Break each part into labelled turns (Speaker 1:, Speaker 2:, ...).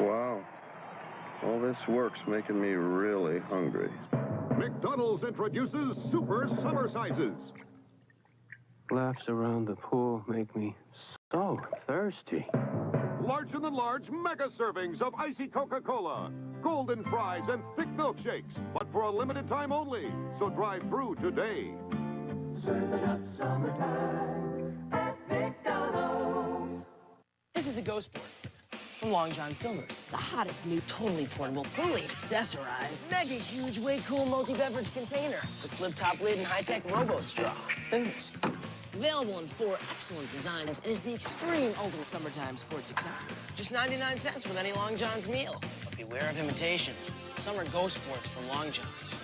Speaker 1: Wow. All this work's making me really hungry.
Speaker 2: McDonald's introduces super summer sizes.
Speaker 3: Laughs around the pool make me so thirsty.
Speaker 2: Larger than large mega servings of icy Coca-Cola, golden fries, and thick milkshakes, but for a limited time only. So drive through today.
Speaker 4: Serving up summertime at McDonald's.
Speaker 5: This is a Ghost Board from Long John Silver's. The hottest new, totally portable, fully accessorized, mega huge, way cool multi-beverage container with flip-top lid and high-tech robo-straw. Boost. Available in 4 excellent designs, it is the extreme ultimate summertime sports accessory. Just 99 cents with any Long John's meal. But beware of imitations. Some are Ghost Sports from Long John's,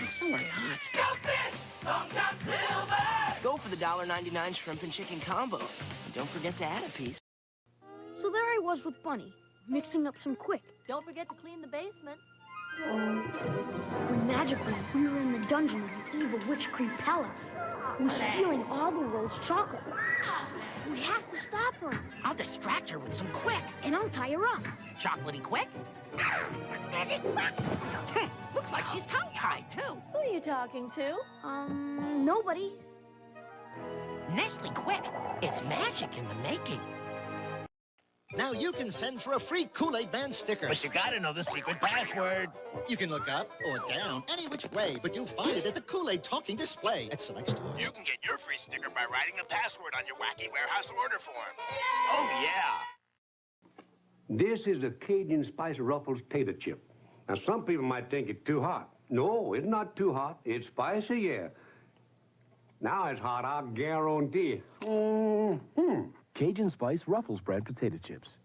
Speaker 5: and some are not.
Speaker 4: Go fish! Long John Silver!
Speaker 5: Go for the $1.99 shrimp and chicken combo. And don't forget to add a piece.
Speaker 6: So there I was with Bunny, mixing up some quick.
Speaker 7: Don't forget to clean the basement.
Speaker 6: When magically we were in the dungeon of the evil witch Creepella, who was stealing all the world's chocolate. We have to stop her.
Speaker 8: I'll distract her with some quick.
Speaker 6: And I'll tie her up.
Speaker 8: Chocolatey quick? Looks like she's tongue-tied, too.
Speaker 7: Who are you talking to?
Speaker 6: Nobody.
Speaker 8: Nestle Quick. It's magic in the making.
Speaker 9: Now you can send for a free Kool-Aid Man sticker.
Speaker 10: But you gotta know the secret password.
Speaker 9: You can look up or down any which way, but you'll find it at the Kool-Aid talking display at select stores.
Speaker 10: You can get your free sticker by writing the password on your wacky warehouse order form. Oh, yeah.
Speaker 3: This is a Cajun Spice Ruffles tater chip. Now, some people might think it's too hot. No, it's not too hot. It's spicy, yeah. Now it's hot, I'll guarantee.
Speaker 11: Cajun Spice Ruffles bread potato chips.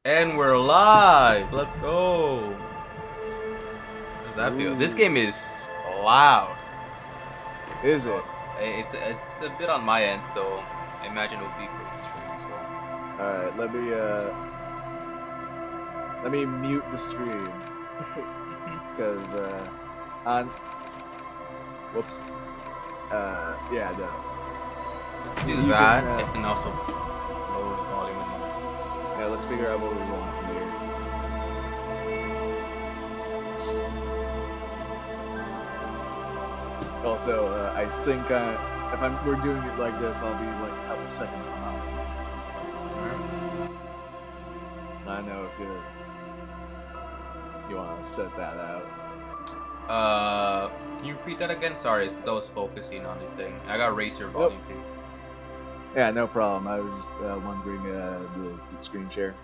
Speaker 12: And we're live. Let's go. How does that feel? This game is loud.
Speaker 13: Is it?
Speaker 12: It's a bit on my end, so I imagine it'll be for the stream as well.
Speaker 13: All right, let me mute the stream because on. Whoops. Yeah, no.
Speaker 12: Let's do that, and also lower the volume.
Speaker 13: Yeah, let's figure out what we want here. Also, I think if we're doing it like this, I'll be like at the second one. I know if you want to set that out.
Speaker 12: Can you repeat that again? Sorry, it's because I was focusing on the thing. I got Racer volume too.
Speaker 13: Yeah, no problem. I was just wondering the screen share.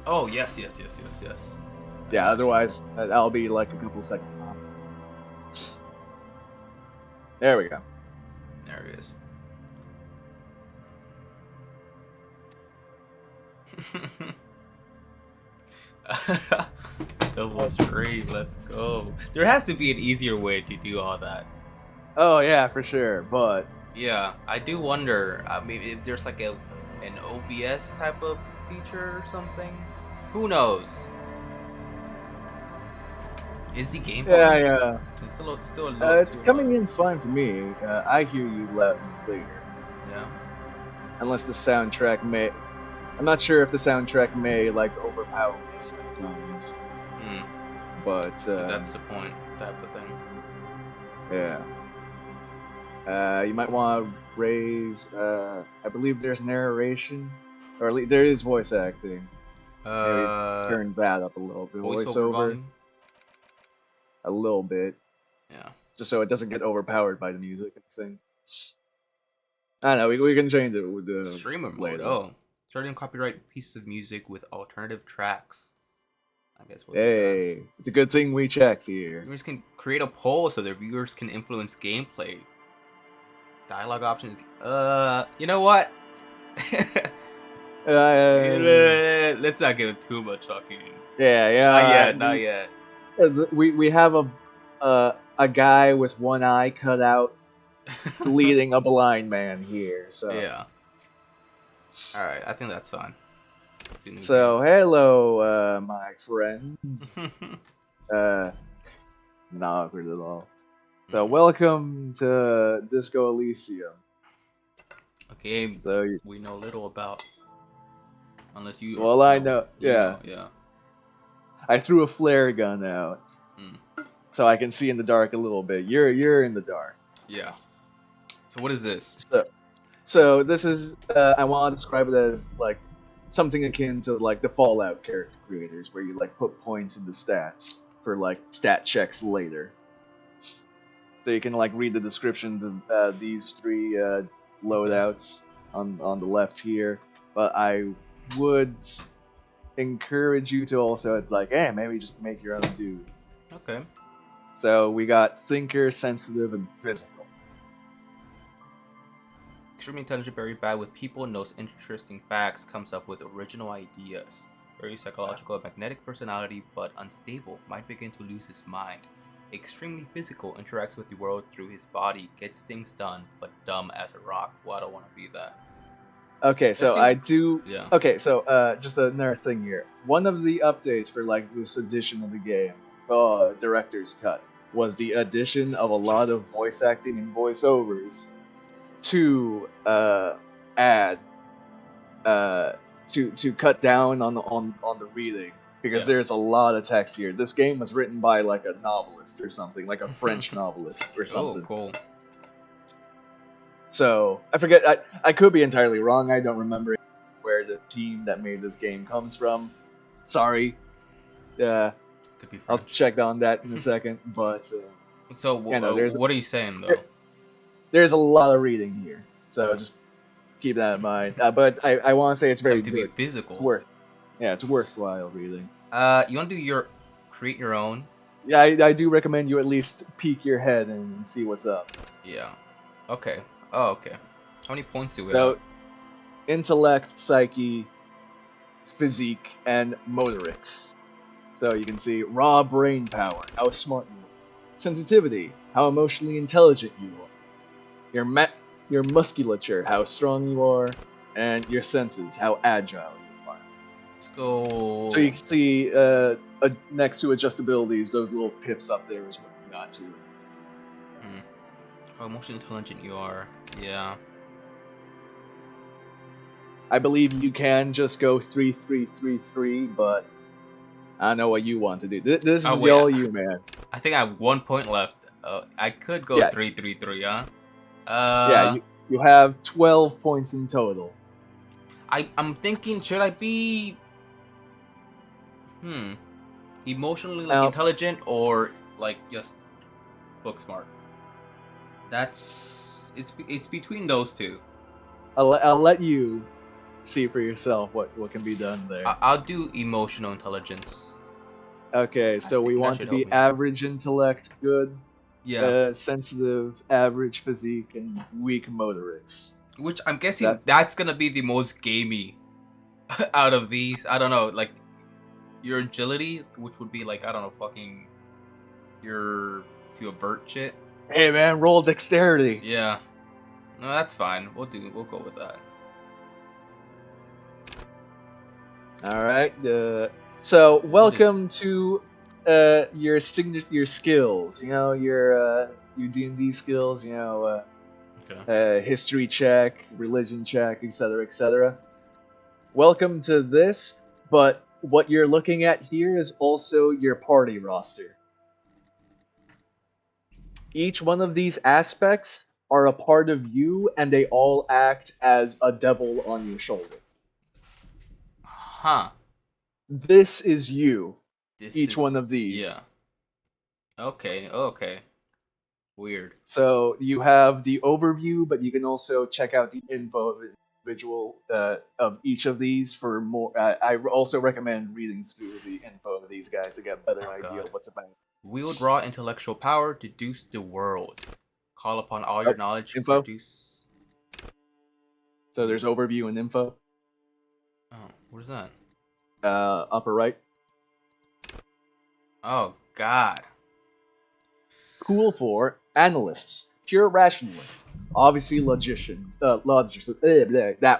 Speaker 12: Oh, yes.
Speaker 13: Yeah, otherwise I'll be like a couple seconds off. There we go.
Speaker 12: There it is. Double stream, let's go. There has to be an easier way to do all that.
Speaker 13: Oh yeah, for sure, but...
Speaker 12: Yeah, I do wonder, I mean, if there's like an OBS type of feature or something. Who knows? Is the game?
Speaker 13: Yeah.
Speaker 12: It's still a little
Speaker 13: it's coming in fine for me. I hear you loud and clear.
Speaker 12: Yeah.
Speaker 13: Unless the soundtrack may... I'm not sure if the soundtrack may, like, overpower me sometimes. But,
Speaker 12: that's the point, type of thing.
Speaker 13: Yeah. You might want to raise, I believe there's narration, or at least there is voice acting. Maybe turn that up a little bit. Voiceover. A little bit.
Speaker 12: Yeah.
Speaker 13: Just so it doesn't get overpowered by the music and thing. I don't know, we can change it with the
Speaker 12: streamer mode. Oh. Certain copyright pieces of music with alternative tracks. I guess we'll do
Speaker 13: Hey, it's a good thing we checked here.
Speaker 12: Viewers can create a poll so their viewers can influence gameplay. Dialogue options. You know what? Let's not give too much talking.
Speaker 13: Yeah.
Speaker 12: Not yet.
Speaker 13: We have a guy with one eye cut out, leading a blind man here. So
Speaker 12: yeah. All right, I think that's fine.
Speaker 13: So hello, my friends. Not awkward at all. So welcome to Disco Elysium.
Speaker 12: A game
Speaker 13: so
Speaker 12: we know little about, unless you.
Speaker 13: Well, I know. Yeah.
Speaker 12: Yeah.
Speaker 13: I threw a flare gun out, so I can see in the dark a little bit. You're in the dark.
Speaker 12: Yeah. So what is this?
Speaker 13: So this is I want to describe it as like something akin to like the Fallout character creators, where you like put points into stats for like stat checks later. So you can like read the descriptions of these three loadouts on the left here. But I would encourage you to also like, hey, maybe just make your own dude.
Speaker 12: Okay.
Speaker 13: So we got thinker, sensitive, and physical.
Speaker 12: Extremely intelligent, very bad with people, knows interesting facts, comes up with original ideas. Very psychological, magnetic personality, but unstable. Might begin to lose his mind. Extremely physical, interacts with the world through his body, gets things done, but dumb as a rock. Well, I don't want to be that.
Speaker 13: Okay, so I do.
Speaker 12: Yeah.
Speaker 13: Okay, so just another thing here. One of the updates for like this edition of the game, director's cut, was the addition of a lot of voice acting and voiceovers to add to cut down on the reading, because there's a lot of text here. This game was written by like a novelist or something, like a French novelist or something.
Speaker 12: Oh, cool.
Speaker 13: So I forget. I could be entirely wrong. I don't remember where the team that made this game comes from. Sorry.
Speaker 12: Could be French.
Speaker 13: I'll check on that in a second. But
Speaker 12: so what are you saying though?
Speaker 13: There's a lot of reading here, so just keep that in mind. But I want to say it's very
Speaker 12: to
Speaker 13: good.
Speaker 12: Be physical.
Speaker 13: It's worthwhile reading.
Speaker 12: You want to create your own?
Speaker 13: Yeah, I do recommend you at least peek your head and see what's up.
Speaker 12: Yeah. Okay. Oh, okay. How many points do we have?
Speaker 13: So, intellect, psyche, physique, and motorics. So you can see raw brain power, how smart you are. Sensitivity, how emotionally intelligent you are. Your musculature, how strong you are. And your senses, how agile you are.
Speaker 12: Let's go.
Speaker 13: So you can see next to adjustabilities, those little pips up there is what you got to.
Speaker 12: How emotionally intelligent you are. Yeah.
Speaker 13: I believe you can just go 3-3-3-3, but I don't know what you want to do. This is all you, man.
Speaker 12: I think I have 1 point left. I could go 3-3-3, huh?
Speaker 13: Yeah, you have 12 points in total.
Speaker 12: I'm thinking, should I be emotionally intelligent or like just book smart? It's between those two.
Speaker 13: I'll let you see for yourself what can be done there.
Speaker 12: I'll do emotional intelligence.
Speaker 13: Okay, so we want to be average intellect, good.
Speaker 12: Yeah.
Speaker 13: Sensitive, average physique, and weak motorics.
Speaker 12: Which I'm guessing that's gonna be the most gamey out of these. I don't know, like your agility, which would be like, I don't know, fucking your to avert shit.
Speaker 13: Hey man, roll dexterity.
Speaker 12: Yeah. No, that's fine. We'll go with that.
Speaker 13: Alright, so welcome to your skills, you know, your D&D skills, you know, history check, religion check, etc., etc. Welcome to this, but what you're looking at here is also your party roster. Each one of these aspects are a part of you, and they all act as a devil on your shoulder.
Speaker 12: Huh.
Speaker 13: This is you. Each one of these.
Speaker 12: Yeah. Okay. Weird.
Speaker 13: So you have the overview, but you can also check out the info individual of each of these for more. I also recommend reading through the info of these guys to get a better idea of what's about.
Speaker 12: Wield raw intellectual power, deduce the world. Call upon all your knowledge,
Speaker 13: info.
Speaker 12: produce.
Speaker 13: So there's overview and info.
Speaker 12: Oh, what is that?
Speaker 13: Upper right.
Speaker 12: Oh God.
Speaker 13: Cool for analysts, pure rationalists, obviously logicians. That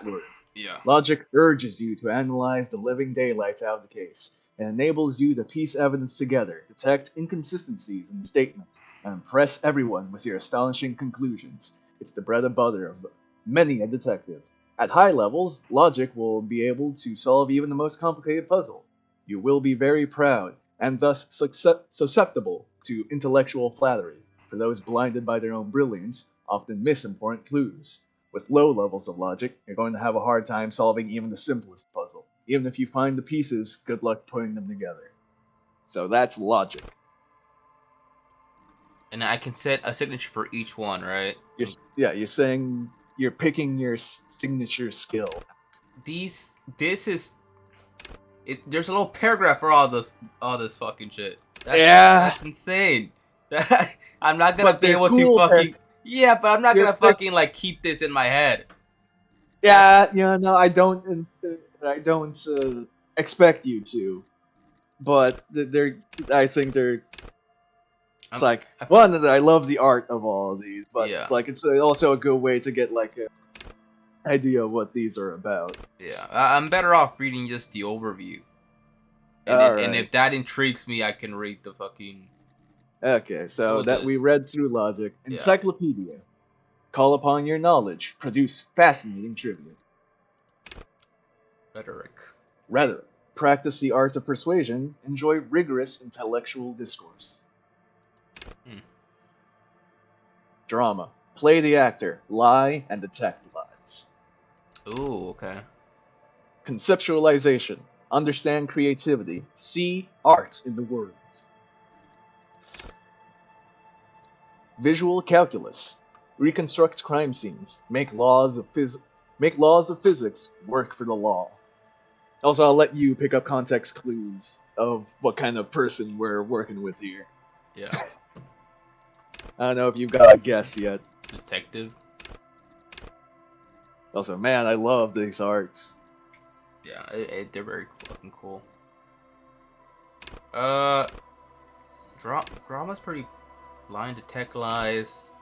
Speaker 13: word.
Speaker 12: Yeah.
Speaker 13: Logic urges you to analyze the living daylights out of the case, and enables you to piece evidence together, detect inconsistencies in the statements, and impress everyone with your astonishing conclusions. It's the bread and butter of many a detective. At high levels, logic will be able to solve even the most complicated puzzle. You will be very proud, and thus susceptible to intellectual flattery, for those blinded by their own brilliance often miss important clues. With low levels of logic, you're going to have a hard time solving even the simplest puzzle. Even if you find the pieces, good luck putting them together. So that's logic.
Speaker 12: And I can set a signature for each one, right?
Speaker 13: You're saying you're picking your signature skill.
Speaker 12: This is there's a little paragraph for all this fucking shit. That's insane. I'm not gonna be able to fucking but I'm not gonna fucking like keep this in my head.
Speaker 13: Yeah, no, I don't expect you to, but I think they're. It's like I love the art of all of these, but it's like it's also a good way to get like an idea of what these are about.
Speaker 12: Yeah, I'm better off reading just the overview. And if that intrigues me, I can read the fucking.
Speaker 13: Okay, so that we read through logic. Encyclopedia. Call upon your knowledge. Produce fascinating trivia. Rhetoric. Practice the art of persuasion. Enjoy rigorous intellectual discourse. Drama. Play the actor. Lie and detect lies.
Speaker 12: Ooh, okay.
Speaker 13: Conceptualization. Understand creativity. See art in the world. Visual calculus. Reconstruct crime scenes. Make laws of physics work for the law. Also, I'll let you pick up context clues of what kind of person we're working with here.
Speaker 12: Yeah.
Speaker 13: I don't know if you've got a guess yet.
Speaker 12: Detective.
Speaker 13: Also, man, I love these arts.
Speaker 12: Yeah, they're very fucking cool. Drama's pretty. Line detect lies.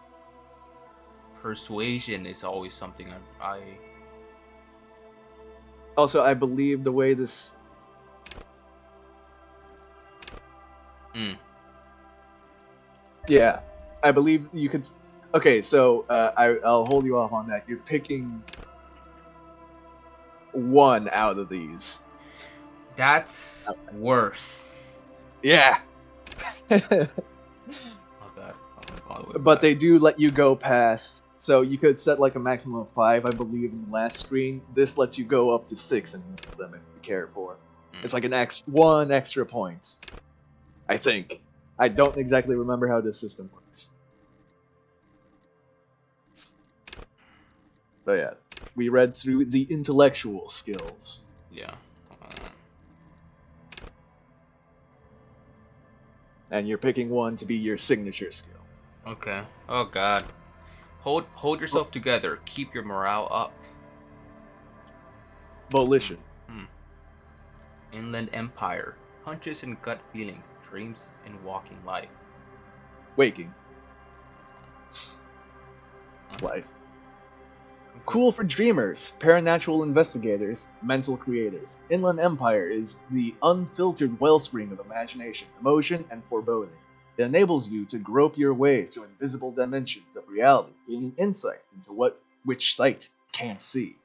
Speaker 12: Persuasion is always something I.
Speaker 13: Also, I believe the way this. Yeah, I believe you could. Okay, so I'll hold you off on that. You're picking one out of these.
Speaker 12: That's worse.
Speaker 13: Yeah. But they do let you go past, so you could set like a maximum of 5, I believe, in the last screen. This lets you go up to 6 in them if you care for. It's like one extra point, I think. I don't exactly remember how this system works. But yeah, we read through the intellectual skills.
Speaker 12: Yeah.
Speaker 13: And you're picking one to be your signature skill.
Speaker 12: Okay. Oh God. Hold yourself together. Keep your morale up.
Speaker 13: Volition.
Speaker 12: Inland Empire. Hunches and gut feelings. Dreams and walking life.
Speaker 13: Waking. Life. Cool for dreamers, paranatural investigators, mental creators. Inland Empire is the unfiltered wellspring of imagination, emotion, and foreboding. It enables you to grope your way through invisible dimensions of reality, gaining insight into which sight can't see.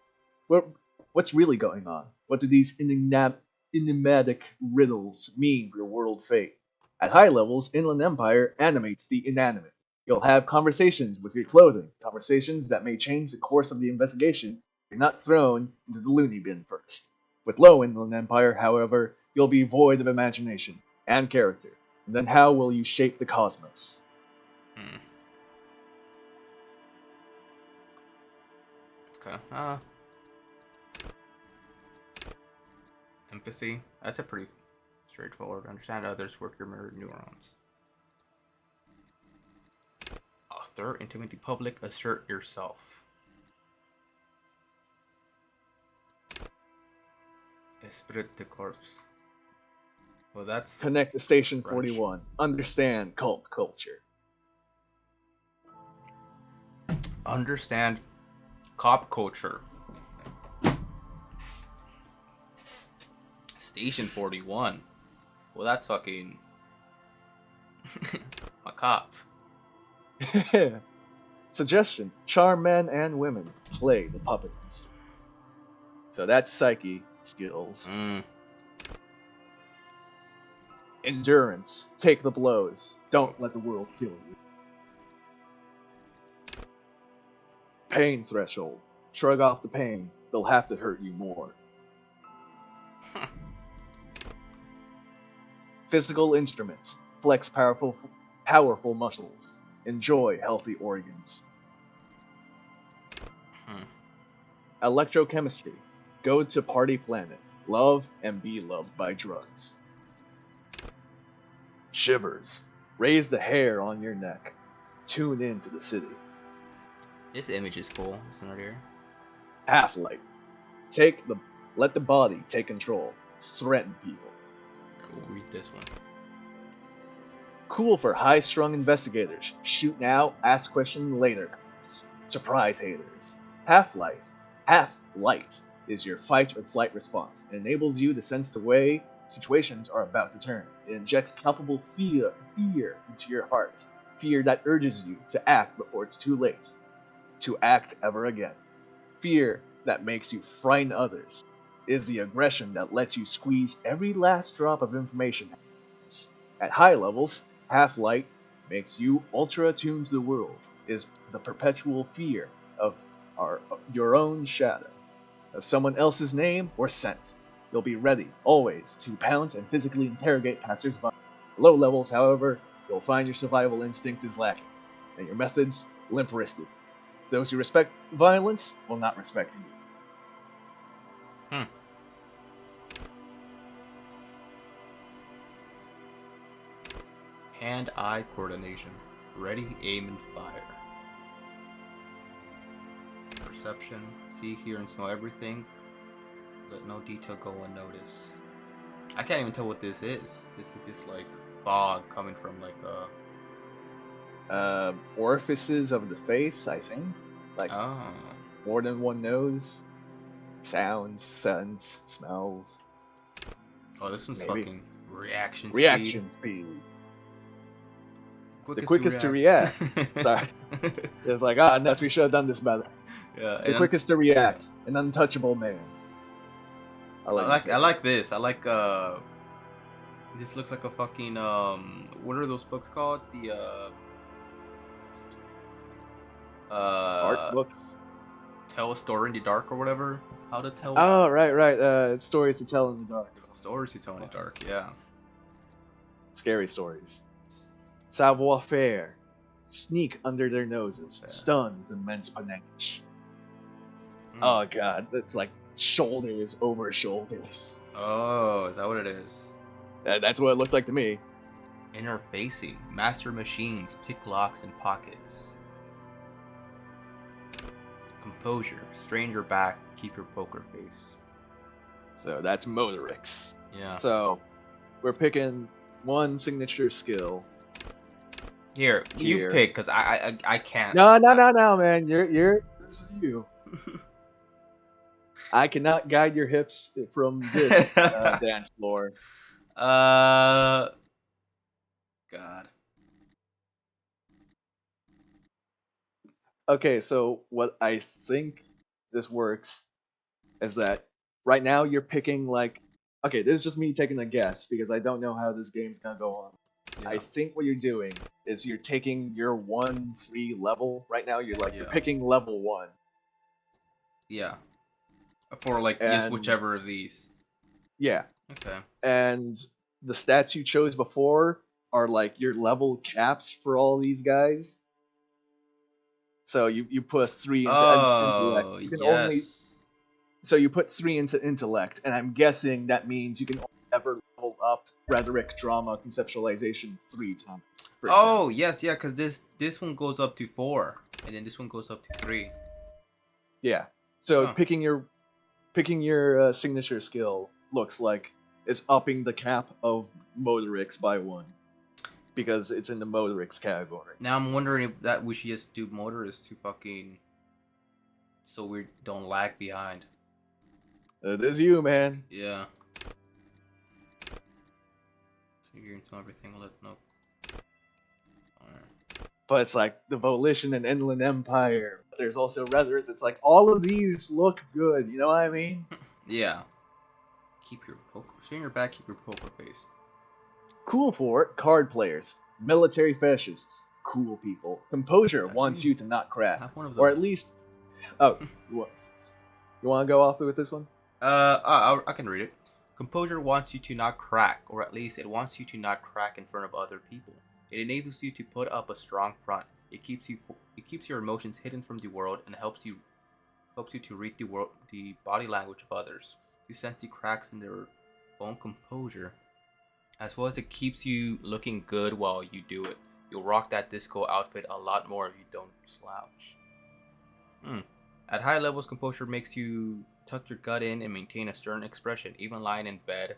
Speaker 13: What's really going on? What do these enigmatic riddles mean for your world fate? At high levels, Inland Empire animates the inanimate. You'll have conversations with your clothing, conversations that may change the course of the investigation if you're not thrown into the loony bin first. With low Inland Empire, however, you'll be void of imagination and character. And then how will you shape the cosmos?
Speaker 12: Okay. Empathy. That's a pretty straightforward. Understand others, work your mirror neurons. Author, intimidate the public, assert yourself. Esprit de corps. Well, that's
Speaker 13: Connect to Station
Speaker 12: French.
Speaker 13: 41. Understand cult culture.
Speaker 12: Understand cop culture. Station 41. Well, that's fucking a cop.
Speaker 13: Suggestion: charm men and women. Play the puppets. So that's psyche skills. Endurance. Take the blows. Don't let the world kill you. Pain threshold. Shrug off the pain. They'll have to hurt you more. Physical instruments. Flex powerful muscles. Enjoy healthy organs. Electrochemistry. Go to party planet. Love and be loved by drugs. Shivers. Raise the hair on your neck. Tune into the city.
Speaker 12: This image is cool. It's not here.
Speaker 13: Half-light. Let the body take control. Threaten people.
Speaker 12: We'll read this one.
Speaker 13: Cool for high-strung investigators. Shoot now, ask question later. Surprise haters. Half-life. Half-light is your fight or flight response. It enables you to sense the way situations are about to turn. It injects palpable fear into your heart. Fear that urges you to act before it's too late. To act ever again. Fear that makes you frighten others. Is the aggression that lets you squeeze every last drop of information. At high levels, half-light makes you ultra-attuned to the world. Is the perpetual fear of your own shadow. Of someone else's name or scent. You'll be ready, always, to pounce and physically interrogate passers-by. Low levels, however, you'll find your survival instinct is lacking, and your methods limp-wristed. Those who respect violence will not respect you.
Speaker 12: Hand-eye coordination. Ready, aim, and fire. Perception. See, hear, and smell everything. Let no detail go unnoticed. I can't even tell what this is. This is just like fog coming from like
Speaker 13: Orifices of the face, I think. Like more than one nose. Sounds, scents, smells.
Speaker 12: Oh, this one's fucking reaction speed.
Speaker 13: Reaction speed. The quickest to react. Sorry. It's like, unless we should have done this better.
Speaker 12: Yeah.
Speaker 13: The quickest to react. An untouchable man.
Speaker 12: I like this. I like this looks like a fucking what are those books called? The
Speaker 13: art books.
Speaker 12: Tell a story in the dark or whatever. How to tell.
Speaker 13: Oh, right. Stories to tell in the dark.
Speaker 12: Stories to tell in the dark. Yeah.
Speaker 13: Scary stories. Savoir faire. Sneak under their noses. Stun with immense panache. Oh god, that's like shoulders over shoulders.
Speaker 12: Oh, is that what it is?
Speaker 13: That's what it looks like to me.
Speaker 12: Interfacing. Master machines. Pick locks and pockets. Composure. Strain your back. Keep your poker face.
Speaker 13: So that's motorics.
Speaker 12: Yeah.
Speaker 13: So we're picking one signature skill.
Speaker 12: Here, you pick, because I can't.
Speaker 13: No, man. This is you. I cannot guide your hips from this dance floor.
Speaker 12: God.
Speaker 13: Okay, so what I think this works is that right now you're picking like, okay, this is just me taking a guess because I don't know how this game's gonna go on. Yeah. I think what you're doing is you're taking your one free level right now. You're picking level 1.
Speaker 12: Yeah. For like just whichever of these.
Speaker 13: Yeah.
Speaker 12: Okay.
Speaker 13: And the stats you chose before are like your level caps for all these guys. So you put 3 into intellect. You can So you put 3 into intellect, and I'm guessing that means you can only ever level up rhetoric, drama, conceptualization 3 times.
Speaker 12: Oh yes, yeah, because this one goes up to 4, and then this one goes up to 3.
Speaker 13: Yeah. So picking your signature skill looks like it's upping the cap of motorics by 1 because it's in the motorics category.
Speaker 12: Now I'm wondering if that we should just do motorists to fucking so we don't lag behind.
Speaker 13: It is you, man.
Speaker 12: Yeah. So you're into everything. No.
Speaker 13: But it's like the Volition and Inland Empire. But there's also rhetoric that's like all of these look good. You know what I mean?
Speaker 12: Yeah. Keep your poker. Stay on your back. Keep your poker face.
Speaker 13: Cool for it. Card players, military fascists, cool people. Composure wants you to not crack, or at least. Oh, you want to go off with this one?
Speaker 12: I can read it. Composure wants you to not crack, or at least it wants you to not crack in front of other people. It enables you to put up a strong front. It keeps your emotions hidden from the world and helps you to read the body language of others. You sense the cracks in their own composure, as well as it keeps you looking good while you do it. You'll rock that disco outfit a lot more if you don't slouch. At high levels, composure makes you tuck your gut in and maintain a stern expression. Even lying in bed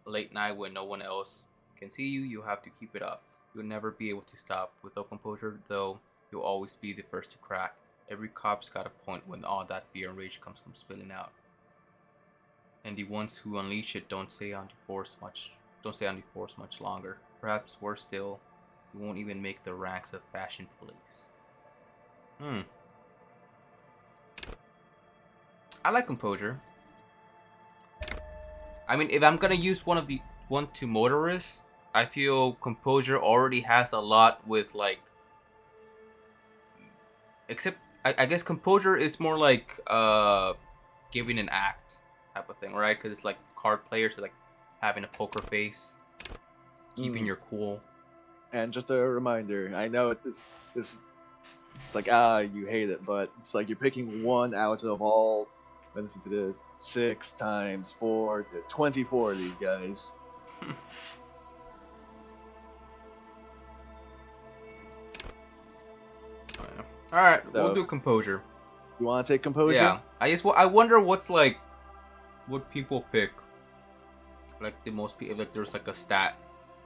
Speaker 12: late night when no one else can see you, you have to keep it up. You'll never be able to stop. Without composure, though, you'll always be the first to crack. Every cop's got a point when all that fear and rage comes from spilling out. And the ones who unleash it don't stay on the force much longer. Perhaps worse still, you won't even make the ranks of fashion police. I like composure. I mean, if I'm gonna use one to motorists, I feel composure already has a lot with like. Except, I guess composure is more like giving an act type of thing, right? Because it's like card players are like having a poker face, keeping your cool.
Speaker 13: And just a reminder, I know this it's like you hate it, but it's like you're picking 1 out of all. Let's do the 6 times 4, 24 of these guys.
Speaker 12: All right, we'll do composure.
Speaker 13: You want to take composure?
Speaker 12: Yeah. I wonder what people pick. Like the most people, like there's like a stat.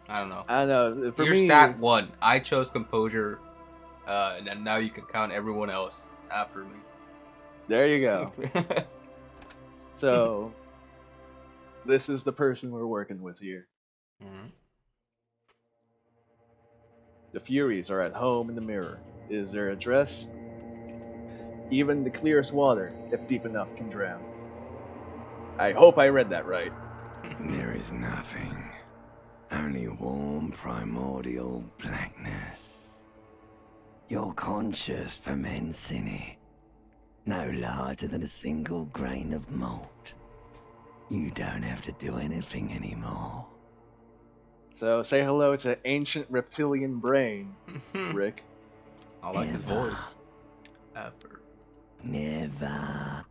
Speaker 12: I don't know.
Speaker 13: I know. For
Speaker 12: Your
Speaker 13: me,
Speaker 12: stat 1. I chose composure, and now you can count everyone else after me.
Speaker 13: There you go. So, this is the person we're working with here. The Furies are at home in the mirror. Is their address? Even the clearest water, if deep enough, can drown. I hope I read that right.
Speaker 14: There is nothing. Only warm primordial blackness. Your conscious ferments in it. No larger than a single grain of malt. You don't have to do anything anymore.
Speaker 13: So say hello to ancient reptilian brain, Rick.
Speaker 12: I like his voice. Ever.
Speaker 14: Never.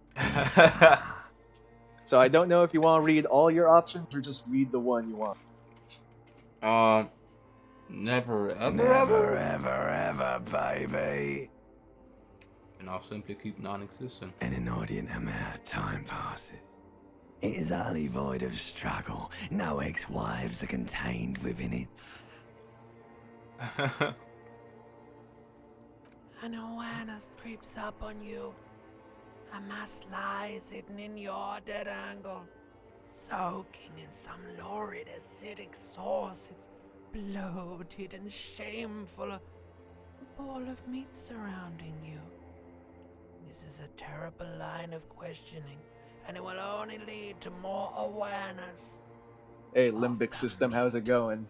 Speaker 13: So I don't know if you want to read all your options or just read the one you want.
Speaker 12: Never ever
Speaker 14: Never ever, baby.
Speaker 12: And I'll simply keep non-existent.
Speaker 14: An inordinate amount of time passes. It is utterly void of struggle. No ex-wives are contained within it. An awareness creeps up on you. A mass lies hidden in your dead angle, soaking in some lurid acidic sauce. It's bloated and shameful, a ball of meat surrounding you. This is a terrible line of questioning, and it will only lead to more awareness.
Speaker 13: Hey, limbic system, how's it going?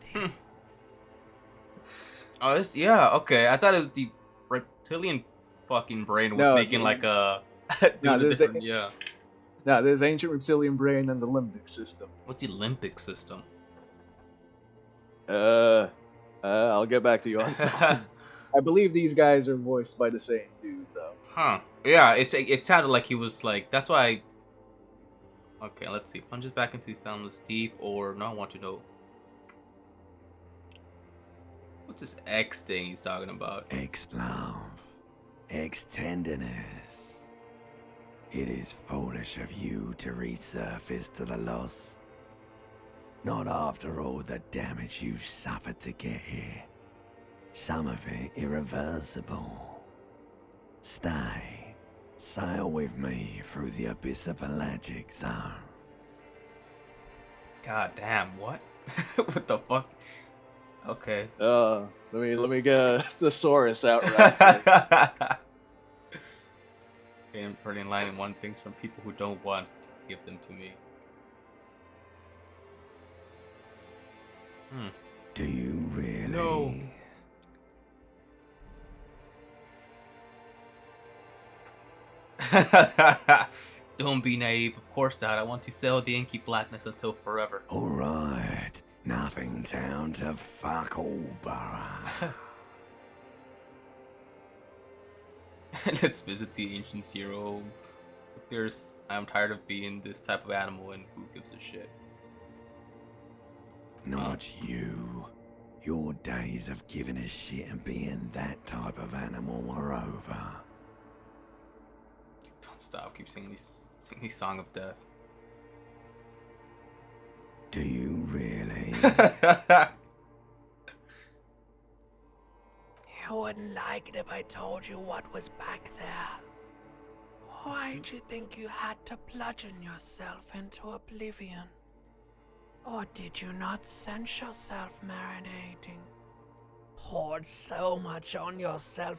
Speaker 12: Oh, yeah, okay. I thought it was the reptilian fucking brain was making like a...
Speaker 13: No, there's ancient reptilian brain and the limbic system.
Speaker 12: What's the limbic system?
Speaker 13: I'll get back to you on that. I believe these guys are voiced by the same dude, though.
Speaker 12: Huh. Yeah, it sounded like he was like... That's why Okay, let's see. Plunges back into fathomless deep, or no, I want to know. What's this X thing he's talking about?
Speaker 14: Ex-love, ex-tenderness. It is foolish of you to resurface to the loss. Not after all the damage you've suffered to get here. Some of it irreversible. Stay. Sail with me through the abyss of pelagic zone.
Speaker 12: God damn, what? What the fuck? Okay.
Speaker 13: Let me get a thesaurus out right quick.
Speaker 12: Okay, I'm pretty in line and want things from people who don't want to give them to me.
Speaker 14: Do you really?
Speaker 12: No. Don't be naive. Of course not. I want to sell the inky blackness until forever.
Speaker 14: Alright. Nothing down to fuck all, Barra.
Speaker 12: Let's visit the ancient zero. I'm tired of being this type of animal, and who gives a shit?
Speaker 14: Not you. Your days of giving a shit and being that type of animal are over.
Speaker 12: Don't stop. Keep singing these Song of Death.
Speaker 14: Do you really? You wouldn't like it if I told you what was back there. Why'd you think you had to bludgeon yourself into oblivion? Or did you not sense yourself marinating? Poured so much on yourself,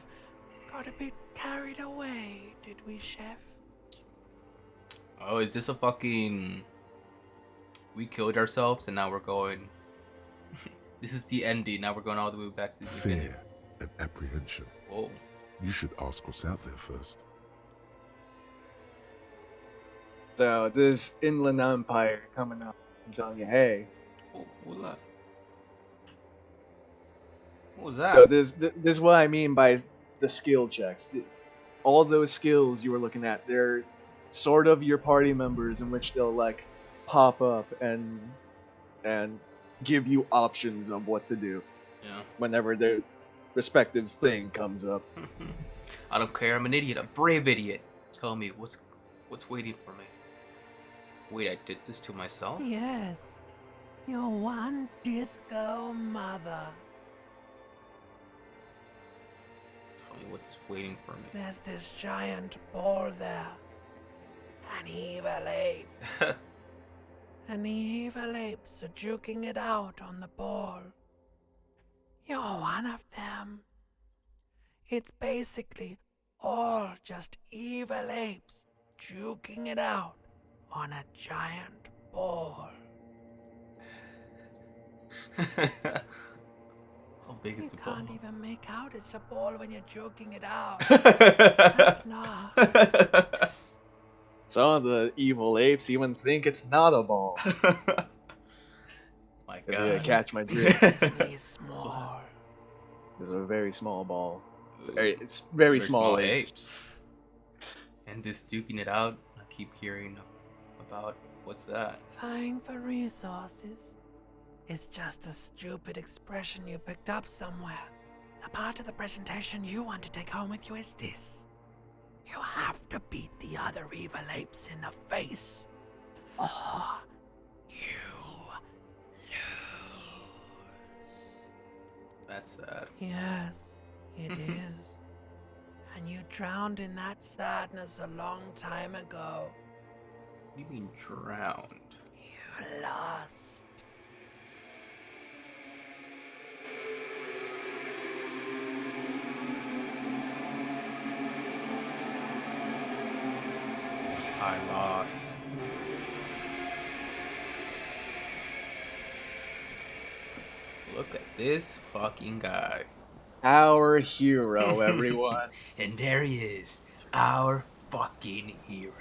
Speaker 14: got a bit carried away, did we, Chef?
Speaker 12: Oh, is this a fucking... We killed ourselves and now we're going... This is the ending, now we're going all the way back to the beginning.
Speaker 15: Fear and apprehension.
Speaker 12: Whoa.
Speaker 15: You should ask what's out there first.
Speaker 13: So this inland empire coming up and telling you, hey.
Speaker 12: What was that? What was that?
Speaker 13: So this is what I mean by the skill checks. All those skills you were looking at, they're sort of your party members in which they'll like pop up and give you options of what to do.
Speaker 12: Yeah.
Speaker 13: Whenever their respective thing comes up.
Speaker 12: I don't care. I'm an idiot, a brave idiot. Tell me what's waiting for me. Wait, I did this to myself?
Speaker 14: Yes. Your one disco mother.
Speaker 12: Tell me what's waiting for me.
Speaker 14: There's this giant ball there. An evil ape. And the evil apes are juking it out on the ball. You're one of them. It's basically all just evil apes juking it out on a giant ball.
Speaker 12: How big is the ball?
Speaker 14: You can't even make out it's a ball when you're joking it out. It's not love.
Speaker 13: Some of the evil apes even think it's not a ball.
Speaker 12: My
Speaker 13: If
Speaker 12: God.
Speaker 13: you catch my drift.
Speaker 14: It's small.
Speaker 13: It's a very small ball. It's very small apes.
Speaker 12: And this duking it out, I keep hearing about. What's that?
Speaker 14: Vying for resources. It's just a stupid expression you picked up somewhere. The part of the presentation you want to take home with you is this. You have to beat the other evil apes in the face, or you lose.
Speaker 12: That's sad.
Speaker 14: Yes, it is. And you drowned in that sadness a long time ago.
Speaker 12: What do you mean drowned?
Speaker 14: You lost.
Speaker 12: I lost. Look at this fucking guy.
Speaker 13: Our hero, everyone.
Speaker 12: And there he is, our fucking hero.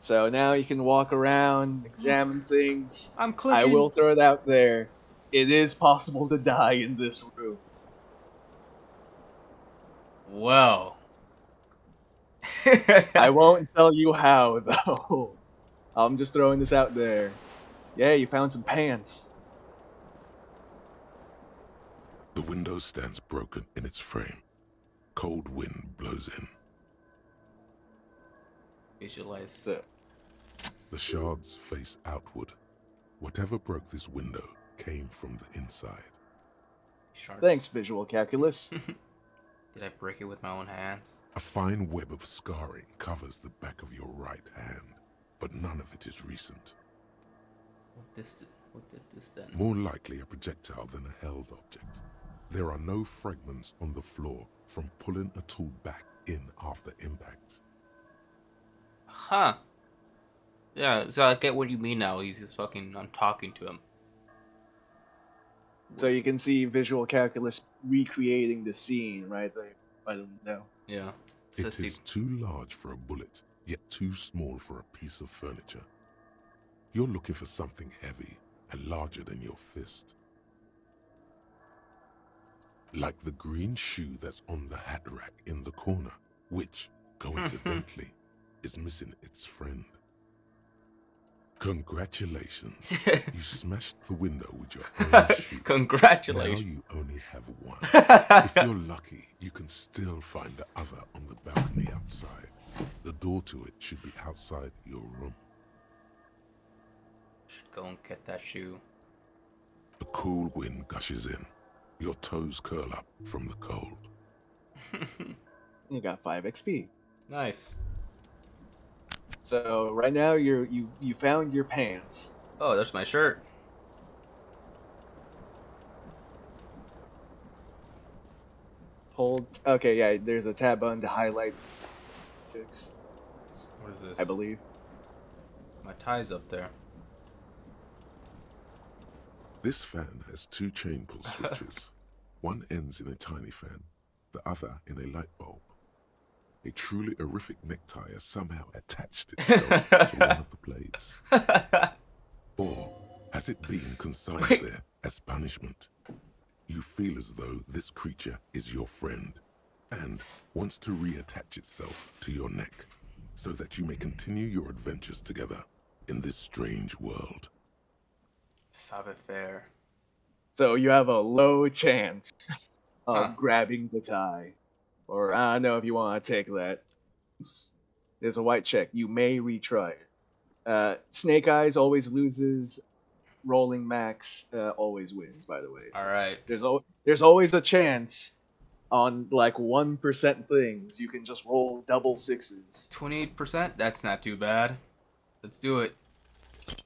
Speaker 13: So now you can walk around, examine things.
Speaker 12: I'm clicking.
Speaker 13: I will throw it out there. It is possible to die in this room.
Speaker 12: Well.
Speaker 13: I won't tell you how, though. I'm just throwing this out there. Yeah, you found some pants.
Speaker 15: The window stands broken in its frame. Cold wind blows in.
Speaker 12: Visualize.
Speaker 15: The shards face outward. Whatever broke this window came from the inside.
Speaker 12: Shards.
Speaker 13: Thanks, visual calculus.
Speaker 12: Did I break it with my own hands?
Speaker 15: A fine web of scarring covers the back of your right hand, but none of it is recent.
Speaker 12: What did this then?
Speaker 15: More likely a projectile than a held object. There are no fragments on the floor from pulling a tool back in after impact.
Speaker 12: Huh. Yeah, so I get what you mean now. He's just fucking, I'm talking to him.
Speaker 13: So you can see visual calculus recreating the scene, right? I don't know.
Speaker 12: Yeah.
Speaker 15: It is too large for a bullet, yet too small for a piece of furniture. You're looking for something heavy and larger than your fist. Like the green shoe that's on the hat rack in the corner, which, coincidentally, is missing its friend. Congratulations. You smashed the window with your own shoe.
Speaker 12: Congratulations.
Speaker 15: Now you only have one. If you're lucky, you can still find the other on the balcony outside. The door to it should be outside your room.
Speaker 12: Should go and get that shoe.
Speaker 15: A cool wind gushes in. Your toes curl up from the cold.
Speaker 13: You got 5 XP.
Speaker 12: Nice.
Speaker 13: So right now you found your pants.
Speaker 12: Oh, there's my shirt.
Speaker 13: Hold. Okay, yeah. There's a tab on to highlight. Fix.
Speaker 12: What is this?
Speaker 13: I believe.
Speaker 12: My tie's up there.
Speaker 15: This fan has 2 chain pull switches. One ends in a tiny fan, the other in a light bulb. A truly horrific necktie has somehow attached itself to one of the blades. Or has it been consigned there as punishment? You feel as though this creature is your friend and wants to reattach itself to your neck so that you may continue your adventures together in this strange world.
Speaker 12: Savoir-faire.
Speaker 13: So you have a low chance of grabbing the tie. Or I don't know if you want to take that. There's a white check. You may retry it. Snake Eyes always loses. Rolling Max always wins, by the way. So
Speaker 12: Alright.
Speaker 13: There's always a chance on like 1% things. You can just roll double 6s.
Speaker 12: 28%? That's not too bad. Let's do it.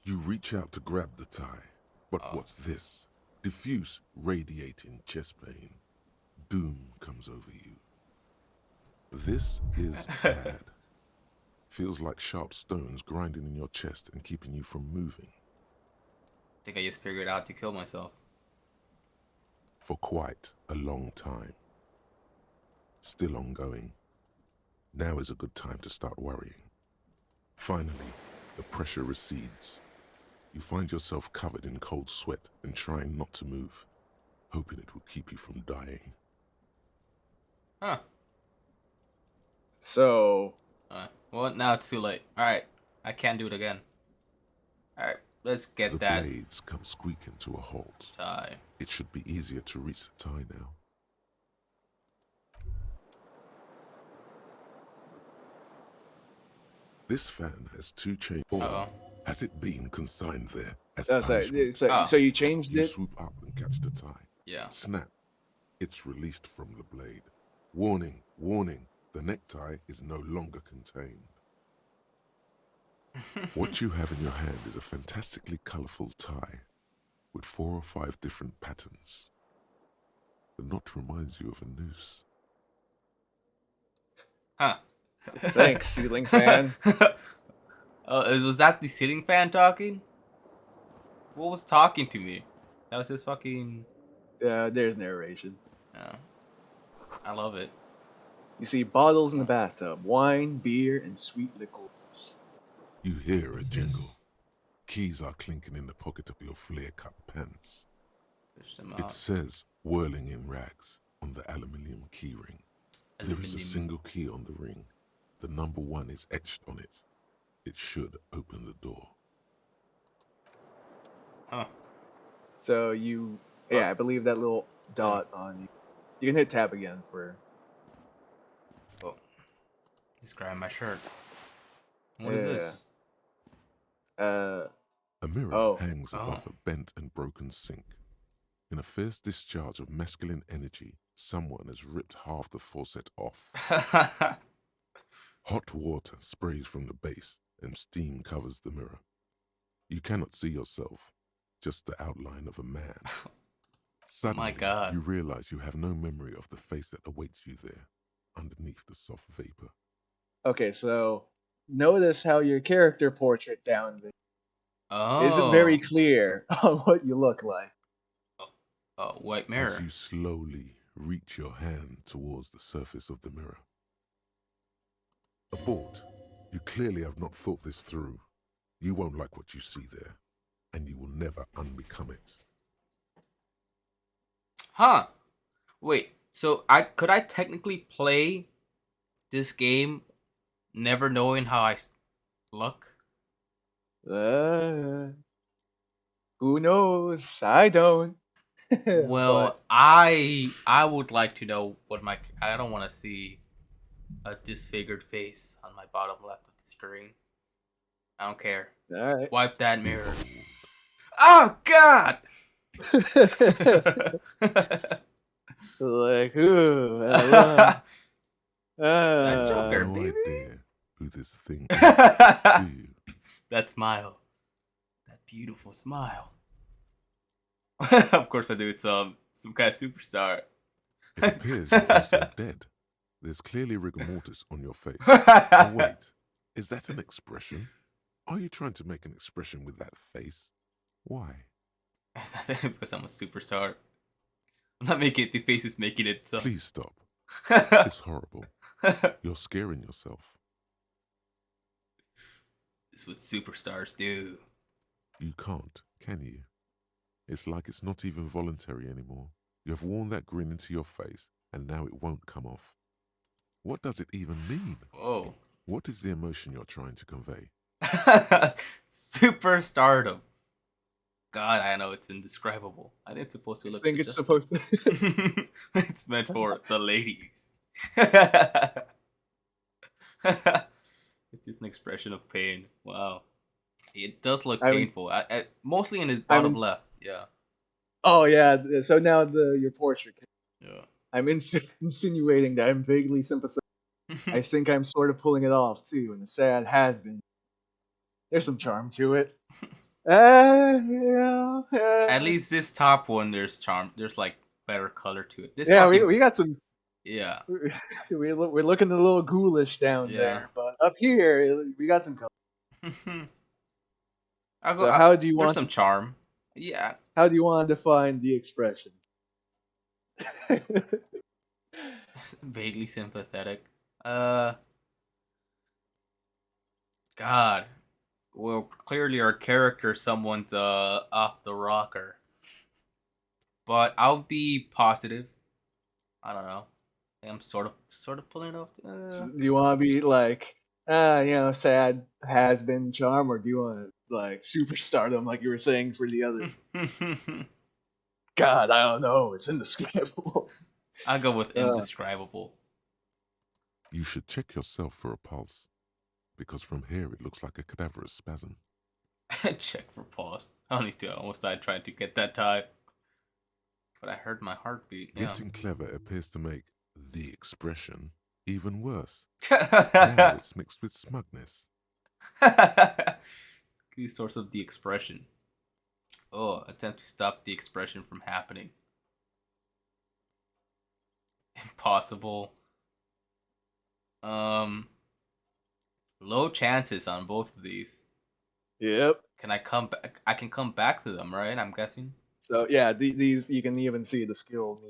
Speaker 15: You reach out to grab the tie. But what's this? Diffuse, radiating chest pain. Doom comes over you. This is bad. Feels like sharp stones grinding in your chest and keeping you from moving.
Speaker 12: I think I just figured out to kill myself.
Speaker 15: For quite a long time. Still ongoing. Now is a good time to start worrying. Finally, the pressure recedes. You find yourself covered in cold sweat and trying not to move, hoping it will keep you from dying.
Speaker 12: Huh.
Speaker 13: So...
Speaker 12: well, now it's too late. Alright. I can't do it again. Alright. Let's get that.
Speaker 15: The blades come squeaking to a halt.
Speaker 12: Tie.
Speaker 15: It should be easier to reach the tie now. This fan has 2 chains. Has it been consigned there as punishment?
Speaker 13: So you changed
Speaker 15: You
Speaker 13: it?
Speaker 15: swoop up and catch the tie.
Speaker 12: Yeah.
Speaker 15: Snap. It's released from the blade. Warning, warning. The necktie is no longer contained. What you have in your hand is a fantastically colorful tie with 4 or 5 different patterns. The knot reminds you of a noose.
Speaker 12: Huh.
Speaker 13: Thanks, ceiling fan.
Speaker 12: Was that the ceiling fan talking? What was talking to me? That was his fucking...
Speaker 13: There's narration.
Speaker 12: Yeah. I love it.
Speaker 13: You see bottles in the bathtub, wine, beer, and sweet liquors.
Speaker 15: You hear a jingle. Keys are clinking in the pocket of your flare-cut pants. It says, whirling in rags, on the aluminium key ring. There is a single key on the ring. the number 1 is etched on it. It should open the door.
Speaker 12: Huh.
Speaker 13: So you, yeah, I believe that little dot on you. You can hit tab again for.
Speaker 12: Oh, he's grabbing my shirt. What is this?
Speaker 15: A mirror hangs above a bent and broken sink. In a fierce discharge of masculine energy, someone has ripped half the faucet off. Hot water sprays from the base, and steam covers the mirror. You cannot see yourself, just the outline of a man. Suddenly, you realize you have no memory of the face that awaits you there, underneath the soft vapor.
Speaker 13: Okay, so notice how your character portrait down there isn't very clear on what you look like.
Speaker 12: White mirror.
Speaker 15: As you slowly reach your hand towards the surface of the mirror. Abort. You clearly have not thought this through. You won't like what you see there, and you will never unbecome it.
Speaker 12: Huh. Wait, so could I technically play this game never knowing how I look?
Speaker 13: Who knows? I don't.
Speaker 12: Well, I would like to know what I don't want to see a disfigured face on my bottom left of the screen. I don't care.
Speaker 13: All right.
Speaker 12: Wipe that mirror. Oh God!
Speaker 13: Like, ooh, that
Speaker 12: Joker,
Speaker 15: no
Speaker 12: baby.
Speaker 15: idea who this thing is, do you?
Speaker 12: That smile. That beautiful smile. Of course I do. It's some kind of superstar.
Speaker 15: It appears you're also dead. There's clearly rigor mortis on your face. Oh, wait, is that an expression? Are you trying to make an expression with that face? Why?
Speaker 12: Because I'm a superstar. I'm not making it. The face is making it. So.
Speaker 15: Please stop. It's horrible. You're scaring yourself.
Speaker 12: This is what superstars do.
Speaker 15: You can't, can you? It's like it's not even voluntary anymore. You have worn that grin into your face, and now it won't come off. What does it even mean?
Speaker 12: Whoa.
Speaker 15: What is the emotion you're trying to convey?
Speaker 12: Superstardom. God, I know it's indescribable. I think it's supposed to look.
Speaker 13: I think it's supposed to.
Speaker 12: It's meant for the ladies. It's just an expression of pain. Wow. It does look painful. Mostly in his bottom left. Yeah.
Speaker 13: Oh yeah. So now your portrait.
Speaker 12: Yeah.
Speaker 13: I'm insinuating that I'm vaguely sympathetic. I think I'm sort of pulling it off too, and the sad has been. There's some charm to it. Yeah.
Speaker 12: At least this top one, there's charm. There's like better color to it. This
Speaker 13: we got some.
Speaker 12: Yeah.
Speaker 13: We're looking a little ghoulish down there, but up here we got some color. How do you want
Speaker 12: some charm? Yeah.
Speaker 13: How do you want to define the expression?
Speaker 12: Vaguely sympathetic. God. Well, clearly our character, someone's off the rocker. But I'll be positive. I don't know. I'm sort of pulling it off.
Speaker 13: Do you want to be like, sad has been charm, or do you want to like superstardom, like you were saying for the other? God, I don't know. It's indescribable.
Speaker 12: I'll go with indescribable.
Speaker 15: You should check yourself for a pulse, because from here it looks like a cadaverous spasm.
Speaker 12: Check for pulse. I don't need to. I almost died trying to get that type. But I heard my heartbeat. Yeah.
Speaker 15: Getting clever appears to make the expression even worse. Now it's mixed with smugness.
Speaker 12: These sorts of the expression. Oh, attempt to stop the expression from happening. Impossible. Low chances on both of these.
Speaker 13: Yep.
Speaker 12: Can I come back? I can come back to them, right? I'm guessing.
Speaker 13: So yeah, these you can even see the skill.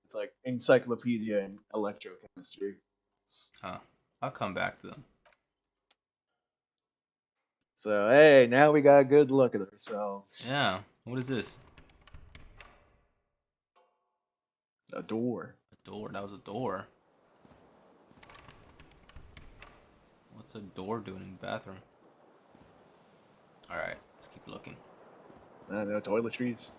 Speaker 13: It's like encyclopedia and electrochemistry.
Speaker 12: Huh. I'll come back to them.
Speaker 13: So hey, now we got a good look at ourselves.
Speaker 12: Yeah. What is this?
Speaker 13: A door.
Speaker 12: A door. That was a door. What's a door doing in the bathroom? Alright, let's keep looking.
Speaker 13: I don't know, toiletries.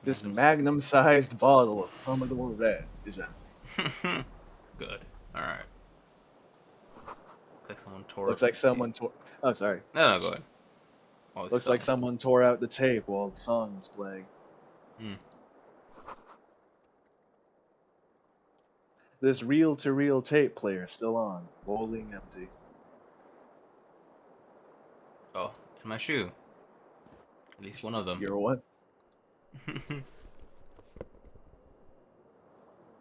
Speaker 13: This magnum-sized bottle of Commodore Red is empty.
Speaker 12: Good. Alright. Looks like someone tore
Speaker 13: Looks
Speaker 12: up
Speaker 13: like
Speaker 12: the
Speaker 13: someone
Speaker 12: tape.
Speaker 13: tore... Oh, sorry.
Speaker 12: No, go ahead. Oh,
Speaker 13: Looks like someone tore out the tape while the song was playing. This reel-to-reel tape player still on, rolling empty.
Speaker 12: Oh, in my shoe. At least one of them.
Speaker 13: Your what?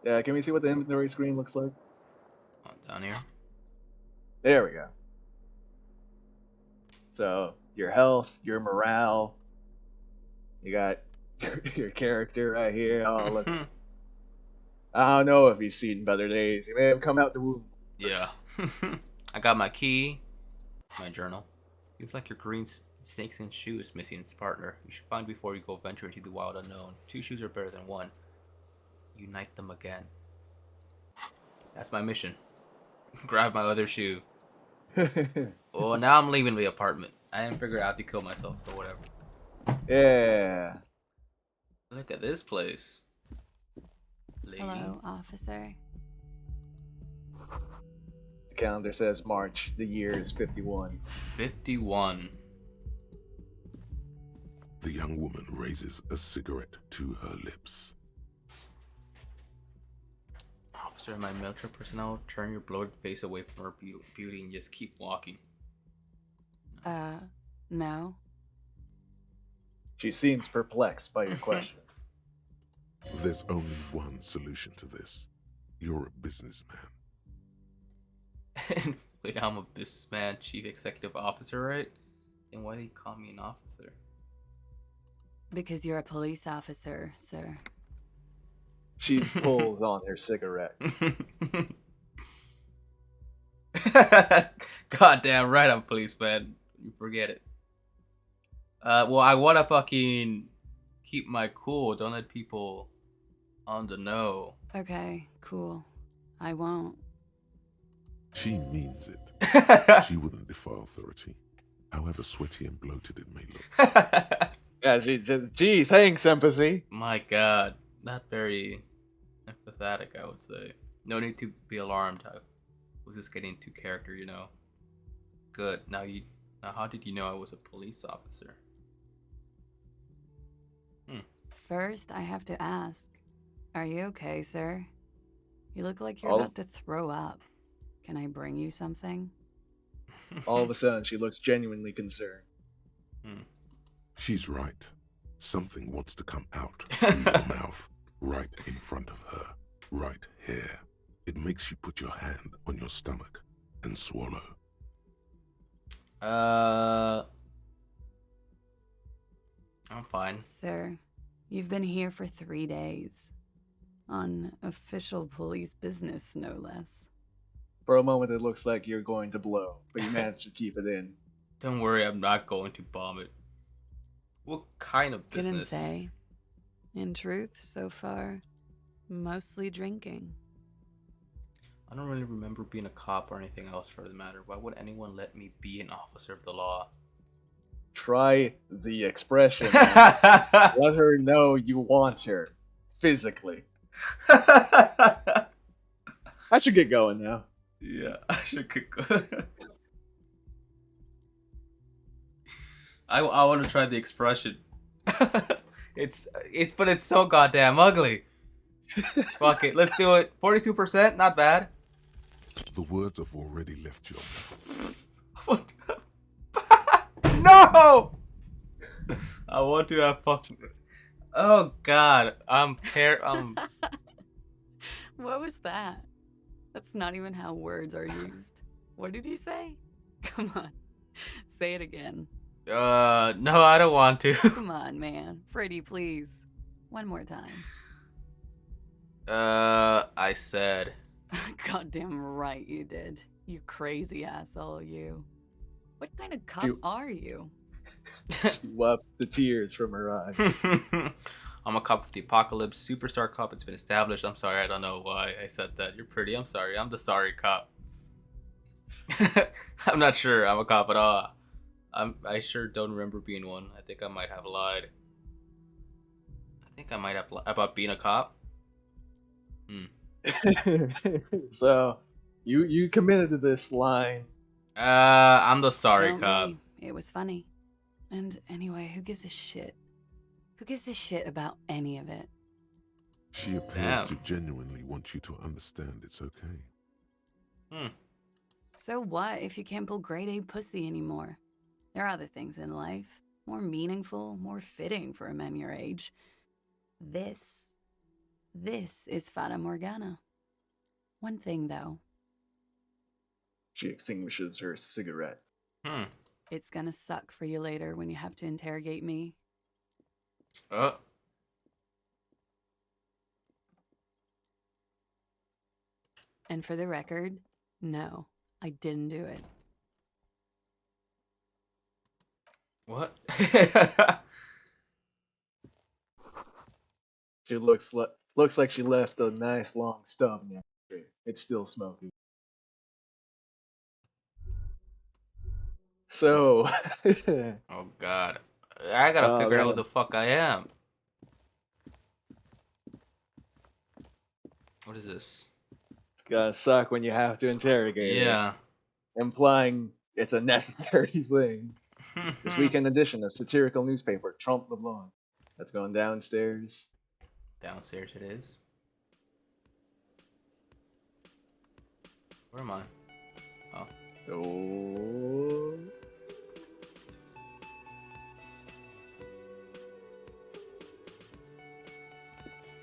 Speaker 13: Yeah, can we see what the inventory screen looks like?
Speaker 12: Oh, down here.
Speaker 13: There we go. So, your health, your morale. You got your character right here. Oh, look. I don't know if he's seen better days. He may have come out the womb.
Speaker 12: Yeah. I got my key. My journal. Feels like your green snakes and shoes missing its partner. You should find before you go venture into the wild unknown. 2 shoes are better than 1. Unite them again. That's my mission. Grab my other shoe. Oh, now I'm leaving the apartment. I didn't figure out how to kill myself, so whatever.
Speaker 13: Yeah.
Speaker 12: Look at this place. Lady.
Speaker 16: Hello, officer.
Speaker 13: The calendar says March. The year is 51.
Speaker 12: 51.
Speaker 15: The young woman raises a cigarette to her lips.
Speaker 12: Officer and my military personnel, turn your bloated face away from her beauty and just keep walking.
Speaker 16: No.
Speaker 13: She seems perplexed by your question.
Speaker 15: There's only one solution to this. You're a businessman.
Speaker 12: Wait, I'm a businessman, chief executive officer, right? Then why do you call me an officer?
Speaker 16: Because you're a police officer, sir.
Speaker 13: She pulls on her cigarette.
Speaker 12: Goddamn right I'm a policeman. You forget it. Well, I wanna fucking keep my cool. Don't let people on the know.
Speaker 16: Okay, cool. I won't.
Speaker 15: She means it. She wouldn't defy authority, however sweaty and bloated it may look.
Speaker 13: Yeah, she just, gee, thanks, empathy.
Speaker 12: My god. Not very empathetic, I would say. No need to be alarmed. I was just getting into character, you know. Good. Now how did you know I was a police officer?
Speaker 16: First, I have to ask, are you okay, sir? You look like you're
Speaker 13: All-
Speaker 16: about to throw up. Can I bring you something?
Speaker 13: All of a sudden, she looks genuinely concerned.
Speaker 15: She's right. Something wants to come out through your mouth, right in front of her, right here. It makes you put your hand on your stomach and swallow.
Speaker 12: I'm fine.
Speaker 16: Sir, you've been here for 3 days. On official police business, no less.
Speaker 13: For a moment, it looks like you're going to blow, but you managed to keep it in.
Speaker 12: Don't worry, I'm not going to bomb it. What kind of
Speaker 16: Couldn't
Speaker 12: business?
Speaker 16: say. In truth, so far, mostly drinking.
Speaker 12: I don't really remember being a cop or anything else for the matter. Why would anyone let me be an officer of the law?
Speaker 13: Try the expression. Let her know you want her. Physically. I should get going now.
Speaker 12: Yeah, I should get going. I want to try the expression. but it's so goddamn ugly. Fuck it, let's do it. 42%, not bad.
Speaker 15: The words have already left your mouth.
Speaker 12: What? No! I want to have fucking. Oh god,
Speaker 16: What was that? That's not even how words are used. What did you say? Come on, say it again.
Speaker 12: No, I don't want to.
Speaker 16: Come on, man. Pretty, please. One more time.
Speaker 12: I said.
Speaker 16: Goddamn right you did. You crazy asshole, you. What kind of cop are you?
Speaker 13: She wipes the tears from her eyes.
Speaker 12: I'm a cop of the apocalypse. Superstar cop. It's been established. I'm sorry. I don't know why I said that. You're pretty. I'm sorry. I'm the sorry cop. I'm not sure. I'm a cop at all. I sure don't remember being one. I think I might have lied. I think I might have lied about being a cop.
Speaker 13: So, you committed to this line.
Speaker 12: I'm the sorry
Speaker 16: Don't
Speaker 12: cop.
Speaker 16: me. It was funny. And anyway, who gives a shit? Who gives a shit about any of it?
Speaker 15: She appears to genuinely want you to understand it's okay.
Speaker 16: So what if you can't pull grade A pussy anymore? There are other things in life, more meaningful, more fitting for a man your age. This is Fata Morgana. One thing, though.
Speaker 13: She extinguishes her cigarette.
Speaker 16: It's gonna suck for you later when you have to interrogate me. And for the record, no, I didn't do it.
Speaker 12: What?
Speaker 13: She looks like she left a nice long stub in there. It's still smoking. So.
Speaker 12: Oh God, I gotta figure out who the fuck I am. What is this?
Speaker 13: It's gotta suck when you have to interrogate her. Implying it's a necessary thing. This weekend edition of satirical newspaper Trump LeBlanc. That's going downstairs.
Speaker 12: Downstairs it is. Where am I?
Speaker 13: Oh.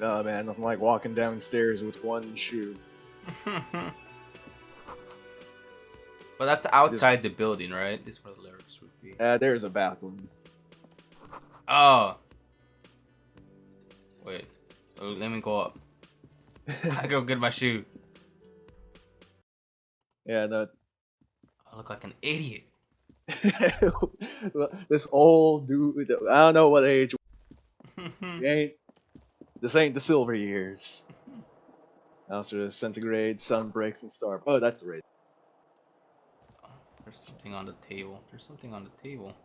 Speaker 13: Oh man, nothing like walking downstairs with one shoe.
Speaker 12: But that's outside the building, right? This is where the lyrics would be.
Speaker 13: There's a balcony.
Speaker 12: Oh. Wait. Oh, let me go up. I go get my shoe.
Speaker 13: Yeah, no.
Speaker 12: I look like an idiot.
Speaker 13: This old dude, I don't know what age. This ain't the silver years. After the centigrade, sun breaks and star. Oh, that's the rate.
Speaker 12: There's something on the table. There's something on the table.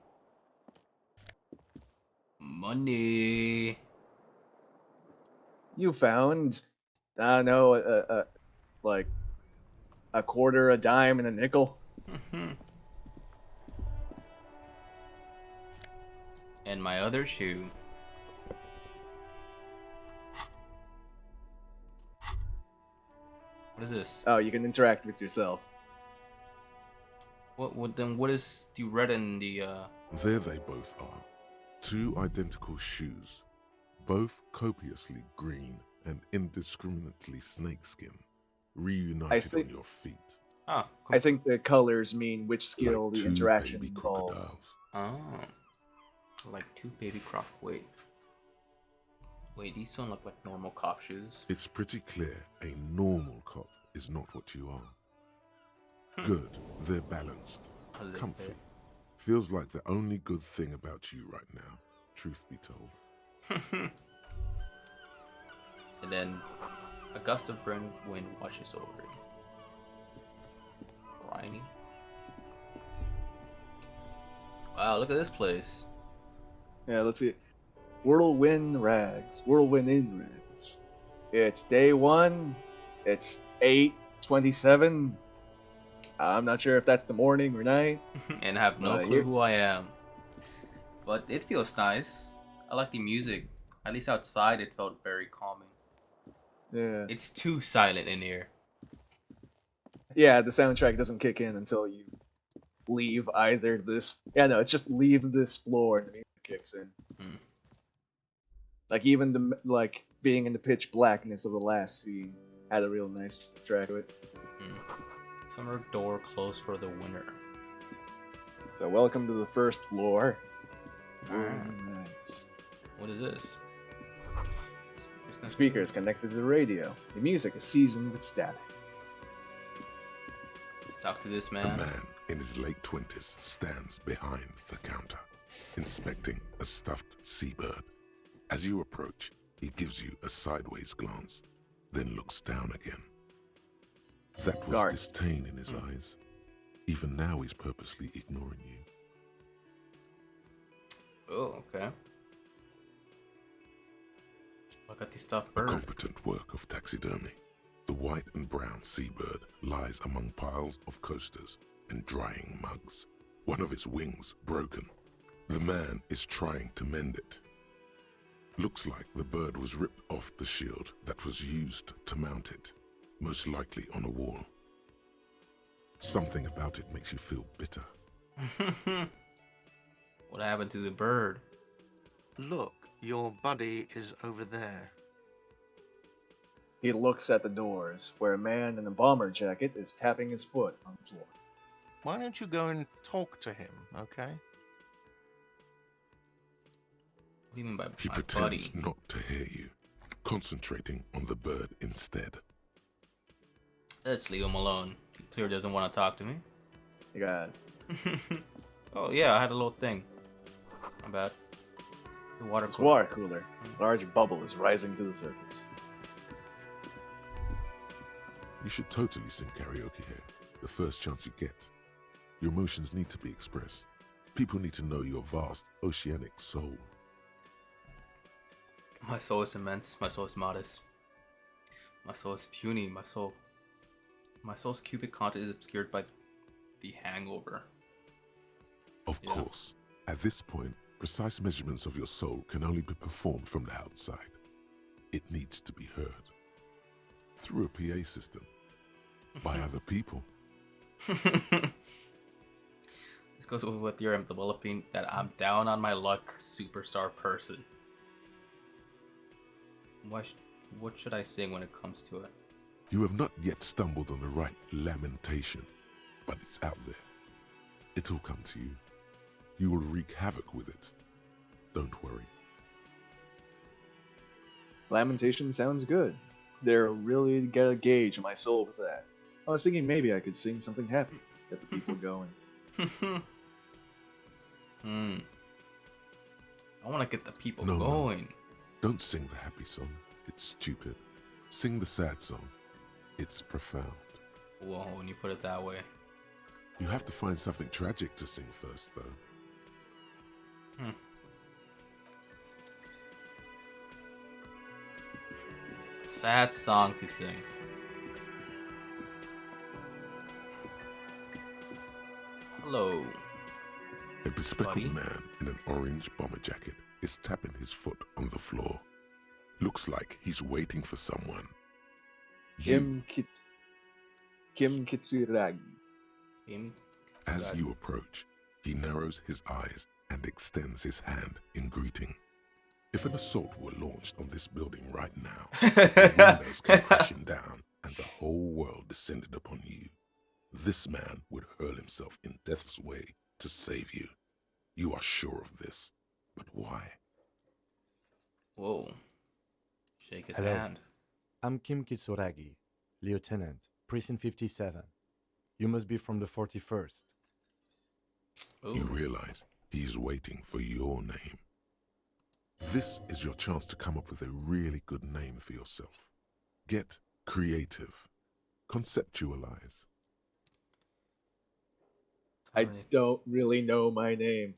Speaker 12: Money.
Speaker 13: You found, I don't know, like a quarter, a dime, and a nickel.
Speaker 12: And my other shoe. What is this?
Speaker 13: Oh, you can interact with yourself.
Speaker 12: What is the red and the
Speaker 15: There they both are. Two identical shoes, both copiously green and indiscriminately snakeskin, reunited on your feet.
Speaker 12: Oh,
Speaker 13: I think the colors mean which skill
Speaker 15: like
Speaker 13: the interaction involves.
Speaker 12: Oh, like two baby crocodiles. Wait, these don't look like normal cop shoes.
Speaker 15: It's pretty clear a normal cop is not what you are. Good, they're balanced. Comfy. Feels like the only good thing about you right now, truth be told.
Speaker 12: And then a gust of wind washes over it. Briny. Wow, look at this place.
Speaker 13: Yeah, let's see. Whirlwind Rags. Whirlwind in Rags. It's day 1. It's 8:27. I'm not sure if that's the morning or night.
Speaker 12: And I have no clue who I am. But it feels nice. I like the music. At least outside it felt very calming.
Speaker 13: Yeah.
Speaker 12: It's too silent in here.
Speaker 13: Yeah, the soundtrack doesn't kick in until you leave either this... Yeah, no, it's just leave this floor and the music kicks in. Like, even the, like, being in the pitch blackness of the last scene had a real nice track to it.
Speaker 12: Summer door closed for the winter.
Speaker 13: So, welcome to the first floor.
Speaker 12: Nice. What is this?
Speaker 13: The speaker is connected to the radio. The music is seasoned with static.
Speaker 12: Let's talk to this man.
Speaker 15: A man in his late 20s stands behind the counter, inspecting a stuffed seabird. As you approach, he gives you a sideways glance, then looks down again. That was disdain in his eyes. Even now, he's purposely ignoring you.
Speaker 12: Oh, okay. Look at the stuffed bird.
Speaker 15: A competent work of taxidermy. The white and brown seabird lies among piles of coasters and drying mugs. One of its wings broken. The man is trying to mend it. Looks like the bird was ripped off the shield that was used to mount it, most likely on a wall. Something about it makes you feel bitter.
Speaker 12: What happened to the bird?
Speaker 17: Look, your buddy is over there.
Speaker 13: He looks at the doors, where a man in a bomber jacket is tapping his foot on the floor.
Speaker 17: Why don't you go and talk to him, okay?
Speaker 12: What do you mean by
Speaker 15: He pretends not to hear you, concentrating on the bird instead.
Speaker 12: Let's leave him alone. He clearly doesn't want to talk to me.
Speaker 13: You got it.
Speaker 12: Oh yeah, I had a little thing. My bad. The water
Speaker 13: It's
Speaker 12: cooler.
Speaker 13: water cooler. Large bubble is rising to the surface.
Speaker 15: You should totally sing karaoke here, the first chance you get. Your emotions need to be expressed. People need to know your vast, oceanic soul.
Speaker 12: My soul is immense. My soul is modest. My soul is puny. My soul's cubic content is obscured by the hangover.
Speaker 15: Of course, at this point, precise measurements of your soul can only be performed from the outside. It needs to be heard. Through a PA system. By other people.
Speaker 12: This goes with what theory I'm developing, that I'm down on my luck superstar person. What should I sing when it comes to it?
Speaker 15: You have not yet stumbled on the right lamentation, but it's out there. It'll come to you. You will wreak havoc with it. Don't worry.
Speaker 13: Lamentation sounds good. They'll really get a gauge of my soul with that. I was thinking maybe I could sing something happy, get the people going.
Speaker 12: I want to get the people
Speaker 15: No,
Speaker 12: going.
Speaker 15: Don't sing the happy song. It's stupid. Sing the sad song. It's profound.
Speaker 12: Whoa, when you put it that way.
Speaker 15: You have to find something tragic to sing first, though.
Speaker 12: Sad song to sing. Hello.
Speaker 15: A bespectacled
Speaker 12: buddy.
Speaker 15: man in an orange bomber jacket is tapping his foot on the floor. Looks like he's waiting for someone.
Speaker 13: Kim Kitsuragi.
Speaker 15: As you approach, he narrows his eyes and extends his hand in greeting. If an assault were launched on this building right now, the windows came crashing down and the whole world descended upon you, this man would hurl himself in death's way to save you. You are sure of this, but why?
Speaker 12: Whoa. Shake his
Speaker 18: Hello.
Speaker 12: hand.
Speaker 18: I'm Kim Kitsuragi, Lieutenant, Precinct 57. You must be from the 41st.
Speaker 12: Ooh.
Speaker 15: You realize he's waiting for your name. This is your chance to come up with a really good name for yourself. Get creative. Conceptualize.
Speaker 13: I don't really know my name.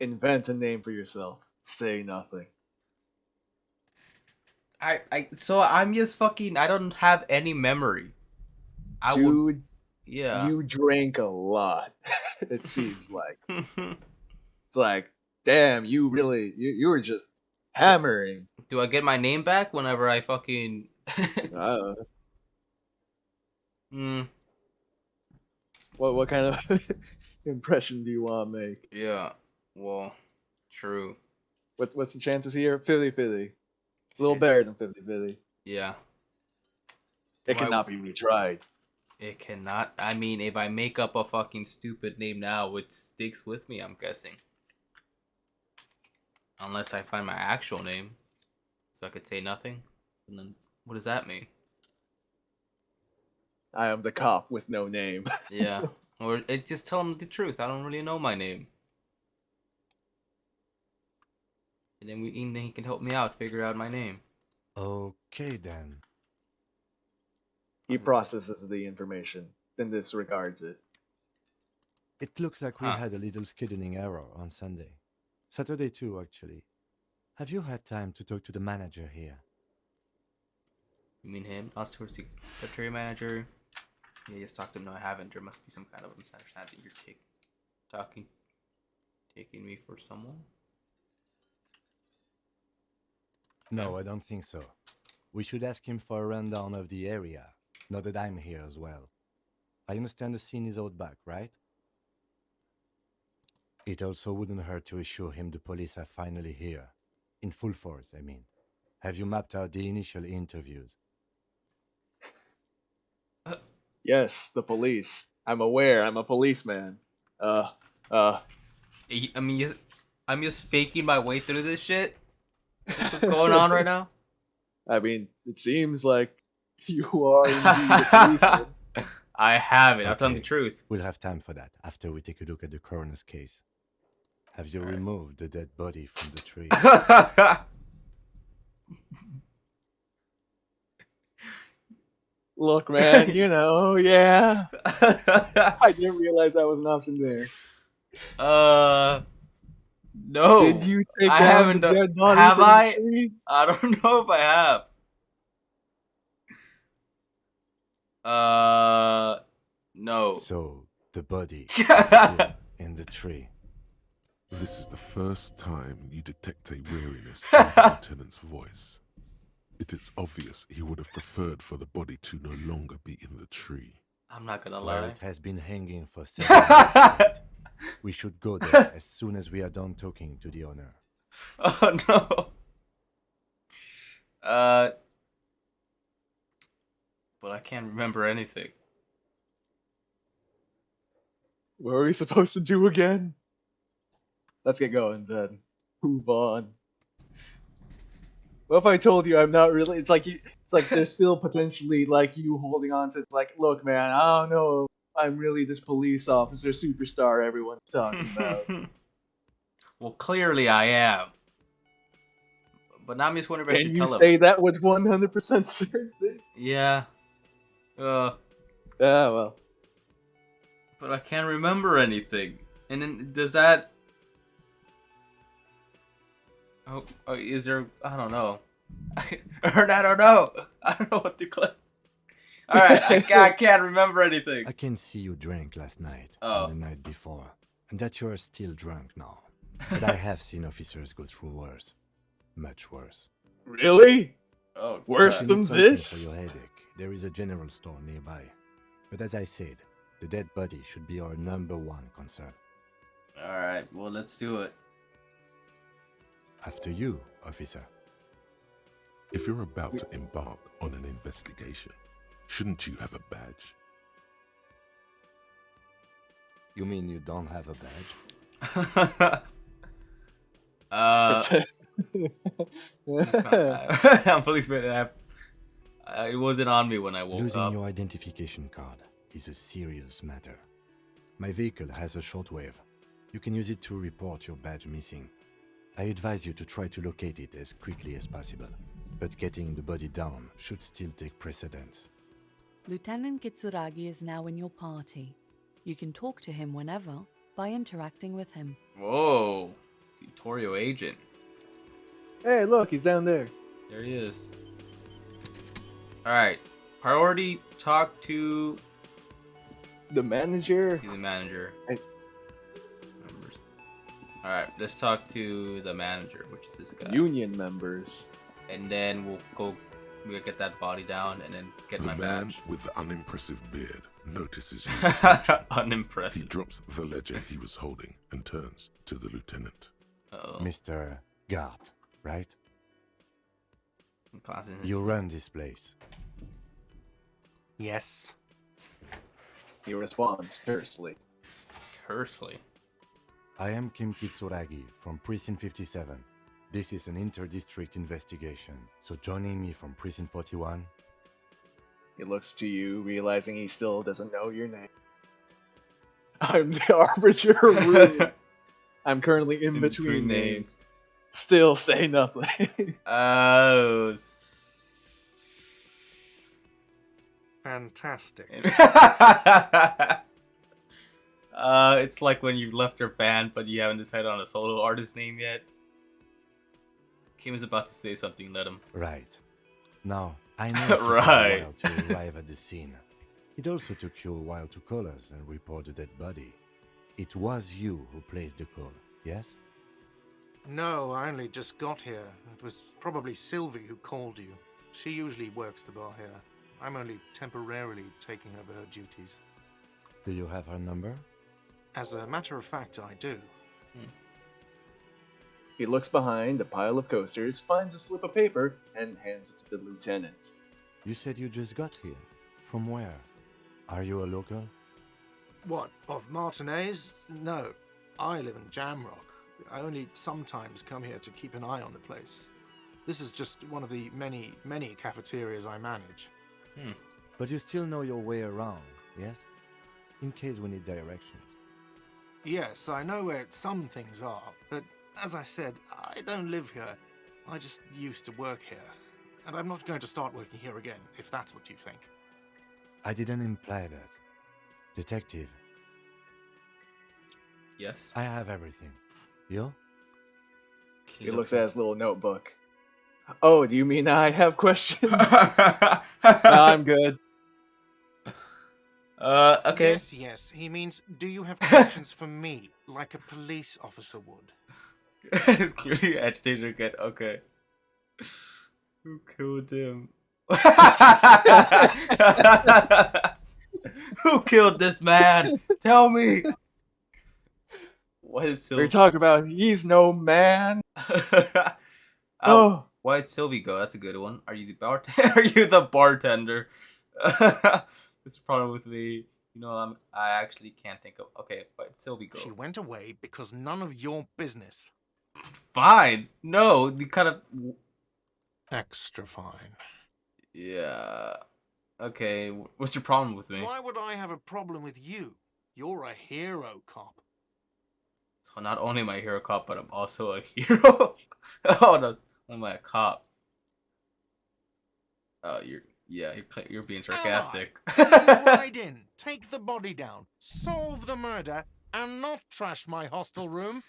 Speaker 13: Invent a name for yourself. Say nothing.
Speaker 12: So I'm just fucking, I don't have any memory.
Speaker 13: Dude,
Speaker 12: yeah.
Speaker 13: You drank a lot, it seems like. It's like, damn, you really, you were just hammering.
Speaker 12: Do I get my name back whenever I fucking...
Speaker 13: What kind of impression do you want to make?
Speaker 12: Yeah, well, true.
Speaker 13: What's the chances here? 50-50. A little better than 50-50.
Speaker 12: Yeah.
Speaker 13: It cannot be retried.
Speaker 12: It cannot. I mean, if I make up a fucking stupid name now, it sticks with me, I'm guessing. Unless I find my actual name. So I could say nothing. And then, what does that mean?
Speaker 13: I am the cop with no name.
Speaker 12: Yeah. Or just tell them the truth. I don't really know my name. And then he can help me out, figure out my name.
Speaker 18: Okay, then.
Speaker 13: He processes the information, then disregards it.
Speaker 18: It looks like we had a little scheduling error on Sunday. Saturday too, actually. Have you had time to talk to the manager here?
Speaker 12: You mean him? Not towards the secretary manager. Yeah, just talk to him. No, I haven't. There must be some kind of misunderstanding. You're taking me for someone?
Speaker 18: No, I don't think so. We should ask him for a rundown of the area, now that I'm here as well. I understand the scene is out back, right? It also wouldn't hurt to assure him the police are finally here. In full force, I mean. Have you mapped out the initial interviews?
Speaker 13: Yes, the police. I'm aware. I'm a policeman.
Speaker 12: I'm just faking my way through this shit. That's what's going on right now.
Speaker 13: I mean, it seems like you are indeed a policeman.
Speaker 12: I haven't. I'm telling the truth.
Speaker 18: We'll have time for that after we take a look at the coroner's case. Have you removed the dead body from the tree?
Speaker 13: Look, man, yeah. I didn't realize that was an option there.
Speaker 12: No.
Speaker 13: Did you take
Speaker 12: I
Speaker 13: down
Speaker 12: haven't
Speaker 13: the dead body
Speaker 12: have
Speaker 13: from the
Speaker 12: I?
Speaker 13: tree?
Speaker 12: I don't know if I have. No.
Speaker 18: So, the body is still in the tree.
Speaker 15: This is the first time you detect a weariness in the lieutenant's voice. It is obvious he would have preferred for the body to no longer be in the tree.
Speaker 12: I'm not gonna
Speaker 18: Where
Speaker 12: lie.
Speaker 18: it has been hanging for several days. We should go there as soon as we are done talking to the owner.
Speaker 12: Oh no. But I can't remember anything.
Speaker 13: What are we supposed to do again? Let's get going then. Move on. What if I told you I'm not really? It's like there's still potentially like you holding on to. It's like, look, man, I don't know. I'm really this police officer superstar everyone's talking about.
Speaker 12: Well, clearly I am. But now I'm just wondering if I
Speaker 13: Can
Speaker 12: should
Speaker 13: you
Speaker 12: tell
Speaker 13: say
Speaker 12: him.
Speaker 13: that with 100% certainty?
Speaker 12: Yeah.
Speaker 13: Well.
Speaker 12: But I can't remember anything. And then does that? Oh, is there? I don't know. I don't know. I don't know what to click. All right, I can't remember anything.
Speaker 18: I can see you drank last night
Speaker 12: Oh.
Speaker 18: and the night before, and that you are still drunk now. But I have seen officers go through worse. Much worse.
Speaker 13: Really?
Speaker 12: Oh,
Speaker 13: Worse
Speaker 18: If you
Speaker 13: than
Speaker 18: need something
Speaker 13: this?
Speaker 18: for your headache, there is a general store nearby. But as I said, the dead body should be our #1 concern.
Speaker 12: All right, well, let's do it.
Speaker 18: After you, officer.
Speaker 15: If you're about to embark on an investigation, shouldn't you have a badge?
Speaker 18: You mean you don't have a badge?
Speaker 12: I'm policeman. It wasn't on me when I woke
Speaker 18: Losing
Speaker 12: up.
Speaker 18: your identification card is a serious matter. My vehicle has a shortwave. You can use it to report your badge missing. I advise you to try to locate it as quickly as possible, but getting the body down should still take precedence.
Speaker 19: Lieutenant Kitsuragi is now in your party. You can talk to him whenever by interacting with him.
Speaker 12: Whoa, tutorial agent.
Speaker 13: Hey, look, he's down there.
Speaker 12: There he is. All right, priority talk to
Speaker 13: the manager.
Speaker 12: He's the manager. All right, let's talk to the manager, which is this guy.
Speaker 13: Union members.
Speaker 12: And then we'll get that body down and then get my
Speaker 15: The man
Speaker 12: badge.
Speaker 15: with the unimpressive beard notices you.
Speaker 12: Unimpressive.
Speaker 15: He drops the ledger he was holding and turns to the lieutenant.
Speaker 12: Uh-oh.
Speaker 18: Mr. Guard, right?
Speaker 12: Class in his-
Speaker 18: You run this place.
Speaker 17: Yes.
Speaker 13: He responds tersely.
Speaker 12: Tersely?
Speaker 18: I am Kim Kitsuragi from Precinct 57. This is an inter-district investigation, so joining me from Precinct 41.
Speaker 13: He looks to you, realizing he still doesn't know your name. I'm the arbiter of ruin. I'm currently in between names. Still say nothing.
Speaker 12: Oh.
Speaker 17: Fantastic.
Speaker 12: It's like when you left your band, but you haven't decided on a solo artist name yet. Kim is about to say something, let him.
Speaker 18: Right. Now, I know it took
Speaker 12: Right.
Speaker 18: a while to arrive at the scene. It also took you a while to call us and report the dead body. It was you who placed the call, yes?
Speaker 17: No, I only just got here. It was probably Sylvie who called you. She usually works the bar here. I'm only temporarily taking over her duties.
Speaker 18: Do you have her number?
Speaker 17: As a matter of fact, I do.
Speaker 13: He looks behind a pile of coasters, finds a slip of paper, and hands it to the lieutenant.
Speaker 18: You said you just got here. From where? Are you a local?
Speaker 17: What, of Martinez? No, I live in Jamrock. I only sometimes come here to keep an eye on the place. This is just one of the many, many cafeterias I manage.
Speaker 18: But you still know your way around, yes? In case we need directions.
Speaker 17: Yes, I know where some things are, but as I said, I don't live here. I just used to work here. And I'm not going to start working here again, if that's what you think.
Speaker 18: I didn't imply that. Detective.
Speaker 12: Yes?
Speaker 18: I have everything. You?
Speaker 13: He looks at his little notebook. Oh, do you mean I have questions? No, I'm good.
Speaker 12: Okay.
Speaker 17: Yes, yes. He means, do you have questions for me, like a police officer would?
Speaker 12: He's clearly agitated again. Okay. Who killed him? Who killed this man? Tell me. What is
Speaker 13: What are you
Speaker 12: Sylvie?
Speaker 13: talking about? He's no man. Oh.
Speaker 12: Why'd Sylvie go? That's a good one. Are you the Are you the bartender? What's the problem with me? You know, I actually can't think of. Okay, why'd Sylvie go?
Speaker 17: She went away because none of your business.
Speaker 12: Fine. No, you kind of.
Speaker 17: Extra fine.
Speaker 12: Yeah. Okay. What's your problem with me?
Speaker 17: Why would I have a problem with you? You're a hero cop.
Speaker 12: So not only am I a hero cop, but I'm also a hero. Oh no, am I a cop? Oh, you're being sarcastic.
Speaker 17: Ride in, take the body down, solve the murder, and not trash my hostel room.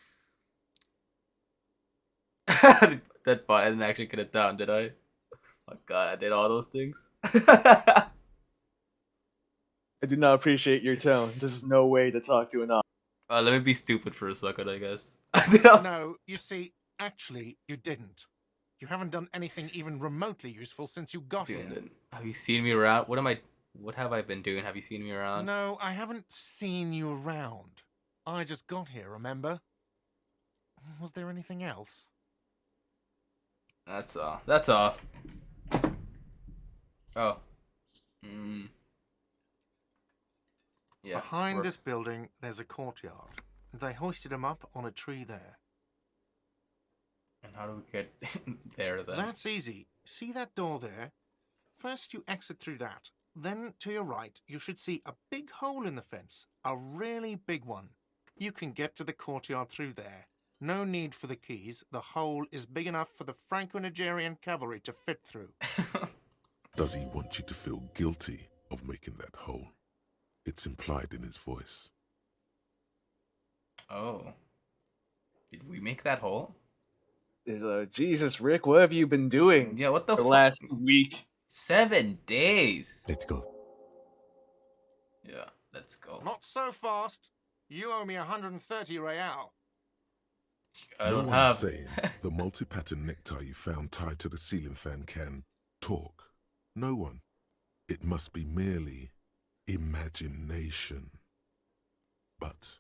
Speaker 12: That part I didn't actually get it down, did I? Oh god, I did all those things.
Speaker 13: I do not appreciate your tone. This is no way to talk to an officer.
Speaker 12: Let me be stupid for a second, I guess.
Speaker 17: No, you see, actually, you didn't. You haven't done anything even remotely useful since you got here.
Speaker 12: Have you seen me around? What have I been doing? Have you seen me around?
Speaker 17: No, I haven't seen you around. I just got here, remember? Was there anything else?
Speaker 12: That's all. That's all. Oh. Yeah.
Speaker 17: Behind this building, there's a courtyard. They hoisted him up on a tree there.
Speaker 12: And how do we get there then?
Speaker 17: That's easy. See that door there? First you exit through that. Then to your right, you should see a big hole in the fence. A really big one. You can get to the courtyard through there. No need for the keys. The hole is big enough for the Franco-Nigerian cavalry to fit through.
Speaker 15: Does he want you to feel guilty of making that hole? It's implied in his voice.
Speaker 12: Oh. Did we make that hole?
Speaker 13: Jesus, Rick, what have you been doing?
Speaker 12: Yeah, what the
Speaker 13: for last week?
Speaker 12: 7 days.
Speaker 18: Let's go.
Speaker 12: Yeah, let's go.
Speaker 17: Not so fast. You owe me 130 real.
Speaker 12: I
Speaker 15: no
Speaker 12: don't
Speaker 15: one's
Speaker 12: have.
Speaker 15: saying the multi-pattern necktie you found tied to the ceiling fan can talk. No one. It must be merely imagination. But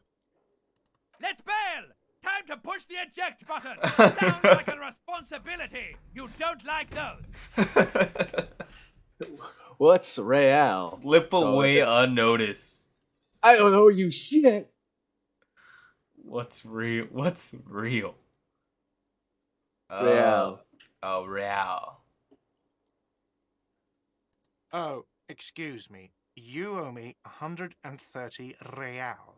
Speaker 20: Let's bail! Time to push the eject button! Sounds like a responsibility! You don't like those!
Speaker 13: What's real?
Speaker 12: Slip away unnoticed.
Speaker 13: I don't know you shit.
Speaker 12: What's real? What's real?
Speaker 13: Real.
Speaker 12: Oh, real.
Speaker 17: Oh, excuse me. You owe me 130 real.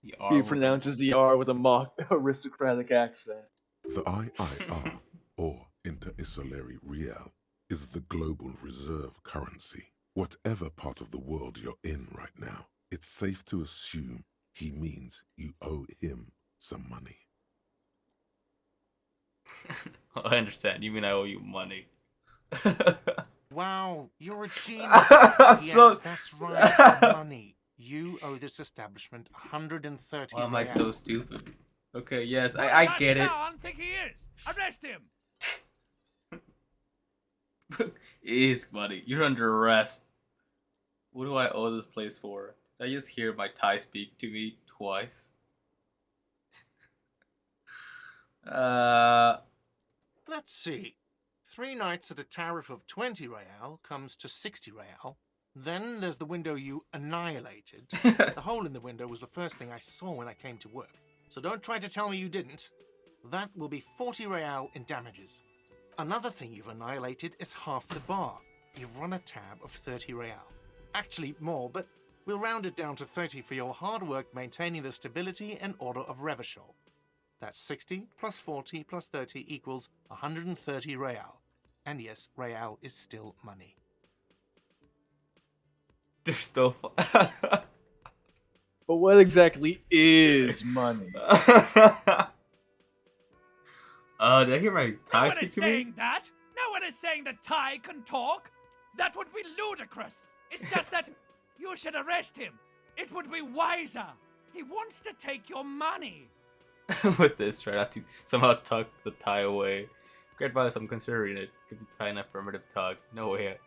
Speaker 12: The R
Speaker 13: He
Speaker 12: with
Speaker 13: pronounces the R with a mock aristocratic accent.
Speaker 15: The IIR, or Inter-Isolary Real, is the global reserve currency. Whatever part of the world you're in right now, it's safe to assume he means you owe him some money.
Speaker 12: I understand. You mean I owe you money?
Speaker 17: Wow, you're a genius. Yes,
Speaker 12: so...
Speaker 17: that's right, money. You owe this establishment 130
Speaker 12: Why am I
Speaker 17: real.
Speaker 12: so stupid? Okay, yes, I get it.
Speaker 20: I think he is. Arrest him.
Speaker 12: It is money. You're under arrest. What do I owe this place for? Did I just hear my Thai speak to me twice?
Speaker 17: Let's see. 3 nights at a tariff of 20 real comes to 60 real. Then there's the window you annihilated. The hole in the window was the first thing I saw when I came to work. So don't try to tell me you didn't. That will be 40 real in damages. Another thing you've annihilated is half the bar. You've run a tab of 30 real. Actually more, but we'll round it down to 30 for your hard work maintaining the stability and order of Revachol. That's 60 plus 40 plus 30 equals 130 real. And yes, real is still money.
Speaker 12: They're still
Speaker 13: But what exactly is money?
Speaker 12: Did I hear my
Speaker 20: No
Speaker 12: Thai
Speaker 20: one
Speaker 12: speak
Speaker 20: is
Speaker 12: to me?
Speaker 20: saying that. No one is saying that Ty can talk. That would be ludicrous. It's just that you should arrest him. It would be wiser. He wants to take your money.
Speaker 12: With this, try not to somehow tuck the tie away. Great advice, I'm considering it. Give the tie an affirmative tug. No way.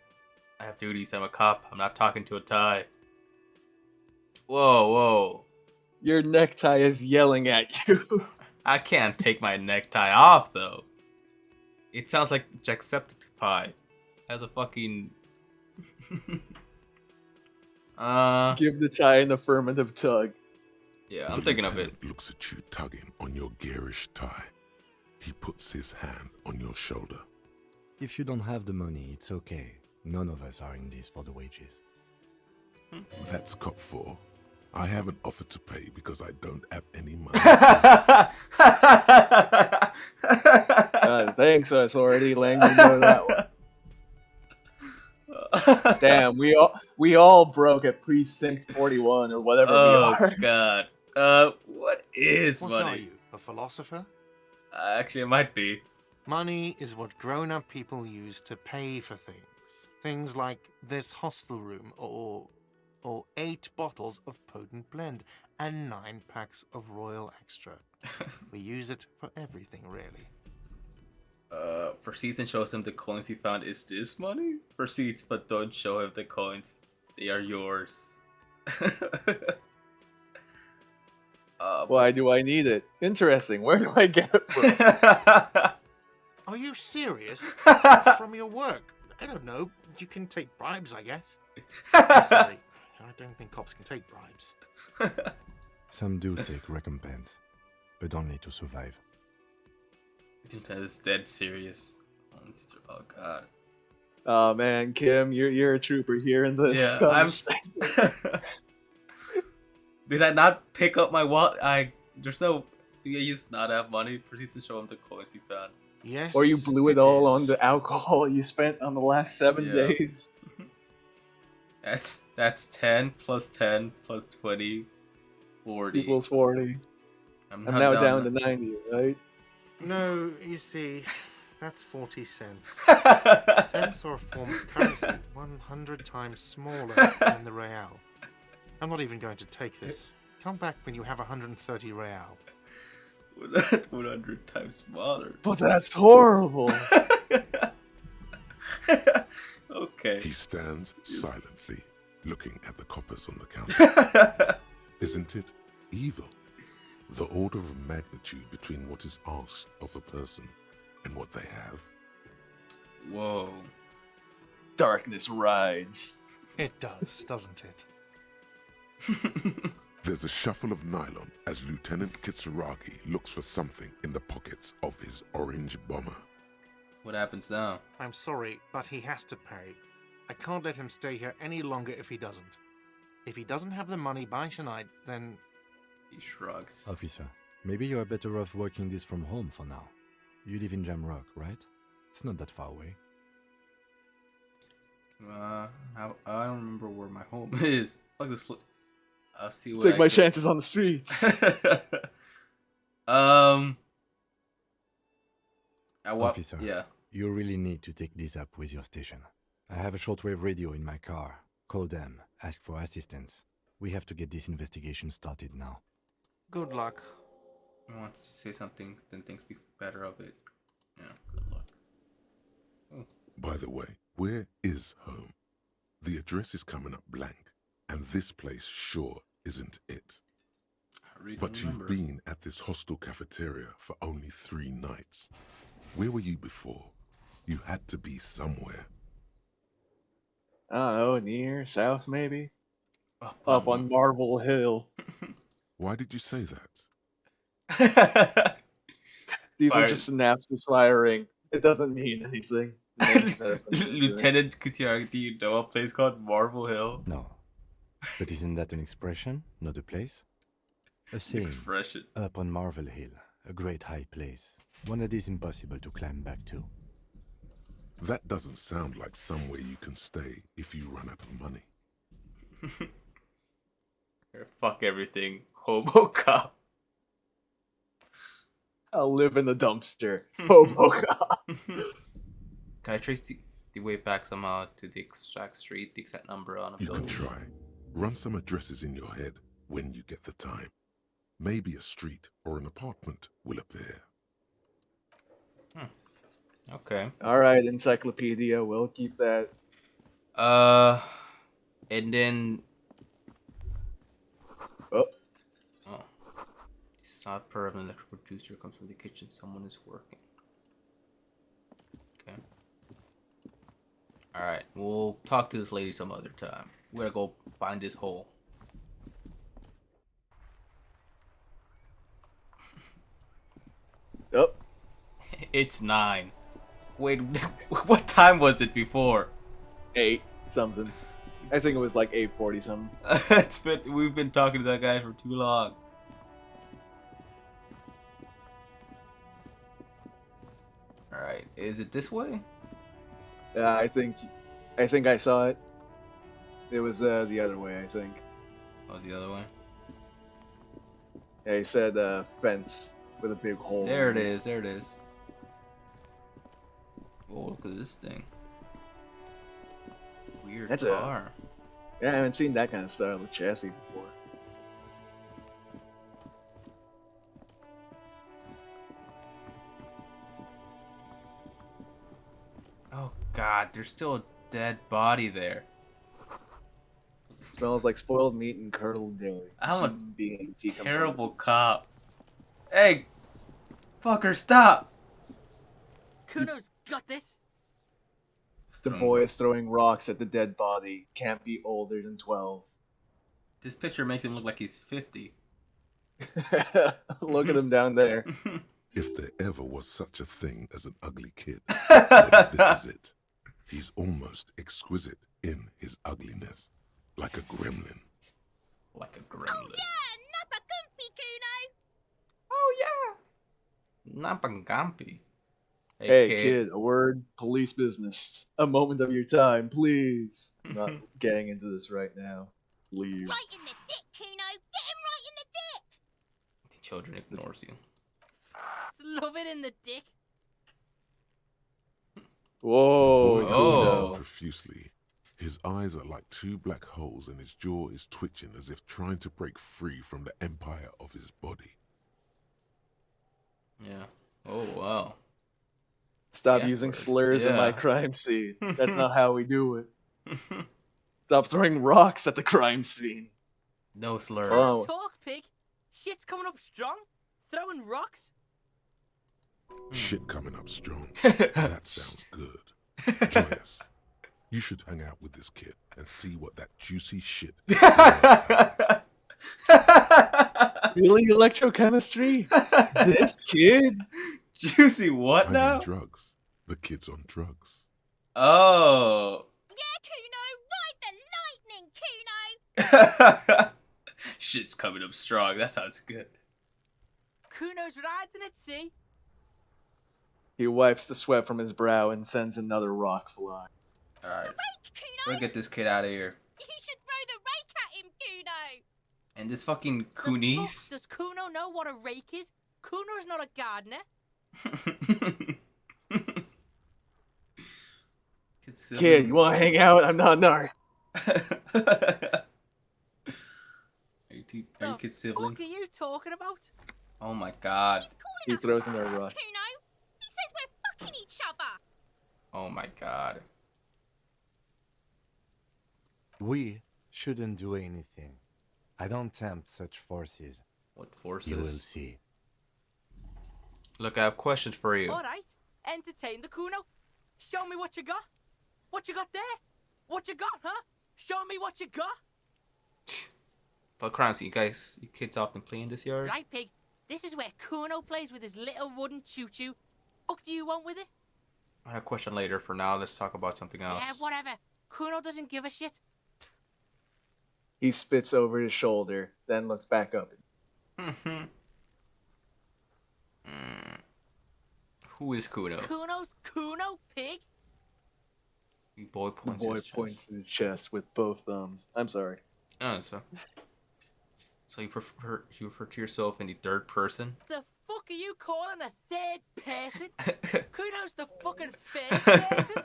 Speaker 12: I have duties, I'm a cop. I'm not talking to a tie. Whoa, whoa.
Speaker 13: Your necktie is yelling at you.
Speaker 12: I can't take my necktie off, though. It sounds like Jacksepticeye. Has a fucking...
Speaker 13: Give the tie an affirmative tug.
Speaker 12: Yeah, I'm thinking of it.
Speaker 15: Lieutenant looks at you tugging on your garish tie. He puts his hand on your shoulder.
Speaker 18: If you don't have the money, it's okay. None of us are in this for the wages.
Speaker 15: That's cop 4. I haven't offered to pay because I don't have any money.
Speaker 13: Thanks, authority. Lang, you know that one. Damn, we all broke at precinct 41 or whatever we are.
Speaker 12: Oh god. What is
Speaker 17: What
Speaker 12: money?
Speaker 17: are you, a philosopher?
Speaker 12: Actually, it might be.
Speaker 17: Money is what grown-up people use to pay for things. Things like this hostel room, or 8 bottles of potent blend, and 9 packs of Royal Extra. We use it for everything, really.
Speaker 12: Proceeds and shows him the coins he found. Is this money? Proceeds, but don't show him the coins. They are yours.
Speaker 13: Why do I need it? Interesting. Where do I get it from?
Speaker 17: Are you serious? From your work? I don't know. You can take bribes, I guess. I'm sorry. I don't think cops can take bribes.
Speaker 18: Some do take recompense, but only to survive.
Speaker 12: That is dead serious. Oh god.
Speaker 13: Oh man, Kim, you're a trooper hearing this.
Speaker 12: Yeah, Did I not pick up my wallet? There's no. Do you just not have money? Proceeds to show him the coins he found.
Speaker 17: Yes.
Speaker 13: Or you blew it all on the alcohol you spent on the last 7 days.
Speaker 12: That's 10 plus 10 plus 20, 40.
Speaker 13: Equals 40. I'm now down to 90, right?
Speaker 17: No, you see, that's 40 cents. Cents are a form of currency 100 times smaller than the real. I'm not even going to take this. Come back when you have 130 real.
Speaker 12: 100 times smaller.
Speaker 13: But that's horrible.
Speaker 12: Okay.
Speaker 15: He stands silently, looking at the coppers on the counter. Isn't it evil? The order of magnitude between what is asked of a person and what they have.
Speaker 12: Whoa.
Speaker 13: Darkness rides.
Speaker 17: It does, doesn't it?
Speaker 15: There's a shuffle of nylon as Lieutenant Kitsuragi looks for something in the pockets of his orange bomber.
Speaker 12: What happens now?
Speaker 17: I'm sorry, but he has to pay. I can't let him stay here any longer if he doesn't. If he doesn't have the money by tonight, then
Speaker 12: He shrugs.
Speaker 18: Officer, maybe you are better off working this from home for now. You live in Jamrock, right? It's not that far away.
Speaker 12: I don't remember where my home is. Fuck this. I'll see what.
Speaker 13: Take my chances on the streets.
Speaker 18: Officer,
Speaker 12: yeah.
Speaker 18: You really need to take this up with your station. I have a shortwave radio in my car. Call them, ask for assistance. We have to get this investigation started now.
Speaker 17: Good luck.
Speaker 12: I want to say something, then think speak better of it. Yeah, good luck. Oh.
Speaker 15: By the way, where is home? The address is coming up blank, and this place sure isn't it. But you've been at this hostel cafeteria for only 3 nights. Where were you before? You had to be somewhere.
Speaker 13: I don't know, near, south maybe? Up on Marble Hill.
Speaker 15: Why did you say that?
Speaker 13: These are just synapses firing. It doesn't mean anything.
Speaker 12: Lieutenant Kutyark, do you know a place called Marble Hill?
Speaker 18: No. But isn't that an expression, not a place? A saying.
Speaker 12: Expression.
Speaker 18: Up on Marble Hill, a great high place. One that is impossible to climb back to.
Speaker 15: That doesn't sound like somewhere you can stay if you run out of money.
Speaker 12: Fuck everything. Hobo cop.
Speaker 13: I'll live in the dumpster. Hobo cop.
Speaker 12: Can I trace the way back somehow to the exact street, the exact number on a
Speaker 15: You
Speaker 12: building?
Speaker 15: can try. Run some addresses in your head when you get the time. Maybe a street or an apartment will appear.
Speaker 12: Okay.
Speaker 13: Alright, encyclopedia, we'll keep that.
Speaker 12: And then...
Speaker 13: Oh.
Speaker 12: Soft purr of an electrical juicer comes from the kitchen. Someone is working. Okay. Alright, we'll talk to this lady some other time. We gotta go find this hole.
Speaker 13: Oh.
Speaker 12: It's 9. Wait, what time was it before?
Speaker 13: 8 something. I think it was like 8:40 something.
Speaker 12: We've been talking to that guy for too long. Alright, is it this way?
Speaker 13: Yeah, I think I saw it. It was the other way, I think.
Speaker 12: Oh, was the other way?
Speaker 13: Yeah, he said fence with a big hole.
Speaker 12: There it is, there it is. Oh, look at this thing. Weird
Speaker 13: That's
Speaker 12: car.
Speaker 13: Yeah, I haven't seen that kind of style of chassis before.
Speaker 12: Oh god, there's still a dead body there.
Speaker 13: Smells like spoiled meat and curdled jelly.
Speaker 12: I'm a
Speaker 13: being
Speaker 12: terrible cop. Hey, fucker, stop!
Speaker 8: Kuno's got this.
Speaker 13: The boy is throwing rocks at the dead body. Can't be older than 12.
Speaker 12: This picture makes him look like he's 50.
Speaker 13: Look at him down there.
Speaker 15: If there ever was such a thing as an ugly kid, then this is it. He's almost exquisite in his ugliness, like a gremlin.
Speaker 12: Like a gremlin.
Speaker 4: Oh yeah, Nappa Gumpy, Kuno.
Speaker 12: Oh yeah. Nappa Gumpy.
Speaker 13: Hey kid, a word, police business. A moment of your time, please. I'm not getting into this right now. Leave.
Speaker 4: Right in the dick, Kuno. Get him right in the dick.
Speaker 12: The children ignores you.
Speaker 8: Love it in the dick.
Speaker 13: Whoa.
Speaker 15: The boy smiles profusely. His eyes are like 2 black holes and his jaw is twitching as if trying to break free from the empire of his body.
Speaker 12: Yeah. Oh, wow.
Speaker 13: Stop using slurs in my crime scene. That's not how we do it. Stop throwing rocks at the crime scene.
Speaker 12: No slurs.
Speaker 13: Oh.
Speaker 8: Talk, pig. Shit's coming up strong. Throwing rocks.
Speaker 15: Shit coming up strong. That sounds good. Joyous. You should hang out with this kid and see what that juicy shit is.
Speaker 13: Really, electrochemistry? This kid?
Speaker 12: Juicy what now?
Speaker 15: I mean drugs. The kid's on drugs.
Speaker 12: Oh.
Speaker 4: Yeah, Kuno. Ride the lightning, Kuno.
Speaker 12: Shit's coming up strong. That sounds good.
Speaker 5: Kuno's riding it, see?
Speaker 13: He wipes the sweat from his brow and sends another rock flying.
Speaker 12: Alright. Let's get this kid out of here.
Speaker 4: You should throw the rake at him, Kuno.
Speaker 12: And this fucking
Speaker 5: The
Speaker 12: Kunis.
Speaker 5: fuck does Kuno know what a rake is? Kuno's not a gardener.
Speaker 13: Kid, you want to hang out? I'm not narc.
Speaker 12: Are you kids siblings?
Speaker 5: What are you talking about?
Speaker 12: Oh my god.
Speaker 13: He throws another rock.
Speaker 4: Kuno, he says we're fucking each other.
Speaker 12: Oh my god.
Speaker 18: We shouldn't do anything. I don't tempt such forces.
Speaker 12: What forces?
Speaker 18: You will see.
Speaker 12: Look, I have questions for you.
Speaker 5: All right, entertain the Kuno. Show me what you got. What you got there? What you got, huh? Show me what you got.
Speaker 12: But crimes, you kids often play in this yard?
Speaker 5: Right, pig. This is where Kuno plays with his little wooden choo-choo. What do you want with it?
Speaker 12: I have a question later. For now, let's talk about something else.
Speaker 5: Yeah, whatever. Kuno doesn't give a shit.
Speaker 13: He spits over his shoulder, then looks back up.
Speaker 12: Who is Kuno?
Speaker 5: Kuno's Kuno, pig?
Speaker 12: The boy
Speaker 13: The boy points to his chest with both thumbs. I'm sorry.
Speaker 12: Oh, so you refer to yourself in the third person?
Speaker 5: The fuck are you calling a third person? Kuno's the fucking first person.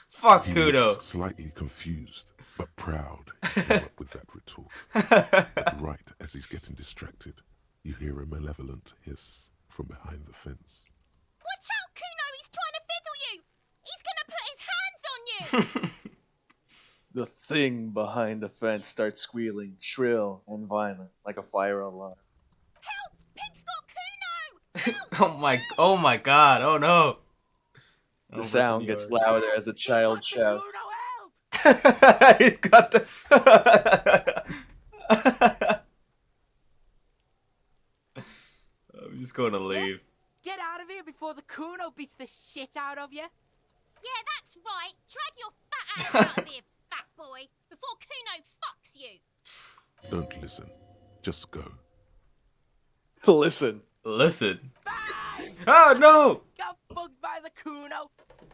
Speaker 12: Fuck
Speaker 15: He
Speaker 12: Kuno.
Speaker 15: looks slightly confused, but proud he came up with that retort. But right as he's getting distracted, you hear a malevolent hiss from behind the fence.
Speaker 4: Watch out, Kuno, he's trying to fiddle you. He's gonna put his hands on you.
Speaker 13: The thing behind the fence starts squealing, shrill and violent, like a fire alarm.
Speaker 4: Help! Pig's got Kuno!
Speaker 12: Oh my god, oh no.
Speaker 13: The sound gets louder as the child shouts.
Speaker 12: He's got the... I'm just gonna leave.
Speaker 5: Get out of here before the Kuno beats the shit out of you.
Speaker 4: Yeah, that's right. Drag your fat ass out of here, fat boy, before Kuno fucks you.
Speaker 15: Don't listen. Just go.
Speaker 13: Listen.
Speaker 12: Listen. Oh no!
Speaker 5: Got fucked by the Kuno.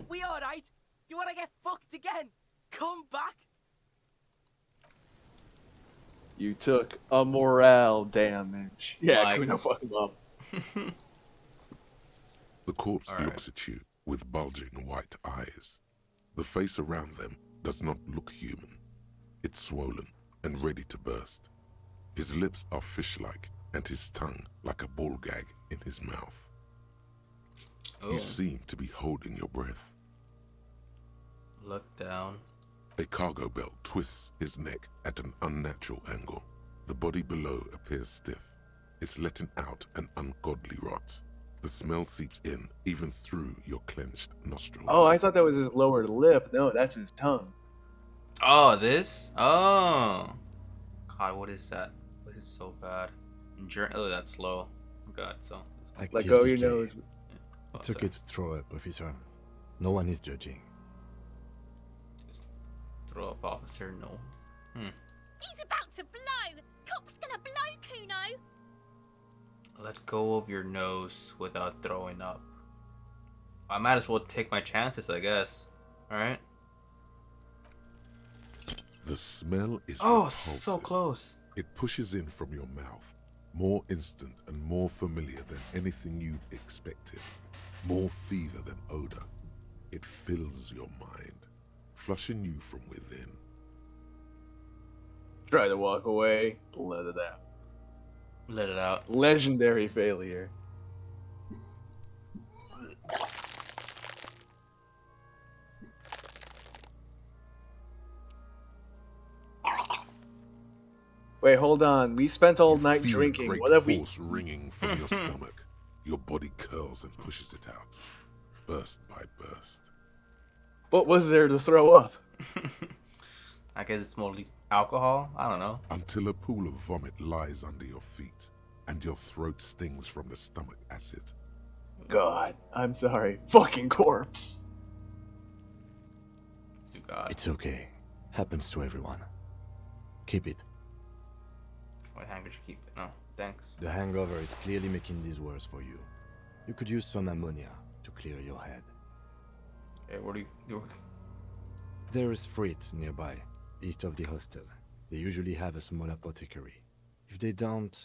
Speaker 5: We alright? You wanna get fucked again? Come back.
Speaker 13: You took a morale damage. Yeah,
Speaker 12: Like-
Speaker 13: Kuno fucked him up.
Speaker 15: The corpse looks at you with bulging white eyes. The face around them does not look human. It's swollen and ready to burst. His lips are fish-like and his tongue like a ball gag in his mouth.
Speaker 12: Oh.
Speaker 15: You seem to be holding your breath.
Speaker 12: Look down.
Speaker 15: A cargo belt twists his neck at an unnatural angle. The body below appears stiff. It's letting out an ungodly rot. The smell seeps in, even through your clenched nostrils.
Speaker 13: Oh, I thought that was his lower lip. No, that's his tongue.
Speaker 12: Oh, this? Oh. God, what is that? What is so bad? Oh, that's slow. Oh God, so.
Speaker 13: Let go of your nose.
Speaker 18: It's okay to throw up, officer. No one is judging.
Speaker 12: Throw up, officer. No.
Speaker 4: He's about to blow. Cop's gonna blow, Kuno.
Speaker 12: Let go of your nose without throwing up. I might as well take my chances, I guess. Alright?
Speaker 15: The smell is
Speaker 12: Oh,
Speaker 15: repulsive.
Speaker 12: so close.
Speaker 15: It pushes in from your mouth, more instant and more familiar than anything you'd expected. More fever than odor. It fills your mind, flushing you from within.
Speaker 13: Try to walk away, let it out.
Speaker 12: Let it out.
Speaker 13: Legendary failure. Wait, hold on. We spent all night
Speaker 15: Feel
Speaker 13: drinking.
Speaker 15: great
Speaker 13: What have we?
Speaker 15: force ringing from your stomach. Your body curls and pushes it out, burst by burst.
Speaker 13: What was there to throw up?
Speaker 12: I guess it's mostly alcohol. I don't know.
Speaker 15: Until a pool of vomit lies under your feet, and your throat stings from the stomach acid.
Speaker 13: God, I'm sorry. Fucking corpse.
Speaker 12: To God.
Speaker 18: It's okay. Happens to everyone. Keep it.
Speaker 12: What handkerchief keep? No, thanks.
Speaker 18: The hangover is clearly making this worse for you. You could use some ammonia to clear your head.
Speaker 12: Okay, what do you...
Speaker 18: There is Frit nearby, east of the hostel. They usually have a small apothecary. If they don't...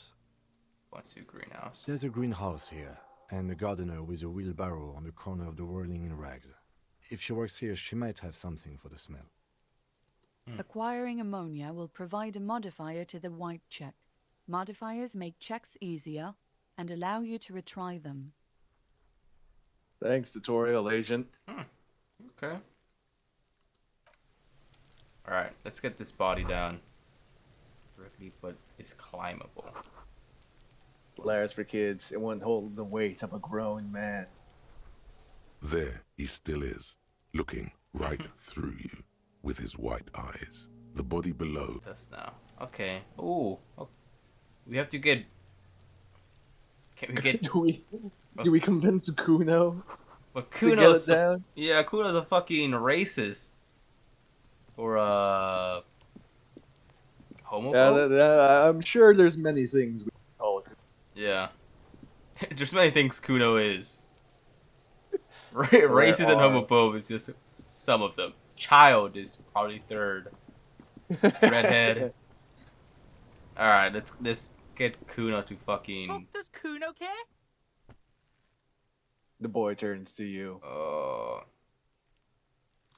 Speaker 12: What's your greenhouse?
Speaker 18: There's a greenhouse here, and a gardener with a wheelbarrow on the corner of the whirling in rags. If she works here, she might have something for the smell.
Speaker 19: Acquiring ammonia will provide a modifier to the white check. Modifiers make checks easier and allow you to retry them.
Speaker 13: Thanks, tutorial agent.
Speaker 12: Okay. Alright, let's get this body down. Rickety, but it's climbable.
Speaker 13: Lairs for kids. It won't hold the weight of a grown man.
Speaker 15: There he still is, looking right through you with his white eyes. The body below.
Speaker 12: Just now. Okay. Ooh. Oh. We have to get... Can we get...
Speaker 13: do we convince Kuno?
Speaker 12: But
Speaker 13: to get
Speaker 12: Kuno's...
Speaker 13: it down?
Speaker 12: Yeah, Kuno's a fucking racist. Or homophobe?
Speaker 13: Yeah, I'm sure there's many things we can call it.
Speaker 12: Yeah. There's many things Kuno is. Racist and homophobe is just some of them. Child is probably third. Redhead. Alright, let's get Kuno to fucking...
Speaker 8: Fuck does Kuno care?
Speaker 13: The boy turns to you.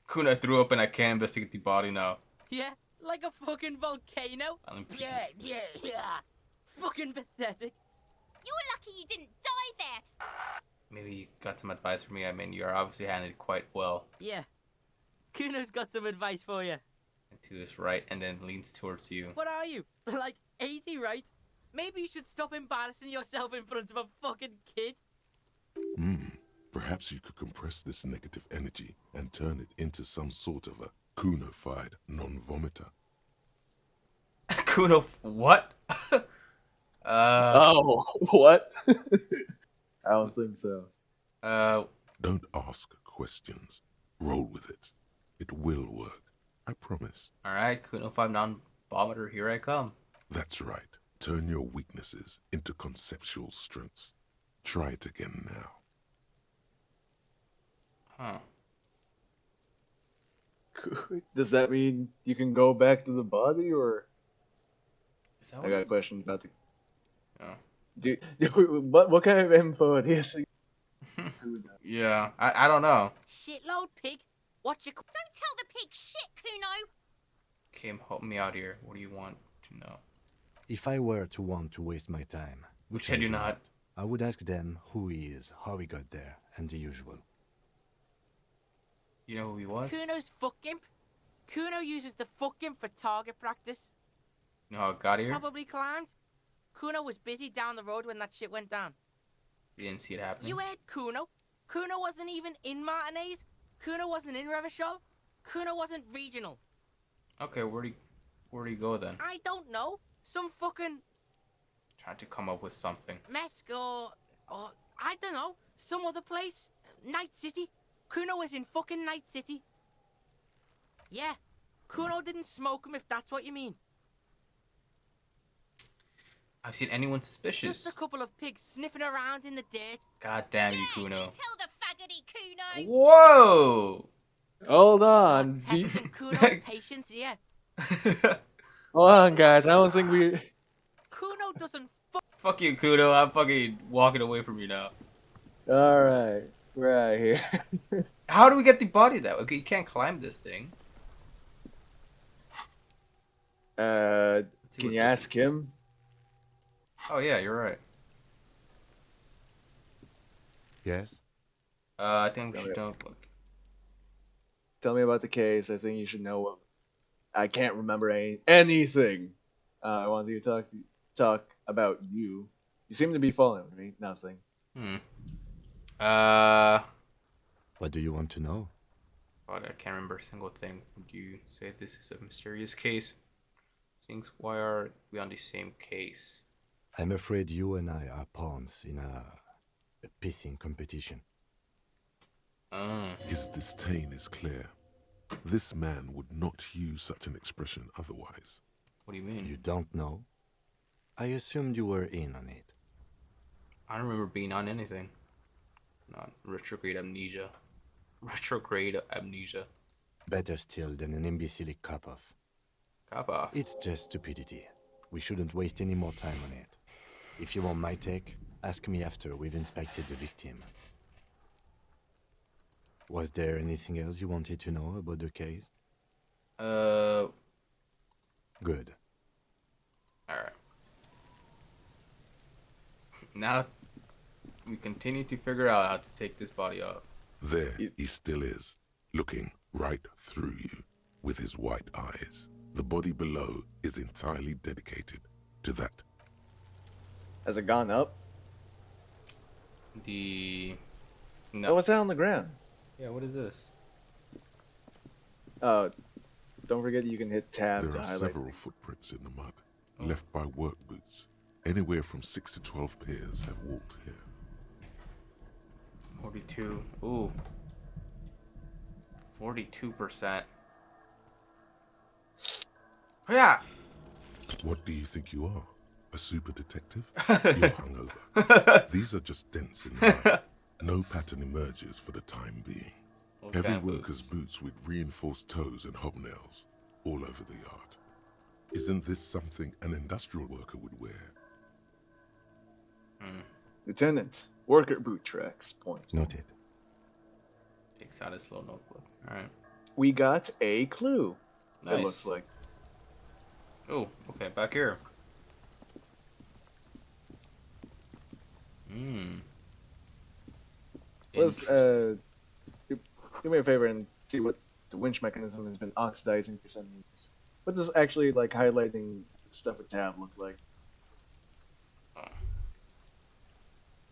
Speaker 12: Kuno threw up and I can't investigate the body now.
Speaker 8: Yeah, like a fucking volcano. Yeah. Fucking pathetic.
Speaker 4: You're lucky you didn't die there.
Speaker 12: Maybe you got some advice for me. I mean, you're obviously handled it quite well.
Speaker 8: Yeah. Kuno's got some advice for you.
Speaker 12: And to his right, and then leans towards you.
Speaker 8: What are you? Like 80, right? Maybe you should stop embarrassing yourself in front of a fucking kid.
Speaker 15: Perhaps you could compress this negative energy and turn it into some sort of a Kuno-fied non-vomiter.
Speaker 12: Kuno... What?
Speaker 13: Oh, what? I don't think so.
Speaker 15: Don't ask questions. Roll with it. It will work. I promise.
Speaker 12: Alright, Kuno 5 non-vomiter, here I come.
Speaker 15: That's right. Turn your weaknesses into conceptual strengths. Try it again now.
Speaker 12: Huh.
Speaker 13: Does that mean you can go back to the body, or? I got a question about the...
Speaker 12: Oh.
Speaker 13: What kind of info do you think?
Speaker 12: Yeah, I don't know.
Speaker 8: Shitload pig. Watch your...
Speaker 4: Don't tell the pig shit, Kuno.
Speaker 12: Kim, help me out here. What do you want to know?
Speaker 18: If I were to want to waste my time,
Speaker 12: which I do not,
Speaker 18: I would ask them who he is, how he got there, and the usual.
Speaker 12: You know who he was?
Speaker 8: Kuno's fuck imp. Kuno uses the fuck imp for target practice.
Speaker 12: You know how it got here?
Speaker 8: Probably climbed. Kuno was busy down the road when that shit went down.
Speaker 12: You didn't see it happening?
Speaker 8: You heard Kuno. Kuno wasn't even in Martinez. Kuno wasn't in Revachol. Kuno wasn't regional.
Speaker 12: Okay, where do you go then?
Speaker 8: I don't know. Some fucking...
Speaker 12: Trying to come up with something.
Speaker 8: Mesk or I don't know. Some other place. Night City. Kuno was in fucking Night City. Yeah. Kuno didn't smoke him, if that's what you mean.
Speaker 12: I've seen anyone suspicious.
Speaker 8: Just a couple of pigs sniffing around in the dirt.
Speaker 12: God damn you, Kuno.
Speaker 4: Tell the faggoty Kuno.
Speaker 12: Whoa!
Speaker 13: Hold on.
Speaker 8: Testing Kuno's patience, yeah.
Speaker 13: Hold on, guys. I don't think we...
Speaker 8: Kuno doesn't
Speaker 12: Fuck you, Kuno. I'm fucking walking away from you now.
Speaker 13: Alright. We're out of here.
Speaker 12: How do we get the body that way? Okay, you can't climb this thing.
Speaker 13: Can you ask him?
Speaker 12: Oh yeah, you're right.
Speaker 18: Yes?
Speaker 12: I think we should look.
Speaker 13: Tell me about the case. I think you should know what... I can't remember anything. I wanted you to talk about you. You seem to be following me. Nothing.
Speaker 18: What do you want to know?
Speaker 12: God, I can't remember a single thing. Would you say this is a mysterious case? Things, why are we on the same case?
Speaker 18: I'm afraid you and I are pawns in a pissing competition.
Speaker 15: His disdain is clear. This man would not use such an expression otherwise.
Speaker 12: What do you mean?
Speaker 18: You don't know? I assumed you were in on it.
Speaker 12: I don't remember being on anything. Not retrograde amnesia. Retrograde amnesia.
Speaker 18: Better still than an imbecilic cop-off.
Speaker 12: Cop-off.
Speaker 18: It's just stupidity. We shouldn't waste any more time on it. If you want my take, ask me after we've inspected the victim. Was there anything else you wanted to know about the case? Good.
Speaker 12: Alright. Now, we continue to figure out how to take this body off.
Speaker 15: There he still is, looking right through you with his white eyes. The body below is entirely dedicated to that.
Speaker 13: Has it gone up?
Speaker 12: No.
Speaker 13: Oh, what's that on the ground?
Speaker 12: Yeah, what is this?
Speaker 13: Don't forget you can hit tab
Speaker 15: There
Speaker 13: to
Speaker 15: are
Speaker 13: highlight
Speaker 15: several
Speaker 13: things.
Speaker 15: footprints in the mud, left by work boots. Anywhere from 6 to 12 pairs have walked here.
Speaker 12: 42. Ooh. 42%. Yeah.
Speaker 15: What do you think you are? A super detective? You're hungover. These are just dents in the mud. No pattern emerges for the time being. Heavy workers' boots with reinforced toes and hobnails all over the yard. Isn't this something an industrial worker would wear?
Speaker 13: Lieutenant, worker boot tracks. Point.
Speaker 18: Noted.
Speaker 12: Takes out his little notebook. Alright.
Speaker 13: We got a clue.
Speaker 12: Nice.
Speaker 13: It looks like.
Speaker 12: Oh, okay, back here.
Speaker 13: Do me a favor and see what the winch mechanism has been oxidizing for some years. What does actually like highlighting stuff with tab look like?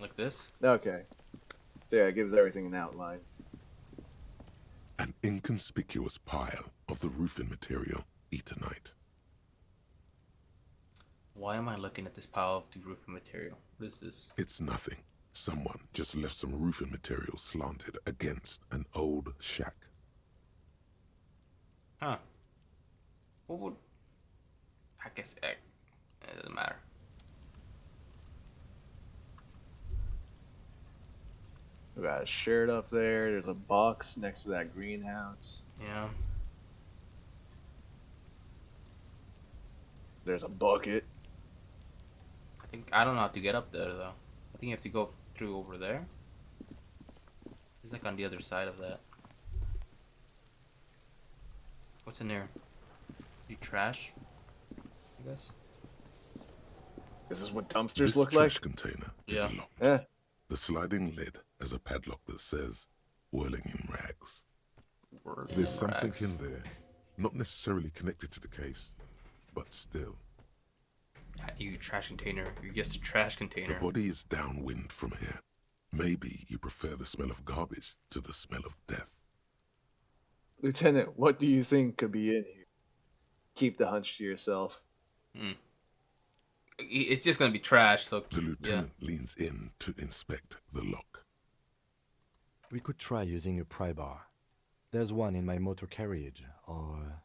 Speaker 12: Like this?
Speaker 13: Okay. So yeah, it gives everything an outline.
Speaker 15: An inconspicuous pile of the roofing material, Eternite.
Speaker 12: Why am I looking at this pile of the roofing material? What is this?
Speaker 15: It's nothing. Someone just left some roofing material slanted against an old shack.
Speaker 12: Huh. What would... I guess it doesn't matter.
Speaker 13: We got a shirt up there. There's a box next to that greenhouse.
Speaker 12: Yeah.
Speaker 13: There's a bucket.
Speaker 12: I don't know how to get up there though. I think you have to go through over there. It's like on the other side of that. What's in there? You trash? I guess.
Speaker 13: This is what dumpsters
Speaker 15: This
Speaker 13: look
Speaker 15: trash
Speaker 13: like?
Speaker 15: container is
Speaker 12: Yeah.
Speaker 15: locked.
Speaker 13: Yeah.
Speaker 15: The sliding lid has a padlock that says, whirling in rags.
Speaker 12: Whirling
Speaker 15: There's
Speaker 12: in
Speaker 15: something
Speaker 12: rags.
Speaker 15: in there, not necessarily connected to the case, but still.
Speaker 12: You trash container. You guessed a trash container.
Speaker 15: The body is downwind from here. Maybe you prefer the smell of garbage to the smell of death.
Speaker 13: Lieutenant, what do you think could be in here? Keep the hunch to yourself.
Speaker 12: It's just gonna be trash, so...
Speaker 15: The lieutenant leans in to inspect the lock.
Speaker 18: We could try using a pry bar. There's one in my motor carriage, or...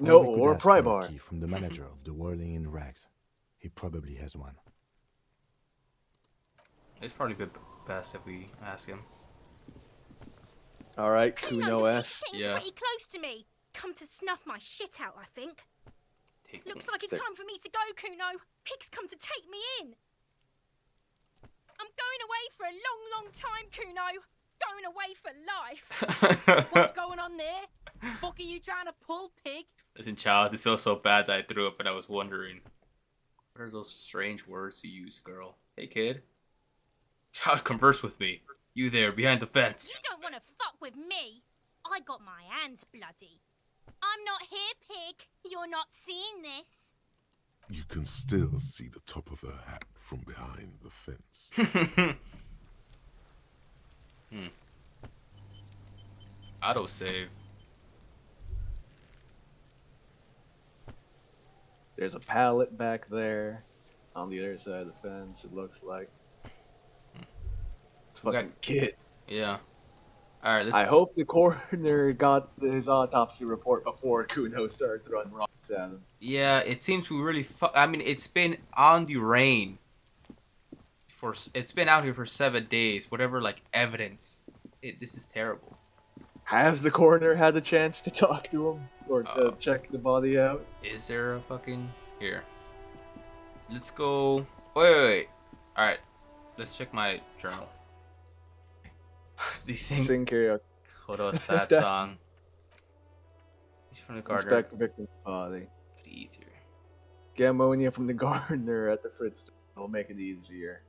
Speaker 13: No,
Speaker 18: we could
Speaker 13: or a
Speaker 18: ask
Speaker 13: pry
Speaker 18: for a
Speaker 13: bar.
Speaker 18: key from the manager of the Whirling in Rags. He probably has one.
Speaker 12: It's probably best if we ask him.
Speaker 13: Alright, Kuno S.
Speaker 4: Getting pretty close to me. Come to snuff my shit out, I think. Looks like it's time for me to go, Kuno. Pig's come to take me in. I'm going away for a long, long time, Kuno. Going away for life.
Speaker 8: What's going on there? Fuck are you trying to pull, pig?
Speaker 12: Listen, child, this feels so bad that I threw up and I was wondering. What are those strange words to use, girl? Hey, kid. Child, converse with me. You there, behind the fence.
Speaker 4: You don't want to fuck with me. I got my hands bloody. I'm not here, pig. You're not seeing this.
Speaker 15: You can still see the top of her hat from behind the fence.
Speaker 12: Autosave.
Speaker 13: There's a pallet back there on the other side of the fence, it looks like. Fucking kid.
Speaker 12: Yeah. Alright, let's...
Speaker 13: I hope the coroner got his autopsy report before Kuno started throwing rocks
Speaker 12: Yeah, it seems we really I mean, it's been on the rain it's been out here for 7 days. Whatever, like, evidence. This is terrible.
Speaker 13: Has the coroner had the chance to talk to him or check the body out?
Speaker 12: Is there a fucking here? Let's go. Wait. All right, let's check my journal. These things.
Speaker 13: Sing karaoke.
Speaker 12: Hold on, sad song. From the gardener.
Speaker 13: Inspect the victim's body.
Speaker 12: Easier.
Speaker 13: Get ammonia from the gardener at the fridge store. It'll make it easier.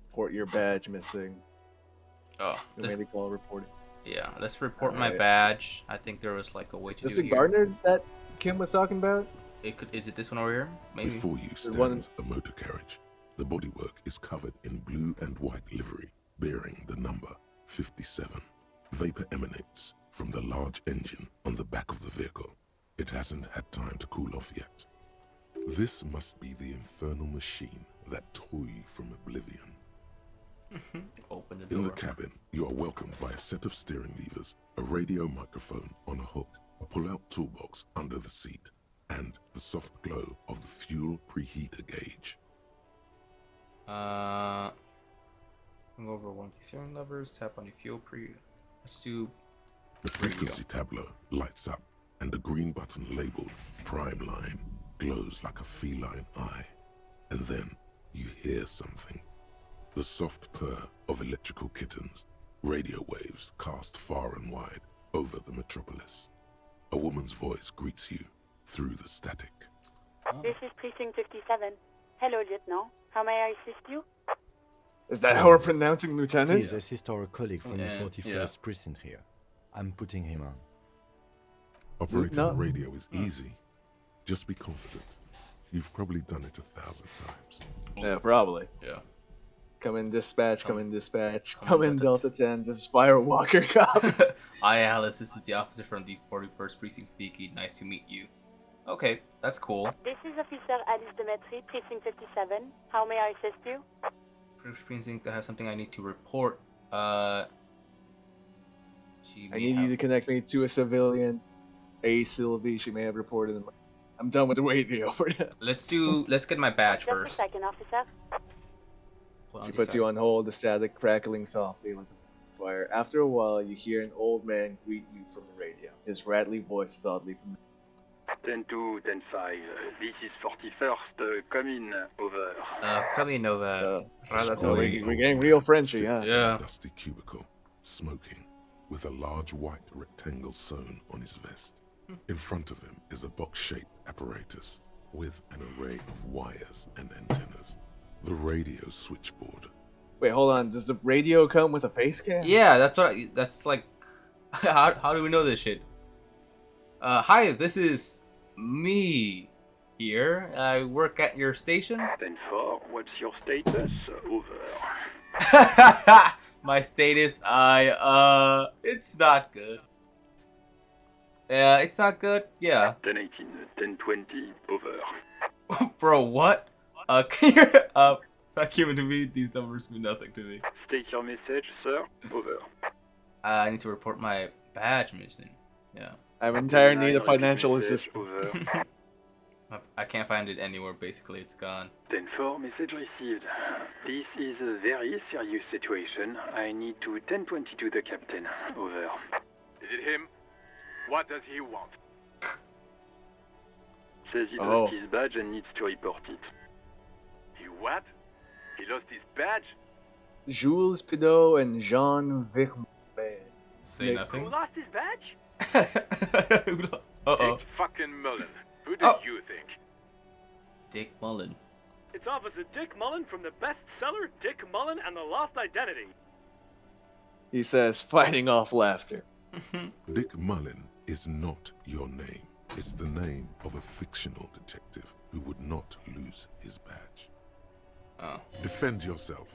Speaker 13: Report your badge missing.
Speaker 12: Oh,
Speaker 13: let's call reporting.
Speaker 12: Yeah, let's report my badge. I think there was like a way to do it.
Speaker 13: Is the gardener that Kim was talking about?
Speaker 12: Is it this one over here? Maybe.
Speaker 15: Before you stands a motor carriage. The bodywork is covered in blue and white livery, bearing the number 57. Vapor emanates from the large engine on the back of the vehicle. It hasn't had time to cool off yet. This must be the infernal machine that tore you from oblivion.
Speaker 12: Open the door.
Speaker 15: In the cabin, you are welcomed by a set of steering levers, a radio microphone on a hook, a pull-out toolbox under the seat, and the soft glow of the fuel preheater gauge.
Speaker 12: Hung over one of the steering levers, tap on the fuel let's do.
Speaker 15: The frequency tableau lights up, and the green button labeled Prime Line glows like a feline eye. And then you hear something. The soft purr of electrical kittens, radio waves cast far and wide over the metropolis. A woman's voice greets you through the static.
Speaker 21: This is Precinct 57. Hello, Lieutenant. How may I assist you?
Speaker 13: Is that how we're pronouncing Lieutenant?
Speaker 18: Please assist our colleague from the 41st Precinct here. I'm putting him on.
Speaker 15: Operating the radio is easy. Just be confident. You've probably done it 1,000 times.
Speaker 13: Yeah, probably.
Speaker 12: Yeah.
Speaker 13: Come in dispatch, come in dispatch. Come in Delta 10, this is Spiral Walker Cop.
Speaker 12: Hi Alice, this is the officer from the 41st Precinct speaking. Nice to meet you. Okay, that's cool.
Speaker 21: This is Officer Alice Demetri, Precinct 57. How may I assist you?
Speaker 12: First Precinct, I have something I need to report. I
Speaker 13: need you to connect me to a civilian. A Sylvie, she may have reported in my... I'm done with the radio for now.
Speaker 12: Let's get my badge first.
Speaker 21: Just a second, officer.
Speaker 13: She puts you on hold, the static crackling softly like a fire. After a while, you hear an old man greet you from the radio. His rattly voice is oddly familiar.
Speaker 22: 10-2, 10-5, this is 41st, come in, over.
Speaker 12: Come in, over.
Speaker 13: We're getting real Frenchy, huh?
Speaker 12: Yeah.
Speaker 15: Dusty cubicle, smoking, with a large white rectangle sewn on his vest. In front of him is a box-shaped apparatus with an array of wires and antennas. The radio switchboard.
Speaker 13: Wait, hold on. Does the radio come with a face cam?
Speaker 12: Yeah, that's like... how do we know this shit? Hi, this is me here. I work at your station.
Speaker 22: 10-4, what's your status? Over.
Speaker 12: My status, it's not good. Yeah, it's not good. Yeah.
Speaker 22: 10-18, 10-20, over.
Speaker 12: Bro, what? Can you, stop giving to me. These numbers mean nothing to me.
Speaker 22: State your message, sir. Over.
Speaker 12: I need to report my badge missing. Yeah.
Speaker 13: I'm in dire need of financial assistance.
Speaker 12: I can't find it anywhere. Basically, it's gone.
Speaker 22: 10-4, message received. This is a very serious situation. I need to 10-22 the captain. Over.
Speaker 2: Is it him? What does he want?
Speaker 22: Says he lost his badge and needs to report it.
Speaker 2: He what? He lost his badge?
Speaker 13: Jules Pidot and Jean-Vic.
Speaker 12: Say nothing.
Speaker 2: Who lost his badge?
Speaker 12: Uh-oh.
Speaker 2: Dick fucking Mullen. Who do you think?
Speaker 12: Dick Mullen.
Speaker 2: It's Officer Dick Mullen from the bestseller Dick Mullen and the Lost Identity.
Speaker 13: He says, fighting off laughter.
Speaker 15: Dick Mullen is not your name. It's the name of a fictional detective who would not lose his badge.
Speaker 12: Oh.
Speaker 15: Defend yourself.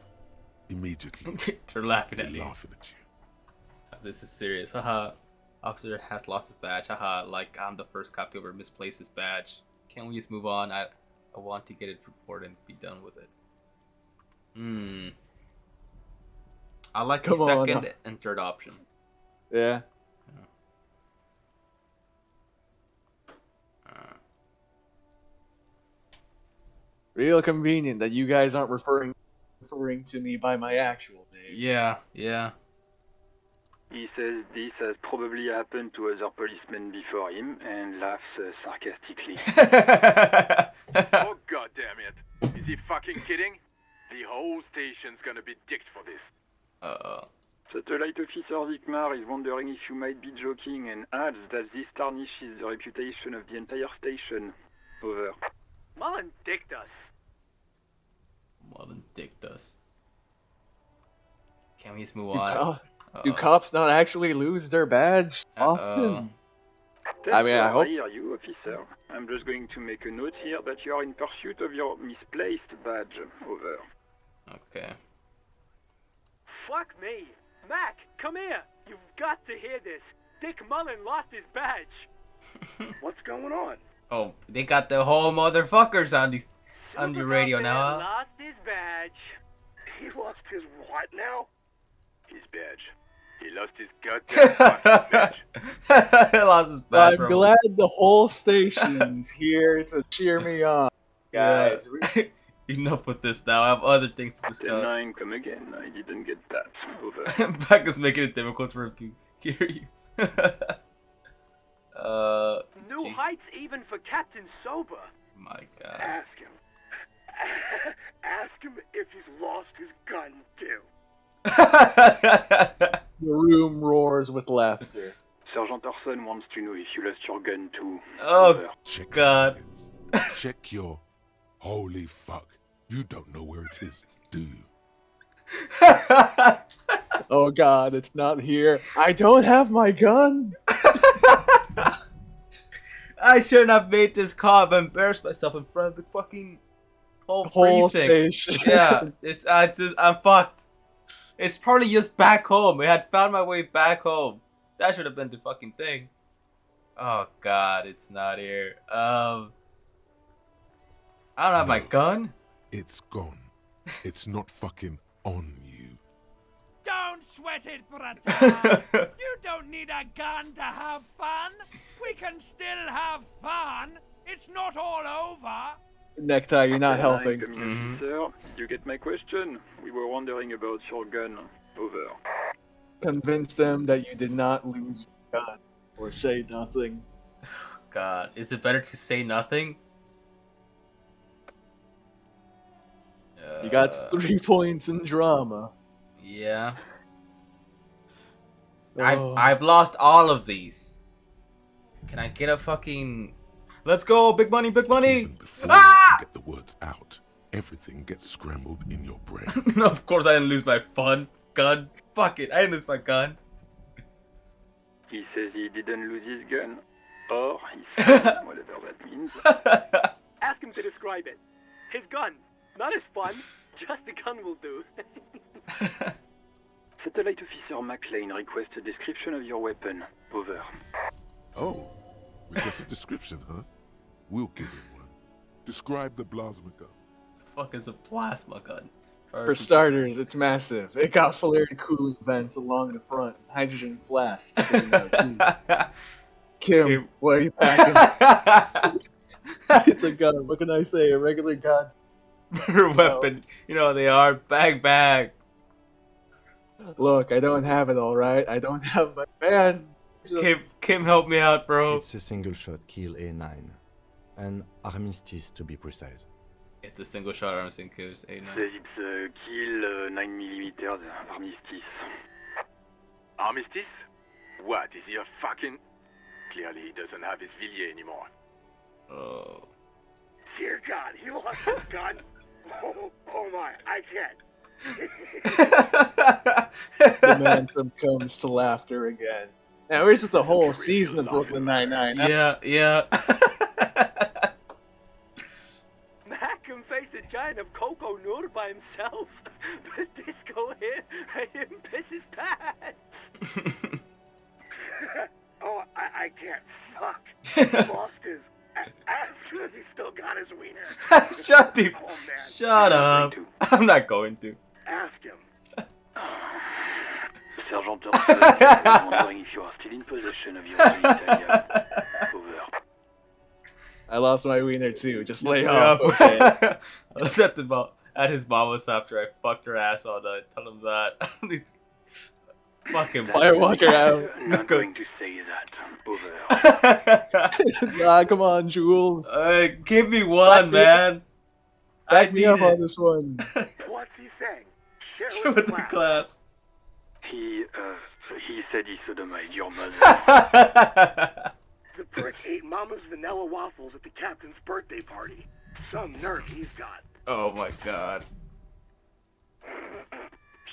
Speaker 15: Immediately.
Speaker 12: They're laughing at me.
Speaker 15: Laughing at you.
Speaker 12: This is serious. Haha. Officer has lost his badge. Haha. Like I'm the first cop to ever misplace his badge. Can't we just move on? I want to get it reported and be done with it. I like the second and third option.
Speaker 13: Yeah. Real convenient that you guys aren't referring to me by my actual name.
Speaker 12: Yeah, yeah.
Speaker 22: He says this has probably happened to other policemen before him and laughs sarcastically.
Speaker 1: Oh, god damn it. Is he fucking kidding? The whole station's gonna be dicked for this.
Speaker 12: Uh-oh.
Speaker 22: Satellite Officer Vikmar is wondering if you might be joking and adds that this tarnishes the reputation of the entire station. Over.
Speaker 1: Mullen dicked us.
Speaker 12: Mullen dicked us. Can we just move on?
Speaker 13: Do cops not actually lose their badge often? I mean, I hope.
Speaker 22: I hear you, officer. I'm just going to make a note here that you are in pursuit of your misplaced badge. Over.
Speaker 12: Okay.
Speaker 1: Fuck me. Mac, come here. You've got to hear this. Dick Mullen lost his badge.
Speaker 22: What's going on?
Speaker 12: Oh, they got the whole motherfuckers on the radio now. Huh?
Speaker 1: Lost his badge.
Speaker 22: He lost his what now?
Speaker 1: His badge. He lost his goddamn fucking badge.
Speaker 12: He lost his badge.
Speaker 13: I'm glad the whole station's here to cheer me on, guys.
Speaker 12: Yeah. Enough with this now. I have other things to discuss.
Speaker 22: 9, come again. I didn't get that. Over.
Speaker 12: Back is making it difficult for him to hear you.
Speaker 1: New heights even for Captain Sober.
Speaker 12: My god.
Speaker 22: Ask him. Ask him if he's lost his gun, too.
Speaker 13: The room roars with laughter.
Speaker 22: Sergeant Orson wants to know if you lost your gun, too.
Speaker 12: Oh, god.
Speaker 15: Check your... Holy fuck. You don't know where it is, do you?
Speaker 13: Oh god, it's not here. I don't have my gun!
Speaker 12: I shouldn't have made this call. I've embarrassed myself in front of the fucking whole precinct.
Speaker 13: Station.
Speaker 12: Yeah, I'm fucked. It's probably just back home. I had found my way back home. That should have been the fucking thing. Oh god, it's not here. I don't have my gun.
Speaker 15: It's gone. It's not fucking on you.
Speaker 20: Don't sweat it, brother. You don't need a gun to have fun. We can still have fun. It's not all over.
Speaker 13: Necktie, you're not helping.
Speaker 22: Sir, did you get my question? We were wondering about your gun. Over.
Speaker 13: Convince them that you did not lose your gun. Or say nothing.
Speaker 12: God, is it better to say nothing?
Speaker 13: You got 3 points in drama.
Speaker 12: Yeah.
Speaker 13: Oh.
Speaker 12: I've lost all of these. Can I get a fucking... Let's go, big money, big money!
Speaker 15: Even before you can get the words out, everything gets scrambled in your brain.
Speaker 12: No, of course I didn't lose my gun. Fuck it, I didn't lose my gun.
Speaker 22: He says he didn't lose his gun. Or he's whatever that means.
Speaker 1: Ask him to describe it. His gun. Not his fun. Just the gun will do.
Speaker 22: Satellite Officer McLean requests a description of your weapon. Over.
Speaker 15: Oh, request a description, huh? We'll give him one. Describe the plasma gun.
Speaker 12: The fuck is a plasma gun?
Speaker 13: For starters, it's massive. It got flared cooling vents along the front. Hydrogen flasks sitting there, too. Kim, what are you packing? It's a gun. What can I say? A regular gun.
Speaker 12: Weapon. You know they are. Bag.
Speaker 13: Look, I don't have it all right. I don't have my man.
Speaker 12: Kim, help me out, bro.
Speaker 18: It's a single shot kill A9. An armistice to be precise.
Speaker 12: It's a single shot armistice kills A9.
Speaker 22: Says it's a kill 9mm armistice.
Speaker 1: Armistice? What, is he a fucking... Clearly he doesn't have his Villiers anymore.
Speaker 12: Oh.
Speaker 22: Dear God, he lost his gun. Oh my, I can't.
Speaker 13: The Mantum comes to laughter again. Now, there's just a whole season of Brooklyn Nine-Nine.
Speaker 12: Yeah.
Speaker 1: Malcolm faced a giant of Coco Noor by himself. But Disco here made him piss his pants.
Speaker 22: Oh, I can't. Fuck. He lost his... Ask him if he still got his wiener.
Speaker 12: Shut up. I'm not going to.
Speaker 22: Ask him. Sergeant Orson is wondering if you are still in possession of your Italia. Over.
Speaker 13: I lost my wiener too. Just lay
Speaker 12: lay
Speaker 13: off.
Speaker 12: off.
Speaker 13: Okay.
Speaker 12: I was at his mama's after I fucked her ass all night. Tell him that. Fucking
Speaker 13: Firewalker out.
Speaker 22: I'm not going to say that. Over.
Speaker 13: Ah, come on, Jules.
Speaker 12: Give me one, man.
Speaker 13: Back me up on this one.
Speaker 1: What's he saying? Share
Speaker 12: Share with the class.
Speaker 22: He said he sodomized your mother.
Speaker 1: The prick ate Mama's vanilla waffles at the captain's birthday party. Some nerve he's got.
Speaker 12: Oh my god.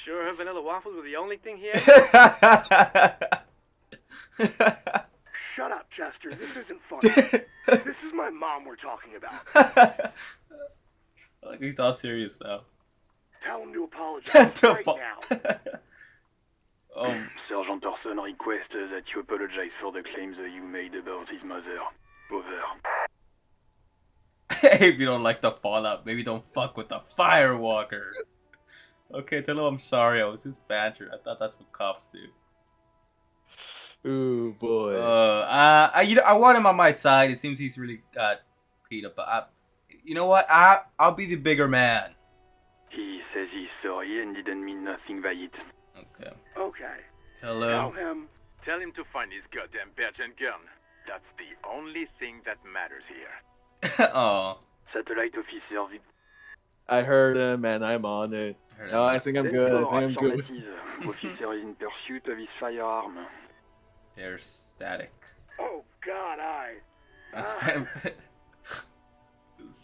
Speaker 1: Sure, her vanilla waffles were the only thing he ate? Shut up, Chester. This isn't funny. This is my mom we're talking about.
Speaker 12: Like he's all serious now.
Speaker 1: Tell him to apologize right now.
Speaker 22: Sergeant Orson requests that you apologize for the claims that you made about his mother. Over.
Speaker 12: If you don't like the fallout, maybe don't fuck with the Firewalker. Okay, tell him I'm sorry. I was just banter. I thought that's what cops do.
Speaker 13: Ooh boy.
Speaker 12: I want him on my side. It seems he's really got beat up. But you know what? I'll be the bigger man.
Speaker 22: He says he's sorry and didn't mean nothing by it.
Speaker 12: Okay.
Speaker 1: Okay.
Speaker 12: Hello.
Speaker 6: Tell him to find his goddamn badge and gun. That's the only thing that matters here.
Speaker 12: Oh.
Speaker 22: Satellite officer.
Speaker 13: I heard him and I'm on it. No, I think I'm good. I think I'm good.
Speaker 22: Officer is in pursuit of his firearm.
Speaker 12: They're static.
Speaker 1: Oh God,
Speaker 12: That's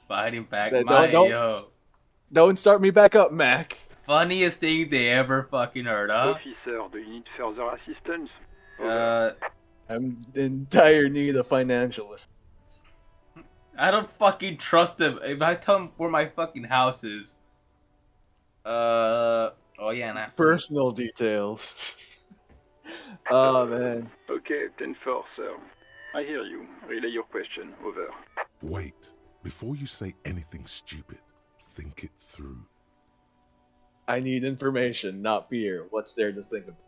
Speaker 12: fighting back
Speaker 13: Don't start me back up, Mac.
Speaker 12: Funniest thing they ever fucking heard, huh?
Speaker 22: Officer, do you need further assistance?
Speaker 13: I'm in dire need of financial assistance.
Speaker 12: I don't fucking trust him. If I tell him where my fucking house is. Oh yeah, and
Speaker 13: personal details. Oh man.
Speaker 22: Okay, 10-4, sir. I hear you. Relay your question. Over.
Speaker 15: Wait. Before you say anything stupid, think it through.
Speaker 13: I need information, not fear. What's there to think about?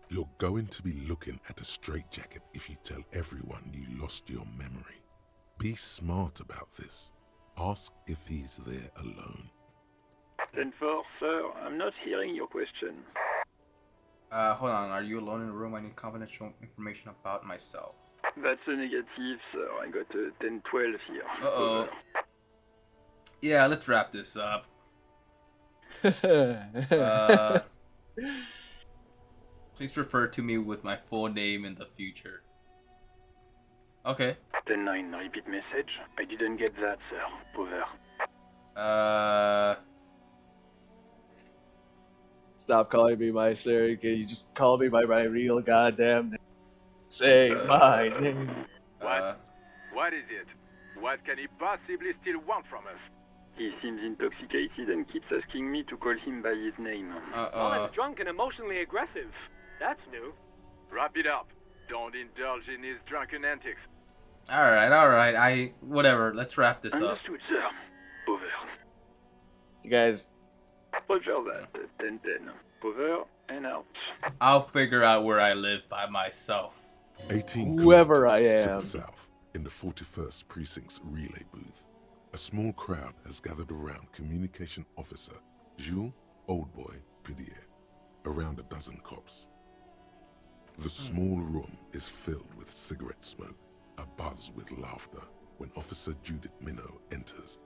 Speaker 15: You're going to be looking at a straitjacket if you tell everyone you lost your memory. Be smart about this. Ask if he's there alone.
Speaker 22: 10-4, sir. I'm not hearing your question.
Speaker 12: Hold on. Are you alone in the room? I need confidential information about myself.
Speaker 22: That's a negative, sir. I got a 10-12 here.
Speaker 12: Uh-oh.
Speaker 22: Over.
Speaker 12: Yeah, let's wrap this up. Please refer to me with my full name in the future. Okay.
Speaker 22: 10-9, repeat message. I didn't get that, sir. Over.
Speaker 13: Stop calling me my sir. Can you just call me by my real goddamn name? Say my name.
Speaker 6: What is it? What can he possibly still want from us?
Speaker 22: He seems intoxicated and keeps asking me to call him by his name.
Speaker 1: Well, I'm drunk and emotionally aggressive. That's new.
Speaker 6: Wrap it up. Don't indulge in his drunken antics.
Speaker 12: Alright. Whatever. Let's wrap this up.
Speaker 22: Understood, sir. Over.
Speaker 13: You guys.
Speaker 22: Roger that. 10-10. Over and out.
Speaker 12: I'll figure out where I live by myself.
Speaker 15: 18
Speaker 13: Whoever I
Speaker 15: kilometers
Speaker 13: am.
Speaker 15: to the south, in the 41st Precinct's relay booth, a small crowd has gathered around Communication Officer Jules Oldboy Pidier, around a dozen cops. The small room is filled with cigarette smoke, abuzz with laughter, when Officer Judith Minot enters.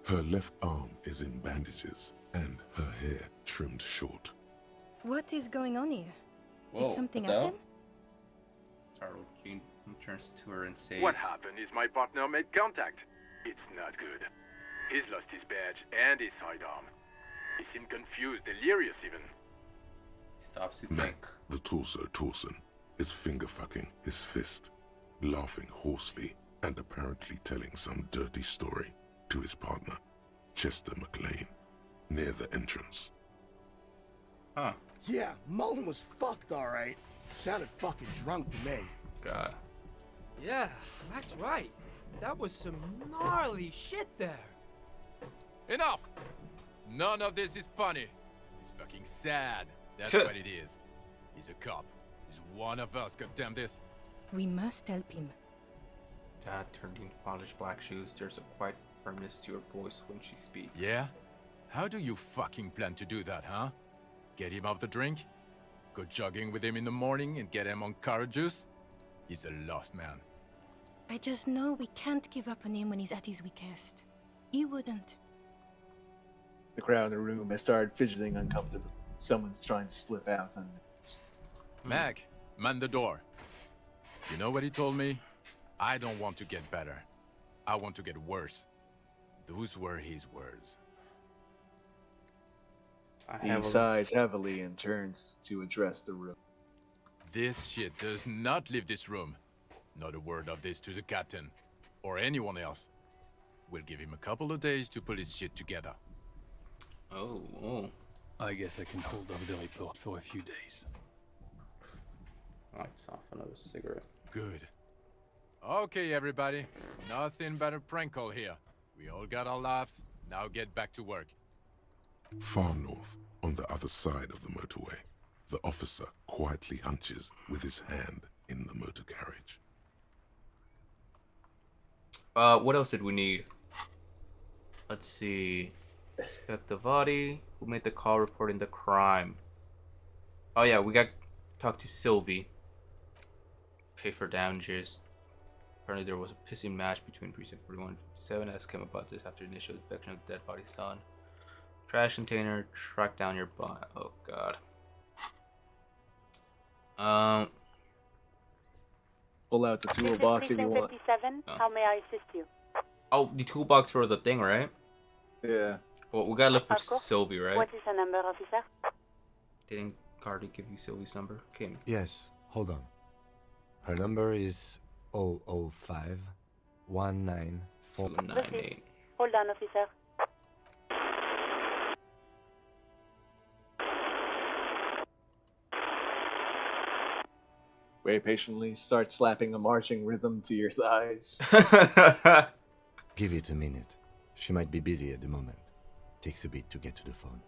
Speaker 15: Her left arm is in bandages, and her hair trimmed short.
Speaker 4: What is going on here?
Speaker 12: Whoa,
Speaker 4: Did something
Speaker 12: what the hell?
Speaker 4: happen?
Speaker 12: Startled, Jean turns to her and says,
Speaker 6: What happened is my partner made contact. It's not good. He's lost his badge and his sidearm. He seemed confused, delirious even.
Speaker 12: He stops to
Speaker 15: Mac,
Speaker 12: think.
Speaker 15: the torso Torson, is finger-fucking his fist, laughing hoarsely and apparently telling some dirty story to his partner, Chester McLean, near the entrance.
Speaker 12: Huh.
Speaker 7: Yeah, Mullen was fucked, alright. Sounded fucking drunk to me.
Speaker 12: God.
Speaker 23: Yeah, Mac's right. That was some gnarly shit there.
Speaker 24: Enough! None of this is funny. It's fucking sad. That's what it is. He's a cop. He's one of us, goddamn this.
Speaker 4: We must help him.
Speaker 12: Dad turned into polished black shoes. There's a quiet firmness to her voice when she speaks.
Speaker 24: Yeah? How do you fucking plan to do that, huh? Get him off the drink? Go jogging with him in the morning and get him on carrot juice? He's a lost man.
Speaker 4: I just know we can't give up on him when he's at his weakest. You wouldn't.
Speaker 13: The crowd in the room has started fidgeting uncomfortably. Someone's trying to slip out unnoticed.
Speaker 24: Mac, man the door. You know what he told me? I don't want to get better. I want to get worse. Those were his words.
Speaker 13: He sighs heavily and turns to address the room.
Speaker 24: This shit does not leave this room. Not a word of this to the captain. Or anyone else. We'll give him a couple of days to put his shit together.
Speaker 12: Oh.
Speaker 3: I guess I can hold off the report for a few days.
Speaker 12: Lights off another cigarette.
Speaker 24: Good. Okay, everybody. Nothing but a prank call here. We all got our laughs. Now get back to work.
Speaker 15: Far north, on the other side of the motorway, the officer quietly hunches with his hand in the motor carriage.
Speaker 12: What else did we need? Let's see. Inspect the body. Who made the call reporting the crime? Oh yeah, we got to talk to Sylvie. Pay for damages. Apparently there was a pissing match between Precinct 41 and 57. Ask him about this after initial inspection of the dead body's done. Trash container. Track down your body. Oh god.
Speaker 13: Pull out the toolbox if you want.
Speaker 21: 57. How may I assist you?
Speaker 12: Oh, the toolbox for the thing, right?
Speaker 13: Yeah.
Speaker 12: Well, we gotta look for Sylvie, right?
Speaker 21: What is the number, officer?
Speaker 12: Didn't Cardi give you Sylvie's number? Okay.
Speaker 18: Yes, hold on. Her number is 005 194
Speaker 12: 298.
Speaker 21: Hold on, officer.
Speaker 13: Wait patiently, start slapping a marching rhythm to your thighs.
Speaker 18: Give it a minute. She might be busy at the moment. Takes a bit to get to the phone.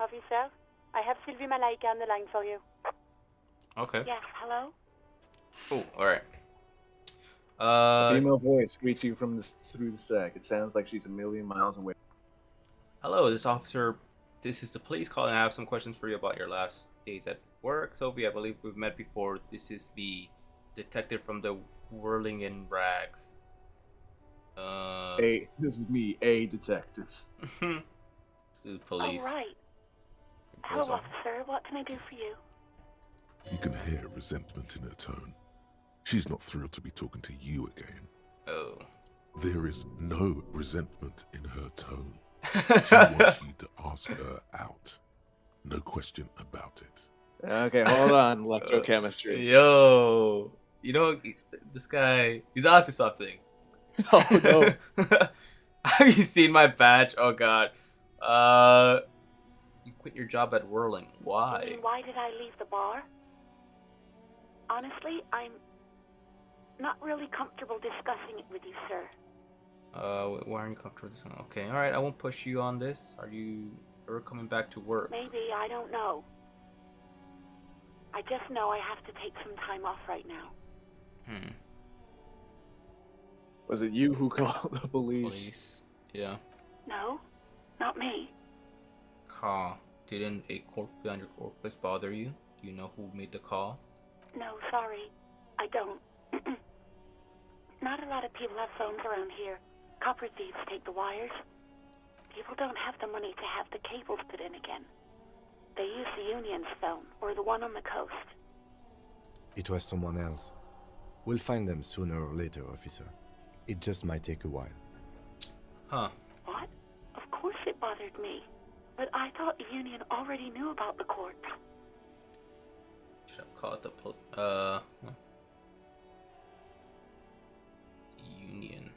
Speaker 21: Officer, I have Sylvie Malaika on the line for you.
Speaker 12: Okay.
Speaker 21: Yes, hello?
Speaker 12: Oh, alright.
Speaker 13: A female voice greets you from through the stack. It sounds like she's a million miles away.
Speaker 12: Hello, this is the police calling. I have some questions for you about your last days at work. Sophie, I believe we've met before. This is the detective from the Whirling in Rags.
Speaker 13: This is me, a detective.
Speaker 12: This is police.
Speaker 21: All right. Hello, officer. What can I do for you?
Speaker 15: You can hear resentment in her tone. She's not thrilled to be talking to you again.
Speaker 12: Oh.
Speaker 15: There is no resentment in her tone. She wants you to ask her out. No question about it.
Speaker 13: Okay, hold on, electrochemistry.
Speaker 12: Yo, you know, this guy, he's onto something.
Speaker 13: Oh no.
Speaker 12: Have you seen my badge? Oh god. You quit your job at Whirling. Why?
Speaker 21: Why did I leave the bar? Honestly, I'm not really comfortable discussing it with you, sir.
Speaker 12: Why aren't you comfortable with this one? Okay, alright, I won't push you on this. Are you ever coming back to work?
Speaker 21: Maybe, I don't know. I just know I have to take some time off right now.
Speaker 13: Was it you who called the police?
Speaker 12: Yeah.
Speaker 21: No, not me.
Speaker 12: Call. Didn't a corpse behind your workplace bother you? Do you know who made the call?
Speaker 21: No, sorry. I don't. Not a lot of people have phones around here. Copper thieves take the wires. People don't have the money to have the cables put in again. They use the Union's phone, or the one on the coast.
Speaker 18: It was someone else. We'll find them sooner or later, officer. It just might take a while.
Speaker 12: Huh.
Speaker 21: What? Of course it bothered me. But I thought the Union already knew about the corpse.
Speaker 12: Should have called the Union.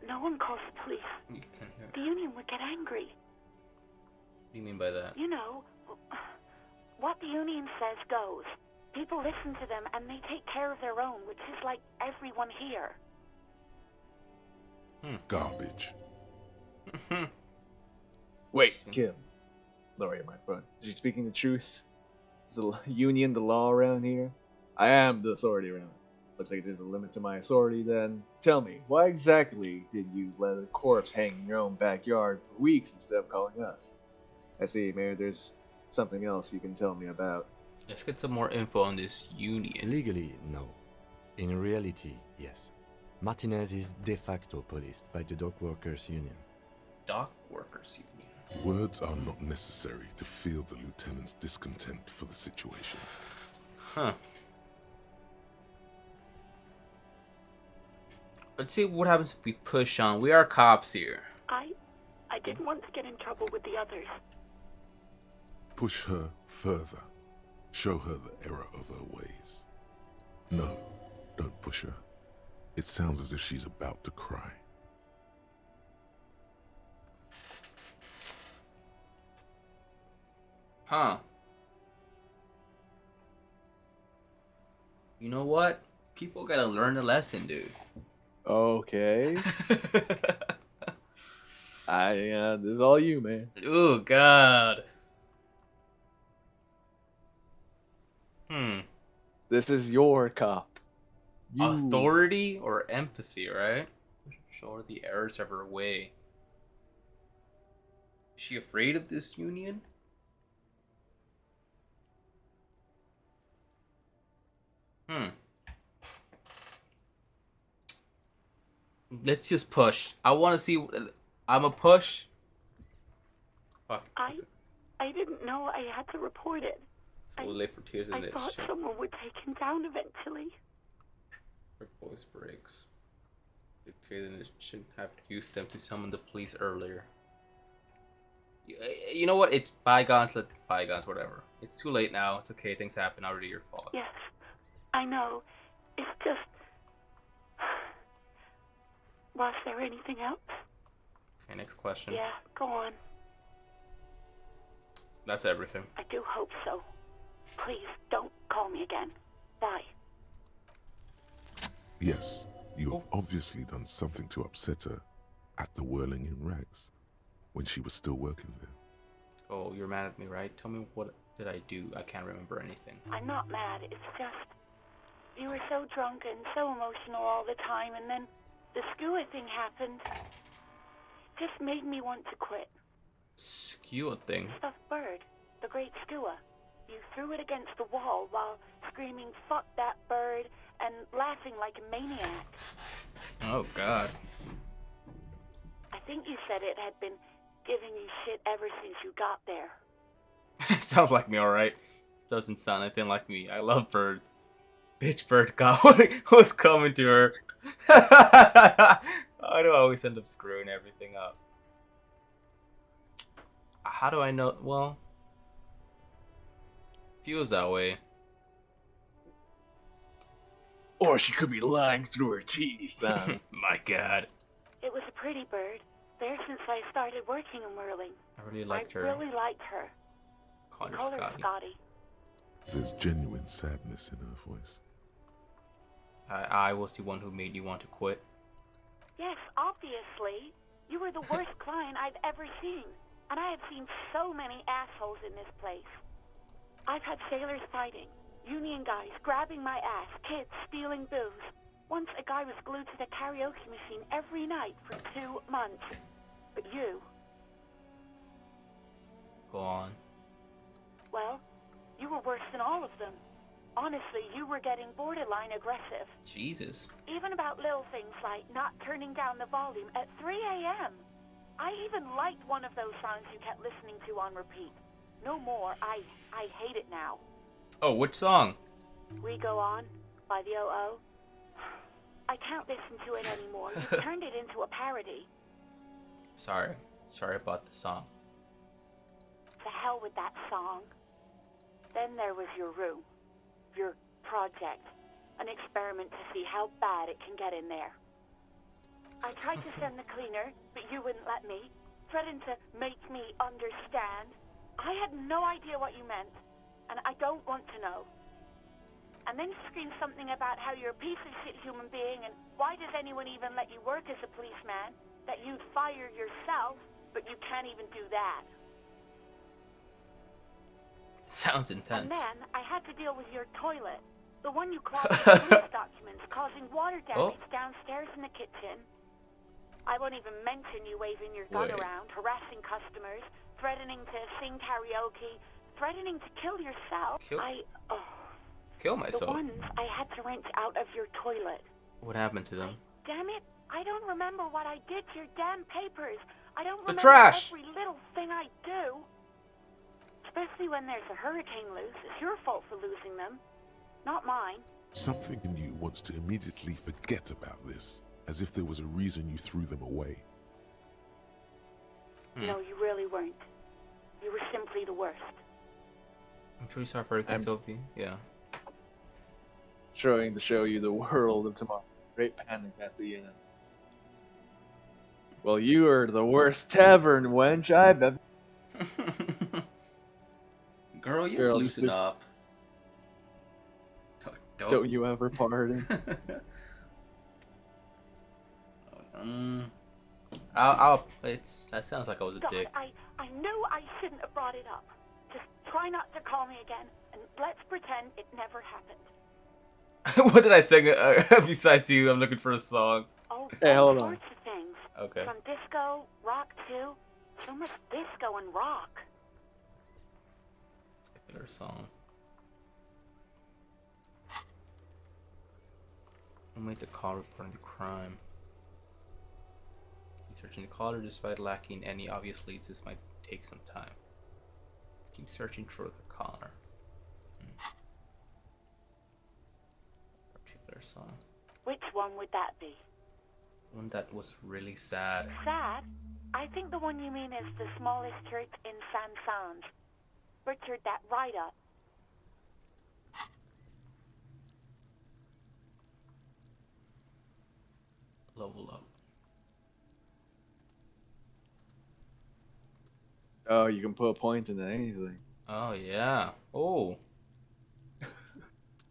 Speaker 21: No one calls the police.
Speaker 12: You can hear.
Speaker 21: The Union would get angry.
Speaker 12: What do you mean by that?
Speaker 21: You know, what the Union says goes. People listen to them and they take care of their own, which is like everyone here.
Speaker 15: Garbage.
Speaker 13: Wait, Kim. Lower your microphone. Is she speaking the truth? Is the union the law around here? I am the authority around it. Looks like there's a limit to my authority then. Tell me, why exactly did you let a corpse hang in your own backyard for weeks instead of calling us? I see, Mayor, there's something else you can tell me about.
Speaker 12: Let's get some more info on this union.
Speaker 18: Legally, no. In reality, yes. Martinez is de facto policed by the Dock Workers Union.
Speaker 12: Dock Workers Union.
Speaker 15: Words are not necessary to feel the lieutenant's discontent for the situation.
Speaker 12: Huh. Let's see what happens if we push on. We are cops here.
Speaker 21: I didn't want to get in trouble with the others.
Speaker 15: Push her further. Show her the error of her ways. No, don't push her. It sounds as if she's about to cry.
Speaker 12: Huh. You know what? People gotta learn the lesson, dude.
Speaker 13: Okay. This is all you, man.
Speaker 12: Oh, God.
Speaker 13: This is your cop. You.
Speaker 12: Authority or empathy, right? Show her the errors of her way. Is she afraid of this union? Let's just push. I want to see. I'm a push. Fuck.
Speaker 21: I didn't know I had to report it.
Speaker 12: It's a little late for tears in
Speaker 21: I
Speaker 12: this
Speaker 21: thought
Speaker 12: shit.
Speaker 21: someone would take him down eventually.
Speaker 12: Her voice breaks. The lieutenant shouldn't have used them to summon the police earlier. You know what? It's bygones. Let bygones. Whatever. It's too late now. It's okay. Things happen. Already your fault.
Speaker 21: Yes, I know. It's just... Was there anything else?
Speaker 12: Okay, next question.
Speaker 21: Yeah, go on.
Speaker 12: That's everything.
Speaker 21: I do hope so. Please, don't call me again. Bye.
Speaker 15: Yes, you have obviously done something to upset her at the Whirling in Rags, when she was still working there.
Speaker 12: Oh, you're mad at me, right? Tell me, what did I do? I can't remember anything.
Speaker 21: I'm not mad. It's just... You were so drunk and so emotional all the time, and then the skua thing happened. It just made me want to quit.
Speaker 12: Skua thing?
Speaker 21: Stuffed bird. The great skua. You threw it against the wall while screaming, "Fuck that bird," and laughing like a maniac.
Speaker 12: Oh, God.
Speaker 21: I think you said it had been giving you shit ever since you got there.
Speaker 12: Sounds like me, alright. This doesn't sound anything like me. I love birds. Bitch, bird God. What's coming to her? Why do I always end up screwing everything up? How do I know? Well, feels that way.
Speaker 13: Or she could be lying through her teeth.
Speaker 12: My God.
Speaker 21: It was a pretty bird. There since I started working in Whirling.
Speaker 12: I really liked her.
Speaker 21: I really liked her.
Speaker 12: Call her
Speaker 21: Call her
Speaker 12: Scotty.
Speaker 21: Scotty.
Speaker 15: There's genuine sadness in her voice.
Speaker 12: I was the one who made you want to quit.
Speaker 21: Yes, obviously. You were the worst client I've ever seen. And I have seen so many assholes in this place. I've had sailors fighting, union guys grabbing my ass, kids stealing booze. Once a guy was glued to the karaoke machine every night for 2 months. But you...
Speaker 12: Go on.
Speaker 21: Well, you were worse than all of them. Honestly, you were getting borderline aggressive.
Speaker 12: Jesus.
Speaker 21: Even about little things like not turning down the volume at 3 a.m. I even liked one of those songs you kept listening to on repeat. No more. I hate it now.
Speaker 12: Oh, which song?
Speaker 21: We Go On by the O.O. I can't listen to it anymore. You turned it into a parody.
Speaker 12: Sorry about the song.
Speaker 21: To hell with that song. Then there was your room. Your project. An experiment to see how bad it can get in there. I tried to send the cleaner, but you wouldn't let me. Threatened to make me understand. I had no idea what you meant, and I don't want to know. And then you screamed something about how you're a piece of shit human being, and why does anyone even let you work as a policeman? That you'd fire yourself, but you can't even do that.
Speaker 12: Sounds intense.
Speaker 21: And then I had to deal with your toilet. The one you clogged with police documents, causing water damage downstairs in the kitchen. I won't even mention you waving your gun around, harassing customers, threatening to sing karaoke, threatening to kill yourself.
Speaker 12: Kill myself?
Speaker 21: The ones I had to wrench out of your toilet.
Speaker 12: What happened to them?
Speaker 21: Damn it, I don't remember what I did to your damn papers. I don't remember
Speaker 12: trash.
Speaker 21: every little thing I do. Especially when there's a hurricane loose. It's your fault for losing them, not mine.
Speaker 15: Something in you wants to immediately forget about this, as if there was a reason you threw them away.
Speaker 21: No, you really weren't. You were simply the worst.
Speaker 12: I'm truly sorry for everything, Sophie. Yeah.
Speaker 13: Trying to show you the world of tomorrow. Great panic at the end. Well, you are the worst tavern wench I've ever.
Speaker 12: Girl, you just loosen up.
Speaker 13: Don't you ever pardon?
Speaker 12: That sounds like I was a dick.
Speaker 21: I knew I shouldn't have brought it up. Just try not to call me again, and let's pretend it never happened.
Speaker 12: What did I sing besides you? I'm looking for a song.
Speaker 21: Oh,
Speaker 13: hey, hold on.
Speaker 21: sorts of things.
Speaker 12: Okay.
Speaker 21: From disco, rock too. So much disco and rock.
Speaker 12: Their song. Who made the call reporting the crime? Keep searching the caller despite lacking any obvious leads. This might take some time. Keep searching for the caller. Particular song.
Speaker 21: Which one would that be?
Speaker 12: One that was really sad.
Speaker 21: Sad? I think the one you mean is the smallest church in San Sans. Butchered that right up.
Speaker 12: Level up.
Speaker 13: Oh, you can put a point into anything.
Speaker 12: Oh yeah. Oh.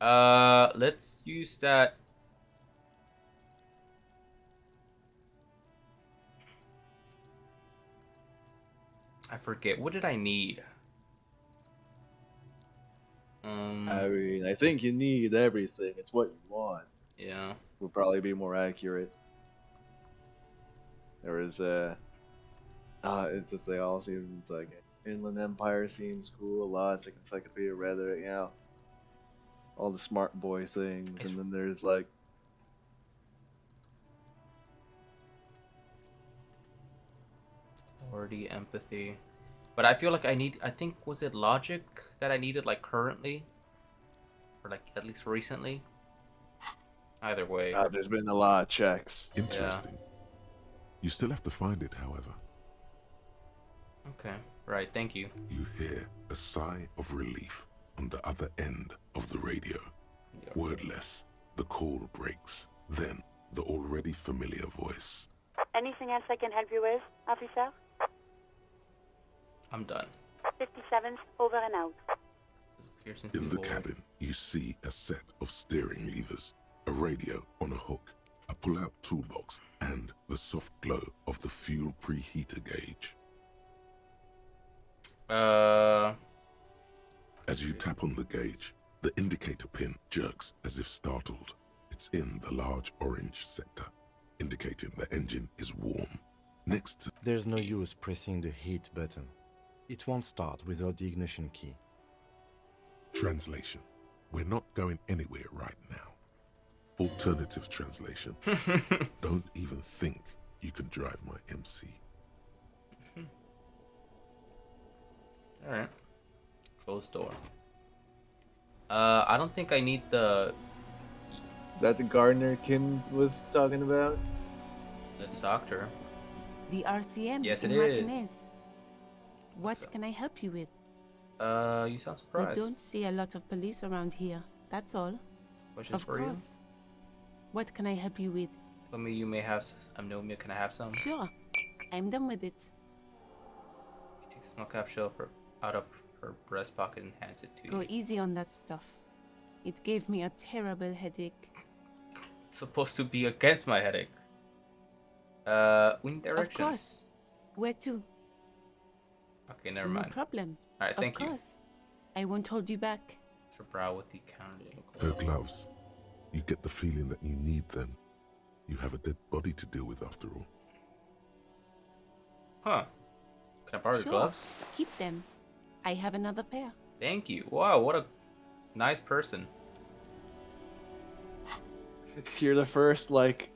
Speaker 12: Let's use that. I forget. What did I need?
Speaker 13: I mean, I think you need everything. It's what you want.
Speaker 12: Yeah.
Speaker 13: Would probably be more accurate. There is it's just they all seem, it's like Inland Empire seems cool, Logic, Encyclopedia, Reddit, you know, all the smart boy things, and then there's like
Speaker 12: authority, empathy, but I feel like I think was it Logic that I needed like currently, or like at least recently. Either way,
Speaker 13: there's been a lot of checks.
Speaker 15: Interesting.
Speaker 12: Yeah.
Speaker 15: You still have to find it, however.
Speaker 12: Okay, right, thank you.
Speaker 15: You hear a sigh of relief on the other end of the radio. Wordless, the call breaks. Then, the already familiar voice.
Speaker 21: Anything else I can help you with, officer?
Speaker 12: I'm done.
Speaker 21: 57's over and out.
Speaker 15: In the cabin, you see a set of steering levers, a radio on a hook, a pull-out toolbox, and the soft glow of the fuel preheater gauge. As you tap on the gauge, the indicator pin jerks as if startled. It's in the large orange sector, indicating the engine is warm. Next to...
Speaker 18: There's no use pressing the heat button. It won't start without the ignition key.
Speaker 15: Translation. We're not going anywhere right now. Alternative translation. Don't even think you can drive my MC.
Speaker 12: Alright. Closed door. I don't think I need the...
Speaker 13: Is that the gardener Kim was talking about?
Speaker 12: That's Doctor.
Speaker 9: The RCM
Speaker 12: Yes,
Speaker 9: in
Speaker 12: it is.
Speaker 9: Martinez. What can I help you with?
Speaker 12: You sound surprised.
Speaker 9: I don't see a lot of police around here. That's all.
Speaker 12: Questions
Speaker 9: Of
Speaker 12: for
Speaker 9: course.
Speaker 12: you?
Speaker 9: What can I help you with?
Speaker 12: Tell me you may have ammonia. Can I have some?
Speaker 9: Sure. I'm done with it.
Speaker 12: She takes a small capsule out of her breast pocket and hands it to
Speaker 9: Go
Speaker 12: you.
Speaker 9: easy on that stuff. It gave me a terrible headache.
Speaker 12: It's supposed to be against my headache. We need directions.
Speaker 9: Of course. Where to?
Speaker 12: Okay, never
Speaker 9: No
Speaker 12: mind.
Speaker 9: problem.
Speaker 12: Alright, thank you.
Speaker 9: Of course. I won't hold you back.
Speaker 12: Her brow with the counter.
Speaker 15: Her gloves. You get the feeling that you need them. You have a dead body to deal with after all.
Speaker 12: Huh. Can I borrow your
Speaker 9: Sure.
Speaker 12: gloves?
Speaker 9: Keep them. I have another pair.
Speaker 12: Thank you. Wow, what a nice person.
Speaker 13: You're the first, like,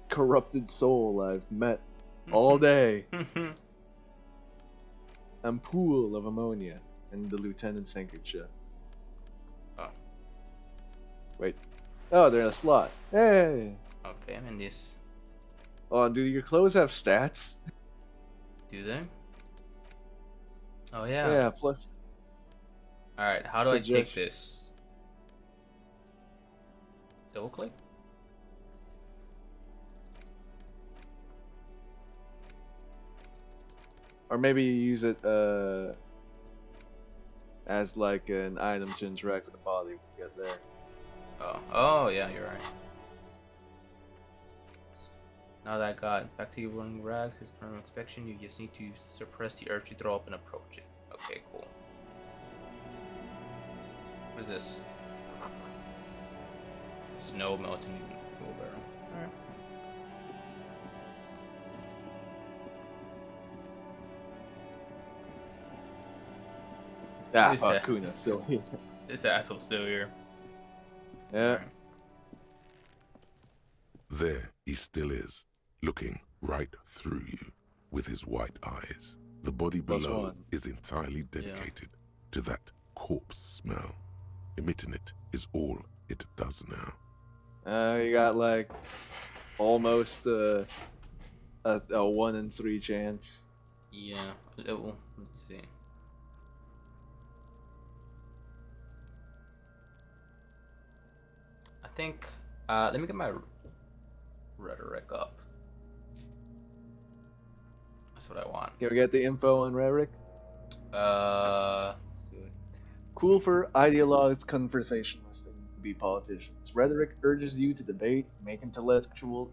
Speaker 13: corrupted soul I've met all day. I'm pool of ammonia and the lieutenant's handkerchief.
Speaker 12: Oh.
Speaker 13: Wait. Oh, they're in a slot. Hey!
Speaker 12: Okay, I'm in this.
Speaker 13: Oh, do your clothes have stats?
Speaker 12: Do they? Oh, yeah.
Speaker 13: Yeah, plus...
Speaker 12: Alright, how do I take this? Double click?
Speaker 13: Or maybe you use it as like an item to interact with the body when you get there.
Speaker 12: Oh, yeah, you're right. Now that I got back to you running rags, his primary inspection, you just need to suppress the urge to throw up and approach it. Okay, cool. What is this? Snow melting over. Alright.
Speaker 13: Ah, fuck, Kuna's still here.
Speaker 12: This asshole's still here.
Speaker 13: Yeah.
Speaker 15: There he still is, looking right through you with his white eyes. The body below is entirely dedicated to that corpse smell. Emitting it is all it does now.
Speaker 13: You got like almost a 1 in 3 chance.
Speaker 12: Yeah, let's see. I think, let me get my rhetoric up. That's what I want.
Speaker 13: Can we get the info on rhetoric?
Speaker 12: Let's do it.
Speaker 13: Cool for ideologues, conversationalists, and be politicians. Rhetoric urges you to debate, make intellectual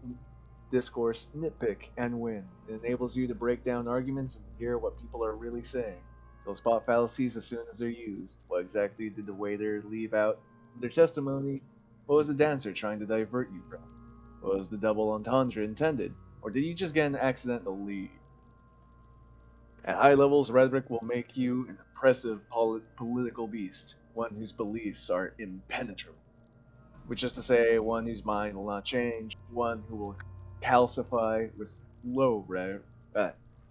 Speaker 13: discourse, nitpick, and win. It enables you to break down arguments and hear what people are really saying. You'll spot fallacies as soon as they're used. What exactly did the waiter leave out in their testimony? What was the dancer trying to divert you from? Was the double entendre intended? Or did you just get an accidental lead? At high levels, rhetoric will make you an impressive political beast, one whose beliefs are impenetrable. Which is to say, one whose mind will not change, one who will calcify with low rhetoric.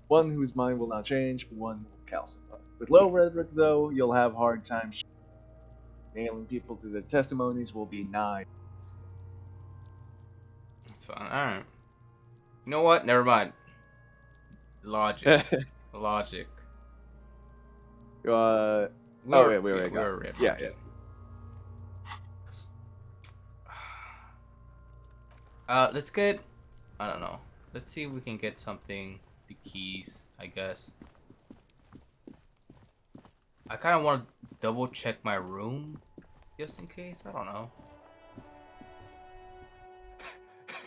Speaker 13: One whose mind will not change, one who will calcify. With low rhetoric, though, you'll have hard time nailing people to their testimonies will be nigh.
Speaker 12: That's fine. Alright. You know what? Never mind. Logic. Logic.
Speaker 13: We already got it. Yeah.
Speaker 12: Let's get, I don't know. Let's see if we can get something, the keys, I guess. I kind of want to double check my room, just in case, I don't know.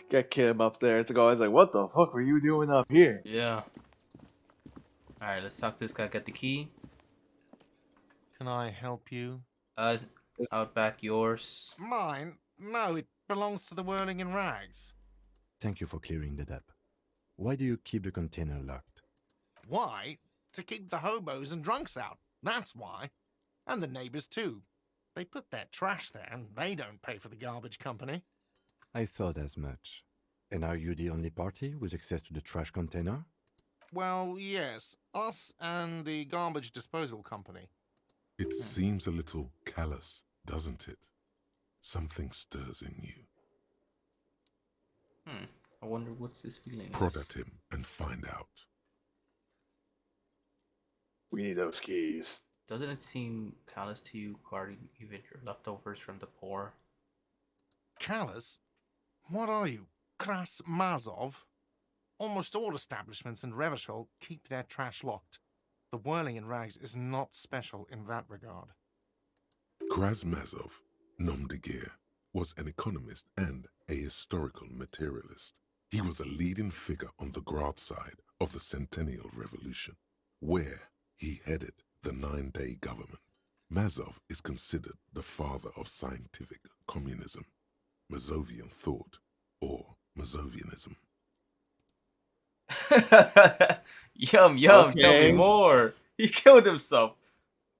Speaker 13: Get Kim up there to go, I was like, what the fuck were you doing up here?
Speaker 12: Yeah. Alright, let's talk to this guy, get the key.
Speaker 17: Can I help you?
Speaker 12: Out back yours.
Speaker 17: Mine? No, it belongs to the Whirling in Rags.
Speaker 18: Thank you for clearing that up. Why do you keep the container locked?
Speaker 17: Why? To keep the hobos and drunks out. That's why. And the neighbors too. They put their trash there and they don't pay for the garbage company.
Speaker 18: I thought as much. And are you the only party with access to the trash container?
Speaker 17: Well, yes. Us and the garbage disposal company.
Speaker 15: It seems a little callous, doesn't it? Something stirs in you.
Speaker 12: I wonder what's his feeling.
Speaker 15: Prod at him and find out.
Speaker 13: We need those keys.
Speaker 12: Doesn't it seem callous to you, guarding even your leftovers from the poor?
Speaker 17: Callous? What are you, Kras Mazov? Almost all establishments in Revachol keep their trash locked. The Whirling in Rags is not special in that regard.
Speaker 15: Krasmazov, nom de guerre, was an economist and a historical materialist. He was a leading figure on the Grad side of the Centennial Revolution. where he headed the 9-day government. Mazov is considered the father of scientific communism, Mazovian thought, or Mazovianism.
Speaker 12: Yum, yum, tell me more. He killed himself.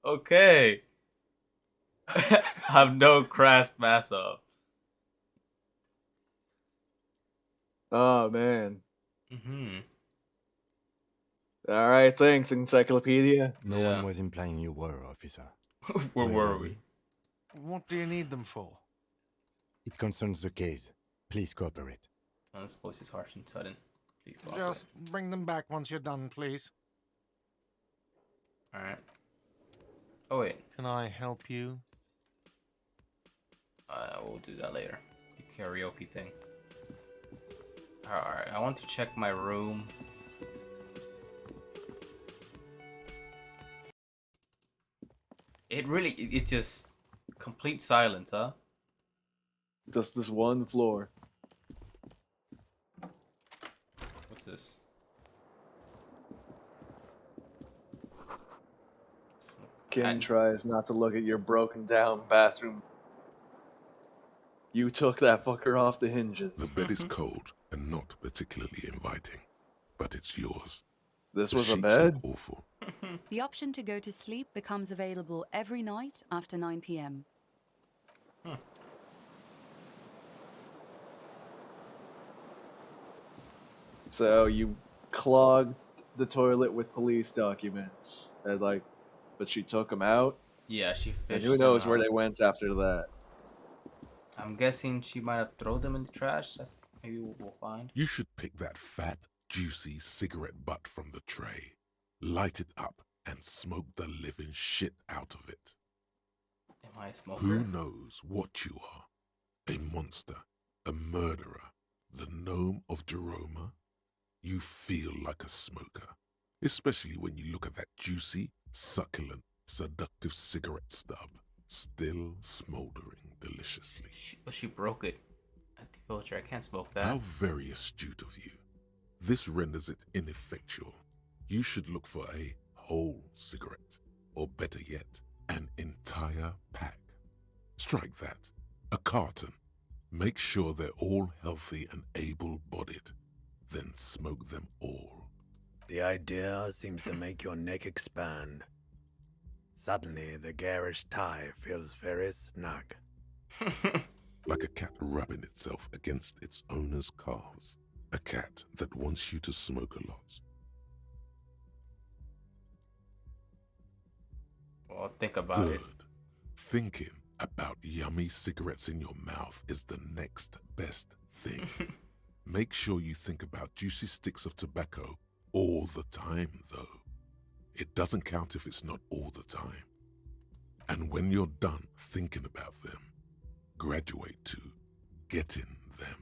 Speaker 12: Okay. I'm no crass Mazov.
Speaker 13: Oh, man.
Speaker 12: Mm-hmm.
Speaker 13: All right, thanks, Encyclopedia.
Speaker 18: No one was implying you were, officer.
Speaker 12: Where were we?
Speaker 17: What do you need them for?
Speaker 18: It concerns the case. Please cooperate.
Speaker 12: His voice is harsh and sudden. Please
Speaker 17: Just bring them back once you're done, please.
Speaker 12: Alright. Oh, wait.
Speaker 17: Can I help you?
Speaker 12: We'll do that later. The karaoke thing. Alright, I want to check my room. It's just complete silence, huh?
Speaker 13: Just this one floor.
Speaker 12: What's this?
Speaker 13: Kim tries not to look at your broken down bathroom. You took that fucker off the hinges.
Speaker 15: The bed is cold and not particularly inviting, but it's yours.
Speaker 13: This
Speaker 15: The
Speaker 13: was a
Speaker 15: sheets
Speaker 13: bed?
Speaker 15: look awful.
Speaker 19: The option to go to sleep becomes available every night after 9 p.m.
Speaker 13: So you clogged the toilet with police documents, and but she took them out.
Speaker 12: Yeah, she
Speaker 13: And
Speaker 12: fished
Speaker 13: who knows
Speaker 12: them
Speaker 13: where
Speaker 12: out.
Speaker 13: they went after that?
Speaker 12: I'm guessing she might have thrown them in the trash. That's maybe we'll find.
Speaker 15: You should pick that fat, juicy cigarette butt from the tray, light it up, and smoke the living shit out of it.
Speaker 12: Am I a smoker?
Speaker 15: Who knows what you are? A monster, a murderer, the gnome of Jeroma? You feel like a smoker, especially when you look at that juicy, succulent, seductive cigarette stub, still smoldering deliciously.
Speaker 12: But she broke it at the filter. I can't smoke that.
Speaker 15: How very astute of you. This renders it ineffectual. You should look for a whole cigarette, or better yet, an entire pack. Strike that. A carton. Make sure they're all healthy and able-bodied. Then smoke them all.
Speaker 10: The idea seems to make your neck expand. Suddenly, the garish tie feels very snug.
Speaker 15: Like a cat rubbing itself against its owner's calves. A cat that wants you to smoke a lot.
Speaker 12: Well, think about it.
Speaker 15: Good. Thinking about yummy cigarettes in your mouth is the next best thing. Make sure you think about juicy sticks of tobacco all the time, though. It doesn't count if it's not all the time. And when you're done thinking about them, graduate to getting them.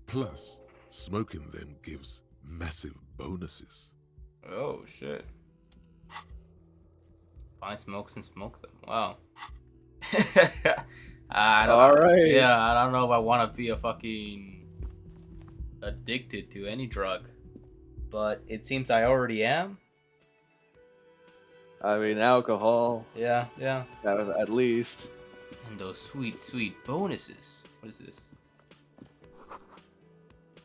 Speaker 15: Plus, smoking them gives massive bonuses.
Speaker 12: Oh, shit. Find smokes and smoke them. Wow.
Speaker 13: Alright.
Speaker 12: Yeah, I don't know if I want to be a fucking addicted to any drug. But it seems I already am.
Speaker 13: I mean, alcohol.
Speaker 12: Yeah.
Speaker 13: At least.
Speaker 12: And those sweet, sweet bonuses. What is this?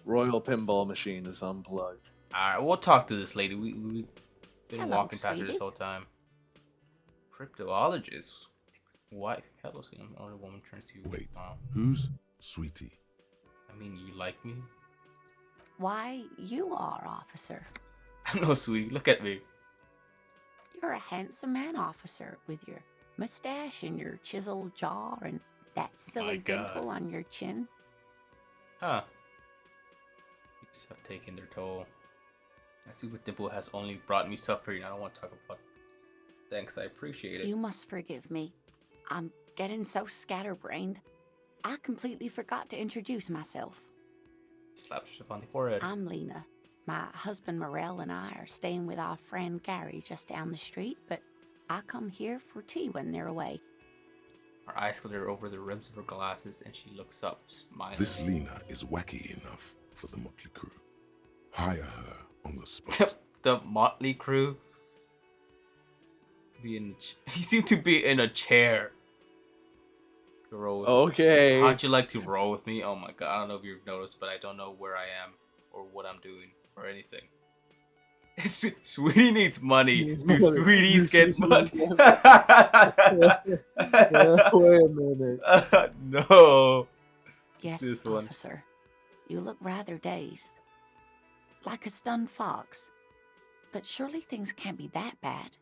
Speaker 13: Royal pinball machine is unplugged.
Speaker 12: Alright, we'll talk to this lady. We've been
Speaker 13: Hello,
Speaker 12: walking past her this
Speaker 13: sweetie.
Speaker 12: whole time. Cryptologist. Wife. Hello, sweetie. An older woman turns to you with a
Speaker 15: Wait,
Speaker 12: smile.
Speaker 15: who's Sweetie?
Speaker 12: I mean, you like me?
Speaker 11: Why, you are, officer.
Speaker 12: No, sweetie. Look at me.
Speaker 11: You're a handsome man, officer, with your mustache and your chiseled jaw and that silly
Speaker 12: God.
Speaker 11: dimple on your chin.
Speaker 12: Huh. Peeps have taken their toll. My super dimple has only brought me suffering. I don't want to talk about. Thanks, I appreciate it.
Speaker 11: You must forgive me. I'm getting so scatterbrained. I completely forgot to introduce myself.
Speaker 12: Slaps herself on the forehead.
Speaker 11: I'm Lena. My husband Morel and I are staying with our friend Gary just down the street, but I come here for tea when they're away.
Speaker 12: Her eyes glitter over the rims of her glasses, and she looks up, smiling.
Speaker 15: This Lena is wacky enough for the Motley Crew. Hire her on the spot.
Speaker 12: The Motley Crew? He seemed to be in a chair. To roll with
Speaker 13: Okay.
Speaker 12: How'd you like to roll with me? Oh my god, I don't know if you've noticed, but I don't know where I am or what I'm doing or anything. Sweetie needs money. Do sweeties get money?
Speaker 13: Wait a minute.
Speaker 12: No.
Speaker 11: Yes,
Speaker 12: This one.
Speaker 11: officer. You look rather dazed. Like a stunned fox. But surely things can't be that bad.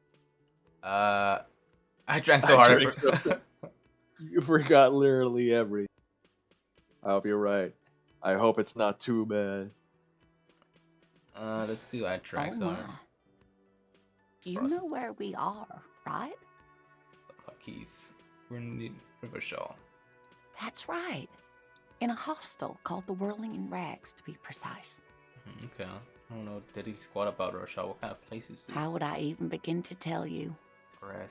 Speaker 12: I drank so hard.
Speaker 13: You forgot literally everything. I hope you're right. I hope it's not too bad.
Speaker 12: Let's see what I drank
Speaker 11: Oh
Speaker 12: so
Speaker 11: my. You know where we are, right?
Speaker 12: Keys. We're in Rivershaw.
Speaker 11: That's right. In a hostel called the Whirling in Rags, to be precise.
Speaker 12: Okay. I don't know. Did he squat about Rivershaw? What kind of place is this?
Speaker 11: How would I even begin to tell you?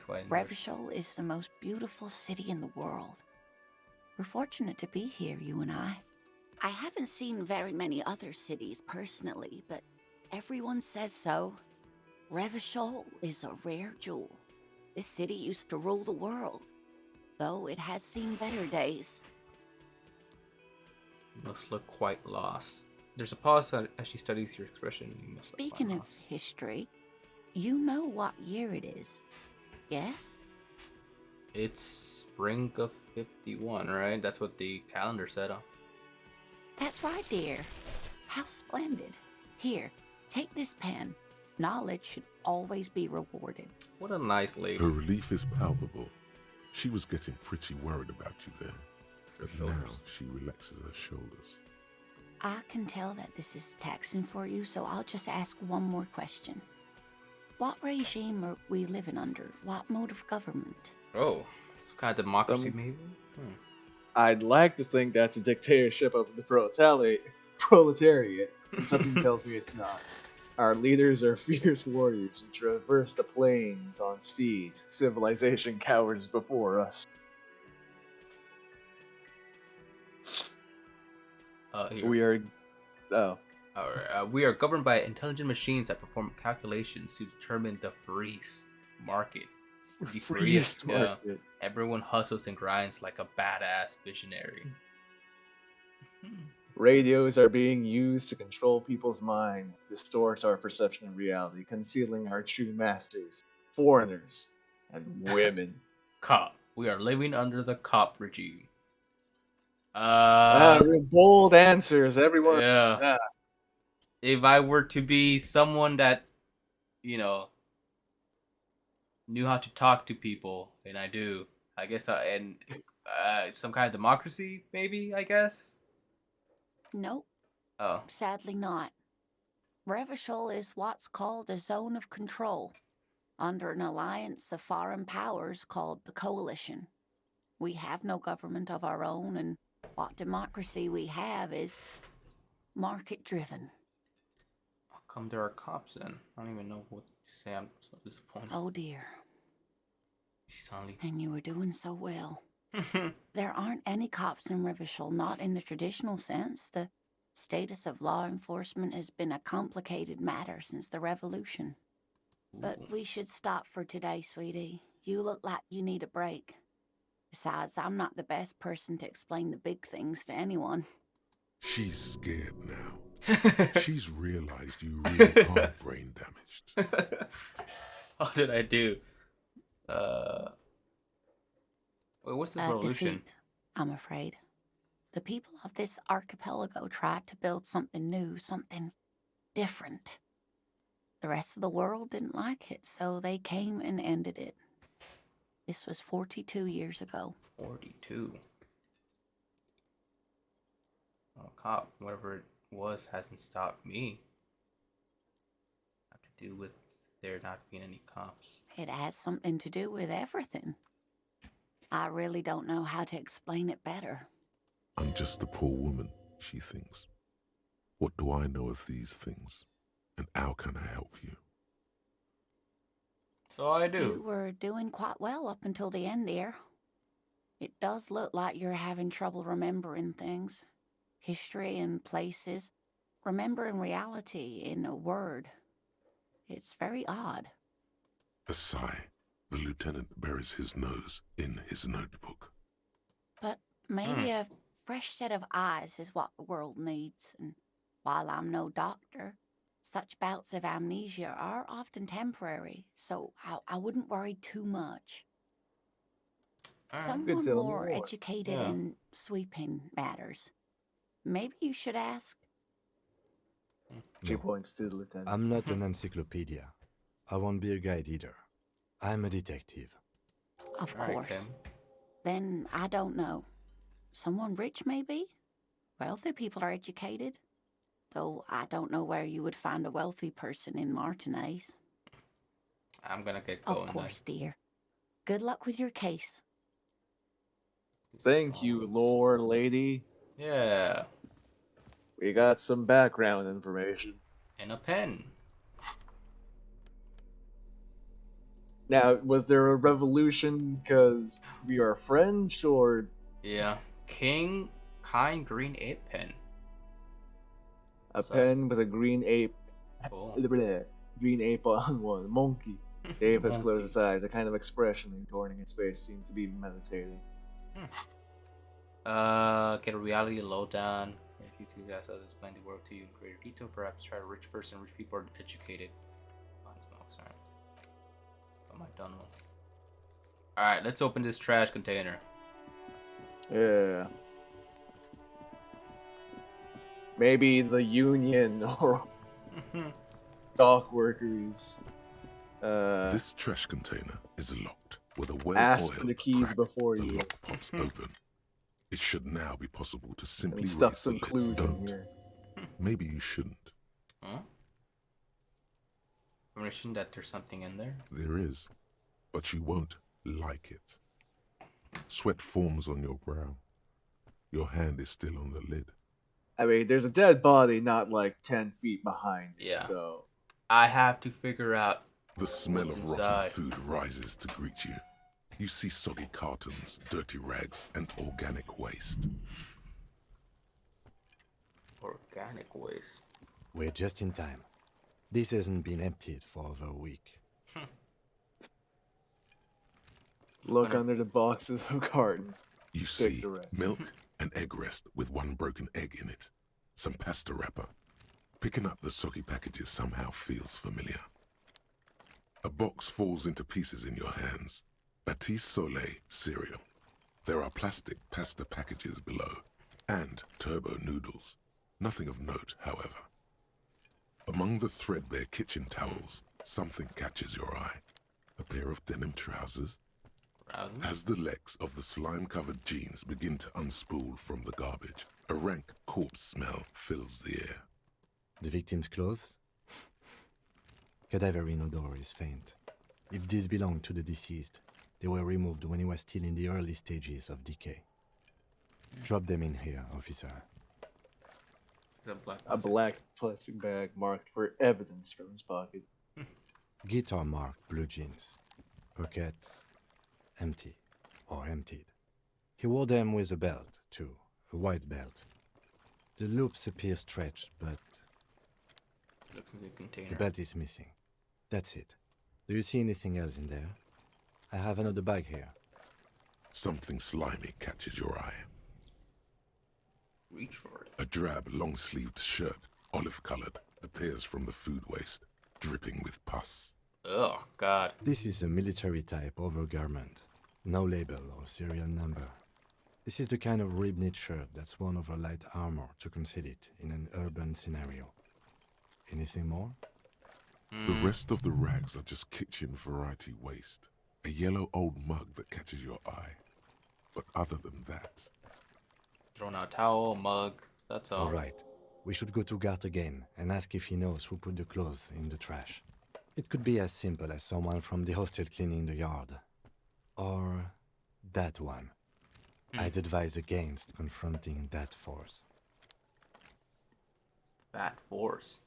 Speaker 12: Right.
Speaker 11: Revachol is the most beautiful city in the world. We're fortunate to be here, you and I. I haven't seen very many other cities personally, but everyone says so. Revachol is a rare jewel. This city used to rule the world, though it has seen better days.
Speaker 12: You must look quite lost. There's a pause as she studies your expression. You must
Speaker 11: Speaking of history, you know what year it is, yes?
Speaker 12: It's spring of 51, right? That's what the calendar said.
Speaker 11: That's right, dear. How splendid. Here, take this pen. Knowledge should always be rewarded.
Speaker 12: What a nice lady.
Speaker 15: Her relief is palpable. She was getting pretty worried about you then. But now she relaxes her shoulders.
Speaker 11: I can tell that this is taxing for you, so I'll just ask one more question. What regime are we living under? What mode of government?
Speaker 12: Oh, some kind of democracy, maybe?
Speaker 13: I'd like to think that's a dictatorship of the proletariat, but something tells me it's not. Our leaders are fierce warriors who traverse the plains on steeds. Civilization cowers before us. We are... Oh.
Speaker 12: We are governed by intelligent machines that perform calculations to determine the freest market. The freest market. Yeah. Everyone hustles and grinds like a badass visionary.
Speaker 13: Radios are being used to control people's mind, distort our perception of reality, concealing our true masters, foreigners, and women.
Speaker 12: Cop. We are living under the cop regime.
Speaker 13: Bold answers, everyone.
Speaker 12: Yeah. If I were to be someone that, you know, knew how to talk to people, and I do, I guess, some kind of democracy, maybe, I guess?
Speaker 11: Nope.
Speaker 12: Oh.
Speaker 11: Sadly not. Revachol is what's called a zone of control, under an alliance of foreign powers called the Coalition. We have no government of our own, and what democracy we have is market-driven.
Speaker 12: How come there are cops then? I don't even know what to say. I'm so disappointed.
Speaker 11: Oh dear.
Speaker 12: Suddenly...
Speaker 11: And you were doing so well. There aren't any cops in Revachol, not in the traditional sense. The status of law enforcement has been a complicated matter since the revolution. But we should stop for today, sweetie. You look like you need a break. Besides, I'm not the best person to explain the big things to anyone.
Speaker 15: She's scared now. She's realized you really are brain damaged.
Speaker 12: How did I do? Wait, what's this revolution?
Speaker 11: Defeat, I'm afraid. The people of this archipelago tried to build something new, something different. The rest of the world didn't like it, so they came and ended it. This was 42 years ago.
Speaker 12: 42? Oh, cop, whatever it was hasn't stopped me. Not to do with there not being any cops.
Speaker 11: It has something to do with everything. I really don't know how to explain it better.
Speaker 15: I'm just a poor woman, she thinks. What do I know of these things? And how can I help you?
Speaker 12: So I do.
Speaker 11: You were doing quite well up until the end there. It does look like you're having trouble remembering things. History and places. Remembering reality in a word. It's very odd.
Speaker 15: A sigh. The lieutenant buries his nose in his notebook.
Speaker 11: But maybe a fresh set of eyes is what the world needs. And while I'm no doctor, such bouts of amnesia are often temporary, so I wouldn't worry too much. Someone more educated in sweeping matters. Maybe you should ask.
Speaker 13: She points to the lieutenant.
Speaker 18: I'm not an encyclopedia. I won't be a guide either. I'm a detective.
Speaker 11: Of course. Then I don't know. Someone rich, maybe? Wealthy people are educated. Though I don't know where you would find a wealthy person in Martinez.
Speaker 12: I'm gonna get going.
Speaker 11: Of course, dear. Good luck with your case.
Speaker 13: Thank you, lore lady.
Speaker 12: Yeah.
Speaker 13: We got some background information.
Speaker 12: And a pen.
Speaker 13: Now, was there a revolution because we are French, or...
Speaker 12: Yeah. Kind green ape pen.
Speaker 13: A pen with a green ape... Green ape on one. Monkey. The ape has closed its eyes. A kind of expression adorning its face seems to be meditating.
Speaker 12: Get a reality lowdown. If you two guys others plan to work to you in greater detail, perhaps try a rich person. Rich people are educated. Got my done ones. Alright, let's open this trash container.
Speaker 13: Yeah. Maybe the union or dock workers.
Speaker 15: This trash container is locked with a
Speaker 13: ask for the
Speaker 15: well-oiled
Speaker 13: keys
Speaker 15: crack.
Speaker 13: before
Speaker 15: The
Speaker 13: you.
Speaker 15: lock pops open. It should now be possible to simply
Speaker 13: Stuff
Speaker 15: raise
Speaker 13: some
Speaker 15: the lid.
Speaker 13: clues in
Speaker 15: Don't.
Speaker 13: here.
Speaker 15: Maybe you shouldn't.
Speaker 12: Huh? Permission that there's something in there?
Speaker 15: There is, but you won't like it. Sweat forms on your brow. Your hand is still on the lid.
Speaker 13: I mean, there's a dead body not like 10 feet behind it,
Speaker 12: Yeah.
Speaker 13: so...
Speaker 12: I have to figure out
Speaker 15: The smell
Speaker 12: what's
Speaker 15: of
Speaker 12: inside.
Speaker 15: rotten food rises to greet you. You see soggy cartons, dirty rags, and organic waste.
Speaker 12: Organic waste.
Speaker 18: We're just in time. This hasn't been emptied for over a week.
Speaker 13: Look under the boxes of carton.
Speaker 15: You see milk and egg rest with one broken egg in it. Some pasta wrapper. Picking up the soggy packages somehow feels familiar. A box falls into pieces in your hands. Batiste Soleil cereal. There are plastic pasta packages below. And turbo noodles. Nothing of note, however. Among the threadbare kitchen towels, something catches your eye. A pair of denim trousers. As the legs of the slime-covered jeans begin to unspool from the garbage, a rank corpse smell fills the air.
Speaker 18: The victim's clothes? Cadaverine odor is faint. If these belong to the deceased, they were removed when he was still in the early stages of decay. Drop them in here, officer.
Speaker 13: A black plastic bag marked for evidence from his pocket.
Speaker 18: Guitar marked blue jeans. Pockets empty or emptied. He wore them with a belt, too, a white belt. The loops appear stretched, but
Speaker 12: Looks in the container.
Speaker 18: the belt is missing. That's it. Do you see anything else in there? I have another bag here.
Speaker 15: Something slimy catches your eye.
Speaker 12: Reach for it.
Speaker 15: A drab, long-sleeved shirt, olive-colored, appears from the food waste, dripping with pus.
Speaker 12: Oh, God.
Speaker 18: This is a military-type overgarment. No label or serial number. This is the kind of rib-knit shirt that's worn over light armor to conceal it in an urban scenario. Anything more?
Speaker 15: The rest of the rags are just kitchen variety waste. A yellow old mug that catches your eye. But other than that...
Speaker 12: Thrown out towel, mug, that's all.
Speaker 18: All right. We should go to Gart again and ask if he knows who put the clothes in the trash. It could be as simple as someone from the hostel cleaning the yard. Or that one. I'd advise against confronting that force.
Speaker 12: That force?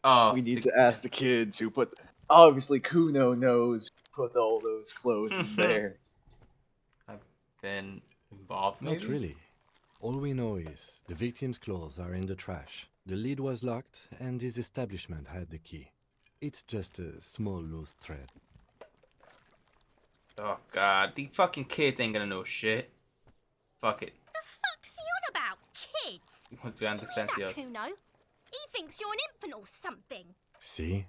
Speaker 12: Oh.
Speaker 13: We need to ask the kids who put... Obviously, Kuno knows who put all those clothes in there.
Speaker 12: I've been involved, maybe?
Speaker 18: Not really. All we know is the victim's clothes are in the trash. The lid was locked, and his establishment had the key. It's just a small loose thread.
Speaker 12: Oh god, the fucking kids ain't gonna know shit. Fuck it.
Speaker 4: The fuck's he on about? Kids?
Speaker 12: He wants to be on
Speaker 4: Hear
Speaker 12: defense,
Speaker 4: that,
Speaker 12: yes.
Speaker 4: Kuno? He thinks you're an infant or something.
Speaker 18: See?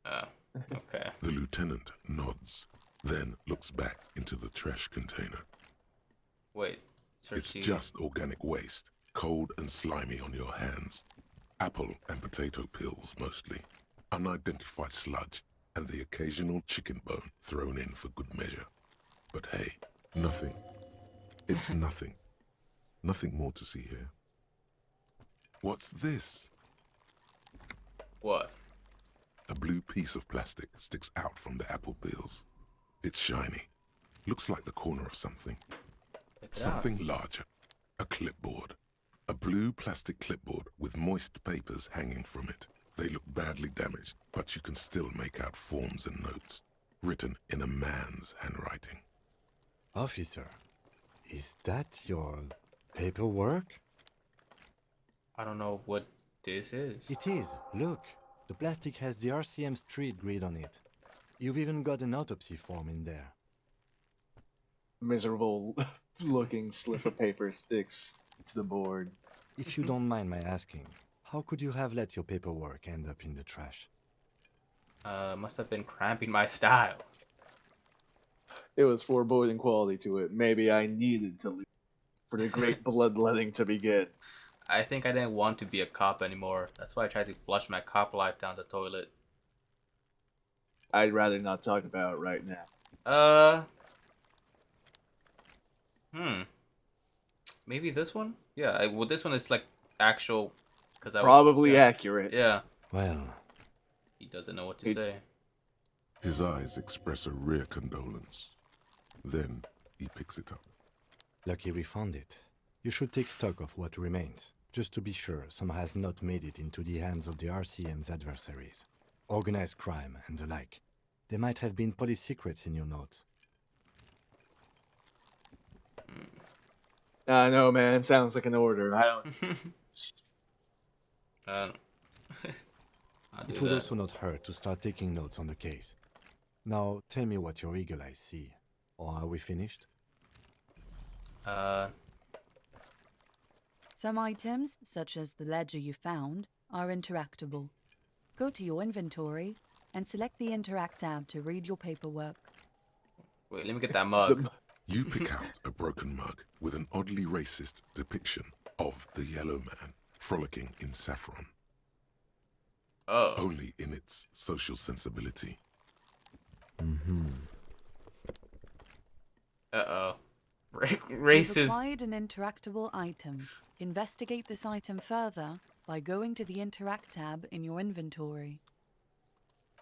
Speaker 12: Okay.
Speaker 15: The lieutenant nods, then looks back into the trash container.
Speaker 12: Wait.
Speaker 15: It's just organic waste, cold and slimy on your hands. Apple and potato peels, mostly. Unidentified sludge, and the occasional chicken bone thrown in for good measure. But hey, nothing. It's nothing. Nothing more to see here. What's this?
Speaker 12: What?
Speaker 15: A blue piece of plastic sticks out from the apple peels. It's shiny. Looks like the corner of something. Something larger. A clipboard. A blue plastic clipboard with moist papers hanging from it. They look badly damaged, but you can still make out forms and notes, written in a man's handwriting.
Speaker 18: Officer, is that your paperwork?
Speaker 12: I don't know what this is.
Speaker 18: It is. Look, the plastic has the RCM street grid on it. You've even got an autopsy form in there.
Speaker 13: Miserable looking slip of paper sticks to the board.
Speaker 18: If you don't mind my asking, how could you have let your paperwork end up in the trash?
Speaker 12: Must have been cramping my style.
Speaker 13: It was foreboding quality to it. Maybe I needed to leave for the great bloodletting to begin.
Speaker 12: I think I didn't want to be a cop anymore. That's why I tried to flush my cop life down the toilet.
Speaker 13: I'd rather not talk about it right now.
Speaker 12: Maybe this one? Yeah, well, this one is like actual.
Speaker 13: Probably accurate.
Speaker 12: Yeah.
Speaker 18: Well,
Speaker 12: he doesn't know what to say.
Speaker 15: His eyes express a rare condolence. Then he picks it up.
Speaker 18: lucky we found it. You should take stock of what remains, just to be sure some has not made it into the hands of the RCM's adversaries. Organized crime and the like. There might have been police secrets in your notes.
Speaker 13: I know, man. Sounds like an order. I don't.
Speaker 18: It would also not hurt to start taking notes on the case. Now, tell me what your eagle eyes see. Or are we finished?
Speaker 19: Some items, such as the ledger you found, are interactable. Go to your inventory and select the Interact tab to read your paperwork.
Speaker 12: Wait, let me get that mug.
Speaker 15: You pick out a broken mug with an oddly racist depiction of the yellow man frolicking in saffron.
Speaker 12: Oh.
Speaker 15: Only in its social sensibility.
Speaker 12: Uh-oh.
Speaker 19: You've
Speaker 12: Racist.
Speaker 19: acquired an interactable item. Investigate this item further by going to the Interact tab in your inventory.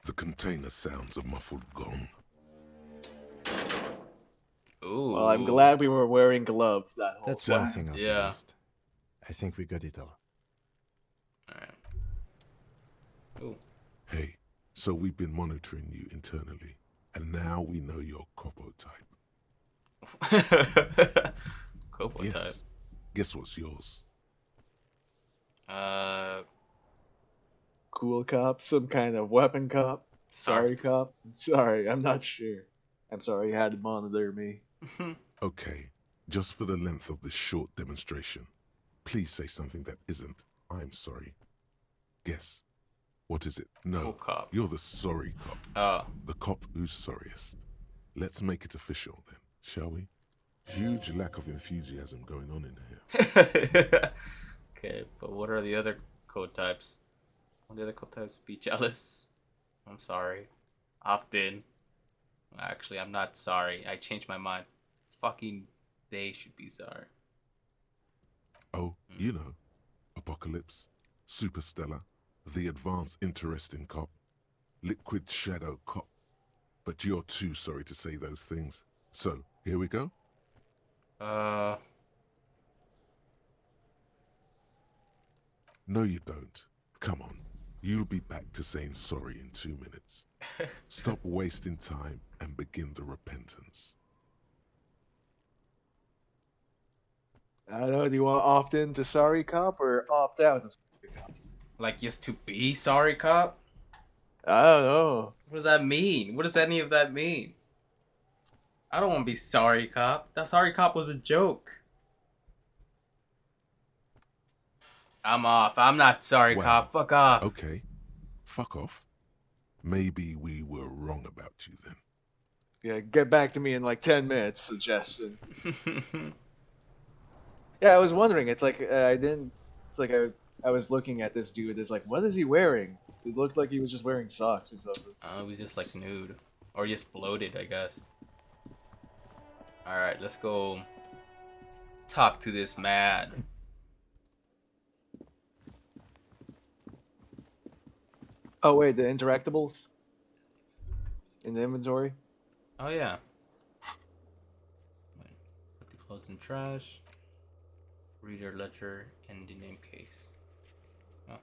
Speaker 15: The container sounds a muffled gong.
Speaker 12: Ooh.
Speaker 13: Well, I'm glad we were wearing gloves that whole
Speaker 18: That's
Speaker 13: time.
Speaker 18: one thing I've noticed. I think we got it all.
Speaker 12: Alright. Ooh.
Speaker 15: Hey, so we've been monitoring you internally, and now we know your Copo type.
Speaker 12: Copo type.
Speaker 15: Guess what's yours?
Speaker 13: Cool cop? Some kind of weapon cop? Sorry cop? Sorry, I'm not sure. I'm sorry you had to monitor me.
Speaker 15: Okay, just for the length of this short demonstration, please say something that isn't, I'm sorry. Guess. What is it? No,
Speaker 12: Cool cop.
Speaker 15: You're the sorry cop.
Speaker 12: Oh.
Speaker 15: The cop who's sorriest. Let's make it official then, shall we? Huge lack of enthusiasm going on in here.
Speaker 12: Okay, but what are the other code types? Will the other code types be jealous? I'm sorry. Opt in. Actually, I'm not sorry. I changed my mind. Fucking they should be sorry.
Speaker 15: Oh, you know, Apocalypse, Superstellar, the advanced interesting cop, liquid shadow cop. But you're too sorry to say those things. So, here we go? No, you don't. Come on. You'll be back to saying sorry in 2 minutes. Stop wasting time and begin the repentance.
Speaker 13: I don't know, do you want to opt in to sorry cop or opt out of sorry cop?
Speaker 12: Like, just to be sorry cop?
Speaker 13: I don't know.
Speaker 12: What does that mean? What does any of that mean? I don't want to be sorry cop. That sorry cop was a joke. I'm off. I'm not sorry cop. Fuck off.
Speaker 15: Okay. Fuck off. Maybe we were wrong about you then.
Speaker 13: Yeah, get back to me in like 10 minutes. Suggestion. Yeah, I was wondering. It's like I didn't. It's like I was looking at this dude. It's like, what is he wearing? It looked like he was just wearing socks or something.
Speaker 12: He was just like nude, or just bloated, I guess. All right, let's go talk to this man.
Speaker 13: Oh wait, the interactables in the inventory.
Speaker 12: Oh yeah. Wait, put the clothes in trash. Reader ledger and the name case. Oh.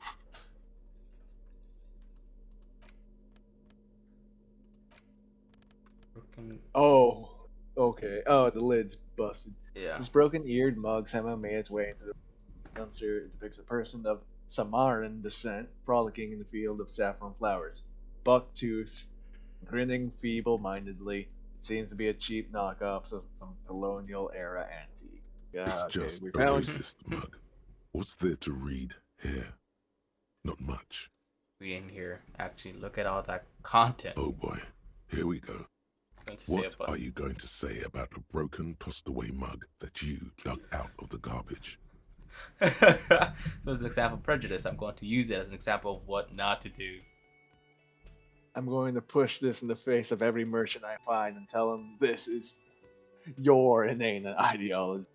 Speaker 12: Broken.
Speaker 13: Oh, okay. Oh, the lid's busted.
Speaker 12: Yeah.
Speaker 13: This broken-eared mug somehow made its way into the dumpster. It depicts a person of Samaran descent frolicking in the field of saffron flowers. Bucktooth, grinning feeble-mindedly. It seems to be a cheap knockoff of some colonial-era antique. Yeah,
Speaker 15: It's
Speaker 13: okay,
Speaker 15: just
Speaker 13: we
Speaker 15: a
Speaker 13: found...
Speaker 15: racist mug. What's there to read here? Not much.
Speaker 12: We didn't hear. Actually, look at all that content.
Speaker 15: Oh boy, here we go. What are you going to say about a broken, tossed-away mug that you dug out of the garbage?
Speaker 12: So as an example of prejudice, I'm going to use it as an example of what not to do.
Speaker 13: I'm going to push this in the face of every merchant I find and tell them this is your inane ideology.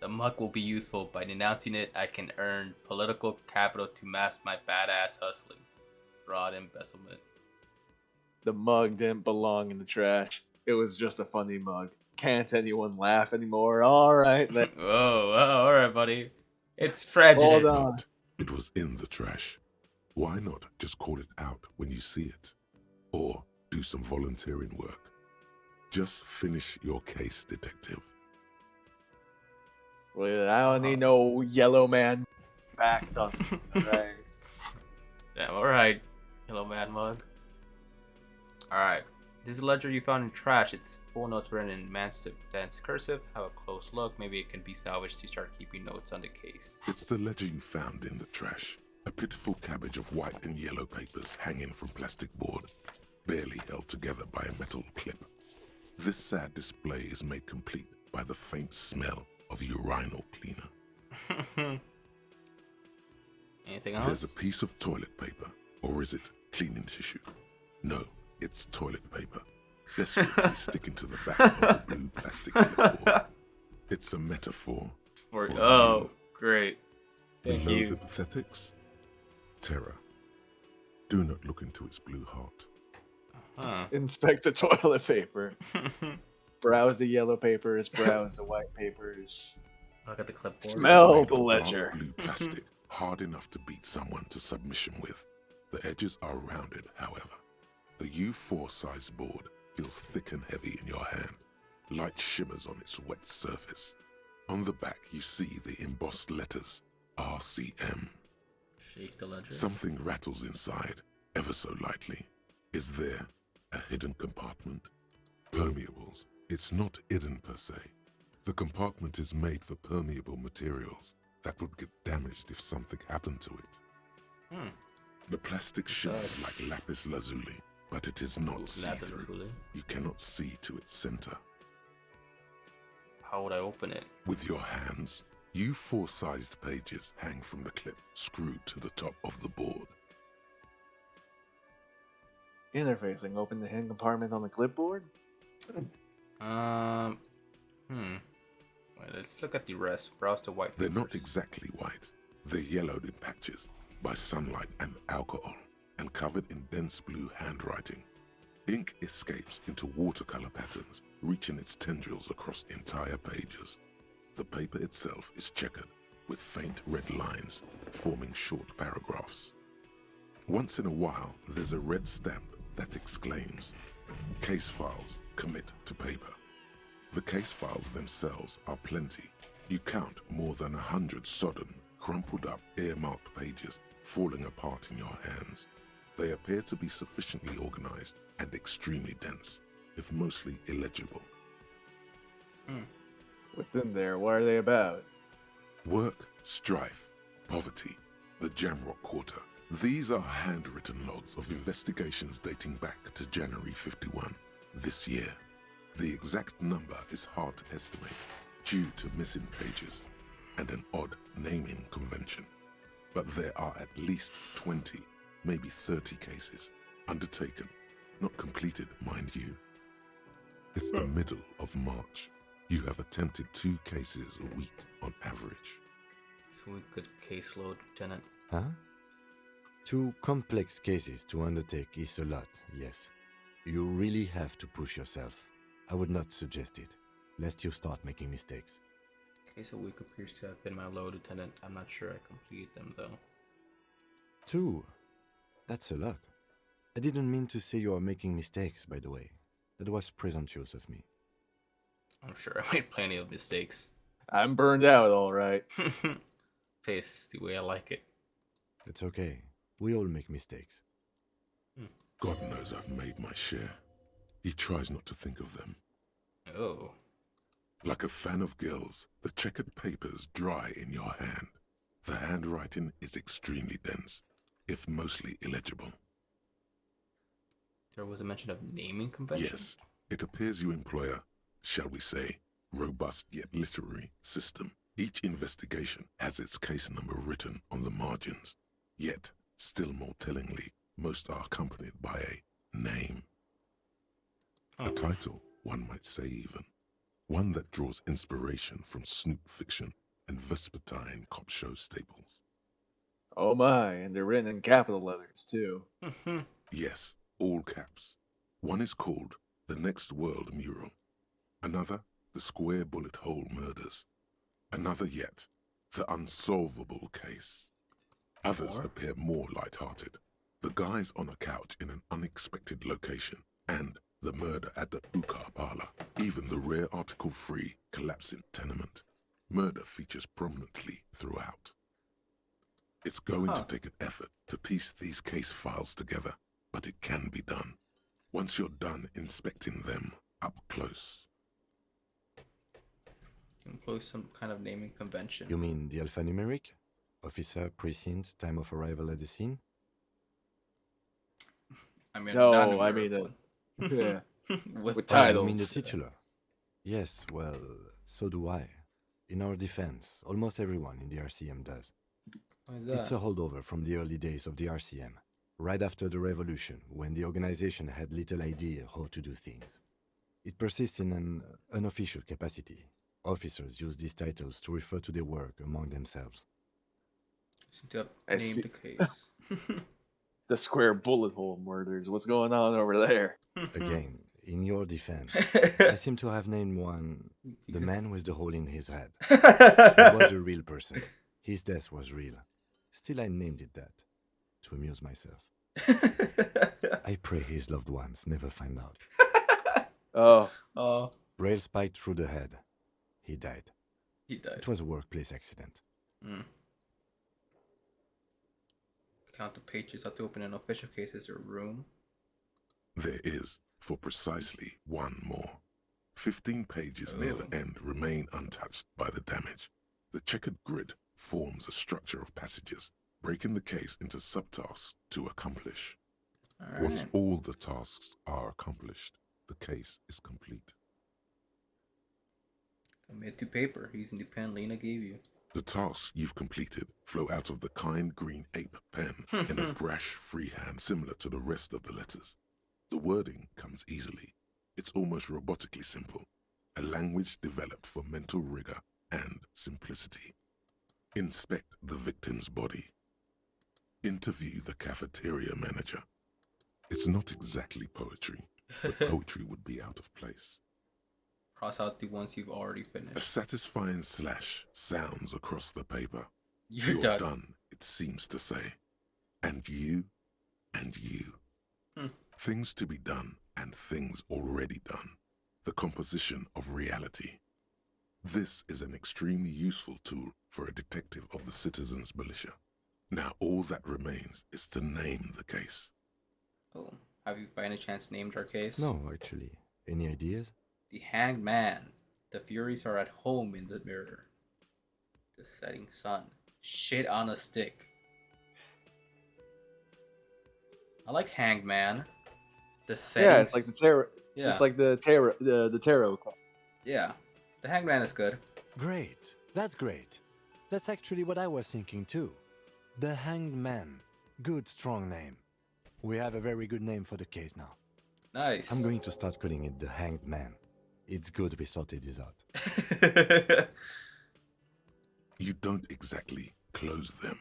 Speaker 12: The mug will be useful. By denouncing it, I can earn political capital to mask my badass hustling. Fraud embezzlement.
Speaker 13: The mug didn't belong in the trash. It was just a funny mug. Can't anyone laugh anymore? Alright then.
Speaker 12: Whoa, alright, buddy. It's prejudice.
Speaker 13: Hold on.
Speaker 15: It was in the trash. Why not just call it out when you see it? Or do some volunteering work. Just finish your case, detective.
Speaker 13: Well, I don't need no yellow man backed on. Alright.
Speaker 12: Yeah, alright. Yellow man mug. Alright. This ledger you found in trash. It's full notes written in man's dense cursive. Have a close look. Maybe it can be salvaged to start keeping notes on the case.
Speaker 15: It's the ledger you found in the trash. A pitiful cabbage of white and yellow papers hanging from plastic board, barely held together by a metal clip. This sad display is made complete by the faint smell of urinal cleaner.
Speaker 12: Anything else?
Speaker 15: There's a piece of toilet paper, or is it cleaning tissue? No, it's toilet paper, desperately sticking to the back of the blue plastic clipboard. It's a metaphor for
Speaker 12: oh, great. Thank
Speaker 15: below
Speaker 12: you.
Speaker 15: the pathetics, terror. Do not look into its blue heart.
Speaker 13: Inspect the toilet paper. Browse the yellow papers. Browse the white papers.
Speaker 12: Look at the clipboard.
Speaker 13: Smell the ledger.
Speaker 15: Blue plastic, hard enough to beat someone to submission with. The edges are rounded, however. The U4 size board feels thick and heavy in your hand. Light shimmers on its wet surface. On the back, you see the embossed letters RCM.
Speaker 12: Shake the ledger.
Speaker 15: Something rattles inside, ever so lightly. Is there a hidden compartment? Permeables. It's not hidden per se. The compartment is made for permeable materials that would get damaged if something happened to it. The plastic shimmers like lapis lazuli, but it is not see-through. You cannot see to its center.
Speaker 12: How would I open it?
Speaker 15: With your hands, U4-sized pages hang from the clip screwed to the top of the board.
Speaker 13: Interfacing. Open the hidden compartment on the clipboard.
Speaker 12: Wait, let's look at the rest. Browse the white.
Speaker 15: They're not exactly white. They're yellowed in patches by sunlight and alcohol, and covered in dense blue handwriting. Ink escapes into watercolor patterns, reaching its tendrils across entire pages. The paper itself is checkered, with faint red lines, forming short paragraphs. Once in a while, there's a red stamp that exclaims, "Case files, commit to paper." The case files themselves are plenty. You count more than 100 sodden, crumpled up, earmarked pages falling apart in your hands. They appear to be sufficiently organized and extremely dense, if mostly illegible.
Speaker 13: Within there, what are they about?
Speaker 15: Work, strife, poverty, the Jamrock Quarter. These are handwritten logs of investigations dating back to January 51, this year. The exact number is hard to estimate due to missing pages and an odd naming convention. But there are at least 20, maybe 30 cases undertaken, not completed, mind you. It's the middle of March. You have attempted 2 cases a week on average.
Speaker 12: So we could caseload, Lieutenant.
Speaker 18: Huh? 2 complex cases to undertake is a lot, yes. You really have to push yourself. I would not suggest it, lest you start making mistakes.
Speaker 12: Case a week appears to have been my load, Lieutenant. I'm not sure I completed them, though.
Speaker 18: 2? That's a lot. I didn't mean to say you are making mistakes, by the way. That was presumptuous of me.
Speaker 12: I'm sure I made plenty of mistakes.
Speaker 13: I'm burned out, all right.
Speaker 12: Pace the way I like it.
Speaker 18: It's okay. We all make mistakes.
Speaker 15: God knows I've made my share. He tries not to think of them.
Speaker 12: Oh.
Speaker 15: Like a fan of gills, the checkered papers dry in your hand. The handwriting is extremely dense, if mostly illegible.
Speaker 12: There was a mention of naming convention?
Speaker 15: Yes, it appears you employ a, shall we say, robust yet literary system. Each investigation has its case number written on the margins. Yet, still more tellingly, most are accompanied by a name. A title, one might say even. One that draws inspiration from snoop fiction and vespertine cop show staples.
Speaker 13: Oh my, and they're written in capital letters, too.
Speaker 15: Yes, all caps. One is called The Next World Mural. Another, The Square Bullet Hole Murders. Another yet, The Unsolvable Case. Others appear more light-hearted. The guys on a couch in an unexpected location, and the murder at the Uka Parlor. Even the rare article-free collapsing tenement. Murder features prominently throughout. It's going to take an effort to piece these case files together, but it can be done. Once you're done inspecting them up close.
Speaker 12: Employ some kind of naming convention.
Speaker 18: You mean the alphanumeric? Officer, precinct, time of arrival at the scene?
Speaker 12: I mean,
Speaker 13: no, I mean yeah. With titles.
Speaker 18: I mean the titular. Yes, well, so do I. In our defense, almost everyone in the RCM does.
Speaker 12: What is that?
Speaker 18: It's a holdover from the early days of the RCM, right after the revolution, when the organization had little idea how to do things. It persists in an unofficial capacity. Officers use these titles to refer to their work among themselves.
Speaker 13: I see.
Speaker 12: The case.
Speaker 13: The Square Bullet Hole Murders. What's going on over there?
Speaker 18: Again, in your defense, I seem to have named one the man with the hole in his head. He was a real person. His death was real. Still, I named it that, to amuse myself. I pray his loved ones never find out.
Speaker 13: Oh.
Speaker 18: Rail spiked through the head. He died.
Speaker 12: He died.
Speaker 18: It was a workplace accident.
Speaker 12: Count the pages have to open an official case as a room.
Speaker 15: There is, for precisely one more. 15 pages near the end remain untouched by the damage. The checkered grid forms a structure of passages, breaking the case into subtasks to accomplish. Once all the tasks are accomplished, the case is complete.
Speaker 12: Commit to paper using the pen Lena gave you.
Speaker 15: The tasks you've completed flow out of the kind green ape pen in a brash freehand similar to the rest of the letters. The wording comes easily. It's almost robotically simple, a language developed for mental rigor and simplicity. Inspect the victim's body. Interview the cafeteria manager. It's not exactly poetry, but poetry would be out of place.
Speaker 12: Cross out the ones you've already finished.
Speaker 15: A satisfying slash sounds across the paper.
Speaker 12: You're done,
Speaker 15: it seems to say. And you, and you. Things to be done and things already done. The composition of reality. This is an extremely useful tool for a detective of the citizens' militia. Now all that remains is to name the case.
Speaker 12: Oh, have you by any chance named our case?
Speaker 18: No, actually. Any ideas?
Speaker 12: The Hanged Man. The Furies are at home in the mirror. The setting sun. Shit on a stick. I like Hangman. The settings.
Speaker 13: Yeah, it's like the tarot.
Speaker 12: Yeah.
Speaker 13: It's like the tarot. The tarot card.
Speaker 12: Yeah. The Hangman is good.
Speaker 18: Great. That's great. That's actually what I was thinking too. The Hanged Man. Good, strong name. We have a very good name for the case now.
Speaker 12: Nice.
Speaker 18: I'm going to start calling it the Hanged Man. It's good we sorted this out.
Speaker 15: You don't exactly close them,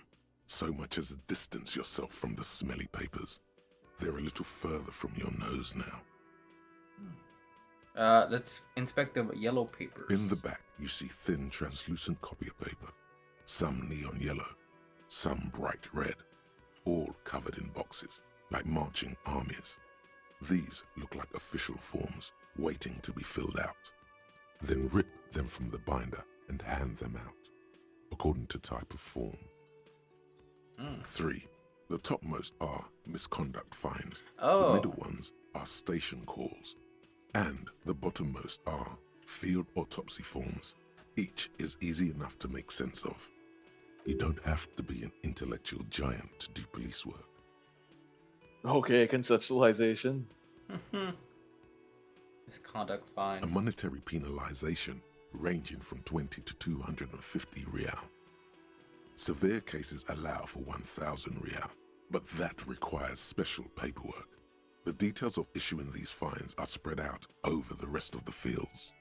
Speaker 15: so much as distance yourself from the smelly papers. They're a little further from your nose now.
Speaker 12: Let's inspect the yellow papers.
Speaker 15: In the back, you see thin, translucent copy of paper. Some neon yellow, some bright red, all covered in boxes, like marching armies. These look like official forms, waiting to be filled out. Then rip them from the binder and hand them out, according to type of form. 3. The topmost are misconduct fines.
Speaker 12: Oh.
Speaker 15: The middle ones are station calls. And the bottommost are field autopsy forms. Each is easy enough to make sense of. You don't have to be an intellectual giant to do police work.
Speaker 13: Okay, conceptualization.
Speaker 12: Misconduct fine.
Speaker 15: A monetary penalization ranging from 20 to 250 real. Severe cases allow for 1,000 real, but that requires special paperwork. The details of issuing these fines are spread out over the rest of the fields.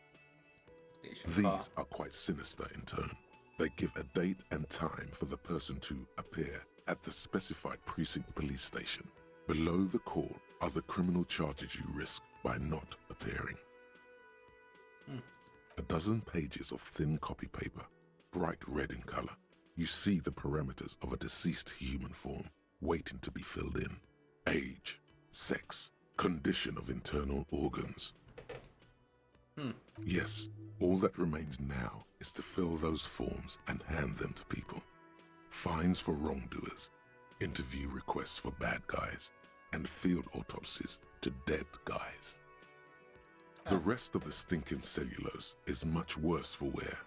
Speaker 15: These are quite sinister in turn. They give a date and time for the person to appear at the specified precinct police station. Below the call are the criminal charges you risk by not appearing. A dozen pages of thin copy paper, bright red in color. You see the parameters of a deceased human form waiting to be filled in. Age, sex, condition of internal organs. Yes, all that remains now is to fill those forms and hand them to people. Fines for wrongdoers, interview requests for bad guys, and field autopsies to dead guys. The rest of the stinking cellulose is much worse for wear.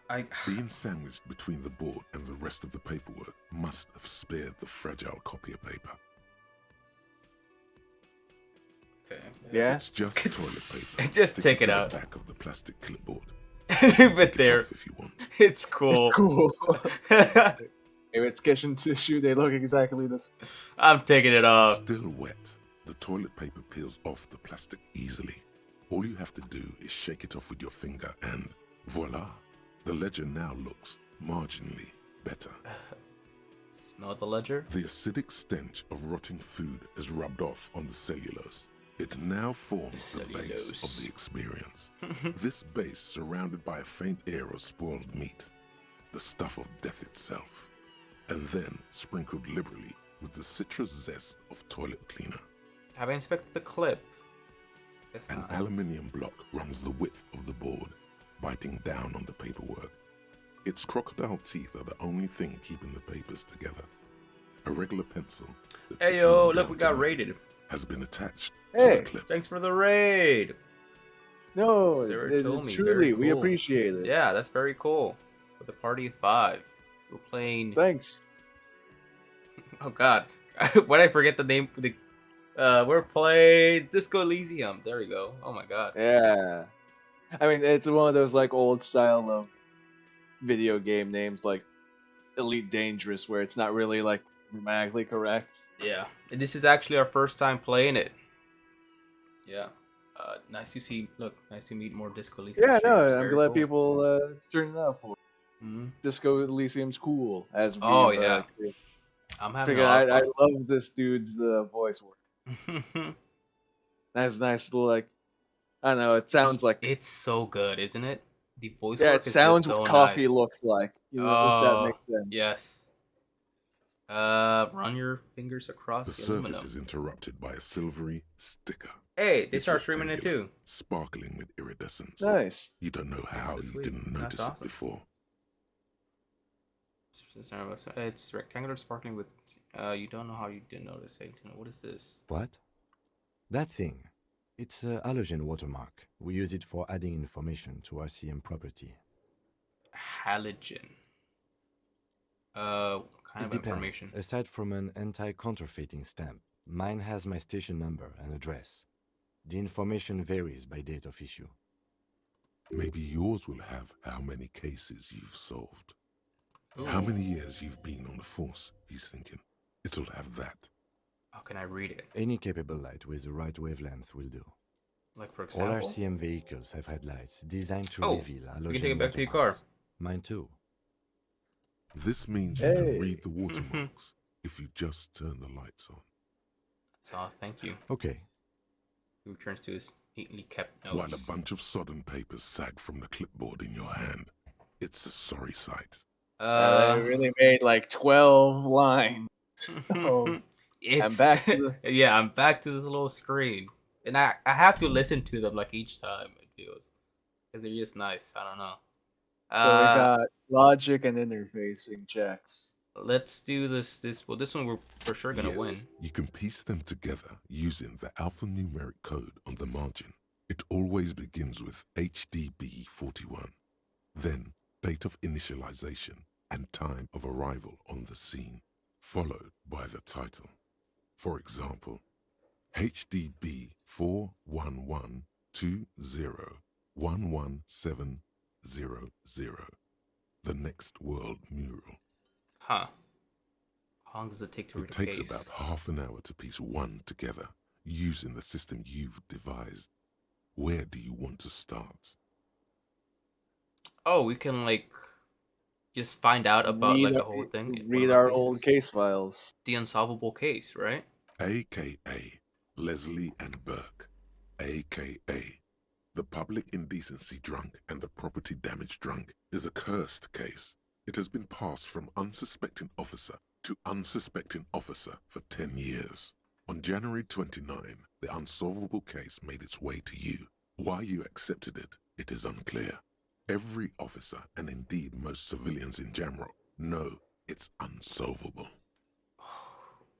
Speaker 15: Being sandwiched between the board and the rest of the paperwork must have spared the fragile copy of paper.
Speaker 12: Okay.
Speaker 13: Yeah.
Speaker 15: It's just toilet paper.
Speaker 12: Just take it
Speaker 15: to
Speaker 12: out.
Speaker 15: The back of the plastic clipboard.
Speaker 12: Leave it there.
Speaker 15: If you want.
Speaker 12: It's cool.
Speaker 13: It's cool. If it's kitchen tissue, they look exactly the same.
Speaker 12: I'm taking it off.
Speaker 15: Still wet, the toilet paper peels off the plastic easily. All you have to do is shake it off with your finger and voila, the ledger now looks marginally better.
Speaker 12: Smell the ledger?
Speaker 15: The acidic stench of rotting food is rubbed off on the cellulose. It now forms the base of the experience. This base surrounded by a faint air of spoiled meat, the stuff of death itself, and then sprinkled liberally with the citrus zest of toilet cleaner.
Speaker 12: Have I inspected the clip?
Speaker 15: An aluminium block runs the width of the board, biting down on the paperwork. Its crocodile teeth are the only thing keeping the papers together. A regular pencil.
Speaker 12: Hey yo, look, we got raided.
Speaker 15: Has been attached
Speaker 13: to
Speaker 15: the clip.
Speaker 12: Thanks for the raid.
Speaker 13: No,
Speaker 12: Saratomi,
Speaker 13: truly, we
Speaker 12: cool.
Speaker 13: appreciate it.
Speaker 12: Yeah, that's very cool. For the party of 5, we're playing.
Speaker 13: Thanks.
Speaker 12: Oh God, why did I forget the name? We're playing Disco Elysium. There we go. Oh my God.
Speaker 13: Yeah. I mean, it's one of those like old style of video game names, like Elite Dangerous, where it's not really like grammatically correct.
Speaker 12: Yeah, and this is actually our first time playing it. Yeah. Nice to see. Look, nice to meet more Disco Elysium.
Speaker 13: Yeah, no,
Speaker 12: streamers.
Speaker 13: I'm
Speaker 12: Very
Speaker 13: glad
Speaker 12: cool.
Speaker 13: people turned it out for. Disco Elysium's cool. As
Speaker 12: Oh,
Speaker 13: we've,
Speaker 12: yeah. I'm having
Speaker 13: figured
Speaker 12: a lot of
Speaker 13: I
Speaker 12: fun.
Speaker 13: love this dude's voice work. That's nice little like. I don't know. It sounds like
Speaker 12: It's so good, isn't it? The voice
Speaker 13: yeah.
Speaker 12: work
Speaker 13: It
Speaker 12: is
Speaker 13: sounds
Speaker 12: just
Speaker 13: what
Speaker 12: so
Speaker 13: coffee
Speaker 12: nice.
Speaker 13: looks like. You know, if that makes sense.
Speaker 12: Yes. Run your fingers across
Speaker 15: The
Speaker 12: the
Speaker 15: surface
Speaker 12: aluminum.
Speaker 15: is interrupted by a silvery sticker.
Speaker 12: Hey, they
Speaker 15: It's
Speaker 12: start streaming it
Speaker 15: rectangular,
Speaker 12: too.
Speaker 15: Sparkling with iridescence.
Speaker 13: Nice.
Speaker 15: You don't know how
Speaker 12: This is
Speaker 15: you
Speaker 12: sweet.
Speaker 15: didn't
Speaker 12: That's
Speaker 15: notice
Speaker 12: awesome.
Speaker 15: it before.
Speaker 12: It's rectangular, sparkling with. You don't know how you didn't notice it. What is this?
Speaker 18: What? That thing. It's a halogen watermark. We use it for adding information to RCM property.
Speaker 12: Halogen. Kind
Speaker 18: It
Speaker 12: of
Speaker 18: depends.
Speaker 12: information.
Speaker 18: Aside from an anti-counterfeiting stamp, mine has my station number and address. The information varies by date of issue.
Speaker 15: Maybe yours will have how many cases you've solved.
Speaker 12: Ooh.
Speaker 15: How many years you've been on the force, he's thinking. It'll have that.
Speaker 12: How can I read it?
Speaker 18: Any capable light with the right wavelength will do.
Speaker 12: Like, for example?
Speaker 18: All RCM vehicles have headlights designed to
Speaker 12: Oh,
Speaker 18: reveal halogen
Speaker 12: you can take it back to your car.
Speaker 18: watermarks. Mine too.
Speaker 15: This means you can read the watermarks if you just turn the lights on.
Speaker 12: So, thank you.
Speaker 18: Okay.
Speaker 12: He returns to his neatly kept notes.
Speaker 15: While a bunch of sodden papers sag from the clipboard in your hand. It's a sorry sight.
Speaker 13: They really made like 12 lines. Oh, I'm back to the...
Speaker 12: Yeah, I'm back to this little screen. And I have to listen to them like each time, it feels. Because they're just nice. I don't know.
Speaker 13: So we got logic and interfacing checks.
Speaker 12: Let's do this one we're for sure gonna win.
Speaker 15: You can piece them together using the alphanumeric code on the margin. It always begins with HDB41. Then date of initialization and time of arrival on the scene, followed by the title. For example, HDB 41120111700, the Next World Mural.
Speaker 12: Huh. How long does it take to read a case?
Speaker 15: It takes about half an hour to piece one together, using the system you've devised. Where do you want to start?
Speaker 12: Oh, we can like just find out about like the whole thing.
Speaker 13: Read our old case files.
Speaker 12: The unsolvable case, right?
Speaker 15: AKA Leslie and Burke. AKA the public indecency drunk and the property damage drunk is a cursed case. It has been passed from unsuspecting officer to unsuspecting officer for 10 years. On January 29, the unsolvable case made its way to you. Why you accepted it, it is unclear. Every officer, and indeed most civilians in general, know it's unsolvable.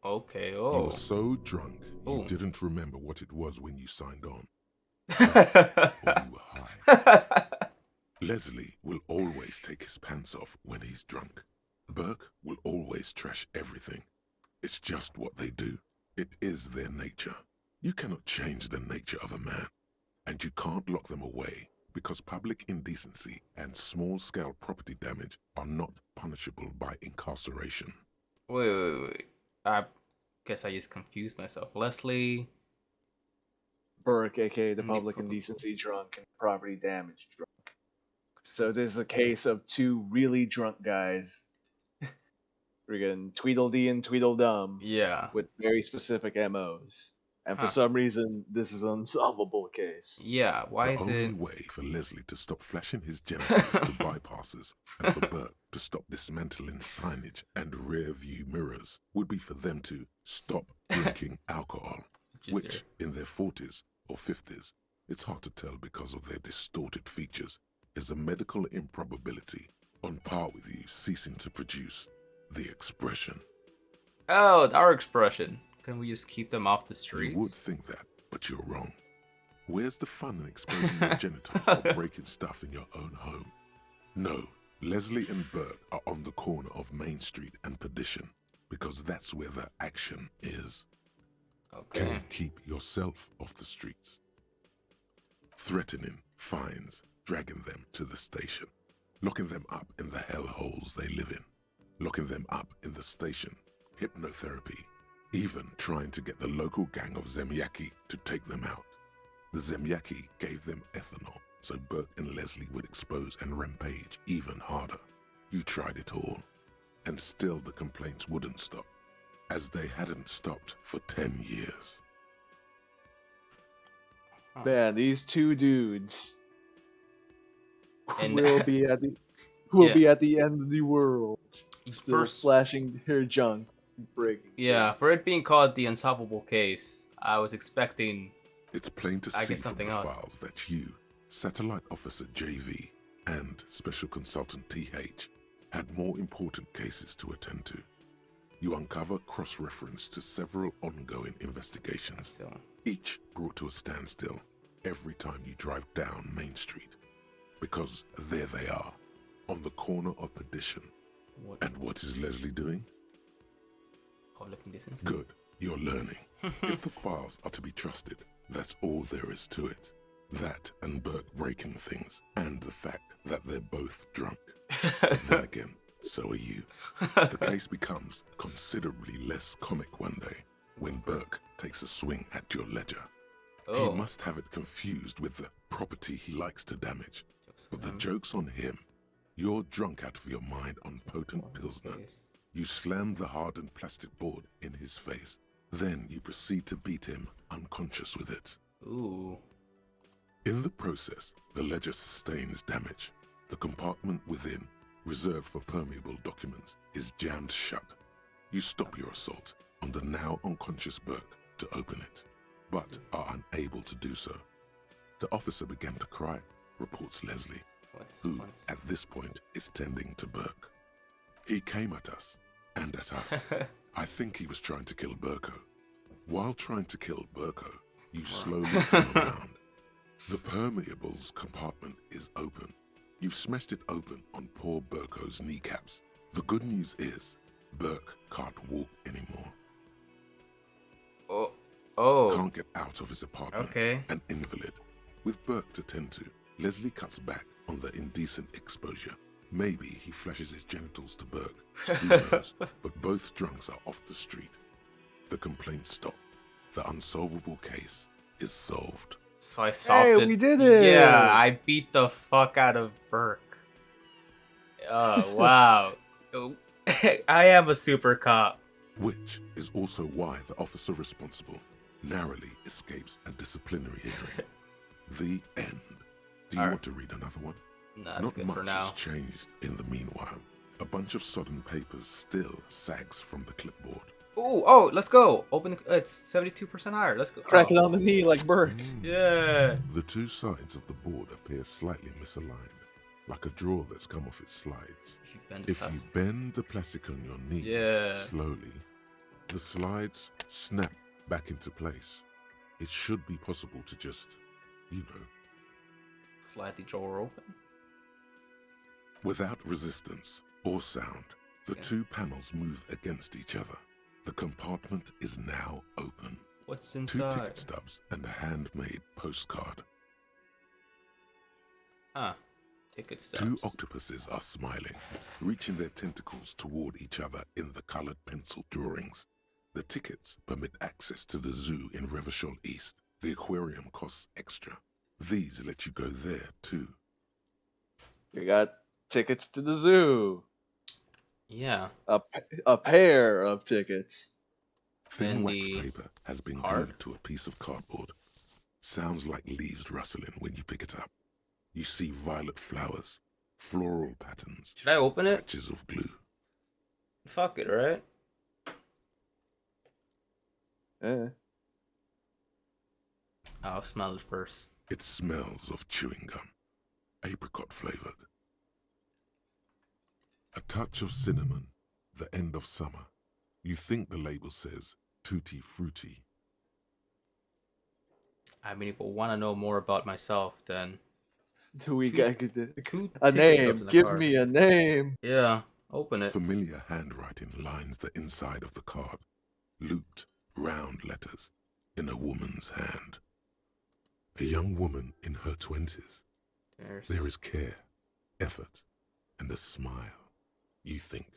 Speaker 12: Okay,
Speaker 15: You were so drunk, you didn't remember what it was when you signed on. Or you were high. Leslie will always take his pants off when he's drunk. Burke will always trash everything. It's just what they do. It is their nature. You cannot change the nature of a man. And you can't lock them away because public indecency and small-scale property damage are not punishable by incarceration.
Speaker 12: Wait. I guess I just confused myself. Leslie...
Speaker 13: Burke, aka the public indecency drunk and property damage drunk. So this is a case of two really drunk guys. Friggin' Tweedledee and Tweedledum.
Speaker 12: Yeah.
Speaker 13: With very specific MOs. And for some reason, this is an unsolvable case.
Speaker 12: Yeah, why is it...
Speaker 15: The only way for Leslie to stop flashing his genitals to bypassers and for Burke to stop dismantling signage and rear-view mirrors would be for them to stop drinking alcohol, which in their 40s or 50s, it's hard to tell because of their distorted features, is a medical improbability on par with you ceasing to produce the expression.
Speaker 12: Oh, our expression. Can we just keep them off the streets?
Speaker 15: You would think that, but you're wrong. Where's the fun in exposing your genitals or breaking stuff in your own home? No, Leslie and Burke are on the corner of Main Street and Perdition, because that's where the action is.
Speaker 12: Okay.
Speaker 15: Can you keep yourself off the streets? Threatening fines, dragging them to the station, locking them up in the hellholes they live in, locking them up in the station, hypnotherapy, even trying to get the local gang of Zemyaki to take them out. The Zemyaki gave them ethanol, so Burke and Leslie would expose and rampage even harder. You tried it all, and still the complaints wouldn't stop, as they hadn't stopped for 10 years.
Speaker 13: Man, these two dudes will be at the end of the world, still flashing their junk, breaking.
Speaker 12: Yeah, for it being called the unsolvable case, I was expecting.
Speaker 15: It's plain to see from the
Speaker 12: else.
Speaker 15: files that you, Satellite Officer JV, and Special Consultant TH had more important cases to attend to. you uncover cross-reference to several ongoing investigations, each brought to a standstill every time you drive down Main Street. Because there they are, on the corner of Perdition. And what is Leslie doing? Good, you're learning. If the files are to be trusted, that's all there is to it. That and Burke breaking things, and the fact that they're both drunk. Then again, so are you. The case becomes considerably less comic one day when Burke takes a swing at your ledger. He must have it confused with the property he likes to damage. But the joke's on him. You're drunk out of your mind on potent Pilsner. You slam the hardened plastic board in his face. Then you proceed to beat him unconscious with it.
Speaker 12: Ooh.
Speaker 15: In the process, the ledger sustains damage. The compartment within, reserved for permeable documents, is jammed shut. You stop your assault on the now unconscious Burke to open it, but are unable to do so. The officer began to cry, reports Leslie, who, at this point, is tending to Burke. He came at us, and at us. I think he was trying to kill Burko. While trying to kill Burko, you slowly come around. The permeables compartment is open. You've smashed it open on poor Burko's kneecaps. The good news is, Burke can't walk anymore. Can't get out of his apartment. An invalid. With Burke to tend to, Leslie cuts back on the indecent exposure. Maybe he flashes his genitals to Burke. Who knows? But both drunks are off the street. The complaints stop. The unsolvable case is solved.
Speaker 12: So I solved it.
Speaker 13: We did it!
Speaker 12: Yeah, I beat the fuck out of Burke. Oh, wow. I am a super cop.
Speaker 15: Which is also why the officer responsible narrowly escapes a disciplinary hearing. The end. Do you want to read another one?
Speaker 12: No, that's
Speaker 15: Not
Speaker 12: good
Speaker 15: much
Speaker 12: for now.
Speaker 15: has changed in the meanwhile. A bunch of sodden papers still sags from the clipboard.
Speaker 12: Oh, let's go. Open the, it's 72% higher. Let's go.
Speaker 13: Crack it on the knee like Burke.
Speaker 12: Yeah.
Speaker 15: The two sides of the board appear slightly misaligned, like a drawer that's come off its slides. If you bend the plastic on your knee slowly, the slides snap back into place. It should be possible to just,
Speaker 12: slide the drawer open.
Speaker 15: Without resistance or sound, the two panels move against each other. The compartment is now open.
Speaker 12: What's
Speaker 15: 2 ticket
Speaker 12: inside?
Speaker 15: stubs and a handmade postcard.
Speaker 12: Ticket stubs.
Speaker 15: 2 octopuses are smiling, reaching their tentacles toward each other in the colored pencil drawings. The tickets permit access to the zoo in Revachol East. The aquarium costs extra. These let you go there too.
Speaker 13: We got tickets to the zoo.
Speaker 12: Yeah.
Speaker 13: A pair of tickets.
Speaker 15: Thin wax paper has been glued to a piece of cardboard. Sounds like leaves rustling when you pick it up. You see violet flowers, floral patterns.
Speaker 12: Should I open it?
Speaker 15: Patches of glue.
Speaker 12: Fuck it, right?
Speaker 13: Yeah.
Speaker 12: I'll smell it first.
Speaker 15: It smells of chewing gum, apricot flavored. A touch of cinnamon, the end of summer. You think the label says tutti frutti.
Speaker 12: I mean, if I want to know more about myself, then
Speaker 13: Do we get a name? Give me a name.
Speaker 12: Yeah, open it.
Speaker 15: Familiar handwriting lines the inside of the card. Looped, round letters in a woman's hand. A young woman in her 20s. There is care, effort, and a smile. You think,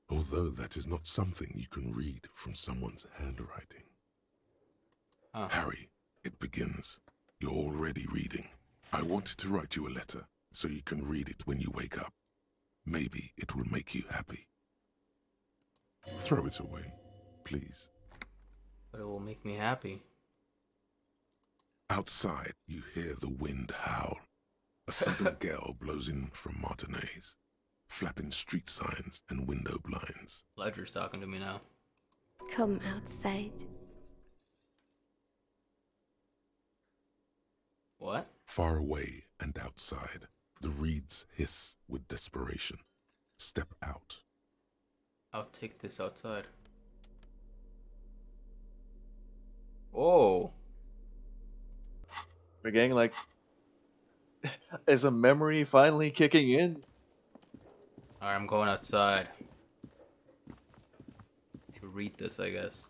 Speaker 15: although that is not something you can read from someone's handwriting. Harry, it begins. You're already reading. I wanted to write you a letter so you can read it when you wake up. Maybe it will make you happy. Throw it away, please.
Speaker 12: But it will make me happy.
Speaker 15: Outside, you hear the wind howl. A sudden gale blows in from Martinez, flapping street signs and window blinds.
Speaker 12: Ledger's talking to me now.
Speaker 5: Come outside.
Speaker 12: What?
Speaker 15: Far away and outside, the reeds hiss with desperation. Step out.
Speaker 12: I'll take this outside. Oh.
Speaker 13: We're getting like, is a memory finally kicking in?
Speaker 12: Alright, I'm going outside to read this, I guess.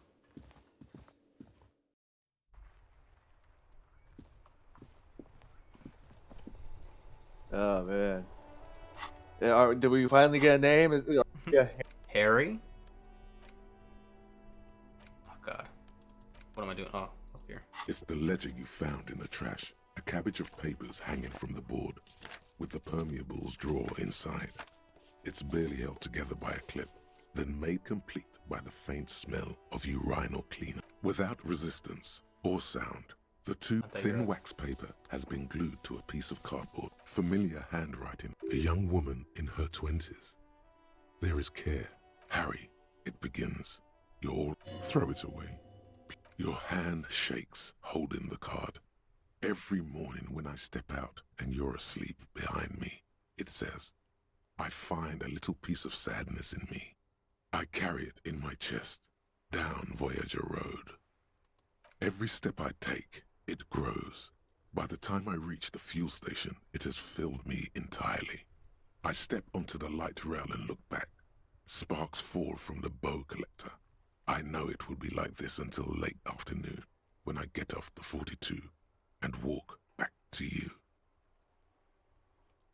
Speaker 13: Oh man. Did we finally get a name? Yeah.
Speaker 12: Harry? Oh god. What am I doing? Oh, up here.
Speaker 15: It's the ledger you found in the trash. A cabbage of papers hanging from the board, with the permeables drawer inside. It's barely held together by a clip, then made complete by the faint smell of urinal cleaner. Without resistance or sound, the thin wax paper has been glued to a piece of cardboard. Familiar handwriting. A young woman in her 20s. There is care. Harry, it begins. You'll throw it away. Your hand shakes, holding the card. Every morning when I step out and you're asleep behind me, it says, I find a little piece of sadness in me. I carry it in my chest, down Voyager Road. Every step I take, it grows. By the time I reach the fuel station, it has filled me entirely. I step onto the light rail and look back. Sparks fall from the bow collector. I know it will be like this until late afternoon, when I get off the 42 and walk back to you.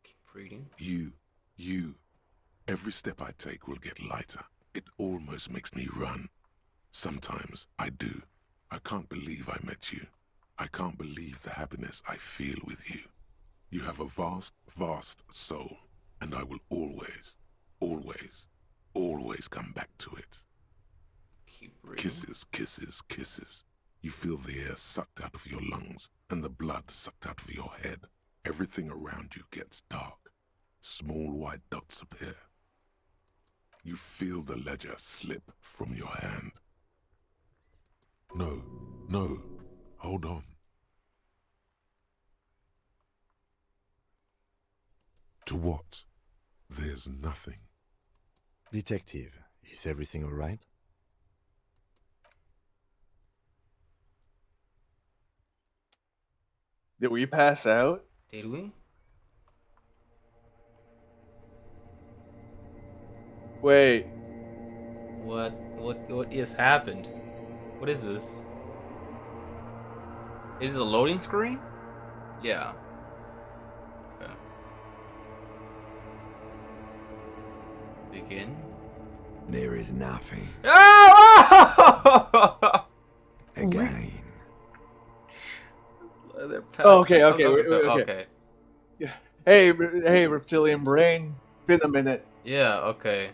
Speaker 12: Keep reading.
Speaker 15: You. Every step I take will get lighter. It almost makes me run. Sometimes I do. I can't believe I met you. I can't believe the happiness I feel with you. You have a vast, vast soul, and I will always, always, always come back to it.
Speaker 12: Keep reading.
Speaker 15: Kisses, kisses, kisses. You feel the air sucked out of your lungs and the blood sucked out of your head. Everything around you gets dark. Small white dots appear. You feel the ledger slip from your hand. No, hold on. To what? There's nothing.
Speaker 18: Detective, is everything all right?
Speaker 13: Did we pass out?
Speaker 12: Did we?
Speaker 13: Wait.
Speaker 12: What has happened? What is this? Is this a loading screen? Yeah. Okay. Begin.
Speaker 2: There is nothing.
Speaker 12: Again.
Speaker 13: Okay. Yeah. Hey, reptilian brain. Been a minute.
Speaker 12: Yeah, okay.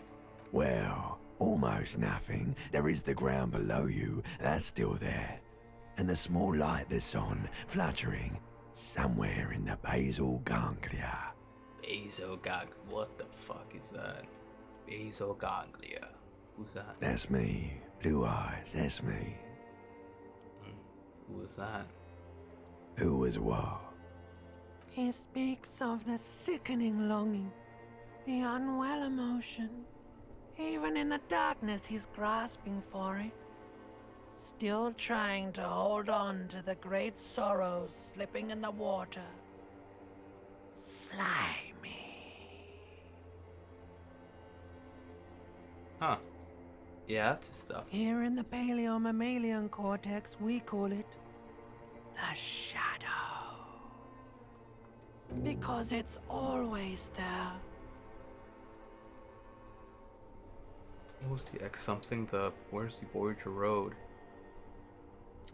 Speaker 2: Well, almost nothing. There is the ground below you. That's still there. And the small light that's on, fluttering, somewhere in the basal ganglia.
Speaker 12: Basal ganglia. What the fuck is that? Basal ganglia. Who's that?
Speaker 2: That's me. Blue eyes, that's me.
Speaker 12: Who was that?
Speaker 2: Who was what?
Speaker 8: He speaks of the sickening longing, the unwell emotion. Even in the darkness, he's grasping for it. Still trying to hold on to the great sorrows slipping in the water. Slimy.
Speaker 12: Huh. Yeah, that's his stuff.
Speaker 8: Here in the paleo-mammalian cortex, we call it the shadow. Because it's always there.
Speaker 12: What was the X something? Where's the Voyager Road?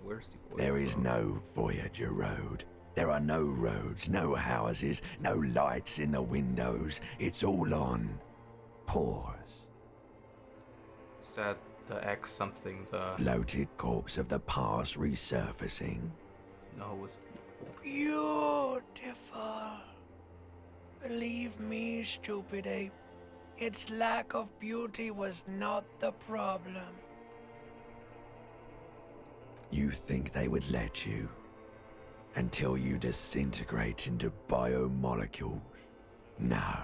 Speaker 12: Where's the Voyager
Speaker 2: There is
Speaker 12: Road?
Speaker 2: no Voyager Road. There are no roads, no houses, no lights in the windows. It's all on pause.
Speaker 12: Is that the X something? The
Speaker 2: Bloated corpse of the past resurfacing.
Speaker 12: No, it was beautiful.
Speaker 8: Beautiful. Believe me, stupid ape. Its lack of beauty was not the problem.
Speaker 2: You think they would let you? Until you disintegrate into biomolecules? No.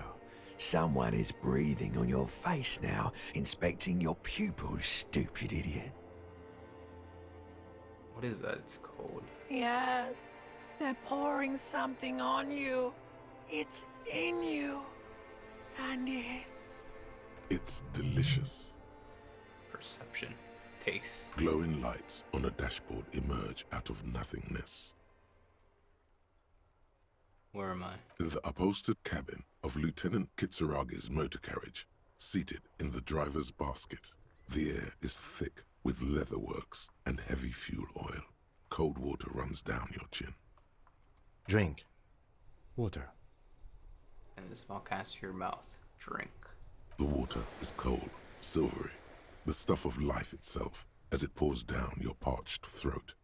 Speaker 2: Someone is breathing on your face now, inspecting your pupils, stupid idiot.
Speaker 12: What is that? It's cold.
Speaker 8: Yes, they're pouring something on you. It's in you. And
Speaker 15: It's delicious.
Speaker 12: Perception. Taste.
Speaker 15: Glowing lights on a dashboard emerge out of nothingness.
Speaker 12: Where am I?
Speaker 15: In the upholstered cabin of Lieutenant Kitsuragi's motor carriage, seated in the driver's basket. The air is thick with leatherworks and heavy fuel oil. Cold water runs down your chin.
Speaker 18: Drink. Water.
Speaker 12: And a small cast to your mouth. Drink.
Speaker 15: The water is cold, silvery, the stuff of life itself as it pours down your parched throat.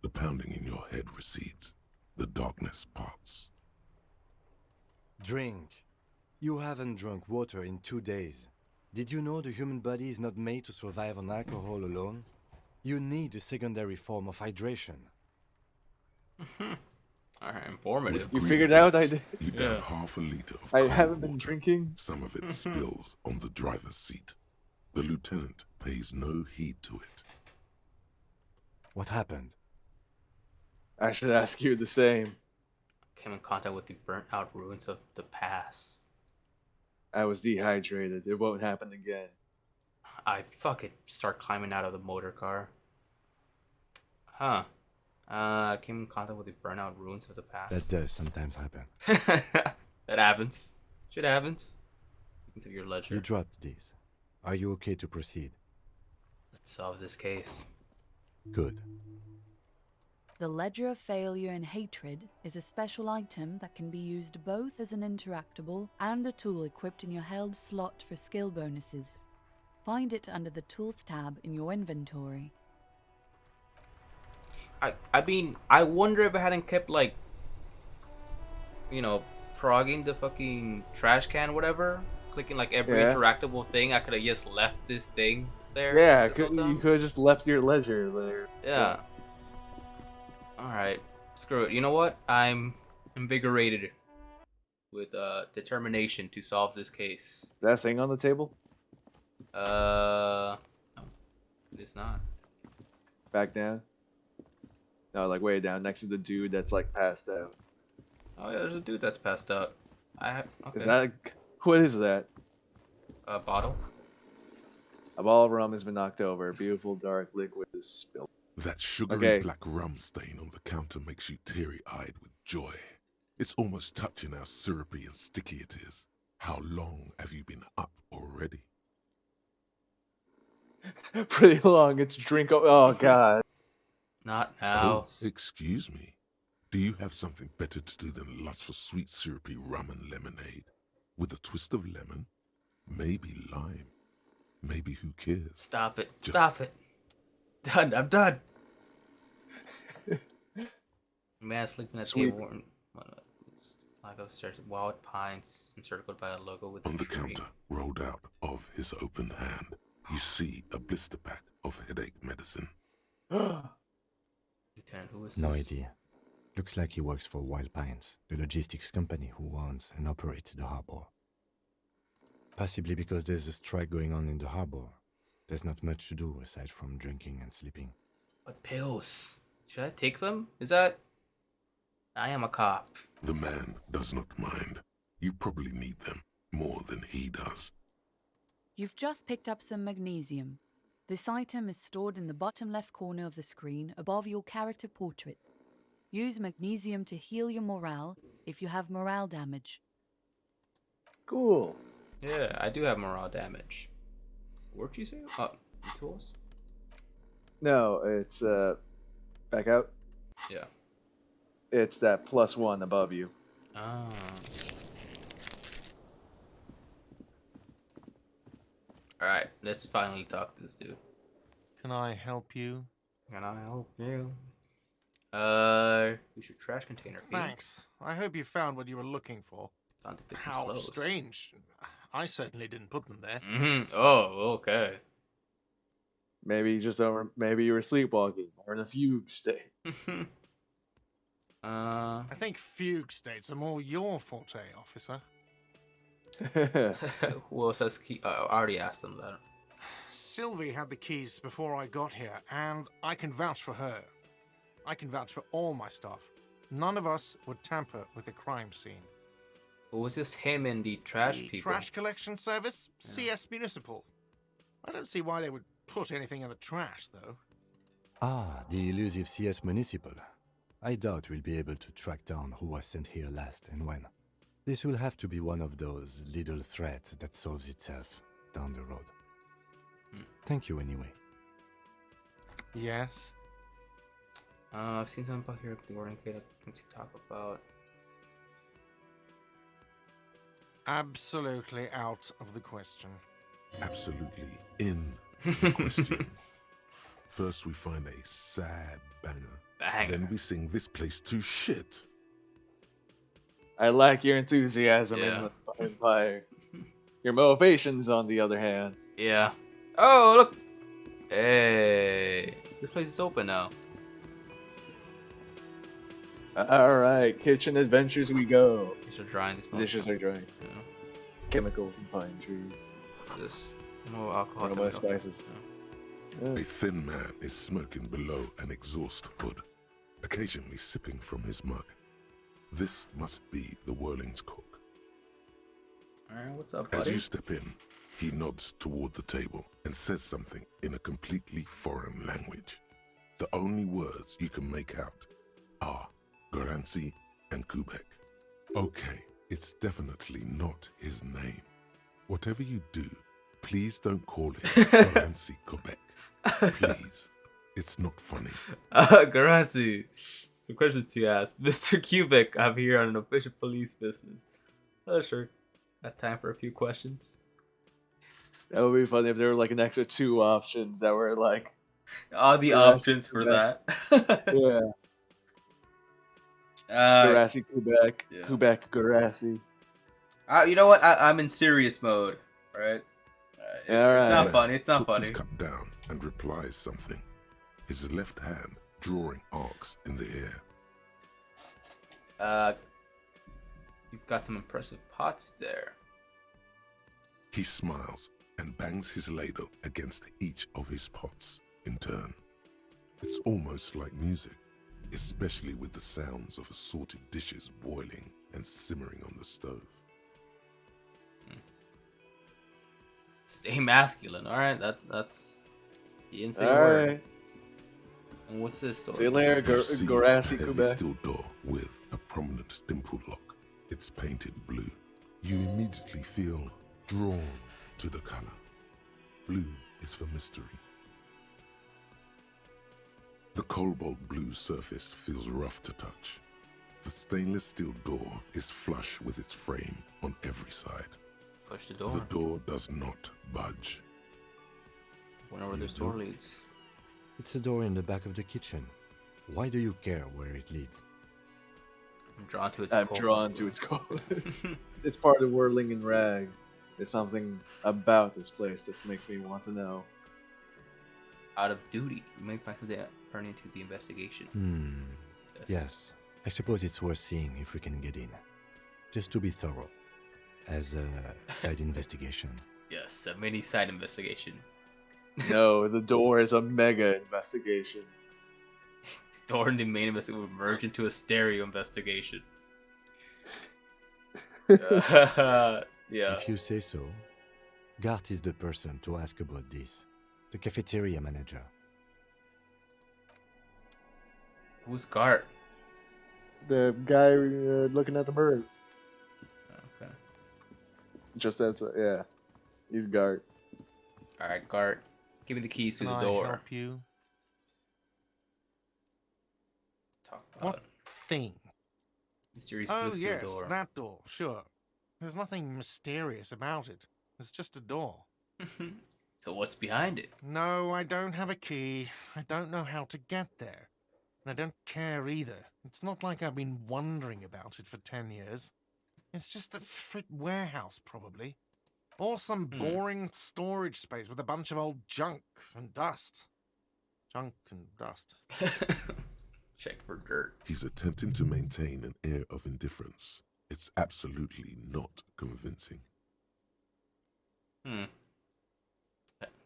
Speaker 15: The pounding in your head recedes. The darkness parts.
Speaker 18: Drink. You haven't drunk water in 2 days. Did you know the human body is not made to survive on alcohol alone? You need a secondary form of hydration.
Speaker 12: Alright, informative.
Speaker 13: You figured out I did.
Speaker 15: You down half a liter of
Speaker 13: I
Speaker 15: cold
Speaker 13: haven't been
Speaker 15: water.
Speaker 13: drinking.
Speaker 15: Some of it spills on the driver's seat. The lieutenant pays no heed to it.
Speaker 18: What happened?
Speaker 13: I should ask you the same.
Speaker 12: Came in contact with the burnt out ruins of the past.
Speaker 13: I was dehydrated. It won't happen again.
Speaker 12: I fucking start climbing out of the motor car. Huh. Came in contact with the burnout ruins of the past.
Speaker 18: That does sometimes happen.
Speaker 12: That happens. Shit happens. Consider your ledger.
Speaker 18: You dropped these. Are you okay to proceed?
Speaker 12: Let's solve this case.
Speaker 18: Good.
Speaker 19: The Ledger of Failure and Hatred is a special item that can be used both as an interactable and a tool equipped in your held slot for skill bonuses. Find it under the Tools tab in your inventory.
Speaker 12: I mean, I wonder if I hadn't kept, like, you know, progging the fucking trash can, whatever, clicking, like, every interactable thing, I could have just left this thing there.
Speaker 13: Yeah, you could have just left your ledger there.
Speaker 12: Yeah. Alright, screw it. You know what? I'm invigorated with determination to solve this case.
Speaker 13: That thing on the table?
Speaker 12: No, it's not.
Speaker 13: Back down? No, like way down, next to the dude that's like passed out.
Speaker 12: Oh yeah, there's a dude that's passed out. Okay.
Speaker 13: Is that what is that?
Speaker 12: A bottle?
Speaker 13: A bottle of rum has been knocked over. Beautiful dark liquid is spilled.
Speaker 15: That sugary black rum stain on the counter makes you teary-eyed with joy. It's almost touching how syrupy and sticky it is. How long have you been up already?
Speaker 13: Pretty long. It's drink. Oh god.
Speaker 12: Not now.
Speaker 15: Oh, excuse me. Do you have something better to do than lust for sweet syrupy rum and lemonade? With a twist of lemon? Maybe lime. Maybe who cares?
Speaker 12: Stop it. Stop it. Done. I'm done. Man sleeping at the table. Like upstairs, wild pines encircled by a logo with
Speaker 15: on
Speaker 12: a
Speaker 15: the
Speaker 12: tree.
Speaker 15: counter, rolled out of his open hand, you see a blister pack of headache medicine.
Speaker 12: Lieutenant, who is this?
Speaker 18: No idea. Looks like he works for Wild Pines, the logistics company who owns and operates the harbor. Possibly because there's a strike going on in the harbor. There's not much to do aside from drinking and sleeping.
Speaker 12: But pills. Should I take them? Is that... I am a cop.
Speaker 15: The man does not mind. You probably need them more than he does.
Speaker 19: You've just picked up some magnesium. This item is stored in the bottom left corner of the screen above your character portrait. Use magnesium to heal your morale if you have morale damage.
Speaker 13: Cool.
Speaker 12: Yeah, I do have morale damage. Where'd you say? Oh, tools?
Speaker 13: No, it's back out.
Speaker 12: Yeah.
Speaker 13: It's that +1 above you.
Speaker 12: Ah. Alright, let's finally talk to this dude.
Speaker 17: Can I help you?
Speaker 12: Can I help you? Who's your trash container?
Speaker 17: Thanks. I hope you found what you were looking for.
Speaker 12: Found the victim's
Speaker 17: How
Speaker 12: clothes.
Speaker 17: strange. I certainly didn't put them there.
Speaker 12: Mm-hmm. Oh, okay.
Speaker 13: Maybe you just don't. Maybe you were sleepwalking or in a fugue state.
Speaker 17: I think fugue states are more your forte, officer.
Speaker 12: Who else has key? I already asked them that.
Speaker 17: Sylvie had the keys before I got here, and I can vouch for her. I can vouch for all my staff. None of us would tamper with the crime scene.
Speaker 12: Or was this him and the trash
Speaker 17: The
Speaker 12: people?
Speaker 17: trash collection service? Yeah. CS Municipal. I don't see why they would put anything in the trash, though.
Speaker 18: Ah, the elusive CS Municipal. I doubt we'll be able to track down who was sent here last and when. This will have to be one of those little threats that solves itself down the road. Thank you anyway.
Speaker 17: Yes?
Speaker 12: I've seen something about here the oriented to talk about.
Speaker 17: Absolutely out of the question.
Speaker 15: Absolutely in the question. First we find a sad banger. Then we sing this place to shit.
Speaker 13: I like your enthusiasm in the Empire. Your motivations, on the other hand.
Speaker 12: Yeah. Oh, look! Hey! This place is open now.
Speaker 13: Alright, kitchen adventures we go.
Speaker 12: Dishes are drying.
Speaker 13: Dishes are drying.
Speaker 12: Yeah.
Speaker 13: Chemicals and pine trees.
Speaker 12: This more alcohol.
Speaker 13: More spices.
Speaker 15: A thin man is smoking below an exhaust hood, occasionally sipping from his mug. This must be the Whirling's cook.
Speaker 12: Alright, what's up, buddy?
Speaker 15: As you step in, he nods toward the table and says something in a completely foreign language. The only words you can make out are Garancy and Kubek. Okay, it's definitely not his name. Whatever you do, please don't call him Garancy Kubek. Please. It's not funny.
Speaker 12: Garancy. It's the question to ask. Mr. Kubek, I'm here on an official police business. Oh, sure. Got time for a few questions.
Speaker 13: That would be funny if there were like an extra 2 options that were like...
Speaker 12: All the options for that.
Speaker 13: Yeah. Garassi, Kubek, yeah. Kubek, Garassi.
Speaker 12: You know what? I'm in serious mode, right? It's not funny. It's not funny.
Speaker 15: Puts his cup down and replies something. His left hand drawing arcs in the air.
Speaker 12: You've got some impressive pots there.
Speaker 15: He smiles and bangs his ladle against each of his pots in turn. It's almost like music, especially with the sounds of assorted dishes boiling and simmering on the stove.
Speaker 12: Stay masculine, alright? That's the insane word.
Speaker 13: Right.
Speaker 12: And what's this story?
Speaker 13: See you later, Garassi,
Speaker 15: a heavy
Speaker 13: Kubek.
Speaker 15: steel door with a prominent dimple lock. It's painted blue. You immediately feel drawn to the color. Blue is for mystery. The cobalt blue surface feels rough to touch. The stainless steel door is flush with its frame on every side.
Speaker 12: Push the door.
Speaker 15: The door does not budge.
Speaker 12: Whenever this door leads.
Speaker 18: It's a door in the back of the kitchen. Why do you care where it leads?
Speaker 12: I'm drawn to its
Speaker 13: I'm drawn to its core. It's part of Whirling in Rags. There's something about this place that makes me want to know.
Speaker 12: Out of duty, you may find something turning into the investigation.
Speaker 18: Yes. I suppose it's worth seeing if we can get in. Just to be thorough. As a side investigation.
Speaker 12: Yes, a mini side investigation.
Speaker 13: No, the door is a mega investigation.
Speaker 12: The door in the main investigation will merge into a stereo investigation. Yeah.
Speaker 18: If you say so. Gart is the person to ask about this. The cafeteria manager.
Speaker 12: Who's Gart?
Speaker 13: The guy looking at the bird.
Speaker 12: Okay.
Speaker 13: Just that's yeah. He's Gart.
Speaker 12: Alright, Gart. Give me the keys to the
Speaker 17: Can
Speaker 12: door.
Speaker 17: I help you?
Speaker 12: Talk about
Speaker 17: What thing?
Speaker 12: mysterious
Speaker 17: Oh
Speaker 12: blue
Speaker 17: yes,
Speaker 12: steel door.
Speaker 17: that door. Sure. There's nothing mysterious about it. It's just a door.
Speaker 12: So what's behind it?
Speaker 17: No, I don't have a key. I don't know how to get there. And I don't care either. It's not like I've been wondering about it for 10 years. It's just a frit warehouse, probably. Or some boring storage space with a bunch of old junk and dust. Junk and dust.
Speaker 12: Check for dirt.
Speaker 15: He's attempting to maintain an air of indifference. It's absolutely not convincing.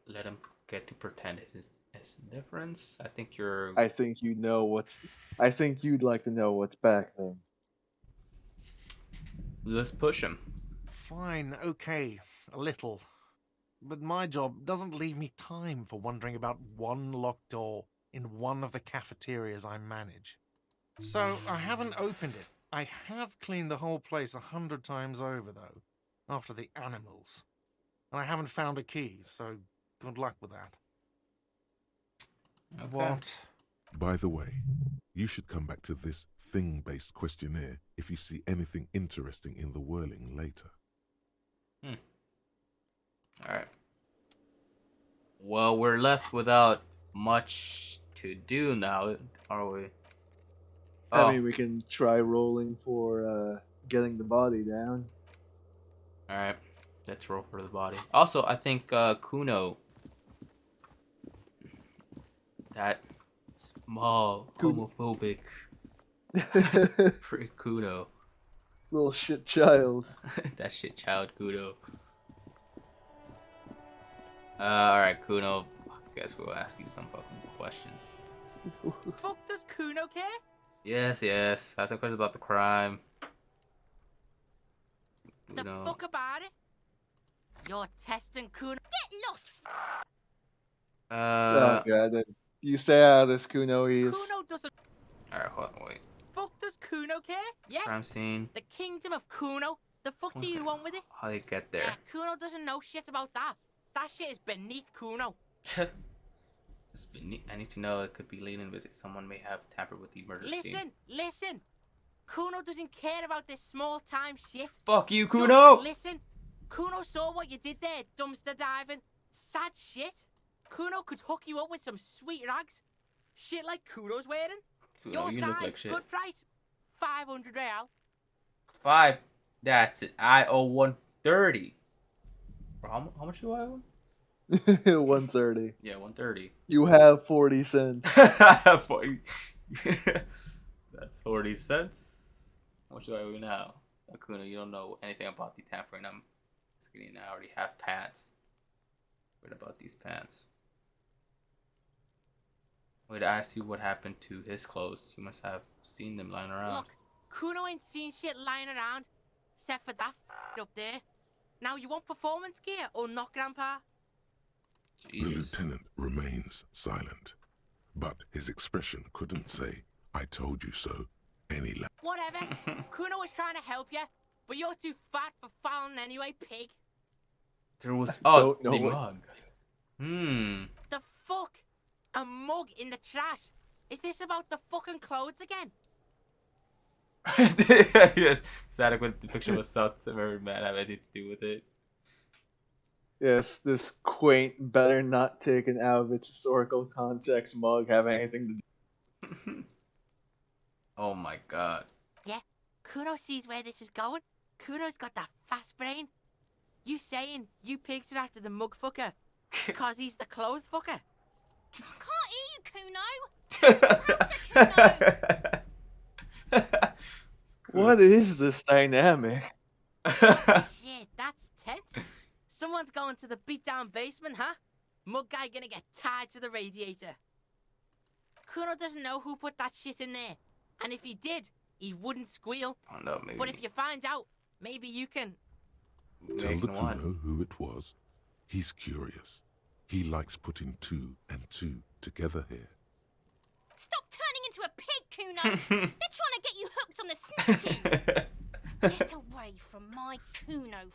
Speaker 12: Let him get to pretend his indifference. I think you're.
Speaker 13: I think you know what's. I think you'd like to know what's back then.
Speaker 12: Let's push him.
Speaker 17: Fine, okay, a little. But my job doesn't leave me time for wondering about one locked door in one of the cafeterias I manage. So I haven't opened it. I have cleaned the whole place 100 times over, though, after the animals. And I haven't found a key, so good luck with that.
Speaker 12: Okay.
Speaker 17: What?
Speaker 15: By the way, you should come back to this thing-based questionnaire if you see anything interesting in the whirling later.
Speaker 12: Alright. Well, we're left without much to do now, are we?
Speaker 13: I mean, we can try rolling for getting the body down.
Speaker 12: Alright. Let's roll for the body. Also, I think Kuno. That small homophobic prick Kuno.
Speaker 13: Little shit child.
Speaker 12: That shit child Kuno. Alright, Kuno. I guess we'll ask you some fucking questions.
Speaker 23: Fuck does Kuno care?
Speaker 12: Yes. Ask some questions about the crime.
Speaker 1: The fuck about it? You're testing Kuno. Get lost.
Speaker 13: Oh god, you say how this Kuno is.
Speaker 1: Kuno doesn't.
Speaker 12: Alright, hold on, wait.
Speaker 23: Fuck does Kuno care? Yeah.
Speaker 12: Crime scene.
Speaker 1: The kingdom of Kuno. The fuck do you want with it?
Speaker 12: How do you get there?
Speaker 1: Yeah, Kuno doesn't know shit about that. That shit is beneath Kuno.
Speaker 12: I need to know it could be leading with it. Someone may have tampered with the murder scene.
Speaker 1: Listen. Kuno doesn't care about this small time shit.
Speaker 12: Fuck you, Kuno!
Speaker 1: Just listen. Kuno saw what you did there, dumpster diving. Sad shit. Kuno could hook you up with some sweet rags. Shit like Kuno's wearing.
Speaker 12: Kuno,
Speaker 1: Your
Speaker 12: you
Speaker 1: size,
Speaker 12: look like shit.
Speaker 1: good price. 500 real.
Speaker 12: 5. That's it. I owe 130. Bro, how much do I owe?
Speaker 13: 130.
Speaker 12: Yeah, 130.
Speaker 13: You have 40 cents.
Speaker 12: 40. That's 40 cents. How much do I owe you now? Kuno, you don't know anything about the tampering. I'm just kidding. I already have pants. What about these pants? Wait, I asked you what happened to his clothes. You must have seen them lying around.
Speaker 1: Look, Kuno ain't seen shit lying around. Except for that up there. Now you want performance gear or not, Grandpa?
Speaker 15: The lieutenant remains silent, but his expression couldn't say, "I told you so," any longer.
Speaker 1: Whatever. Kuno was trying to help you, but you're too fat for fouling anyway, pig.
Speaker 12: There was
Speaker 13: the
Speaker 12: mug.
Speaker 1: The fuck? A mug in the trash? Is this about the fucking clothes again?
Speaker 12: Yes, it's adequate depiction of South American man have anything to do with it.
Speaker 13: Yes, this quaint, better not taken out of its historical context mug have anything to do.
Speaker 12: Oh my god.
Speaker 1: Yeah, Kuno sees where this is going. Kuno's got that fast brain. You saying you picked it after the mug fucker because he's the clothes fucker?
Speaker 4: I can't hear you, Kuno.
Speaker 13: What is this dynamic?
Speaker 1: Shit, that's tense. Someone's going to the beat-down basement, huh? Mug guy gonna get tied to the radiator. Kuno doesn't know who put that shit in there. And if he did, he wouldn't squeal.
Speaker 12: Oh, no, maybe.
Speaker 1: But if you find out, maybe you can...
Speaker 15: Tell the Kuno who it was. He's curious. He likes putting 2 and 2 together here.
Speaker 4: Stop turning into a pig, Kuno. They're trying to get you hooked on the snitching. Get away from my Kuno.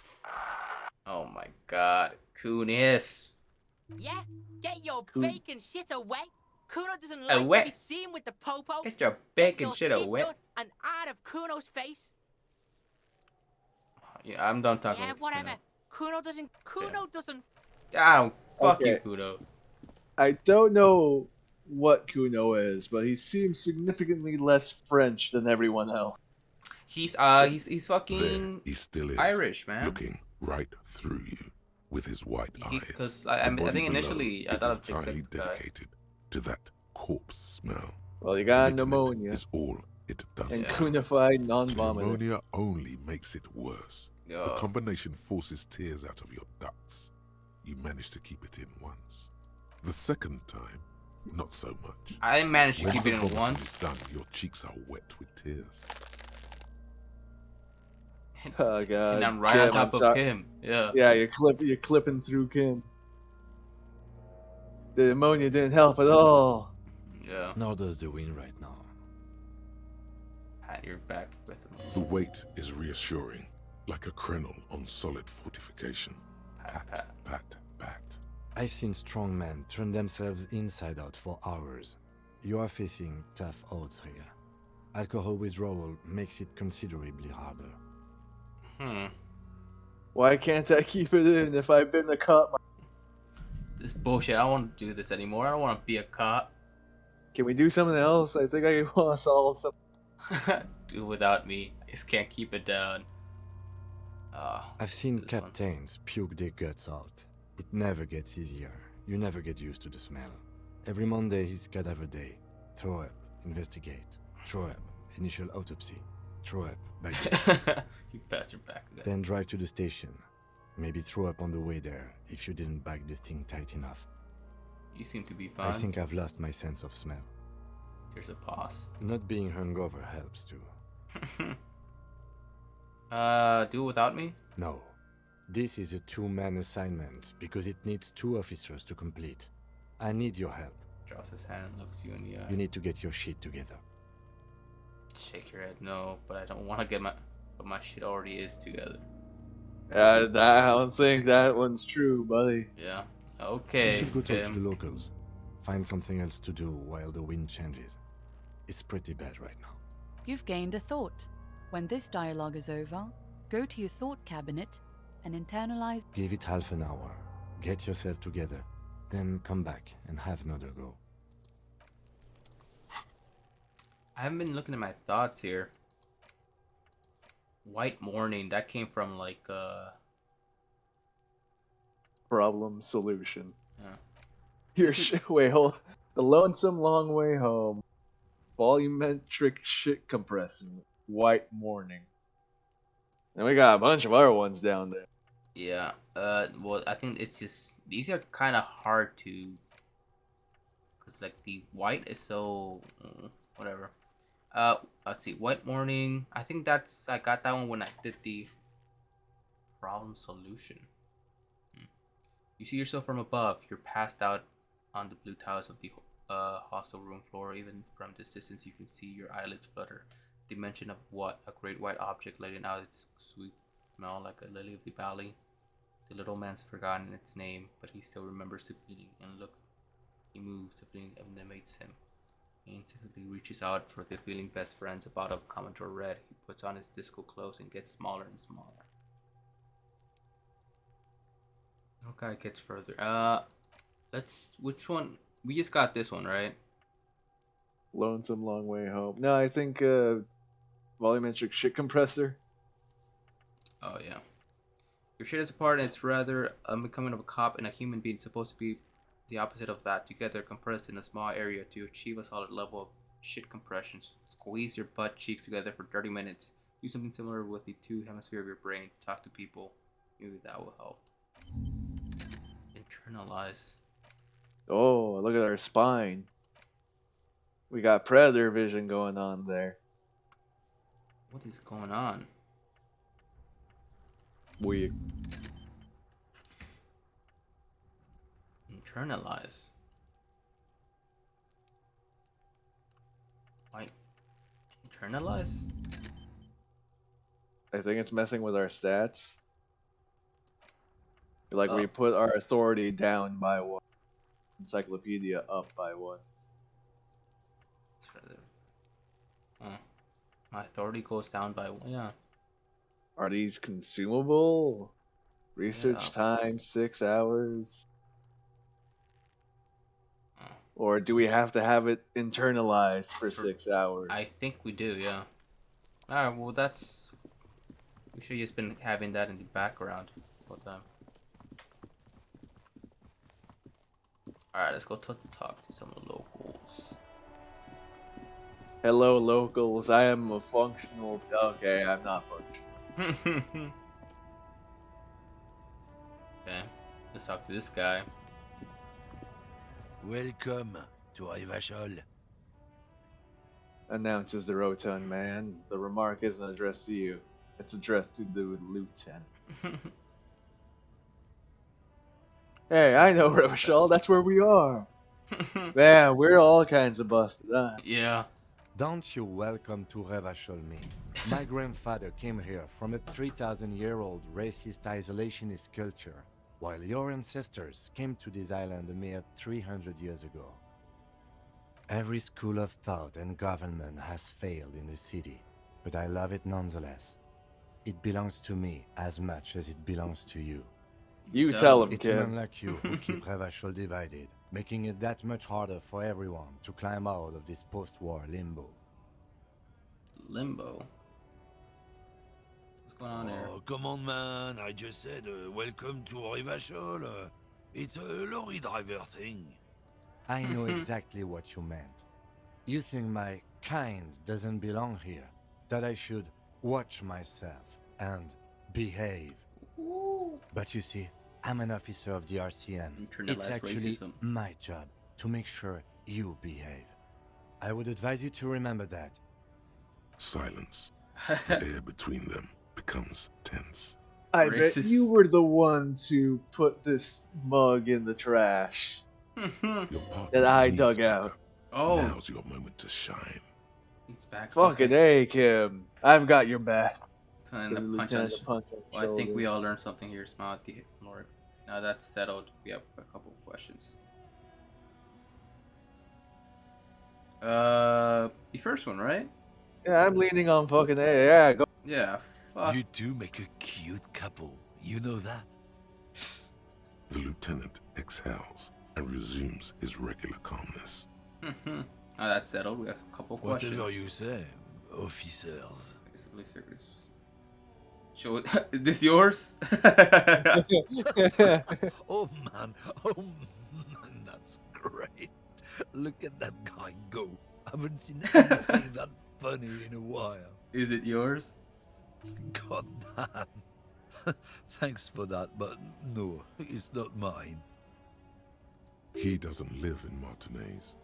Speaker 12: Oh my god. Kunis.
Speaker 1: Yeah, get your bacon shit away. Kuno doesn't like to be seen with the popo.
Speaker 12: Get your bacon shit away.
Speaker 1: And out of Kuno's face.
Speaker 12: Yeah, I'm done talking.
Speaker 1: Yeah, whatever. Kuno doesn't.
Speaker 12: Fuck you, Kuno.
Speaker 13: I don't know what Kuno is, but he seems significantly less French than everyone else.
Speaker 12: He's fucking
Speaker 15: There he still is,
Speaker 12: Irish, man.
Speaker 15: looking right through you with his white eyes.
Speaker 12: Because I think initially I thought
Speaker 15: it's entirely dedicated to that corpse smell.
Speaker 13: Well, you got pneumonia.
Speaker 15: Is all it does.
Speaker 13: And Kunified non-vomiter.
Speaker 15: Pneumonia only makes it worse.
Speaker 12: Yeah.
Speaker 15: The combination forces tears out of your ducts, you managed to keep it in once. The second time, not so much.
Speaker 12: I managed to
Speaker 15: When
Speaker 12: keep
Speaker 15: the
Speaker 12: it in
Speaker 15: vomiting
Speaker 12: once.
Speaker 15: is done, your cheeks are wet with tears.
Speaker 13: Oh god.
Speaker 12: And I'm right on
Speaker 13: Kim,
Speaker 12: top of
Speaker 13: sorry.
Speaker 12: Kim. Yeah.
Speaker 13: Yeah, you're clipping through Kim. The ammonia didn't help at all.
Speaker 12: Yeah.
Speaker 18: Nor does the wind right now.
Speaker 12: Pat your back with him.
Speaker 15: The weight is reassuring, like a krenel on solid fortification. Pat, pat, pat.
Speaker 18: I've seen strong men turn themselves inside out for hours. You are facing tough odds here. Alcohol withdrawal makes it considerably harder.
Speaker 13: Why can't I keep it in if I've been a cop?
Speaker 12: This bullshit. I don't want to do this anymore. I don't want to be a cop.
Speaker 13: Can we do something else? I think I want to solve something.
Speaker 12: Do without me. I just can't keep it down.
Speaker 18: I've seen captains puke their guts out. It never gets easier. You never get used to the smell. Every Monday is cadaver day. Throw up, investigate. Throw up, initial autopsy. Throw up, back again.
Speaker 12: You bastard back again.
Speaker 18: Then drive to the station. Maybe throw up on the way there if you didn't bag the thing tight enough.
Speaker 12: You seem to be fine.
Speaker 18: I think I've lost my sense of smell.
Speaker 12: There's a pause.
Speaker 18: Not being hungover helps too.
Speaker 12: Do it without me?
Speaker 18: No. This is a two-man assignment because it needs 2 officers to complete. I need your help.
Speaker 12: Draws his hand and looks you in the eye.
Speaker 18: You need to get your shit together.
Speaker 12: Shake your head, no, but I don't want to get my... But my shit already is together.
Speaker 13: I don't think that one's true, buddy.
Speaker 12: Yeah. Okay.
Speaker 18: You should go talk to the locals. Find something else to do while the wind changes. It's pretty bad right now.
Speaker 19: You've gained a thought. When this dialogue is over, go to your thought cabinet and internalize.
Speaker 18: Give it half an hour. Get yourself together. Then come back and have another go.
Speaker 12: I haven't been looking at my thoughts here. White morning, that came from like
Speaker 13: Problem solution.
Speaker 12: Yeah.
Speaker 13: Your wait, hold. The lonesome long way home. Volumetric shit compressor. White morning. And we got a bunch of other ones down there.
Speaker 12: Yeah. Well, I think it's just these are kind of hard to, cause like the white is so whatever. Let's see. White morning. I think I got that one when I did the problem solution. You see yourself from above. You're passed out on the blue tiles of the hostel room floor. Even from this distance, you can see your eyelids flutter. The mention of what? A great white object letting out its sweet smell like a lily of the valley. The little man's forgotten its name, but he still remembers the feeling. And look, he moves. The feeling animates him. He instinctively reaches out for the feeling best friends. A bottle of Commodore Red. He puts on his disco clothes and gets smaller and smaller. Okay, gets further. Which one? We just got this one, right?
Speaker 13: Lonesome long way home. No, I think volumetric shit compressor.
Speaker 12: Oh yeah. Your shit is apart, and it's rather unbecoming of a cop and a human being. Supposed to be the opposite of that. Together, compressed in a small area to achieve a solid level of shit compression. Squeeze your butt cheeks together for 30 minutes. Do something similar with the 2 hemispheres of your brain. Talk to people. Maybe that will help. Internalize.
Speaker 13: Oh, look at our spine. We got predator vision going on there.
Speaker 12: What is going on?
Speaker 13: We
Speaker 12: internalize. Why? Internalize?
Speaker 13: I think it's messing with our stats. Like we put our authority down by 1. Encyclopedia up by 1.
Speaker 12: My authority goes down by 1. Yeah.
Speaker 13: Are these consumable? Research time 6 hours. Or do we have to have it internalized for 6 hours?
Speaker 12: I think we do, yeah. Alright, well that's... We should have just been having that in the background this whole time. Alright, let's go talk to some locals.
Speaker 13: Hello, locals. I am a functional... Okay, I'm not functional.
Speaker 12: Okay. talk to this guy.
Speaker 2: Welcome to Rivachol.
Speaker 13: Announces the rotund man. The remark isn't addressed to you. It's addressed to the lieutenant. Hey, I know Revachol. That's where we are. Man, we're all kinds of busted, huh?
Speaker 12: Yeah.
Speaker 18: Don't you welcome to Revachol me. My grandfather came here from a 3,000-year-old racist isolationist culture, while your ancestors came to this island a mere 300 years ago. Every school of thought and government has failed in the city, but I love it nonetheless. It belongs to me as much as it belongs to you.
Speaker 13: You tell him,
Speaker 18: it's
Speaker 13: kid.
Speaker 18: men like you who keep Revachol divided, making it that much harder for everyone to climb out of this post-war limbo.
Speaker 12: Limbo? What's going on there?
Speaker 2: Oh, come on, man. I just said welcome to Rivachol. It's a lorry driver thing.
Speaker 18: I know exactly what you meant. You think my kind doesn't belong here, that I should watch myself and behave. But you see, I'm an officer of the RCM. It's actually my job to make sure you behave. I would advise you to remember that.
Speaker 15: Silence. The air between them becomes tense.
Speaker 13: I bet you were the one to put this mug in the trash. that I dug out.
Speaker 12: Oh.
Speaker 15: Now's your moment to shine.
Speaker 12: He's back.
Speaker 13: Fucking A, Kim. I've got your back.
Speaker 12: And the punch on well, I think we all learned something here. Smile at the Lord. Now that's settled. We have a couple of questions. The first one, right?
Speaker 13: Yeah, I'm leaning on fucking A. Yeah, go.
Speaker 12: Yeah, fuck.
Speaker 2: You two make a cute couple. You know that.
Speaker 15: The lieutenant exhales and resumes his regular calmness.
Speaker 12: Now that's settled. We have a couple of questions.
Speaker 2: Whatever you say, officers.
Speaker 12: Basically, secrets. Show it. Is this yours?
Speaker 2: Oh man, that's great. Look at that guy go. Haven't seen anything that funny in a while.
Speaker 12: Is it yours?
Speaker 2: God damn. Thanks for that, but no, it's not mine.
Speaker 15: He doesn't live in Martinez.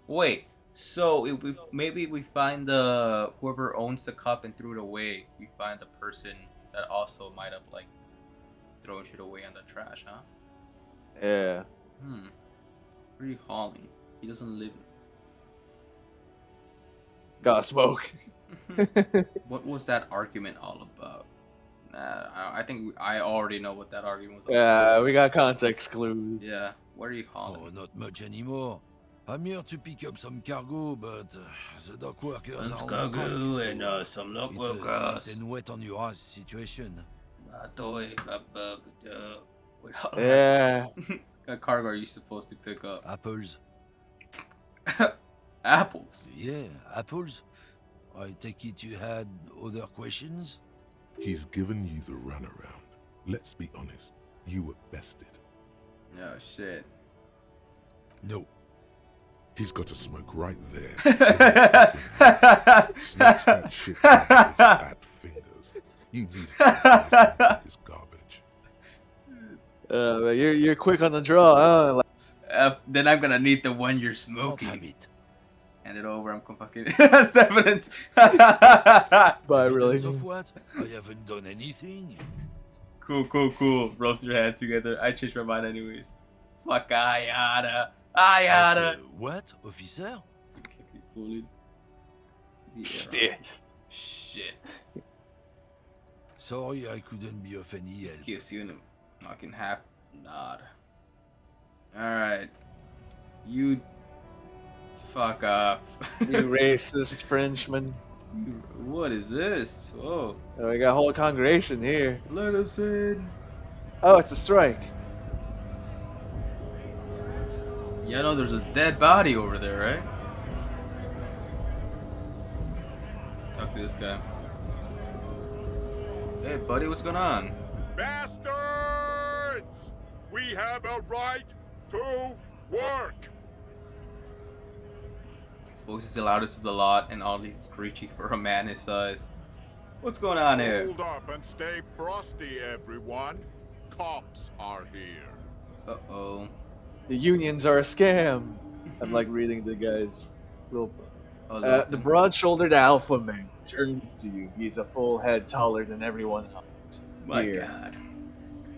Speaker 12: Wait. So if we find the whoever owns the cup and threw it away, we find the person that also might have like thrown shit away in the trash, huh?
Speaker 13: Yeah.
Speaker 12: Pretty hauling. He doesn't live.
Speaker 13: Gotta smoke.
Speaker 12: What was that argument all about? I think I already know what that argument was about.
Speaker 13: Yeah, we got context clues.
Speaker 12: Yeah. What are you hauling?
Speaker 2: Oh, not much anymore. I'm here to pick up some cargo, but the dock workers are on strike,
Speaker 12: and some dock
Speaker 2: it's
Speaker 12: workers.
Speaker 2: a wet on your ass situation.
Speaker 13: Yeah.
Speaker 12: What cargo are you supposed to pick up?
Speaker 2: Apples.
Speaker 12: Apples?
Speaker 2: Yeah, apples. I take it you had other questions?
Speaker 15: He's given you the runaround. Let's be honest. You were bested.
Speaker 12: Oh, shit.
Speaker 2: No.
Speaker 15: He's got a smoke right there. Snatch that shit out of his fat fingers. You need to his garbage.
Speaker 13: You're quick on the draw, huh?
Speaker 12: Then I'm gonna need the one you're smoking.
Speaker 2: Have it.
Speaker 12: Hand it over. I'm fucking. That's evidence.
Speaker 13: But really.
Speaker 2: Evidence of what? I haven't done anything.
Speaker 12: Cool. Roast your hands together. I changed my mind anyways. Fuck, I oughta.
Speaker 2: What, officer?
Speaker 12: Looks like he bullied. Shit.
Speaker 2: Sorry, I couldn't be of any help.
Speaker 12: Gives you a fucking half nod. Alright. You fuck off.
Speaker 13: You racist Frenchman.
Speaker 12: What is this? Whoa.
Speaker 13: Oh, we got a whole congregation here.
Speaker 12: Let us in.
Speaker 13: Oh, it's a strike.
Speaker 12: Yeah, no, there's a dead body over there, right? Talk to this guy. Hey, buddy, what's going on?
Speaker 6: Bastards! We have a right to work!
Speaker 12: His voice is the loudest of the lot, and all these screechy for a man his size. What's going on here?
Speaker 6: Hold up and stay frosty, everyone.
Speaker 24: Cops are here.
Speaker 12: Uh-oh.
Speaker 13: The unions are a scam. I'm like reading the guy's little. The broad-shouldered alpha man turns to you. He's a full head taller than everyone else.
Speaker 12: My
Speaker 13: here.
Speaker 12: God.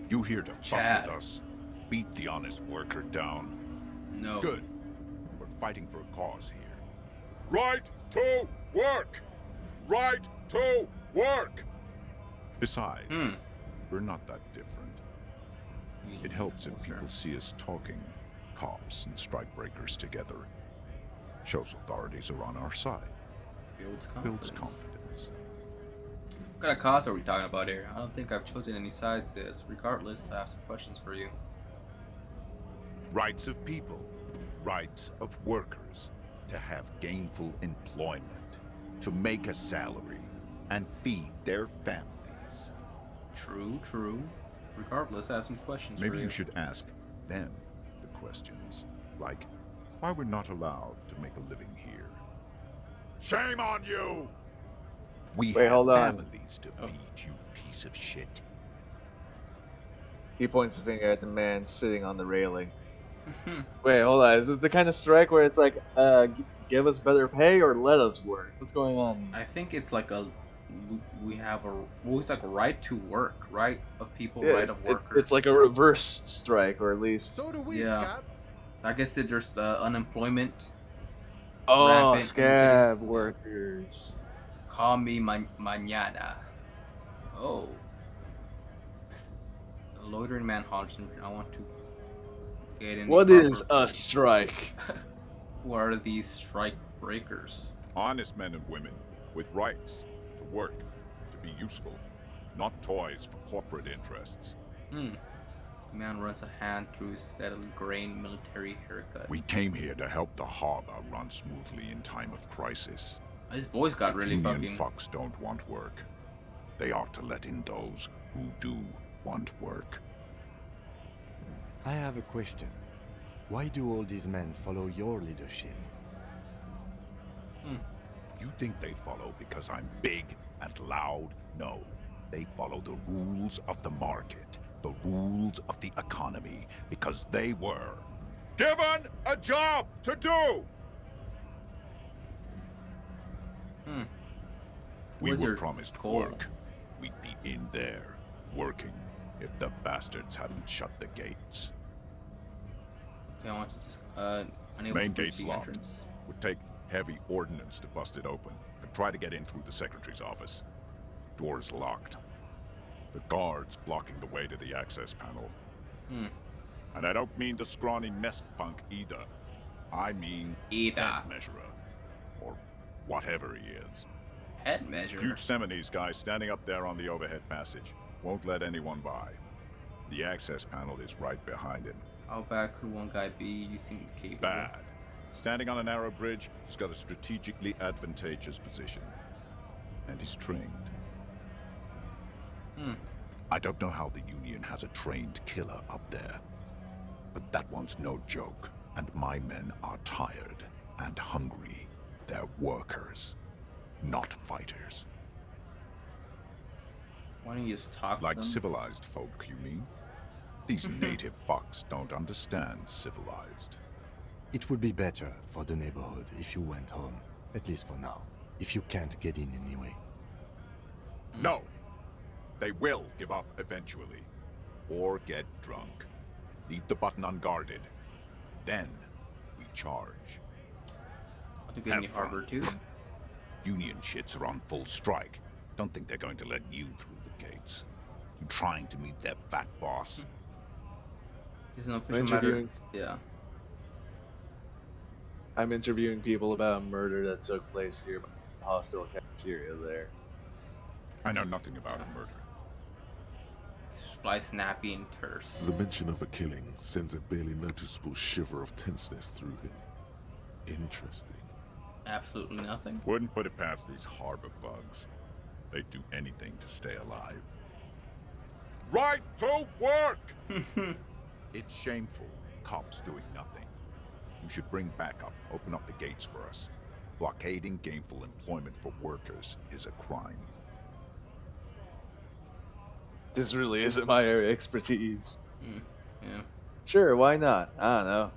Speaker 24: You here to
Speaker 12: Chad.
Speaker 24: fuck with us? Beat the honest worker down.
Speaker 12: No.
Speaker 24: Good. We're fighting for a cause here. Right to work! Right to work! Besides, we're not that different. It helps if people see us talking, cops and strikebreakers together. Shows authorities are on our side. Builds confidence.
Speaker 12: What kind of cause are we talking about here? I don't think I've chosen any sides this. Regardless, I have some questions for you.
Speaker 24: Rights of people. Rights of workers. To have gainful employment. To make a salary. And feed their families.
Speaker 12: True, true. Regardless, I have some questions
Speaker 24: Maybe
Speaker 12: for you.
Speaker 24: you should ask them the questions. Like, why we're not allowed to make a living here. Shame on you! We
Speaker 13: Wait,
Speaker 24: have
Speaker 13: hold on.
Speaker 24: families to feed, you piece of shit.
Speaker 13: He points a finger at the man sitting on the railing. Wait, hold on. Is it the kind of strike where it's like, give us better pay or let us work? What's going on?
Speaker 12: I think it's like we have a it's like right to work, right of people,
Speaker 13: Yeah,
Speaker 12: right of workers.
Speaker 13: it's like a reverse strike, or at least.
Speaker 17: So do we,
Speaker 12: Yeah.
Speaker 17: Scab.
Speaker 12: I guess that there's unemployment.
Speaker 13: Oh,
Speaker 12: rampant in the
Speaker 13: scab
Speaker 12: city.
Speaker 13: workers.
Speaker 12: Call me mañana. Oh. The loitering manhunt. I want to get in.
Speaker 13: What is a strike?
Speaker 12: Who are these strike breakers?
Speaker 24: Honest men and women with rights to work, to be useful, not toys for corporate interests.
Speaker 12: The man runs a hand through his steadily graying military haircut.
Speaker 24: We came here to help the harbor run smoothly in time of crisis.
Speaker 12: His voice got
Speaker 24: If
Speaker 12: really
Speaker 24: union
Speaker 12: fucking.
Speaker 24: fucks don't want work, they ought to let in those who do want work.
Speaker 18: I have a question. Why do all these men follow your leadership?
Speaker 24: You think they follow because I'm big and loud? No. They follow the rules of the market, the rules of the economy, because they were given a job to do! We were
Speaker 12: Wizard
Speaker 24: promised
Speaker 12: Cole.
Speaker 24: work. We'd be in there, working, if the bastards hadn't shut the gates.
Speaker 12: Okay, I want to just unable
Speaker 24: Main
Speaker 12: to breach
Speaker 24: gate's
Speaker 12: the
Speaker 24: locked.
Speaker 12: entrance.
Speaker 24: Would take heavy ordnance to bust it open. Could try to get in through the secretary's office. Door's locked. The guards blocking the way to the access panel. And I don't mean the scrawny mess punk either. I mean head measurer. Or whatever he is.
Speaker 12: Head measurer?
Speaker 24: Huge Seminoles guy standing up there on the overhead passage. Won't let anyone by. The access panel is right behind him.
Speaker 12: How bad could one guy be? You seem capable.
Speaker 24: Bad. Standing on a narrow bridge, he's got a strategically advantageous position. And he's trained. I don't know how the Union has a trained killer up there. But that one's no joke. And my men are tired and hungry. They're workers, not fighters.
Speaker 12: Why don't you just talk
Speaker 24: Like
Speaker 12: to them?
Speaker 24: civilized folk, you mean? These native fucks don't understand civilized.
Speaker 18: It would be better for the neighborhood if you went home, at least for now, if you can't get in anyway.
Speaker 24: No! They will give up eventually. Or get drunk. Leave the button unguarded. Then we charge.
Speaker 12: To get any harder too?
Speaker 24: Union shits are on full strike. Don't think they're going to let you through the gates. You trying to meet their fat boss?
Speaker 12: It's an official matter. Yeah.
Speaker 13: I'm interviewing people about a murder that took place here by a hostile cafeteria there.
Speaker 24: I know nothing about a murder.
Speaker 12: Fly snappy and terse.
Speaker 15: The mention of a killing sends a barely noticeable shiver of tenseness through him. Interesting.
Speaker 12: Absolutely nothing.
Speaker 24: Wouldn't put it past these harbor bugs. They'd do anything to stay alive. Right to work! It's shameful. Cops doing nothing. You should bring backup. Open up the gates for us. Blockading gainful employment for workers is a crime.
Speaker 13: This really isn't my area of expertise.
Speaker 12: Yeah.
Speaker 13: Sure, why not? I don't know.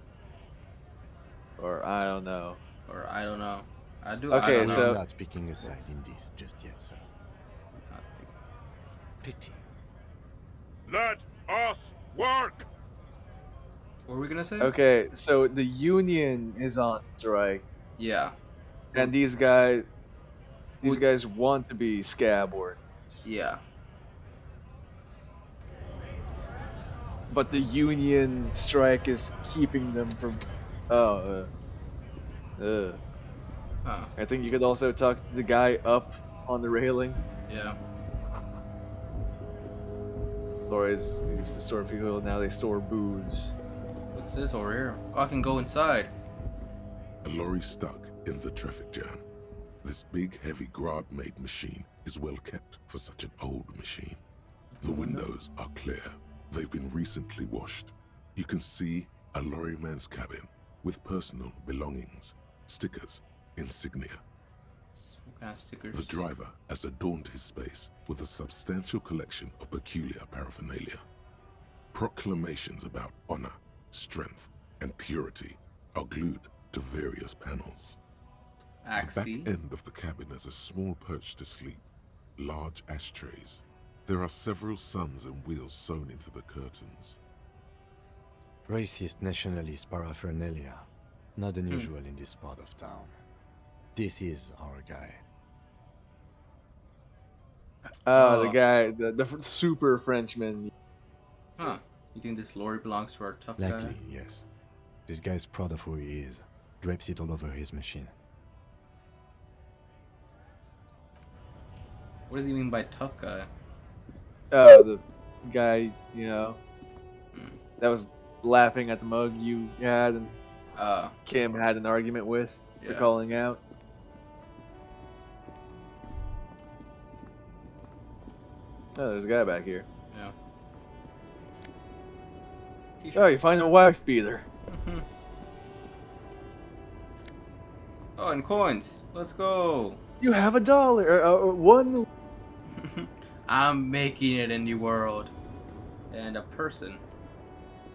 Speaker 13: Or I don't know.
Speaker 12: Or I don't know. I do.
Speaker 13: Okay,
Speaker 12: I don't
Speaker 13: so
Speaker 12: know.
Speaker 18: I'm not picking a side in this just yet, sir.
Speaker 17: Pity.
Speaker 24: Let us work!
Speaker 12: What were we gonna say?
Speaker 13: okay, so the union is on strike,
Speaker 12: Yeah.
Speaker 13: and these guys want to be scab workers.
Speaker 12: Yeah.
Speaker 13: But the union strike is keeping them from. Oh,
Speaker 12: Huh.
Speaker 13: I think you could also talk to the guy up on the railing.
Speaker 12: Yeah.
Speaker 13: Or he's the store people now they store booze.
Speaker 12: What's this over here? Oh, I can go inside.
Speaker 15: A lorry stuck in the traffic jam. This big, heavy Grad-made machine is well kept for such an old machine. The windows are clear. They've been recently washed. You can see a lorryman's cabin with personal belongings, stickers, insignia.
Speaker 12: What kind of stickers?
Speaker 15: The driver has adorned his space with a substantial collection of peculiar paraphernalia. Proclamations about honor, strength, and purity are glued to various panels. The back end of the cabin has a small perch to sleep, large ashtrays. There are several suns and wheels sewn into the curtains.
Speaker 18: Racist nationalist paraphernalia. Not unusual in this part of town. This is our guy.
Speaker 13: The guy, the super Frenchman.
Speaker 12: Huh. You think this lorry belongs to our tough
Speaker 18: Likely,
Speaker 12: guy?
Speaker 18: yes. This guy's proud of who he is. Drapes it all over his machine.
Speaker 12: What does he mean by tough guy?
Speaker 13: The guy, that was laughing at the mug you had and Kim had an argument with for calling out. Oh, there's a guy back here.
Speaker 12: Yeah.
Speaker 13: Oh, you find a wife beater.
Speaker 12: Oh, and coins. Let's go.
Speaker 13: You have $1. One.
Speaker 12: I'm making it in the world. And a person.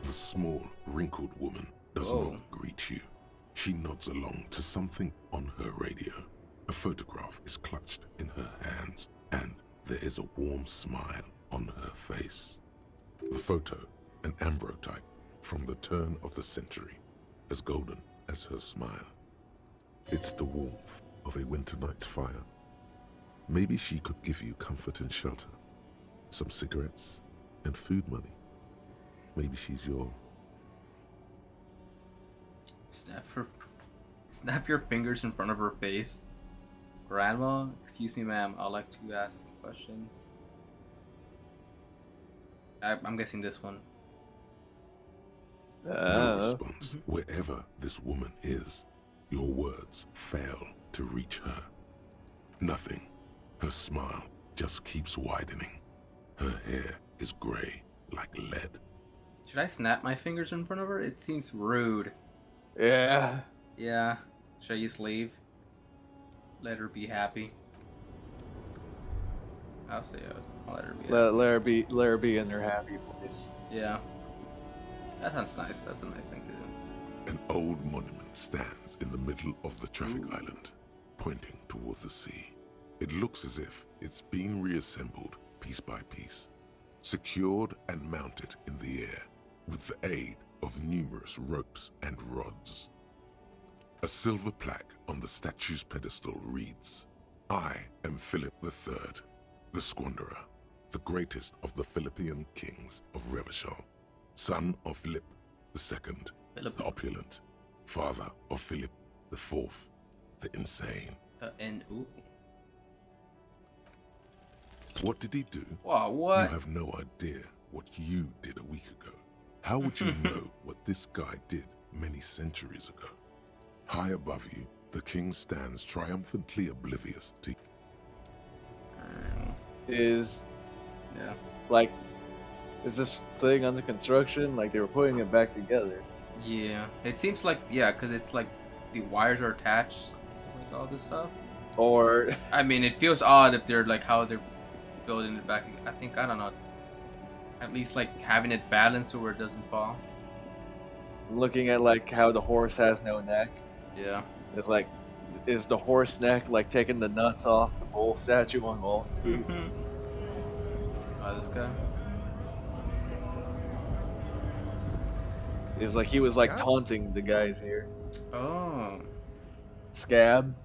Speaker 15: The small, wrinkled woman does not greet you. She nods along to something on her radio. A photograph is clutched in her hands, and there is a warm smile on her face. The photo, an ambrotype from the turn of the century, as golden as her smile. It's the warmth of a winter night's fire. Maybe she could give you comfort and shelter, some cigarettes and food money. Maybe she's your...
Speaker 12: Snap your fingers in front of her face. Grandma, excuse me, ma'am. I'd like to ask some questions. I'm guessing this one.
Speaker 15: No response. Wherever this woman is, your words fail to reach her. Nothing. Her smile just keeps widening. Her hair is gray like lead.
Speaker 12: Should I snap my fingers in front of her? It seems rude.
Speaker 13: Yeah.
Speaker 12: Yeah. Should I just leave? Let her be happy. I'll say I'll let her be happy.
Speaker 13: Let her be in her happy place.
Speaker 12: Yeah. That sounds nice. That's a nice thing to do.
Speaker 15: An old monument stands in the middle of the traffic island, pointing toward the sea. It looks as if it's been reassembled piece by piece, secured and mounted in the air with the aid of numerous ropes and rods. A silver plaque on the statue's pedestal reads, "I am Philip III, the Squanderer, the greatest of the Philippian kings of Revachol, son of Philip II, the opulent, father of Philip IV, the insane." What did he do?
Speaker 12: Wow, what?
Speaker 15: You have no idea what you did a week ago. How would you know what this guy did many centuries ago? High above you, the king stands triumphantly oblivious to...
Speaker 13: Is this thing under construction? Like they were putting it back together.
Speaker 12: Yeah. It seems like, because it's like the wires are attached to like all this stuff.
Speaker 13: Or...
Speaker 12: I mean, it feels odd if they're like how they're building it back. I don't know. At least like having it balanced to where it doesn't fall.
Speaker 13: Looking at like how the horse has no neck.
Speaker 12: Yeah.
Speaker 13: It's like, is the horse neck like taking the nuts off the bull statue on Wall Street?
Speaker 12: This guy.
Speaker 13: It's like he was like taunting the guys here.
Speaker 12: Oh.
Speaker 13: Scab.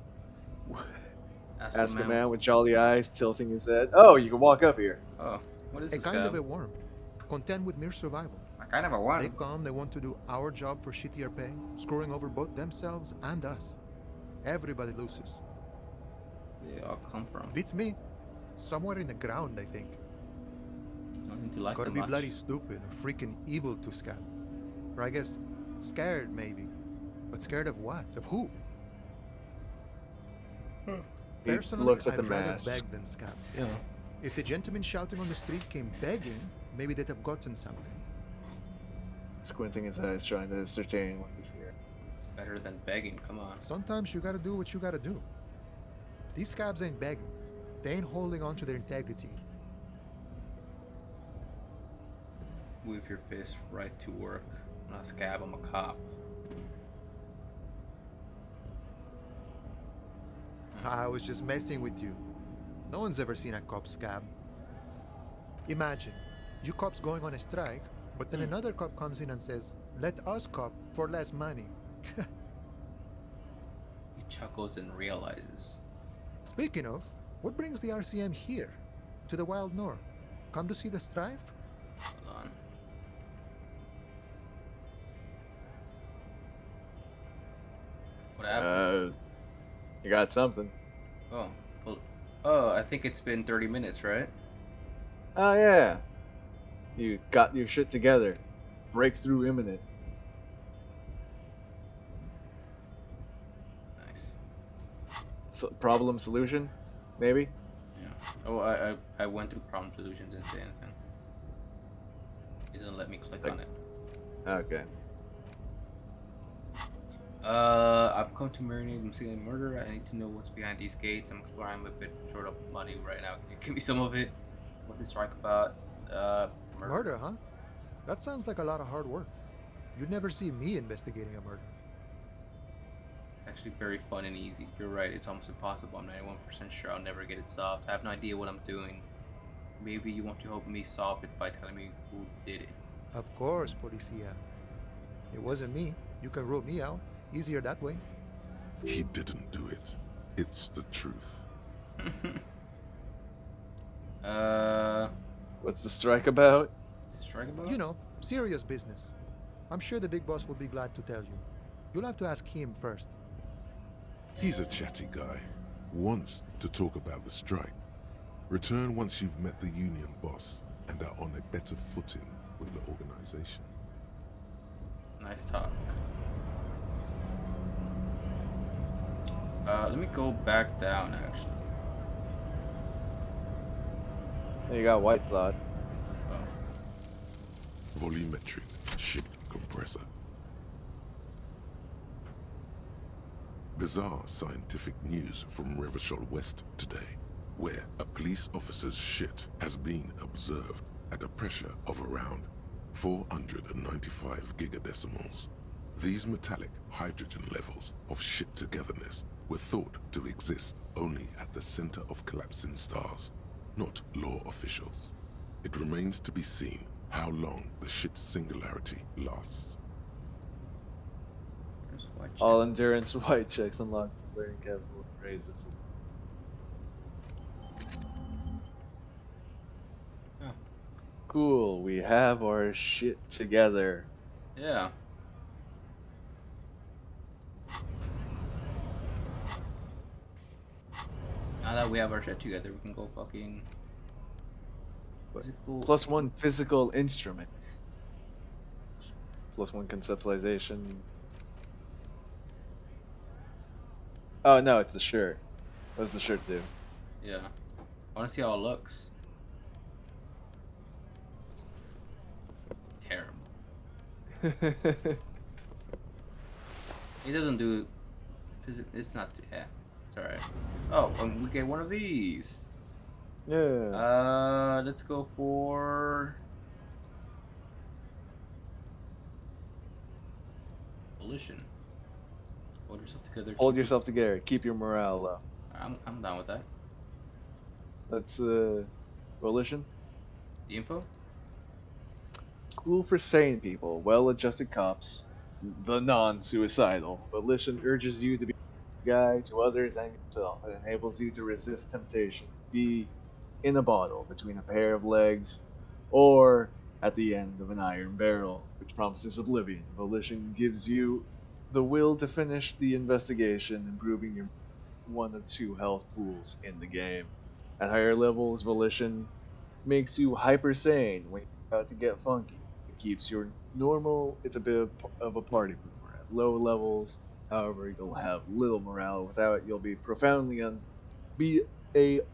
Speaker 13: Ask a man with jolly eyes, tilting his head. Oh, you can walk up here.
Speaker 12: Oh, what is
Speaker 14: A
Speaker 12: this
Speaker 14: kind
Speaker 12: guy?
Speaker 14: of a worm, content with mere survival.
Speaker 12: A kind of a worm.
Speaker 14: They come, they want to do our job for shittier pay, screwing over both themselves and us. Everybody loses.
Speaker 12: They all come from.
Speaker 14: Beats me. Somewhere in the ground, I think.
Speaker 12: Nothing to like
Speaker 14: Gotta
Speaker 12: them
Speaker 14: be
Speaker 12: much.
Speaker 14: bloody stupid or freaking evil to Scab. Or I guess scared, maybe. But scared of what? Of who?
Speaker 13: He
Speaker 14: Personally,
Speaker 13: looks at
Speaker 14: I'd
Speaker 13: the
Speaker 14: rather
Speaker 13: mask.
Speaker 14: beg than scab.
Speaker 12: Yeah.
Speaker 14: If the gentleman shouting on the street came begging, maybe they'd have gotten something.
Speaker 13: Squinting his eyes, trying to ascertain what he's here.
Speaker 12: It's better than begging. Come on.
Speaker 14: Sometimes you gotta do what you gotta do. These scabs ain't begging. They ain't holding on to their integrity.
Speaker 12: Move your fist right to work. I'm not a scab. I'm a cop.
Speaker 14: I was just messing with you. No one's ever seen a cop scab. Imagine, you cops going on a strike, but then another cop comes in and says, "Let us cop for less money."
Speaker 12: He chuckles and realizes.
Speaker 14: Speaking of, what brings the RCM here? To the wild north? Come to see the strife?
Speaker 12: Hold on. What happened?
Speaker 13: You got something.
Speaker 12: Oh. Well, oh, I think it's been 30 minutes, right?
Speaker 13: Oh yeah. You got your shit together. Breakthrough imminent.
Speaker 12: Nice.
Speaker 13: So, problem solution? Maybe?
Speaker 12: Yeah. Oh, I went through problem solution, didn't say anything. It doesn't let me click on it.
Speaker 13: Okay.
Speaker 12: I've come to marinate and see a murder. I need to know what's behind these gates. I'm exploring. I'm a bit short of money right now. Can you give me some of it? What's this strike about?
Speaker 14: Murder, huh? That sounds like a lot of hard work. You'd never see me investigating a murder.
Speaker 12: It's actually very fun and easy. You're right. It's almost impossible. I'm 91% sure I'll never get it solved. I have no idea what I'm doing. Maybe you want to help me solve it by telling me who did it.
Speaker 14: Of course, Policia. It wasn't me. You can rule me out. Easier that way.
Speaker 15: He didn't do it. It's the truth.
Speaker 13: What's the strike about?
Speaker 12: What's the strike about?
Speaker 14: You know, serious business. I'm sure the big boss will be glad to tell you. You'll have to ask him first.
Speaker 15: He's a chatty guy. Wants to talk about the strike. Return once you've met the union boss and are on a better footing with the organization.
Speaker 12: Nice talk. Let me go back down, actually.
Speaker 13: You got white slot.
Speaker 15: Volumetric ship compressor. Bizarre scientific news from Revachol West today, where a police officer's shit has been observed at a pressure of around 495 gigadecimals. These metallic hydrogen levels of shit togetherness were thought to exist only at the center of collapsing stars, not law officials. It remains to be seen how long the shit singularity lasts.
Speaker 13: All endurance white checks unlocked to clearing capital razor. Cool, we have our shit together.
Speaker 12: Yeah. Now that we have our shit together, we can go fucking... Physical...
Speaker 13: +1 physical instruments. +1 conceptualization. Oh no, it's a shirt. What does the shirt do?
Speaker 12: Yeah. I want to see how it looks. Terrible. It doesn't do... It's not... Yeah. It's alright. Oh, we get one of these.
Speaker 13: Yeah.
Speaker 12: Let's go for Volition. Hold yourself together.
Speaker 13: Hold yourself together. Keep your morale low.
Speaker 12: I'm down with that.
Speaker 13: That's Volition.
Speaker 12: The info?
Speaker 13: Cool for sane people, well-adjusted cops, the non-suicidal. Volition urges you to be a guy to others and yourself. It enables you to resist temptation, be in a bottle between a pair of legs, or at the end of an iron barrel, which promises oblivion. Volition gives you the will to finish the investigation, improving your one of two health pools in the game. At higher levels, Volition makes you hyper sane when you're about to get funky. It keeps your normal. It's a bit of a party pooper. At low levels, however, you'll have little morale. Without it, you'll be a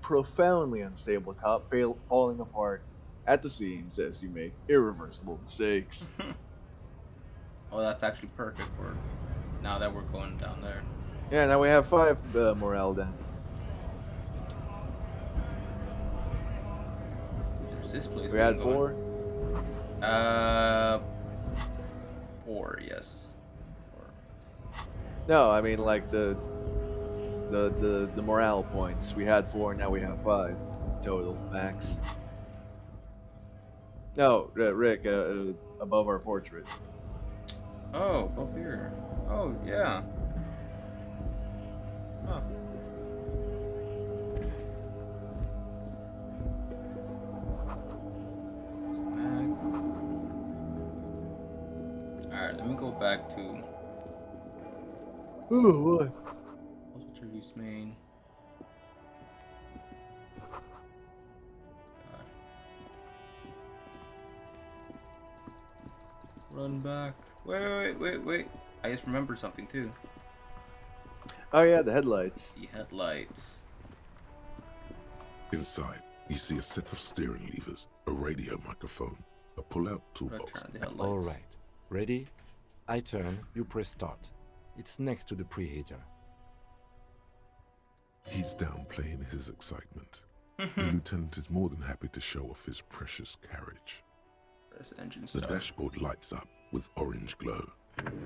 Speaker 13: profoundly unstable cop, falling apart at the seams as you make irreversible mistakes.
Speaker 12: Oh, that's actually perfect for now that we're going down there.
Speaker 13: Yeah, now we have 5 morale down.
Speaker 12: There's this place.
Speaker 13: We had 4.
Speaker 12: 4, yes. 4.
Speaker 13: No, I mean like the morale points. We had 4, now we have 5 total max. No, Rick, above our portrait.
Speaker 12: Oh, above here. Oh, yeah. Huh. Alright, let me go back to...
Speaker 13: Ooh, what?
Speaker 12: Also introduce main. God. Run back. Wait. I just remembered something too.
Speaker 13: Oh yeah, the headlights.
Speaker 12: The headlights.
Speaker 15: Inside, you see a set of steering levers, a radio microphone, a pull-out toolbox.
Speaker 18: All right. Ready? I turn, you press start. It's next to the preheater.
Speaker 15: He's downplaying his excitement. The lieutenant is more than happy to show off his precious carriage.
Speaker 12: Engine
Speaker 15: The
Speaker 12: start.
Speaker 15: dashboard lights up with orange glow.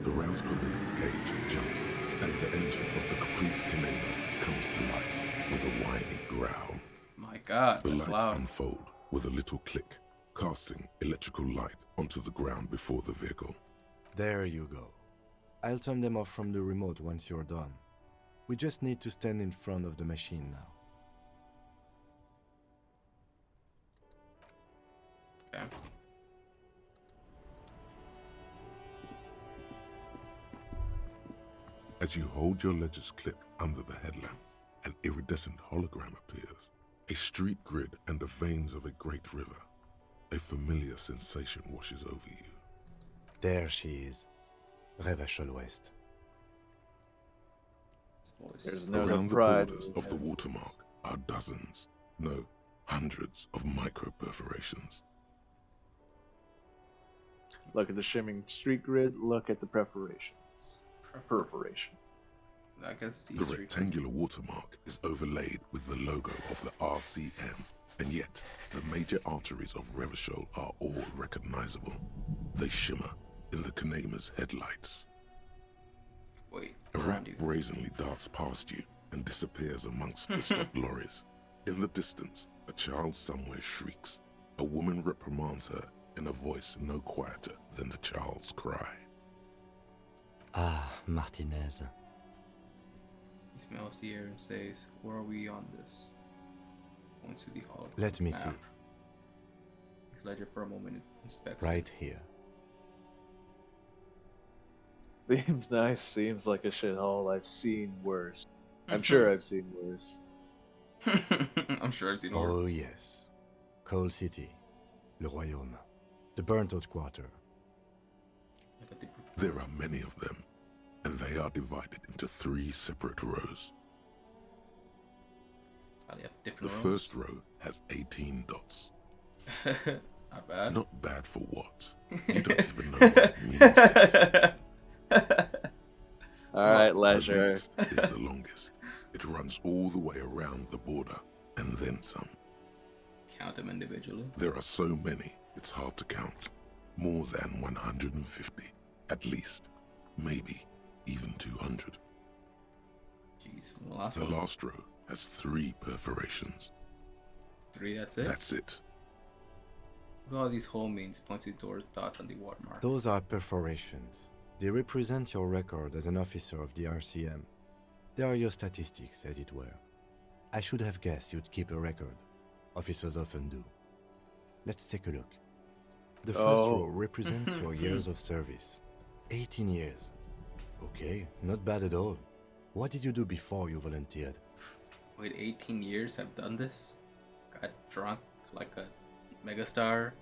Speaker 15: The rounds per minute gauge jumps, and the engine of the Caprice Canada comes to life with a whiny growl.
Speaker 12: My God,
Speaker 15: The
Speaker 12: that's
Speaker 15: lights
Speaker 12: loud.
Speaker 15: unfold with a little click, casting electrical light onto the ground before the vehicle.
Speaker 18: There you go. I'll turn them off from the remote once you're done. We just need to stand in front of the machine now.
Speaker 12: Okay.
Speaker 15: As you hold your ledger's clip under the headlamp, an iridescent hologram appears. A street grid and the veins of a great river. A familiar sensation washes over you.
Speaker 18: There she is. Revachol West.
Speaker 13: There's no
Speaker 15: Around the
Speaker 13: pride.
Speaker 15: borders of the watermark are dozens, no, hundreds of micro perforations.
Speaker 13: Look at the shimming street grid. Look at the perforations. Perforation.
Speaker 12: I guess
Speaker 15: The rectangular watermark is overlaid with the logo of the RCM, and yet the major arteries of Revachol are all recognizable. They shimmer in the Kanema's headlights.
Speaker 12: Wait,
Speaker 15: A rat brazenly darts past you and disappears amongst the stopped lorries. In the distance, a child somewhere shrieks. A woman reprimands her in a voice no quieter than the child's cry.
Speaker 18: Ah, Martinez.
Speaker 12: He smells the air and says, "Where are we on this?" Points to the hall.
Speaker 18: Let me see.
Speaker 12: His ledger for a moment inspects.
Speaker 18: Right here.
Speaker 13: Seems nice. Seems like a shithole. I've seen worse. I'm sure I've seen worse.
Speaker 12: I'm sure I've seen worse.
Speaker 18: Oh yes. Coal City. Le Royaume. The burnt-out quarter.
Speaker 15: There are many of them, and they are divided into 3 separate rows.
Speaker 12: They have
Speaker 15: The
Speaker 12: different rows.
Speaker 15: first row has 18 dots.
Speaker 12: Not bad.
Speaker 15: Not bad for what? You don't even know what it means yet.
Speaker 13: Alright,
Speaker 15: The
Speaker 13: leisure.
Speaker 15: next is the longest. It runs all the way around the border, and then some.
Speaker 12: Count them individually.
Speaker 15: There are so many, it's hard to count. More than 150, at least. maybe even 200.
Speaker 12: Jeez, well,
Speaker 15: The last row has 3 perforations.
Speaker 12: 3, that's it?
Speaker 15: That's it.
Speaker 12: What do all these hole means? Points to door dots on the watermarks.
Speaker 18: Those are perforations. They represent your record as an officer of the RCM. They are your statistics, as it were. I should have guessed you'd keep a record. Officers often do. Let's take a look. The first row represents your years of service. 18 years. Okay, not bad at all. What did you do before you volunteered?
Speaker 12: Wait, 18 years I've done this? Got drunk like a megastar.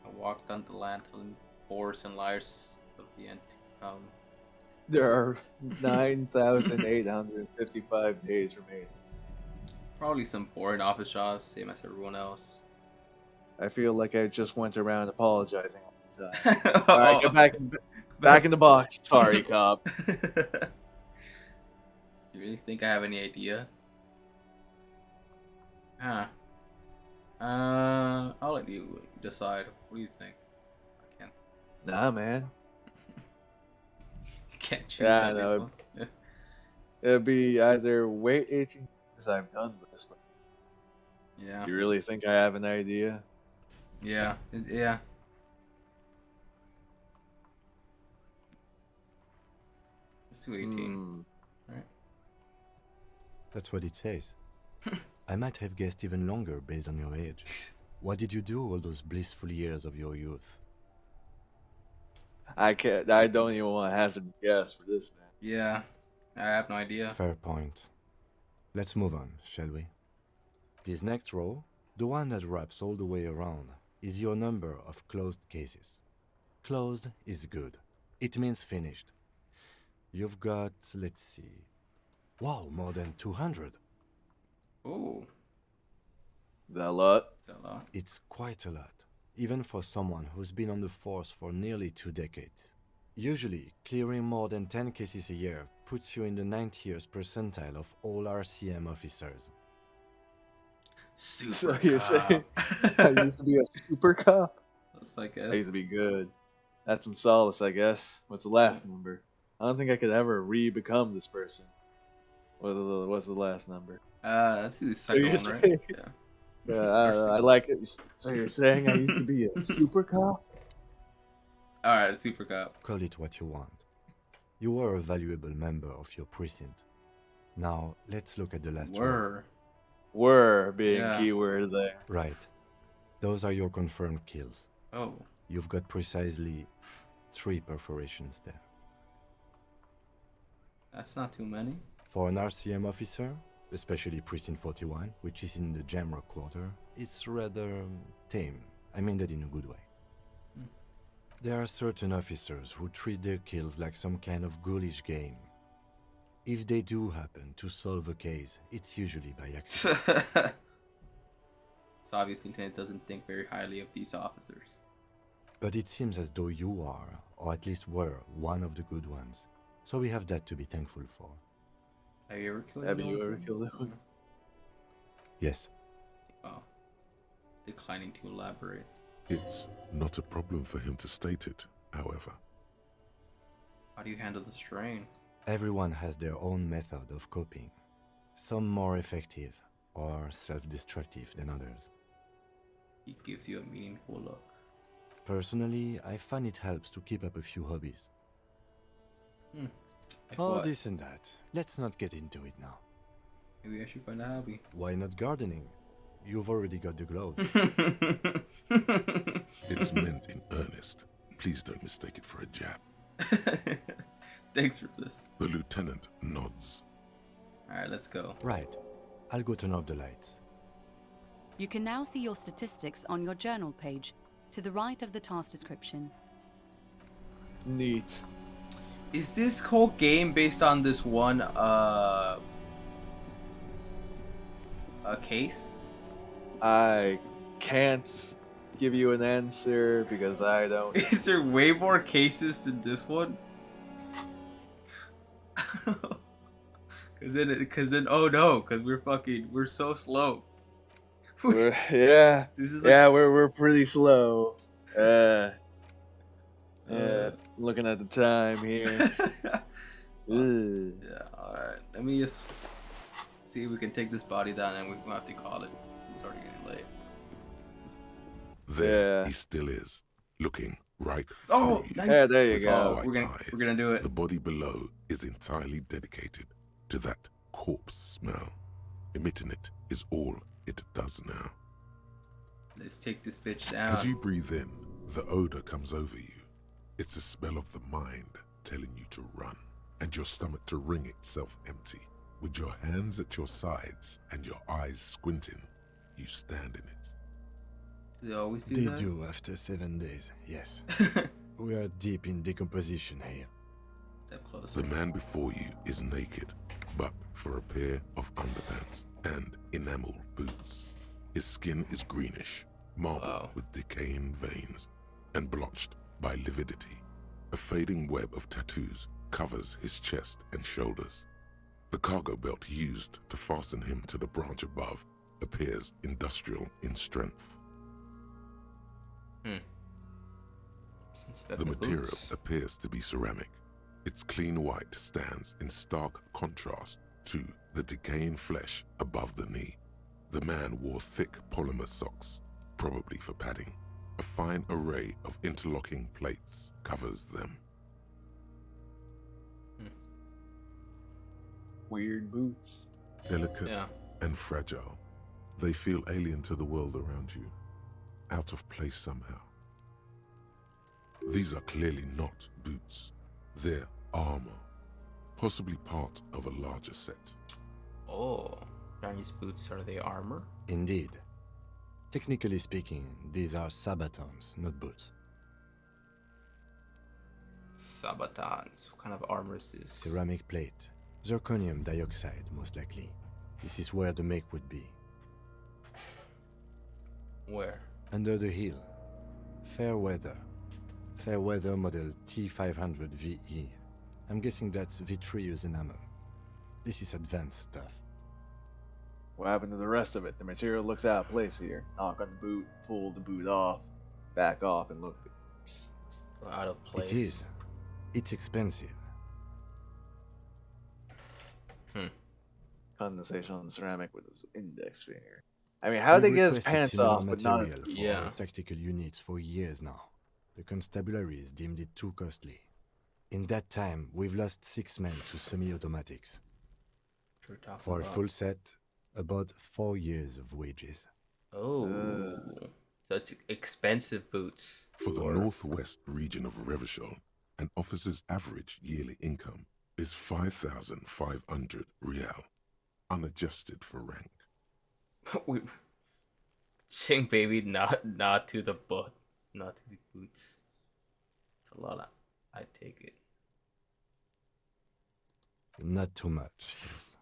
Speaker 12: I walked on the land telling whores and liars of the end to come.
Speaker 13: There are 9,855 days remaining.
Speaker 12: Probably some boring office jobs, same as everyone else.
Speaker 13: I feel like I just went around apologizing all the time. Alright, get back in the box. Sorry, cop.
Speaker 12: You really think I have any idea? Huh. I'll let you decide. What do you think? I can't.
Speaker 13: Nah, man.
Speaker 12: You can't choose at this one.
Speaker 13: It'd be either wait 18 years I've done this, but
Speaker 12: yeah.
Speaker 13: You really think I have an idea?
Speaker 12: Yeah. Yeah. Let's do 18. Right.
Speaker 18: That's what it says. I might have guessed even longer based on your age. What did you do all those blissful years of your youth?
Speaker 13: I don't even want to hazard a guess for this, man.
Speaker 12: Yeah. I have no idea.
Speaker 18: Fair point. Let's move on, shall we? This next row, the one that wraps all the way around, is your number of closed cases. Closed is good. It means finished. You've got, let's see... Wow, more than 200.
Speaker 12: Ooh.
Speaker 13: Is that a lot?
Speaker 18: It's quite a lot, even for someone who's been on the force for nearly 2 decades. Usually, clearing more than 10 cases a year puts you in the 90th percentile of all RCM officers.
Speaker 12: Super
Speaker 13: So
Speaker 12: cop.
Speaker 13: you're saying I used to be a super cop?
Speaker 12: That's I guess.
Speaker 13: I used to be good. That's some solace, I guess. What's the last number? I don't think I could ever re-become this person. What's the last number?
Speaker 12: Let's do the second one, right?
Speaker 13: Saying,
Speaker 12: Yeah.
Speaker 13: I like it. So you're saying I used to be a super cop?
Speaker 12: Alright, super cop.
Speaker 18: Call it what you want. You were a valuable member of your precinct. Now, let's look at the last one.
Speaker 13: Were being keyword there.
Speaker 18: Right. Those are your confirmed kills.
Speaker 12: Oh.
Speaker 18: You've got precisely 3 perforations there.
Speaker 12: That's not too many.
Speaker 18: For an RCM officer, especially Precinct 41, which is in the Jamrock Quarter, it's rather tame. I mean that in a good way. There are certain officers who treat their kills like some kind of ghoulish game. If they do happen to solve a case, it's usually by accident.
Speaker 12: So obviously Lieutenant doesn't think very highly of these officers.
Speaker 18: But it seems as though you are, or at least were, one of the good ones. So we have that to be thankful for.
Speaker 12: Have you ever killed
Speaker 13: Have you ever killed anyone?
Speaker 18: Yes.
Speaker 12: Oh. Declining to elaborate.
Speaker 15: It's not a problem for him to state it, however.
Speaker 12: How do you handle the strain?
Speaker 18: Everyone has their own method of coping. Some more effective or self-destructive than others.
Speaker 12: He gives you a meaningful look.
Speaker 18: Personally, I find it helps to keep up a few hobbies.
Speaker 12: Like
Speaker 18: All
Speaker 12: what?
Speaker 18: this and that. Let's not get into it now.
Speaker 12: Maybe I should find a hobby.
Speaker 18: Why not gardening? You've already got the gloves.
Speaker 15: It's meant in earnest. Please don't mistake it for a jab.
Speaker 12: Thanks for this.
Speaker 15: The lieutenant nods.
Speaker 12: Alright, let's go.
Speaker 18: Right. I'll go turn off the lights.
Speaker 19: You can now see your statistics on your journal page, to the right of the task description.
Speaker 13: Neat.
Speaker 12: Is this whole game based on this one a case?
Speaker 13: I can't give you an answer because I don't.
Speaker 12: Is there way more cases than this one? Cause then oh no, cause we're so slow.
Speaker 13: Yeah.
Speaker 12: This is
Speaker 13: we're pretty slow. Looking at the time here.
Speaker 12: Yeah, alright. Let me just see if we can take this body down and we're gonna have to call it. It's already getting late.
Speaker 15: There he still is, looking right
Speaker 12: Oh,
Speaker 15: through you.
Speaker 13: Yeah, there you
Speaker 15: with
Speaker 13: go.
Speaker 15: his white
Speaker 12: We're gonna do it.
Speaker 15: The body below is entirely dedicated to that corpse smell. Emitting it is all it does now.
Speaker 12: Let's take this bitch down.
Speaker 15: As you breathe in, the odor comes over you. It's a smell of the mind telling you to run, and your stomach to wring itself empty. With your hands at your sides and your eyes squinting, you stand in it.
Speaker 12: Do they always do
Speaker 18: They
Speaker 12: that?
Speaker 18: do after 7 days, yes. We are deep in decomposition here.
Speaker 12: Step closer.
Speaker 15: The man before you is naked, but for a pair of underpants and enamel boots. His skin is greenish, marbled with decaying veins, and blotched by lividity. A fading web of tattoos covers his chest and shoulders. The cargo belt used to fasten him to the branch above appears industrial in strength. The material appears to be ceramic. Its clean white stands in stark contrast to the decaying flesh above the knee. The man wore thick polymer socks, probably for padding. A fine array of interlocking plates covers them.
Speaker 13: Weird boots.
Speaker 15: Delicate and fragile, they feel alien to the world around you, out of place somehow. These are clearly not boots. They're armor, possibly part of a larger set.
Speaker 12: Oh, Chinese boots, are they armor?
Speaker 18: Indeed. Technically speaking, these are sabatons, not boots.
Speaker 12: Sabatons. What kind of armor is this?
Speaker 18: Ceramic plate. Zirconium dioxide, most likely. This is where the make would be.
Speaker 12: Where?
Speaker 18: Under the heel. Fair weather. Fair weather model T500 VE. I'm guessing that's vitreous enamel. This is advanced stuff.
Speaker 13: What happened to the rest of it? The material looks out of place here. Knock on the boot, pull the boot off, back off, and look.
Speaker 12: Out of place.
Speaker 18: It is. It's expensive.
Speaker 13: Condensation on the ceramic with his index finger. I mean, how'd they get his pants off but not his
Speaker 18: material for tactical units for years now. The constabularies deemed it too costly. In that time, we've lost 6 men to semi-automatics. For a full set, about 4 years of wages.
Speaker 12: Oh, so it's expensive boots.
Speaker 15: For the northwest region of Revachol, an officer's average yearly income is 5,500 real, unadjusted for rank.
Speaker 12: Ching baby, not to the butt, not to the boots. It's a lot. I take it.
Speaker 18: Not too much, yes.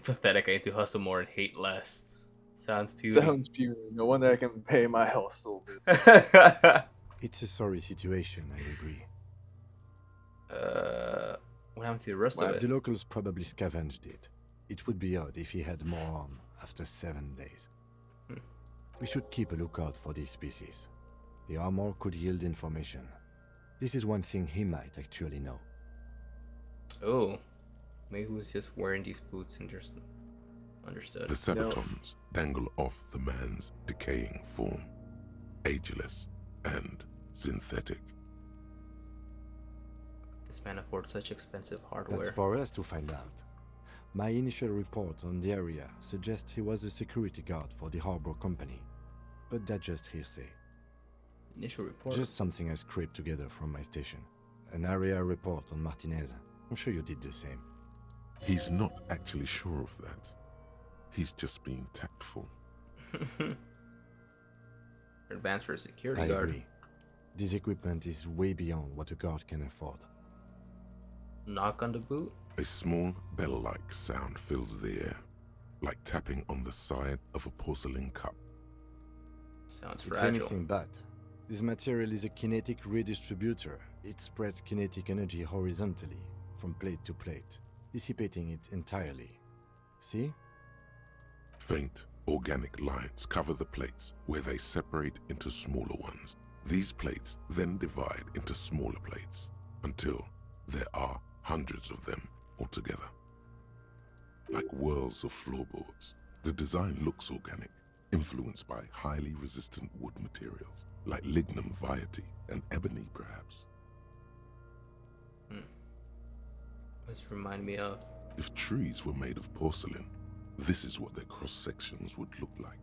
Speaker 12: Pathetic. I need to hustle more and hate less. Sounds puny.
Speaker 13: Sounds puny. No wonder I can pay my hostel bill.
Speaker 18: It's a sorry situation, I agree.
Speaker 12: What happened to the rest of it?
Speaker 18: The locals probably scavenged it. It would be odd if he had more on after 7 days. We should keep a lookout for these species. The armor could yield information. This is one thing he might actually know.
Speaker 12: Oh, maybe he was just wearing these boots and just understood.
Speaker 15: The sabatons dangle off the man's decaying form, ageless and synthetic.
Speaker 12: This man affords such expensive hardware.
Speaker 18: That's for us to find out. My initial report on the area suggests he was a security guard for the harbor company, but that's just hearsay.
Speaker 12: Initial report?
Speaker 18: Just something I scraped together from my station. An area report on Martinez. I'm sure you did the same.
Speaker 15: He's not actually sure of that. He's just being tactful.
Speaker 12: Advanced for a security
Speaker 18: I
Speaker 12: guard.
Speaker 18: agree. This equipment is way beyond what a guard can afford.
Speaker 12: Knock on the boot?
Speaker 15: A small bell-like sound fills the air, like tapping on the side of a porcelain cup.
Speaker 12: Sounds
Speaker 18: It's
Speaker 12: fragile.
Speaker 18: anything but. This material is a kinetic redistributor. It spreads kinetic energy horizontally, from plate to plate, dissipating it entirely. See?
Speaker 15: Faint, organic lines cover the plates where they separate into smaller ones. These plates then divide into smaller plates until there are hundreds of them altogether. Like whirls of floorboards, the design looks organic, influenced by highly resistant wood materials, like lignum vitae and ebony perhaps.
Speaker 12: This remind me of...
Speaker 15: If trees were made of porcelain, this is what their cross-sections would look like.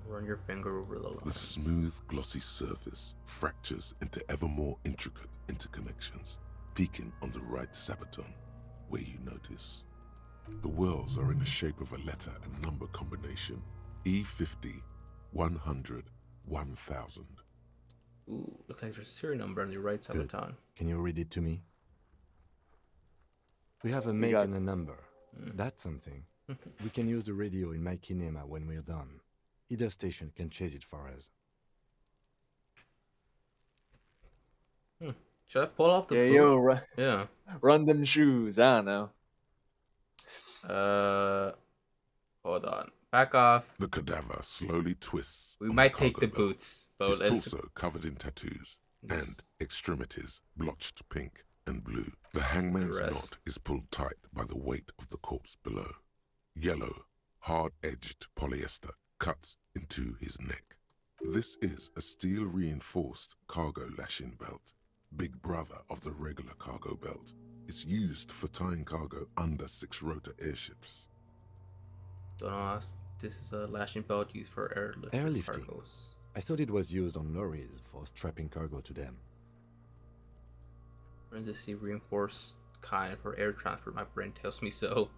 Speaker 12: Run your finger over the lines.
Speaker 15: The smooth, glossy surface fractures into ever more intricate interconnections, peaking on the right sabaton, where you notice. The whirls are in the shape of a letter and number combination, E50, 100, 1000.
Speaker 12: Ooh, looks like there's a serial number on the right sabaton.
Speaker 18: Can you read it to me? We have a make and a number. That's something. We can use the radio in my kinema when we're done. Either station can chase it for us.
Speaker 12: Should I pull off the boot? Yeah.
Speaker 13: Run them shoes. I don't know.
Speaker 12: Hold on. Back off.
Speaker 15: The cadaver slowly twists.
Speaker 12: We might take the boots, but
Speaker 15: his torso covered in tattoos and extremities blotched pink and blue. The hangman's knot is pulled tight by the weight of the corpse below. Yellow, hard-edged polyester cuts into his neck. This is a steel-reinforced cargo lashing belt, big brother of the regular cargo belt. It's used for tying cargo under 6-rotor airships.
Speaker 12: Don't ask. This is a lashing belt used for
Speaker 18: airlifting.
Speaker 12: Cargos.
Speaker 18: I thought it was used on lorries for strapping cargo to them.
Speaker 12: Parenthesis reinforced kind for air transport. My brain tells me so.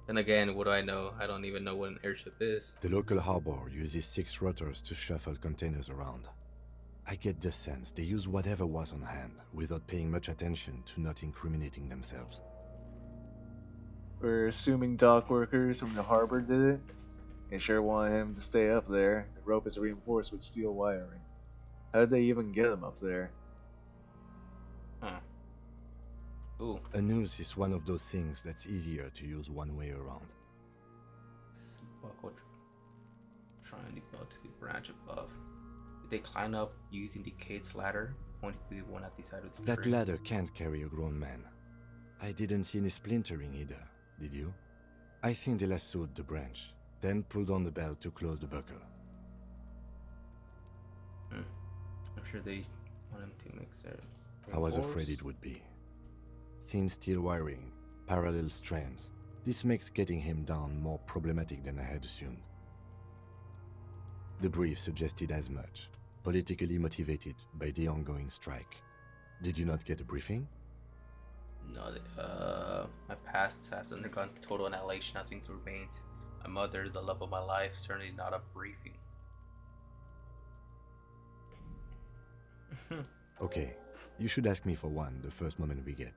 Speaker 12: Then again, what do I know? I don't even know what an airship is.
Speaker 18: The local harbor uses 6 rotors to shuffle containers around. I get the sense they use whatever was on hand without paying much attention to not incriminating themselves.
Speaker 13: We're assuming dock workers from the harbor did it. They sure wanted him to stay up there. The rope is reinforced with steel wiring. How did they even get him up there?
Speaker 12: Ooh.
Speaker 18: A noose is one of those things that's easier to use one way around.
Speaker 12: Buckle trying the belt to the branch above. Did they climb up using the Kate's ladder, pointing to the one at the side of the
Speaker 18: That
Speaker 12: tree?
Speaker 18: ladder can't carry a grown man. I didn't see any splintering either, did you? I think they lassoed the branch, then pulled on the belt to close the buckle.
Speaker 12: I'm sure they want him to mix it.
Speaker 18: I was afraid it would be. Thin steel wiring, parallel strands. This makes getting him down more problematic than I had assumed. The brief suggested as much, politically motivated by the ongoing strike. Did you not get a briefing?
Speaker 12: No, my past has undergone total annihilation. Nothing remains. My mother, the love of my life, certainly not a briefing.
Speaker 18: Okay, you should ask me for one the first moment we get.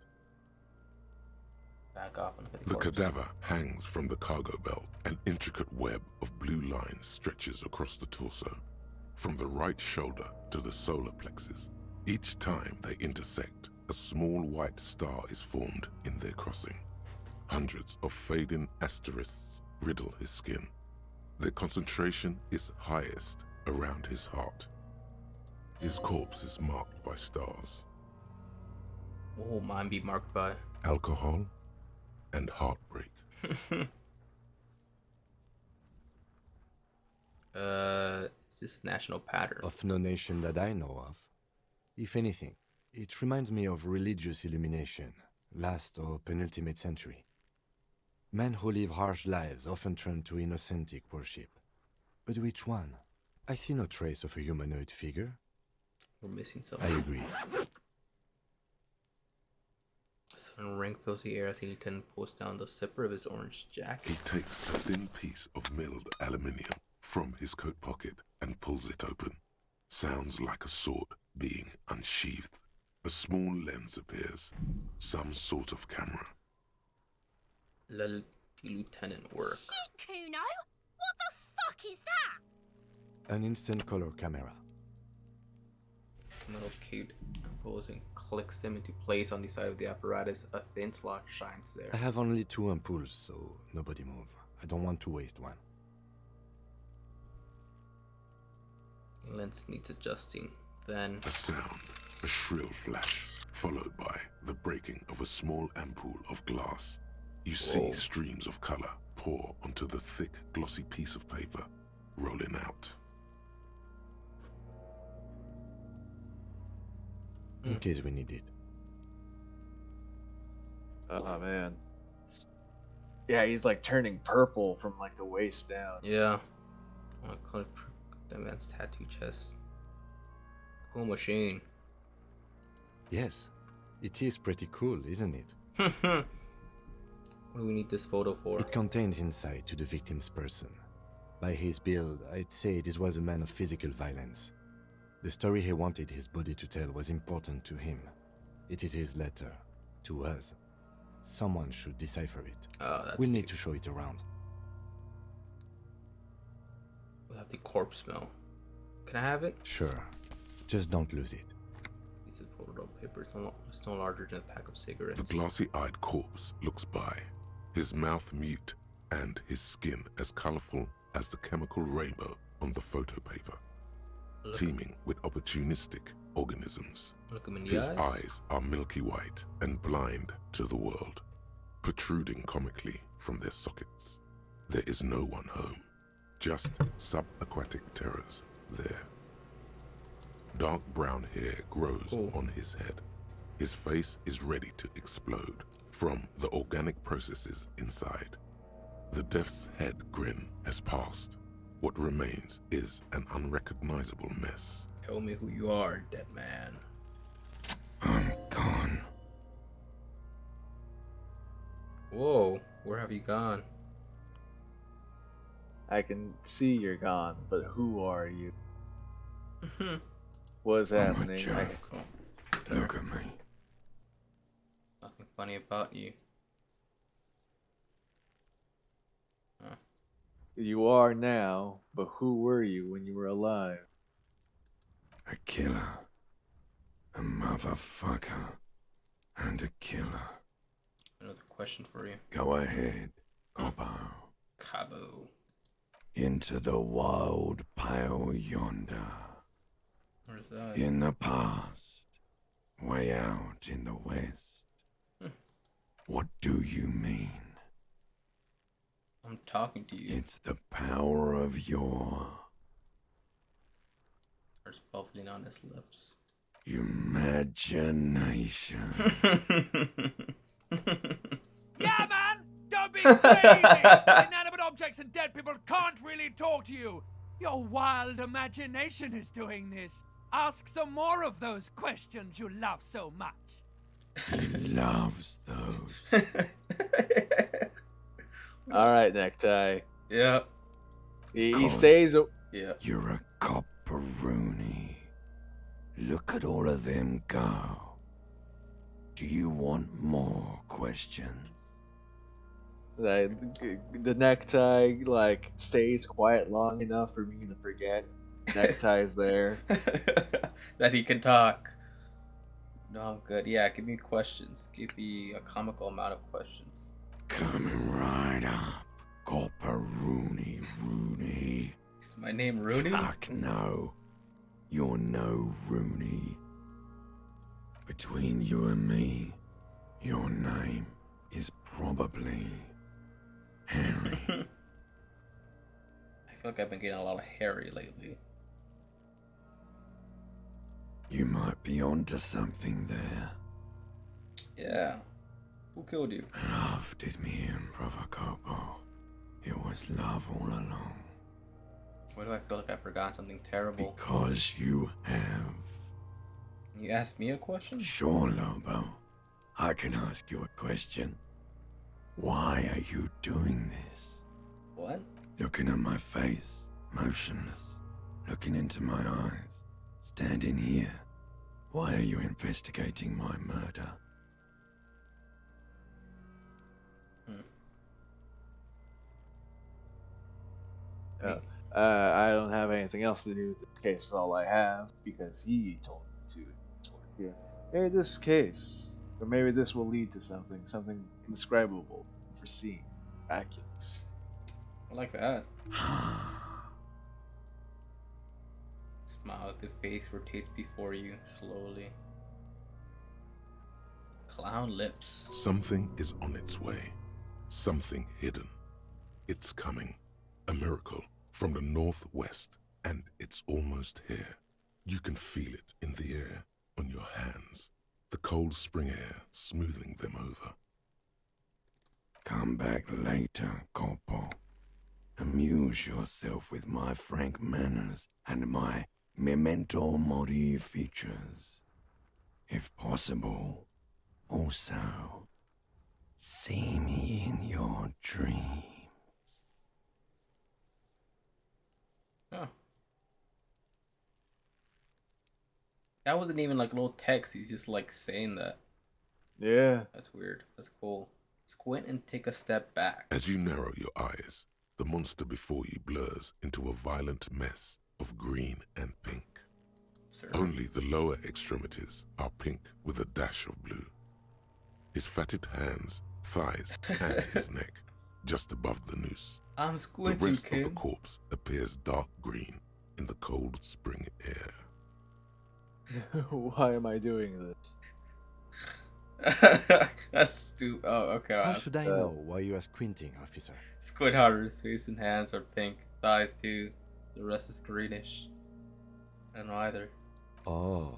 Speaker 12: Back off and look at
Speaker 15: The
Speaker 12: corpse.
Speaker 15: cadaver hangs from the cargo belt. An intricate web of blue lines stretches across the torso, from the right shoulder to the solar plexus. Each time they intersect, a small white star is formed in their crossing. Hundreds of fading asterisks riddle his skin. Their concentration is highest around his heart. His corpse is marked by stars.
Speaker 12: What will mine be marked by?
Speaker 15: Alcohol and heartbreak.
Speaker 12: Is this a national pattern?
Speaker 18: Of no nation that I know of. If anything, it reminds me of religious illumination, last or penultimate century. Men who live harsh lives often turn to innocentic worship. But which one? I see no trace of a humanoid figure.
Speaker 12: We're missing something.
Speaker 18: I agree.
Speaker 12: Sudden ring fills the air as the lieutenant pulls down the zipper of his orange jacket.
Speaker 15: He takes a thin piece of milled aluminium from his coat pocket and pulls it open. Sounds like a sword being unsheathed. A small lens appears. Some sort of camera.
Speaker 12: Let the lieutenant work.
Speaker 4: Shit, Kuno! What the fuck is that?
Speaker 18: An instant color camera.
Speaker 12: Metal cute pulls and clicks them into place on the side of the apparatus. A thin slot shines there.
Speaker 18: I have only 2 ampoules, so nobody move. I don't want to waste one.
Speaker 12: Lens needs adjusting. Then
Speaker 15: a sound, a shrill flash, followed by the breaking of a small ampoule of glass. You see streams of color pour onto the thick, glossy piece of paper, rolling out.
Speaker 18: In case we need it.
Speaker 13: Oh man. Yeah, he's like turning purple from like the waist down.
Speaker 12: Yeah. I'll call it advanced tattoo chest. Cool machine.
Speaker 18: Yes, it is pretty cool, isn't it?
Speaker 12: What do we need this photo for?
Speaker 18: It contains insight to the victim's person. By his build, I'd say this was a man of physical violence. The story he wanted his body to tell was important to him. It is his letter to us. Someone should decipher it. We'll need to show it around.
Speaker 12: We'll have the corpse smell. Can I have it?
Speaker 18: Sure. Just don't lose it.
Speaker 12: This is photo roll paper. It's no larger than a pack of cigarettes.
Speaker 15: The glossy-eyed corpse looks by, his mouth mute and his skin as colorful as the chemical rainbow on the photo paper, teeming with opportunistic organisms.
Speaker 12: Look him in the
Speaker 15: His eyes are milky white and blind to the world, protruding comically from their sockets. There is no one home, just subaquatic terrors there. Dark brown hair grows on his head. His face is ready to explode from the organic processes inside. The death's head grin has passed. What remains is an unrecognizable mess.
Speaker 12: Tell me who you are, dead man.
Speaker 2: I'm gone.
Speaker 12: Whoa, where have you gone?
Speaker 13: I can see you're gone, but who are you? What's happening?
Speaker 2: Look at me.
Speaker 12: Nothing funny about you. Huh.
Speaker 13: You are now, but who were you when you were alive?
Speaker 2: A killer. A motherfucker. And a killer.
Speaker 12: Another question for you.
Speaker 2: Go ahead, Cabo.
Speaker 12: Cabo.
Speaker 2: Into the wild pale yonder.
Speaker 12: Where's that?
Speaker 2: In the past. Way out in the west. What do you mean?
Speaker 12: I'm talking to you.
Speaker 2: It's the power of your
Speaker 12: There's bubbling on his lips.
Speaker 2: imagination.
Speaker 7: Yeah, man! Don't be crazy! Inanimate objects and dead people can't really talk to you. Your wild imagination is doing this. Ask some more of those questions you love so much.
Speaker 2: He loves those.
Speaker 13: Alright, Necktie.
Speaker 12: Yeah.
Speaker 13: He says...
Speaker 12: Yeah.
Speaker 2: You're a copperoony. Look at all of them go. Do you want more questions?
Speaker 13: The Necktie, like, stays quiet long enough for me to forget Necktie's there.
Speaker 12: That he can talk. No, I'm good. Yeah, give me questions. Give me a comical amount of questions.
Speaker 2: Coming right up, copperoony Rooney.
Speaker 12: Is my name Rooney?
Speaker 2: Fuck no. You're no Rooney. Between you and me, your name is probably Harry.
Speaker 12: I feel like I've been getting a lot of Harry lately.
Speaker 2: You might be onto something there.
Speaker 12: Yeah. Who killed you?
Speaker 2: Love did me in, Provocopo. It was love all along.
Speaker 12: Why do I feel like I forgot something terrible?
Speaker 2: Because you have.
Speaker 12: You asked me a question?
Speaker 2: Sure, Lobo. I can ask you a question. Why are you doing this?
Speaker 12: What?
Speaker 2: Looking at my face, motionless. Looking into my eyes. Standing here. Why are you investigating my murder?
Speaker 13: I don't have anything else to do with this case. Is all I have because he told me to. Maybe this case, or maybe this will lead to something indescribable, unforeseen, miraculous.
Speaker 12: I like that. Smile, the face rotates before you slowly. Clown lips.
Speaker 15: Something is on its way. Something hidden. It's coming. A miracle from the northwest, and it's almost here. You can feel it in the air, on your hands. The cold spring air smoothing them over.
Speaker 2: Come back later, Corpo. Amuse yourself with my frank manners and my memento mori features. If possible, also, see me in your dreams.
Speaker 12: Huh. That wasn't even like little text, he's just like saying that.
Speaker 13: Yeah.
Speaker 12: That's weird. That's cool. Squint and take a step back.
Speaker 15: As you narrow your eyes, the monster before you blurs into a violent mess of green and pink.
Speaker 12: Sir.
Speaker 15: Only the lower extremities are pink with a dash of blue. His fatted hands, thighs, and his neck, just above the noose.
Speaker 12: I'm squinting,
Speaker 15: The rest
Speaker 12: kid.
Speaker 15: of the corpse appears dark green in the cold spring air.
Speaker 13: Why am I doing this?
Speaker 12: That's stupid. Oh, okay.
Speaker 18: How should I know why you are squinting, officer?
Speaker 12: Squint harder. His face and hands are pink. Thighs too. The rest is greenish. I don't know either.
Speaker 18: Oh.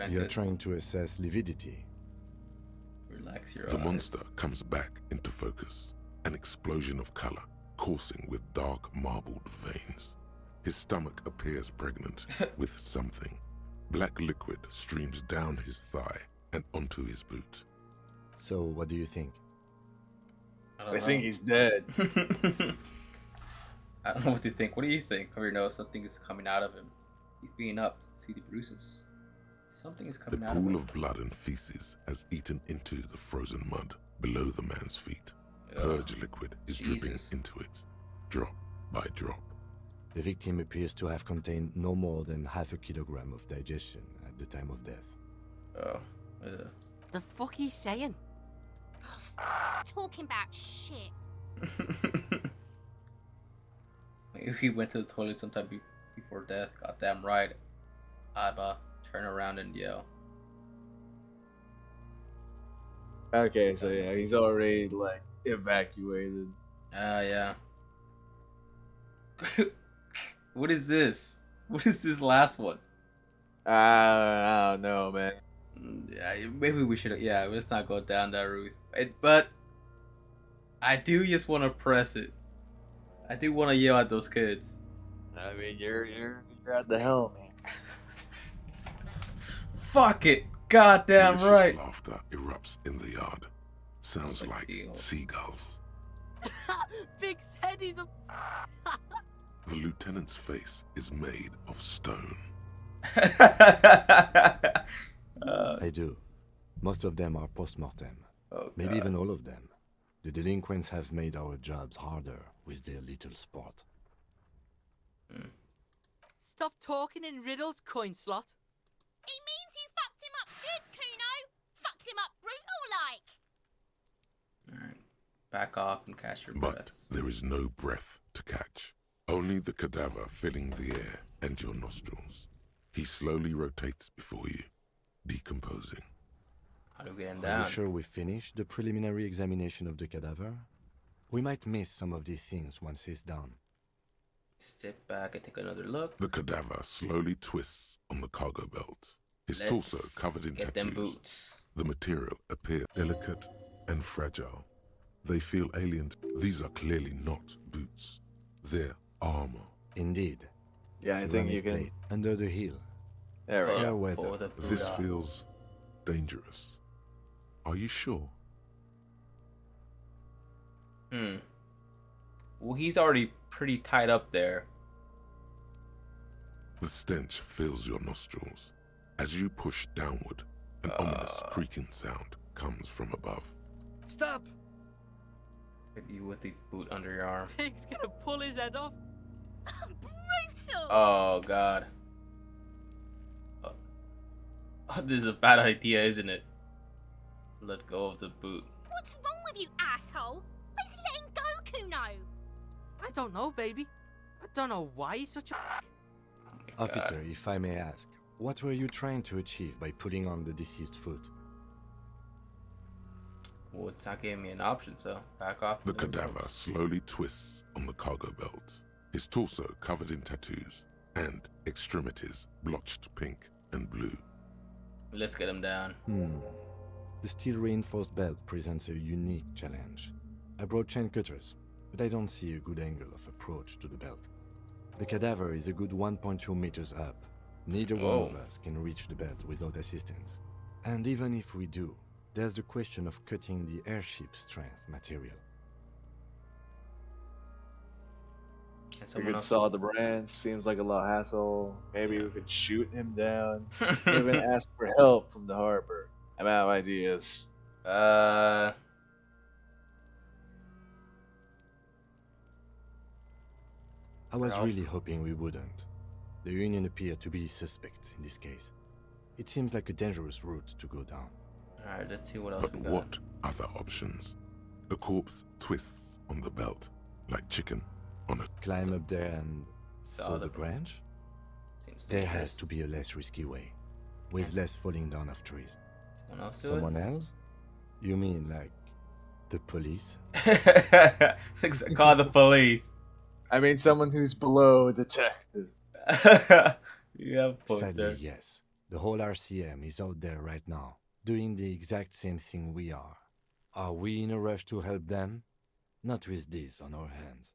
Speaker 18: You're trying to assess lividity.
Speaker 12: Relax your
Speaker 15: The
Speaker 12: eyes.
Speaker 15: monster comes back into focus, an explosion of color coursing with dark marbled veins. His stomach appears pregnant with something. Black liquid streams down his thigh and onto his boot.
Speaker 18: So, what do you think?
Speaker 13: I think he's dead.
Speaker 12: I don't know what to think. What do you think? Or something is coming out of him. He's beaten up. See the bruises. Something is
Speaker 15: The
Speaker 12: coming out of
Speaker 15: pool
Speaker 12: him.
Speaker 15: of blood and feces has eaten into the frozen mud below the man's feet. Purge liquid is dripping into it, drop by drop.
Speaker 18: The victim appears to have contained no more than half a kilogram of digestion at the time of death.
Speaker 12: Oh.
Speaker 1: The fuck he's saying?
Speaker 4: Talking about shit.
Speaker 12: Maybe he went to the toilet sometime before death. Goddamn right. Iba, turn around and yell.
Speaker 13: Okay, so yeah, he's already like evacuated.
Speaker 12: Yeah. What is this? What is this last one?
Speaker 13: I don't know, man.
Speaker 12: Yeah, maybe we should. Yeah, let's not go down that route. But I do just want to press it. I do want to yell at those kids.
Speaker 13: I mean, you're at the helm, man.
Speaker 12: Fuck it. Goddamn
Speaker 15: Malicious
Speaker 12: right.
Speaker 15: laughter erupts in the yard. Sounds like seagulls.
Speaker 1: Big's head, he's a...
Speaker 15: The lieutenant's face is made of stone.
Speaker 18: I do. Most of them are post-mortem.
Speaker 12: Oh,
Speaker 18: Maybe
Speaker 12: God.
Speaker 18: even all of them. The delinquents have made our jobs harder with their little sport.
Speaker 1: Stop talking in riddles, coin slot.
Speaker 4: He means you fucked him up good, Kuno. Fucked him up brutal like.
Speaker 12: Alright. Back off and catch your
Speaker 15: But
Speaker 12: breath.
Speaker 15: there is no breath to catch. Only the cadaver filling the air and your nostrils. He slowly rotates before you, decomposing.
Speaker 12: How do we get him
Speaker 18: Are
Speaker 12: down?
Speaker 18: you sure we finished the preliminary examination of the cadaver? We might miss some of these things once he's done.
Speaker 12: Step back and take another look.
Speaker 15: The cadaver slowly twists on the cargo belt. His
Speaker 12: Let's
Speaker 15: torso covered in
Speaker 12: get
Speaker 15: tattoos.
Speaker 12: them boots.
Speaker 15: The material appears delicate and fragile. They feel alien. These are clearly not boots. They're armor.
Speaker 18: Indeed.
Speaker 13: Yeah, I think you
Speaker 18: Ceramic
Speaker 13: can.
Speaker 18: plate under the heel.
Speaker 13: There we
Speaker 18: Fair
Speaker 13: go.
Speaker 18: weather.
Speaker 15: This feels dangerous. Are you sure?
Speaker 12: Well, he's already pretty tied up there.
Speaker 15: The stench fills your nostrils. As you push downward, an ominous creaking sound comes from above.
Speaker 1: Stop!
Speaker 12: Hit you with the boot under your arm.
Speaker 1: Pig's gonna pull his head off.
Speaker 4: Brutal.
Speaker 12: Oh, God. This is a bad idea, isn't it? Let go of the boot.
Speaker 4: What's wrong with you, asshole? Why's he letting go, Kuno?
Speaker 1: I don't know, baby. I don't know why he's such a...
Speaker 18: Officer, if I may ask, what were you trying to achieve by putting on the deceased foot?
Speaker 12: Well, it's not giving me an option, so back off.
Speaker 15: The cadaver slowly twists on the cargo belt, his torso covered in tattoos, and extremities blotched pink and blue.
Speaker 12: Let's get him down.
Speaker 18: The steel-reinforced belt presents a unique challenge. I brought chain cutters, but I don't see a good angle of approach to the belt. The cadaver is a good 1.2 meters up. Neither one of us can reach the belt without assistance. And even if we do, there's the question of cutting the airship strength material.
Speaker 13: We could saw the branch, seems like a lot of hassle. Maybe we could shoot him down. Even ask for help from the harbor. I'm out of ideas.
Speaker 18: I was really hoping we wouldn't. The Union appeared to be suspect in this case. It seems like a dangerous route to go down.
Speaker 12: Alright, let's see what else
Speaker 15: But
Speaker 12: we got.
Speaker 15: what other options? The corpse twists on the belt like chicken on a...
Speaker 18: Climb up there and saw the branch? There has to be a less risky way, with less falling down of trees.
Speaker 12: Someone else do it?
Speaker 18: Someone else? You mean like the police?
Speaker 12: Call the police.
Speaker 13: I mean, someone who's below a detective.
Speaker 12: Yeah,
Speaker 18: Sadly, yes. The whole RCM is out there right now, doing the exact same thing we are. Are we in a rush to help them? Not with this on our hands.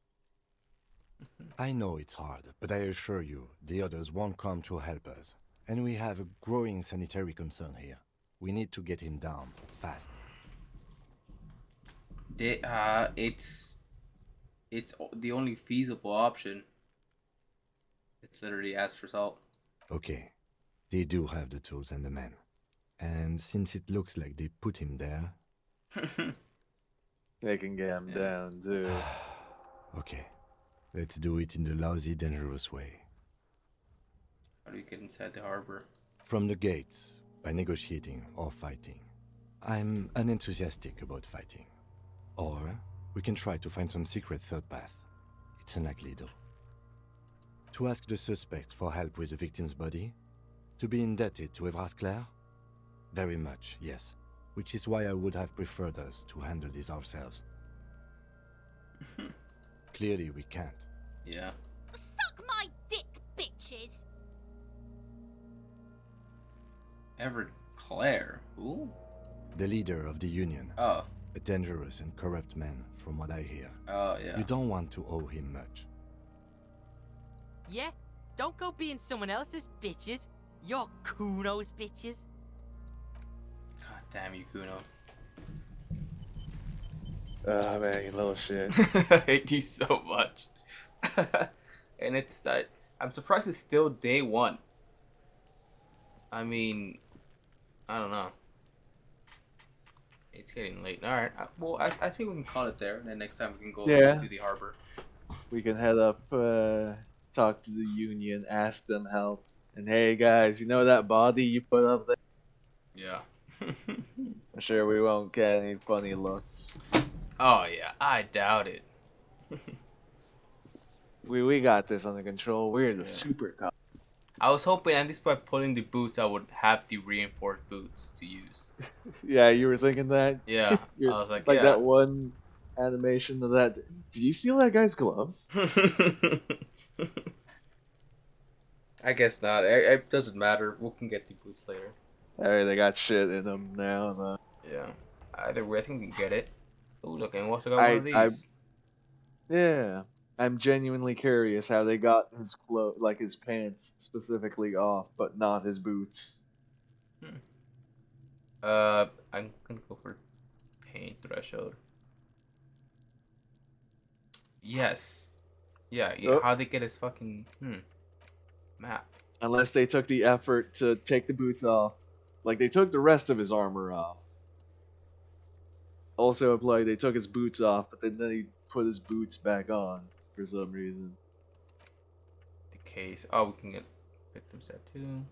Speaker 18: I know it's hard, but I assure you, the others won't come to help us. And we have a growing sanitary concern here. We need to get him down, fast.
Speaker 12: It's the only feasible option. It's literally ask for salt.
Speaker 18: Okay, they do have the tools and the men. And since it looks like they put him there...
Speaker 13: They can get him down, too.
Speaker 18: Okay, let's do it in the lousy, dangerous way.
Speaker 12: How do we get inside the harbor?
Speaker 18: From the gates, by negotiating or fighting. I'm unenthusiastic about fighting. Or we can try to find some secret third path. It's unlikely though. To ask the suspect for help with the victim's body? To be indebted to Evrard Clare? Very much, yes. Which is why I would have preferred us to handle this ourselves. Clearly we can't.
Speaker 12: Yeah.
Speaker 4: Suck my dick, bitches!
Speaker 12: Everett Clare? Who?
Speaker 18: The leader of the Union.
Speaker 12: Oh.
Speaker 18: A dangerous and corrupt man, from what I hear.
Speaker 12: Oh, yeah.
Speaker 18: You don't want to owe him much.
Speaker 1: Yeah? Don't go being someone else's bitches. You're Kuno's bitches.
Speaker 12: God damn you, Kuno.
Speaker 13: Oh man, you little shit.
Speaker 12: I hate you so much. And it's I'm surprised it's still day one. I mean, I don't know. It's getting late. Alright, well, I think we can call it there. And then next time we can go to the harbor.
Speaker 13: We can head up, talk to the Union, ask them help. And hey guys, you know that body you put up there?
Speaker 12: Yeah.
Speaker 13: I'm sure we won't get any funny looks.
Speaker 12: Oh yeah, I doubt it.
Speaker 13: We got this under control. We're the super cops.
Speaker 12: I was hoping at least by pulling the boots I would have the reinforced boots to use.
Speaker 13: Yeah, you were thinking that?
Speaker 12: Yeah, I was like
Speaker 13: that one animation of that. Did you steal that guy's gloves?
Speaker 12: I guess not. It doesn't matter. We can get the boots later.
Speaker 13: Alright, they got shit in them now.
Speaker 12: Yeah. Either way, I think we can get it. Oh, look, and what's got one of these?
Speaker 13: Yeah. I'm genuinely curious how they got his like his pants specifically off, but not his boots.
Speaker 12: I'm gonna go for paint threshold. Yes. Yeah, how'd they get his fucking map?
Speaker 13: Unless they took the effort to take the boots off. Like, they took the rest of his armor off. Also implied they took his boots off, but then they put his boots back on for some reason.
Speaker 12: The case. Oh, we can get victim set too.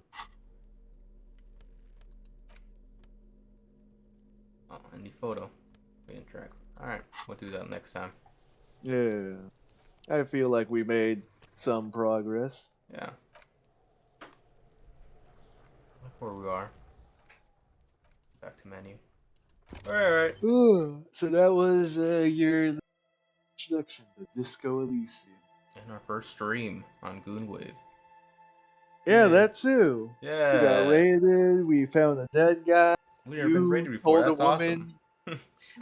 Speaker 12: Oh, and the photo. We didn't track. Alright, we'll do that next time.
Speaker 13: Yeah. I feel like we made some progress.
Speaker 12: Yeah. where we are. Back to menu. Alright.
Speaker 13: So that was your introduction to Disco Elysium.
Speaker 12: And our first stream on Goonwave.
Speaker 13: Yeah, that too.
Speaker 12: Yeah.
Speaker 13: We got raided. We found a dead guy.
Speaker 12: We never been raided before. That's awesome.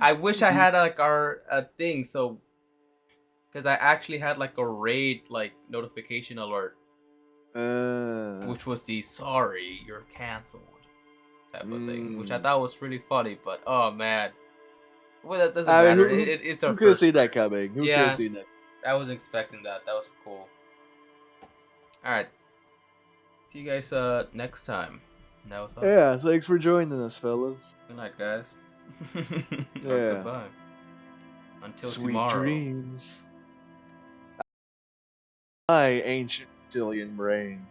Speaker 12: I wish I had like our thing, so because I actually had like a raid like notification alert, which was the sorry you're canceled type of thing, which I thought was really funny. But oh man, well that doesn't matter. It's our
Speaker 13: who could have
Speaker 12: first
Speaker 13: seen that coming? Who could have seen that?
Speaker 12: I wasn't expecting that. That was cool. All right. See you guys next time. That was us.
Speaker 13: Yeah, thanks for joining us, fellas.
Speaker 12: Good night, guys.
Speaker 13: Yeah.
Speaker 12: Goodbye. Until
Speaker 13: Sweet
Speaker 12: tomorrow.
Speaker 13: dreams. My ancient reptilian brain.